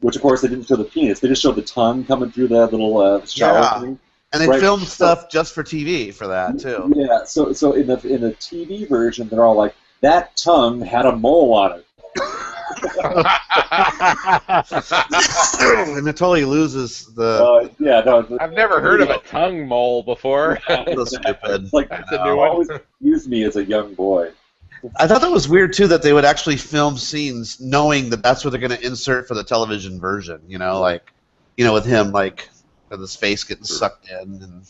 Speaker 7: which of course they didn't show the penis, they just showed the tongue coming through that little shower
Speaker 5: Yeah.
Speaker 7: thing.
Speaker 5: And they filmed stuff just for TV for that too.
Speaker 7: Yeah. So in the TV version, they're all like that tongue had a mole on it.
Speaker 5: And it totally loses the.
Speaker 7: Yeah, no,
Speaker 2: I've never heard of a tongue mole before.
Speaker 5: So stupid.
Speaker 7: Like
Speaker 2: That's a new one.
Speaker 7: always used me as a young boy.
Speaker 5: I thought that was weird too that they would actually film scenes knowing that that's what they're going to insert for the television version. You know, like, with him like with his face getting sucked in and.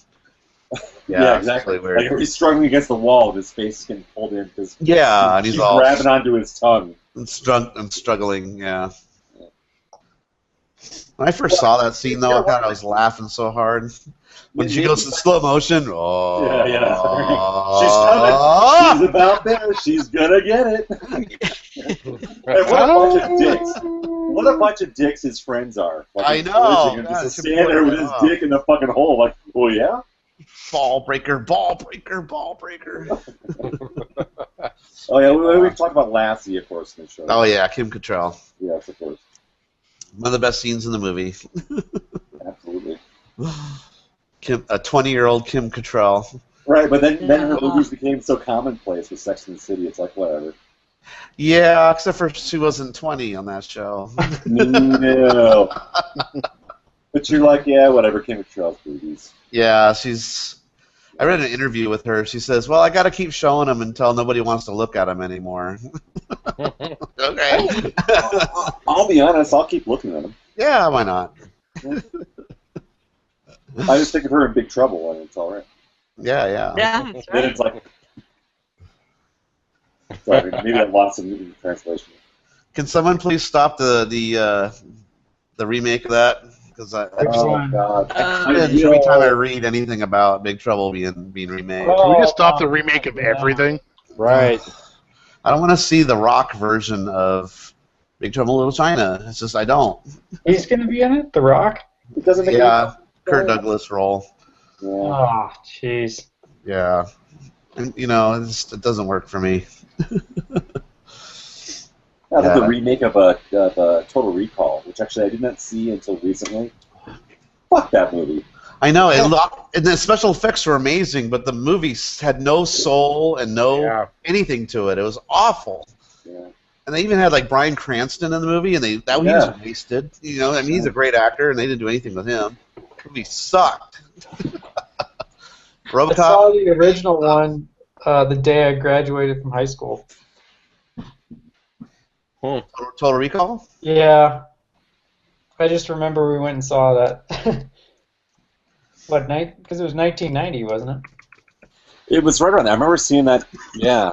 Speaker 7: Yeah,
Speaker 5: it's
Speaker 7: exactly.
Speaker 5: really weird.
Speaker 7: Like he's struggling against the wall, and his face getting pulled in because
Speaker 5: and he's
Speaker 7: she's
Speaker 5: all
Speaker 7: grabbing onto his tongue.
Speaker 5: and struggling. Yeah. When I first saw that scene, though, I laughing so hard. When she goes in slow motion, oh.
Speaker 7: Yeah. She's coming. She's about there. She's gonna get it. And what a bunch of dicks. What a bunch of dicks his friends are. Like,
Speaker 5: I know.
Speaker 7: Him,
Speaker 5: God,
Speaker 7: just stand there with his dick in the fucking hole, like, oh yeah.
Speaker 5: Ball breaker.
Speaker 7: Oh yeah, we've talked about Lassie, of course, in the show.
Speaker 5: Oh yeah, Kim Cattrall.
Speaker 7: Yes, of course.
Speaker 5: One of the best scenes in the movie.
Speaker 7: Absolutely.
Speaker 5: A 20-year-old Kim Cattrall.
Speaker 7: Right, but then her movies became so commonplace with Sex and the City. It's like whatever.
Speaker 5: Yeah, except for she wasn't 20 on that show.
Speaker 7: No. But you're like, yeah, whatever. Kim Cattrall's movies.
Speaker 5: Yeah, I read an interview with her. She says, "Well, I got to keep showing them until nobody wants to look at them anymore." Okay.
Speaker 7: I'll be honest. I'll keep looking at them.
Speaker 5: Yeah, why not?
Speaker 7: I just think of her in Big Trouble, and it's all right.
Speaker 5: Yeah.
Speaker 4: Yeah, that's
Speaker 7: Then
Speaker 4: right.
Speaker 7: it's like, sorry, maybe I lost some translation.
Speaker 5: Can someone please stop the remake of that? Because
Speaker 7: Oh God!
Speaker 5: every time I read anything about Big Trouble being remade,
Speaker 1: Can we just stop the remake of everything?
Speaker 2: Right.
Speaker 5: I don't want to see the Rock version of Big Trouble in Little China. It's just I don't.
Speaker 12: He's going to be in it, The Rock?
Speaker 7: It doesn't make
Speaker 5: Yeah, Kurt Douglas role.
Speaker 7: Yeah.
Speaker 12: Oh, jeez.
Speaker 5: Yeah, and it doesn't work for me.
Speaker 7: I did the remake of Total Recall, which actually I did not see until recently. Fuck that movie.
Speaker 5: I know, and the special effects were amazing, but the movie had no soul and no anything to it. It was awful.
Speaker 7: Yeah.
Speaker 5: And they even had like Bryan Cranston in the movie, and he was wasted. He's a great actor, and they didn't do anything with him. The movie sucked.
Speaker 12: I
Speaker 5: RoboCop.
Speaker 12: saw the original one the day I graduated from high school.
Speaker 5: Total Recall.
Speaker 12: Yeah. I just remember we went and saw that. What night? Because it was 1990, wasn't it?
Speaker 7: It was right around there. I remember seeing that. Yeah.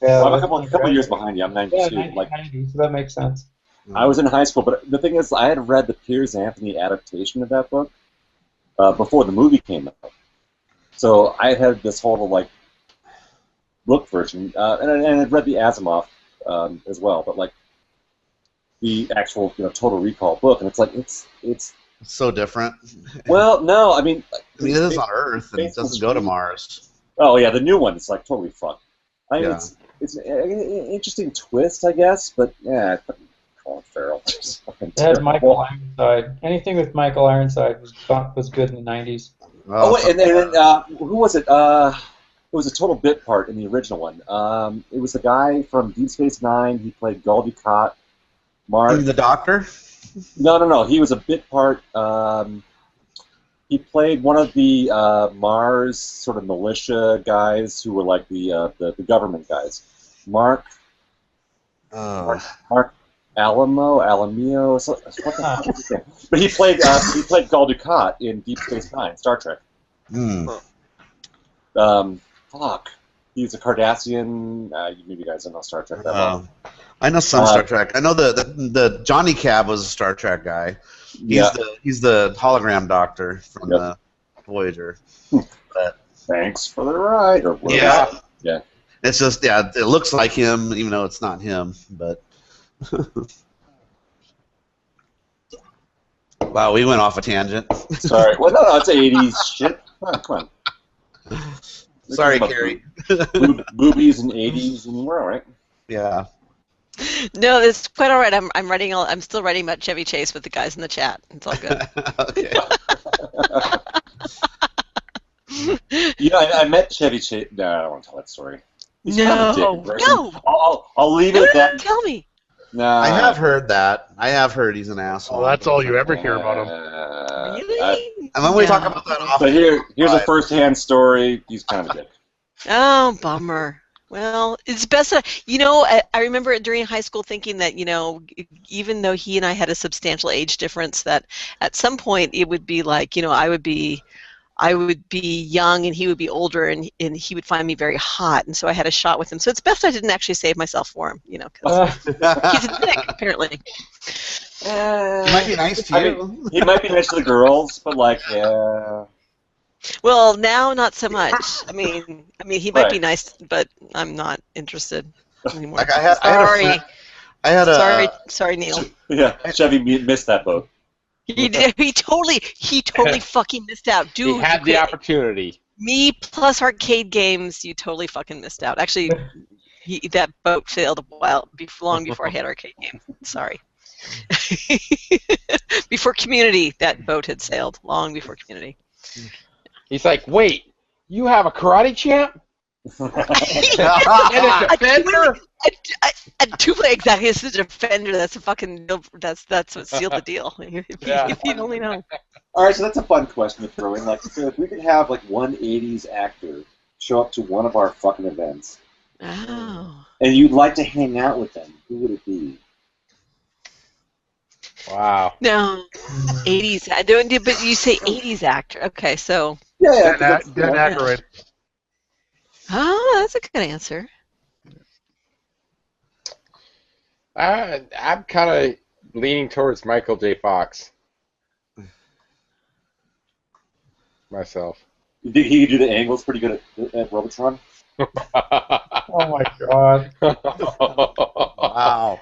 Speaker 12: Yeah.
Speaker 7: Well, I'm a couple of years behind you. I'm 92.
Speaker 12: Yeah,
Speaker 7: Like
Speaker 12: 1990, so that makes sense.
Speaker 7: I was in high school, but the thing is, I had read the Piers Anthony adaptation of that book before the movie came out. So I had this whole book version, and I'd read the Asimov as well, but like the actual Total Recall book, and it's like it's
Speaker 5: so different.
Speaker 7: Well, no, I mean
Speaker 5: it is on Earth and it doesn't go to Mars.
Speaker 7: Oh yeah, the new one is like totally fucked. I mean,
Speaker 5: Yeah.
Speaker 7: it's an interesting twist, I guess, but yeah, Colin Farrell.
Speaker 12: It had Michael Ironside. Anything with Michael Ironside was good in the 90s.
Speaker 7: Oh wait, and then who was it? It was a total bit part in the original one. It was the guy from Deep Space Nine. He played Gul Dukat. Mark.
Speaker 5: The Doctor?
Speaker 7: No. He was a bit part. He played one of the Mars sort of militia guys who were like the government guys. Mark. Mark Alamio. What the fuck is his name? But he played Gul Dukat in Deep Space Nine, Star Trek. Fuck. He's a Cardassian. Maybe you guys don't know Star Trek that well.
Speaker 5: I know some Star Trek. I know the Johnny Cab was a Star Trek guy. He's the hologram doctor from the Voyager. But,
Speaker 7: thanks for the ride. Or yeah.
Speaker 5: It's just it looks like him, even though it's not him. But wow, we went off a tangent.
Speaker 7: Sorry. Well, no, it's 80s shit. Come on.
Speaker 5: Sorry, Carrie.
Speaker 7: Boobies and 80s, and we're all right.
Speaker 5: Yeah.
Speaker 4: No, it's quite all right. I'm still writing about Chevy Chase with the guys in the chat. It's all good.
Speaker 5: Okay.
Speaker 7: I met Chevy Chase. No, I don't want to tell that story. He's
Speaker 4: no.
Speaker 7: I'll leave it at that.
Speaker 4: Tell me.
Speaker 5: No. I have heard that. I have heard he's an asshole.
Speaker 1: Well, that's all you ever hear about him.
Speaker 4: Really?
Speaker 5: And then we talk about that often.
Speaker 7: But here's a first-hand story. He's kind of a dick.
Speaker 4: Oh, bummer. Well, it's best that, I remember during high school thinking that, even though he and I had a substantial age difference, that at some point it would be like, I would be young and he would be older, and he would find me very hot, and so I had a shot with him. So it's best I didn't actually save myself for him, because he's a dick, apparently.
Speaker 5: He might be nice to you.
Speaker 7: He might be nice to the girls, but yeah.
Speaker 4: Well, now not so much. I mean, he might be nice, but I'm not interested anymore.
Speaker 5: Like
Speaker 4: Sorry, Neil.
Speaker 7: Yeah, Chevy missed that boat.
Speaker 4: He did. He totally fucking missed out, dude.
Speaker 2: He had the opportunity.
Speaker 4: Me plus arcade games, you totally fucking missed out. Actually, that boat failed long before I had arcade games. Sorry. Before Community, that boat had sailed long before Community.
Speaker 2: He's like, wait, you have a karate champ? And a defender?
Speaker 4: A two-player, exactly. It's the defender. That's a fucking. That's what sealed the deal. If you only know.
Speaker 7: All right, so that's a fun question to throw in. So if we could have one '80s actor show up to one of our fucking events, and you'd like to hang out with them, who would it be?
Speaker 2: Wow.
Speaker 4: No, 80s. I don't do, but you say 80s actor. Okay, so.
Speaker 1: Dan Aykroyd.
Speaker 4: Oh, that's a good answer.
Speaker 2: I'm kind of leaning towards Michael J. Fox. Myself.
Speaker 7: He could do the angles pretty good at Robotron.
Speaker 12: Oh my god.
Speaker 5: Wow.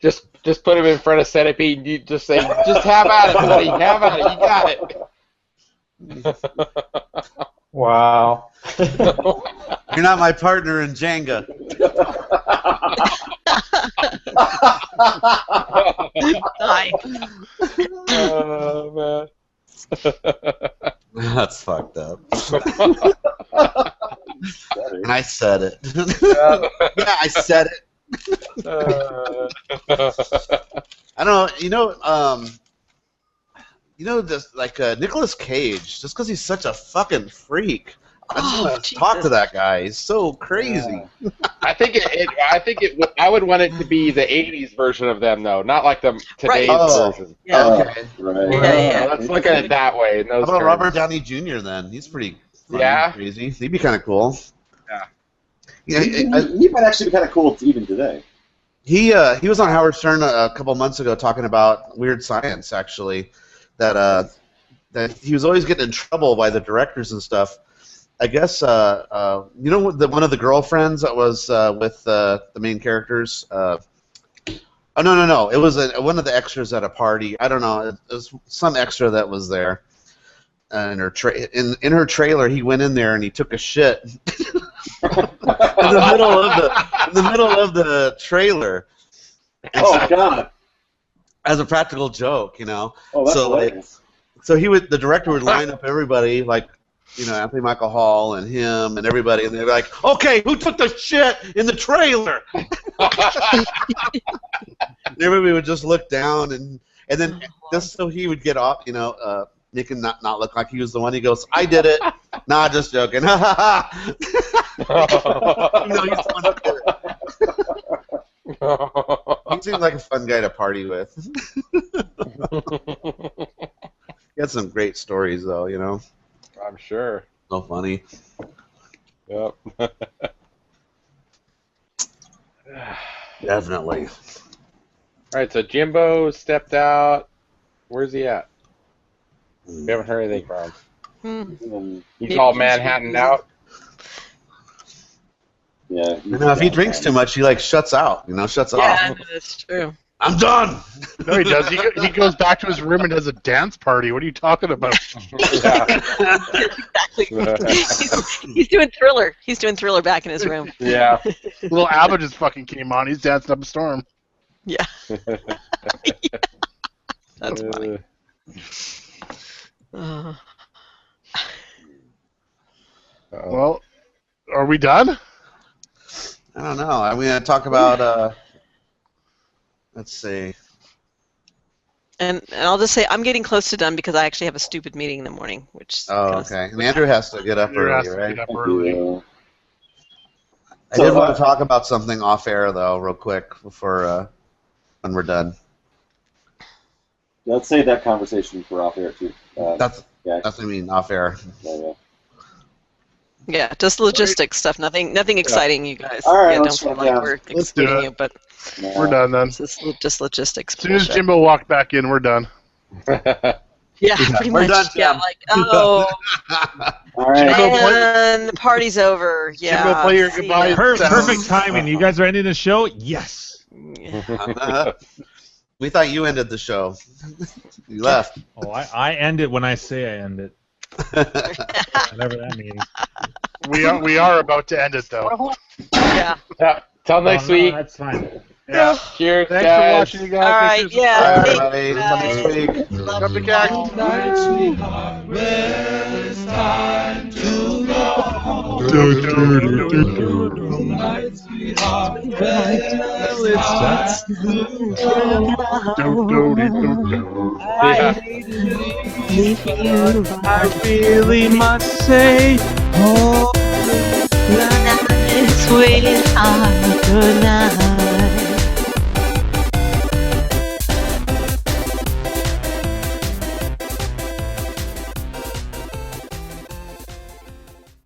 Speaker 2: Just put him in front of Centipede and you just say, just have at it, buddy. Have at it. You got it.
Speaker 12: Wow.
Speaker 5: You're not my partner in Jenga.
Speaker 2: Oh, man.
Speaker 5: That's fucked up. And I said it. Yeah, I said it. I don't know. Just Nicolas Cage, just because he's such a fucking freak. I just want to talk to that guy. He's so crazy.
Speaker 2: I would want it to be the '80s version of them, though, not like the today's version.
Speaker 4: Yeah.
Speaker 5: Okay.
Speaker 7: Right.
Speaker 4: Yeah.
Speaker 2: Let's look at it that way.
Speaker 5: How about Robert Downey Jr. then? He's pretty crazy. He'd be kind of cool.
Speaker 7: Yeah. He might actually be kind of cool even today.
Speaker 5: He was on Howard Stern a couple months ago talking about weird science, actually, that he was always getting in trouble by the directors and stuff. I guess one of the girlfriends that was with the main characters. No. It was one of the extras at a party. I don't know. It was some extra that was there. In her trailer, he went in there and he took a shit in the middle of the trailer.
Speaker 7: Oh God!
Speaker 5: As a practical joke,
Speaker 7: Oh, that's hilarious.
Speaker 5: So the director would line up everybody Anthony Michael Hall and him and everybody, and they'd be like, "Okay, who took the shit in the trailer?" And everybody would just look down, and then just so he would get off, Nick and not look like he was the one. He goes, "I did it." Nah, just joking. He's the one who did it. He seems like a fun guy to party with. He had some great stories, though, you know?
Speaker 2: I'm sure.
Speaker 5: So funny.
Speaker 2: Yep.
Speaker 5: Definitely.
Speaker 2: All right, so Jimbo stepped out. Where's he at? We haven't heard anything from him. He's all Manhattan out.
Speaker 7: Yeah.
Speaker 5: You know, if he drinks too much, he like shuts out. You know, shuts off.
Speaker 4: Yeah, that's true.
Speaker 5: I'm done.
Speaker 1: No, he does. He goes back to his room and does a dance party. What are you talking about?
Speaker 4: Exactly. He's doing Thriller. He's doing Thriller back in his room.
Speaker 2: Yeah.
Speaker 1: Little ABBA just fucking came on. He's dancing up a storm.
Speaker 4: Yeah. That's funny.
Speaker 1: Well, are we done?
Speaker 5: I don't know. I'm going to talk about, let's see.
Speaker 4: And I'll just say I'm getting close to done because I actually have a stupid meeting in the morning, which.
Speaker 5: Oh, okay. And Andrew has to get up early, right?
Speaker 1: Get up early.
Speaker 7: Yeah.
Speaker 5: I did want to talk about something off air, though, real quick before when we're done.
Speaker 7: Let's save that conversation for off air too.
Speaker 5: That's what I mean, off air.
Speaker 4: Yeah, just logistics stuff. Nothing exciting, you guys.
Speaker 7: All right,
Speaker 4: yeah,
Speaker 7: let's
Speaker 4: don't feel
Speaker 7: shut
Speaker 4: like
Speaker 7: down.
Speaker 4: we're
Speaker 1: Let's do
Speaker 4: excluding
Speaker 1: it.
Speaker 4: you, but
Speaker 1: We're done then.
Speaker 4: this is just logistics.
Speaker 1: As soon as
Speaker 4: bullshit.
Speaker 1: Jimbo walked back in, we're done.
Speaker 4: Yeah, pretty
Speaker 5: We're
Speaker 4: much.
Speaker 5: done,
Speaker 4: Yeah,
Speaker 5: Tim.
Speaker 4: like
Speaker 7: All right.
Speaker 4: and the party's over. Yeah.
Speaker 1: Jimbo, play your
Speaker 4: see
Speaker 1: goodbye.
Speaker 4: ya.
Speaker 3: Perfect timing. You guys are ending the show? Yes.
Speaker 5: We thought you ended the show. You left.
Speaker 3: Oh, I end it when I say I end it. Whatever that means.
Speaker 1: We are about to end it though.
Speaker 4: Yeah.
Speaker 2: Yeah. Till next week.
Speaker 3: That's fine.
Speaker 1: Yeah.
Speaker 2: Cheers,
Speaker 1: Thanks
Speaker 2: guys.
Speaker 1: for watching, you guys.
Speaker 4: All right.
Speaker 1: Thanks for
Speaker 4: Yeah.
Speaker 5: Bye,
Speaker 1: subscribing.
Speaker 5: everybody. Until next week.
Speaker 1: Come to Gag.
Speaker 14: I really must say, oh, good night, sweetheart, good night.